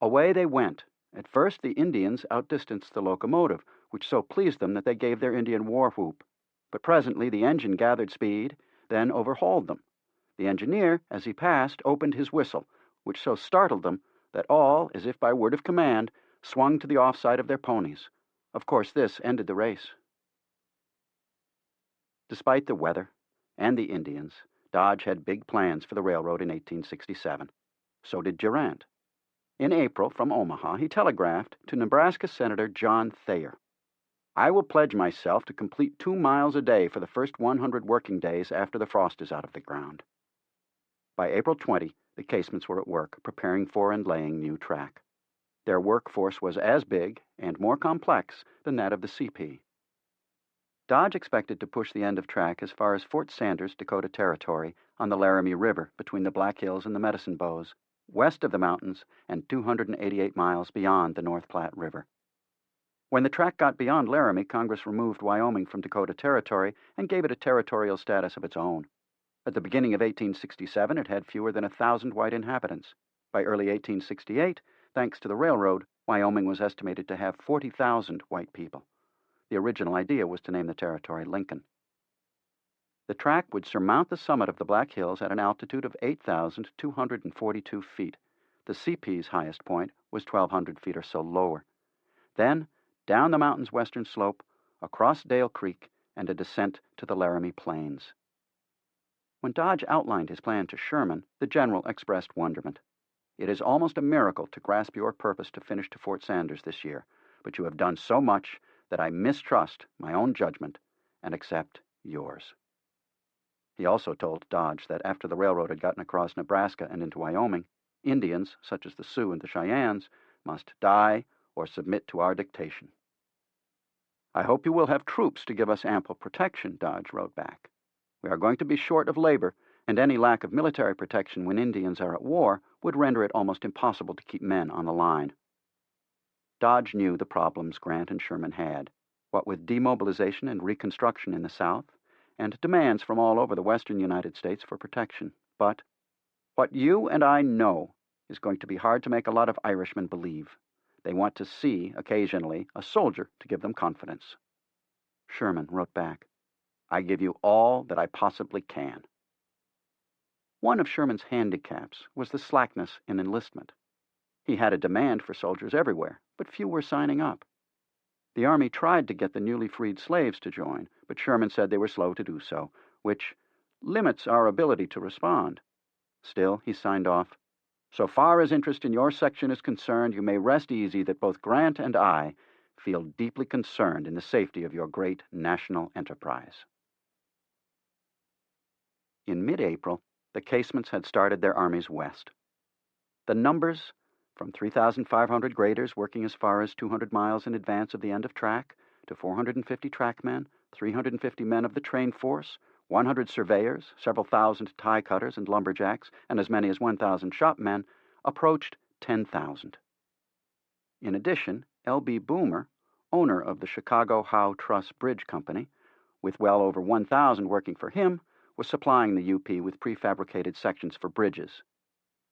Away they went. At first the Indians outdistanced the locomotive, which so pleased them that they gave their Indian war whoop. But presently the engine gathered speed, then overhauled them. The engineer, as he passed, opened his whistle, which so startled them that all, as if by word of command, swung to the offside of their ponies. Of course, this ended the race. Despite the weather and the Indians, Dodge had big plans for the railroad in 1867. So did Durant. In April, from Omaha, he telegraphed to Nebraska Senator John Thayer, I will pledge myself to complete 2 miles a day for the first 100 working days after the frost is out of the ground. By April 20, the Casements were at work, preparing for and laying new track. Their workforce was as big and more complex than that of the CP. Dodge expected to push the end of track as far as Fort Sanders, Dakota Territory, on the Laramie River between the Black Hills and the Medicine Bows, west of the mountains and 288 miles beyond the North Platte River. When the track got beyond Laramie, Congress removed Wyoming from Dakota Territory and gave it a territorial status of its own. At the beginning of 1867, it had fewer than 1,000 white inhabitants. By early 1868, thanks to the railroad, Wyoming was estimated to have 40,000 white people. The original idea was to name the territory Lincoln. The track would surmount the summit of the Black Hills at an altitude of 8,242 feet. The CP's highest point was 1,200 feet or so lower. Then, down the mountain's western slope, across Dale Creek, and a descent to the Laramie Plains. When Dodge outlined his plan to Sherman, the general expressed wonderment. It is almost a miracle to grasp your purpose to finish to Fort Sanders this year, but you have done so much that I mistrust my own judgment and accept yours. He also told Dodge that after the railroad had gotten across Nebraska and into Wyoming, Indians, such as the Sioux and the Cheyennes, must die or submit to our dictation. I hope you will have troops to give us ample protection, Dodge wrote back. We are going to be short of labor, and any lack of military protection when Indians are at war would render it almost impossible to keep men on the line. Dodge knew the problems Grant and Sherman had, what with demobilization and reconstruction in the South, and demands from all over the western United States for protection. But what you and I know is going to be hard to make a lot of Irishmen believe. They want to see, occasionally, a soldier to give them confidence. Sherman wrote back, I give you all that I possibly can. One of Sherman's handicaps was the slackness in enlistment. He had a demand for soldiers everywhere, but few were signing up. The Army tried to get the newly freed slaves to join, but Sherman said they were slow to do so, which limits our ability to respond. Still, he signed off, "So far as interest in your section is concerned, you may rest easy that both Grant and I feel deeply concerned in the safety of your great national enterprise." In mid-April, the Casements had started their armies west. The numbers, from 3,500 graders working as far as 200 miles in advance of the end of track, to 450 trackmen, 350 men of the train force, 100 surveyors, several thousand tie cutters and lumberjacks, and as many as 1,000 shopmen, approached 10,000. In addition, L.B. Boomer, owner of the Chicago Howe Truss Bridge Company, with well over 1,000 working for him, was supplying the UP with prefabricated sections for bridges.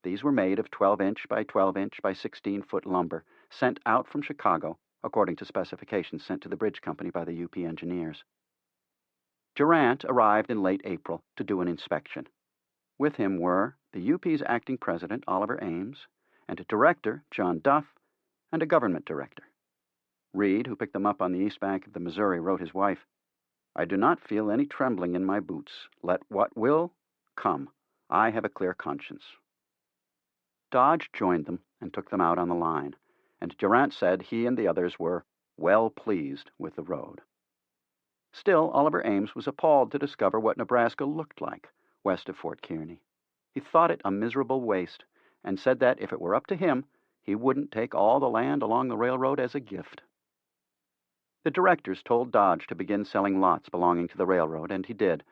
These were made of 12-inch by 12-inch by 16-foot lumber, sent out from Chicago, according to specifications sent to the bridge company by the UP engineers. Durant arrived in late April to do an inspection. With him were the UP's acting president, Oliver Ames, and a director, John Duff, and a government director. Reed, who picked them up on the east bank of the Missouri, wrote his wife, "I do not feel any trembling in my boots. Let what will come. I have a clear conscience." Dodge joined them and took them out on the line, and Durant said he and the others were well pleased with the road. Still, Oliver Ames was appalled to discover what Nebraska looked like west of Fort Kearny. He thought it a miserable waste, and said that if it were up to him, he wouldn't take all the land along the railroad as a gift. The directors told Dodge to begin selling lots belonging to the railroad, and he did,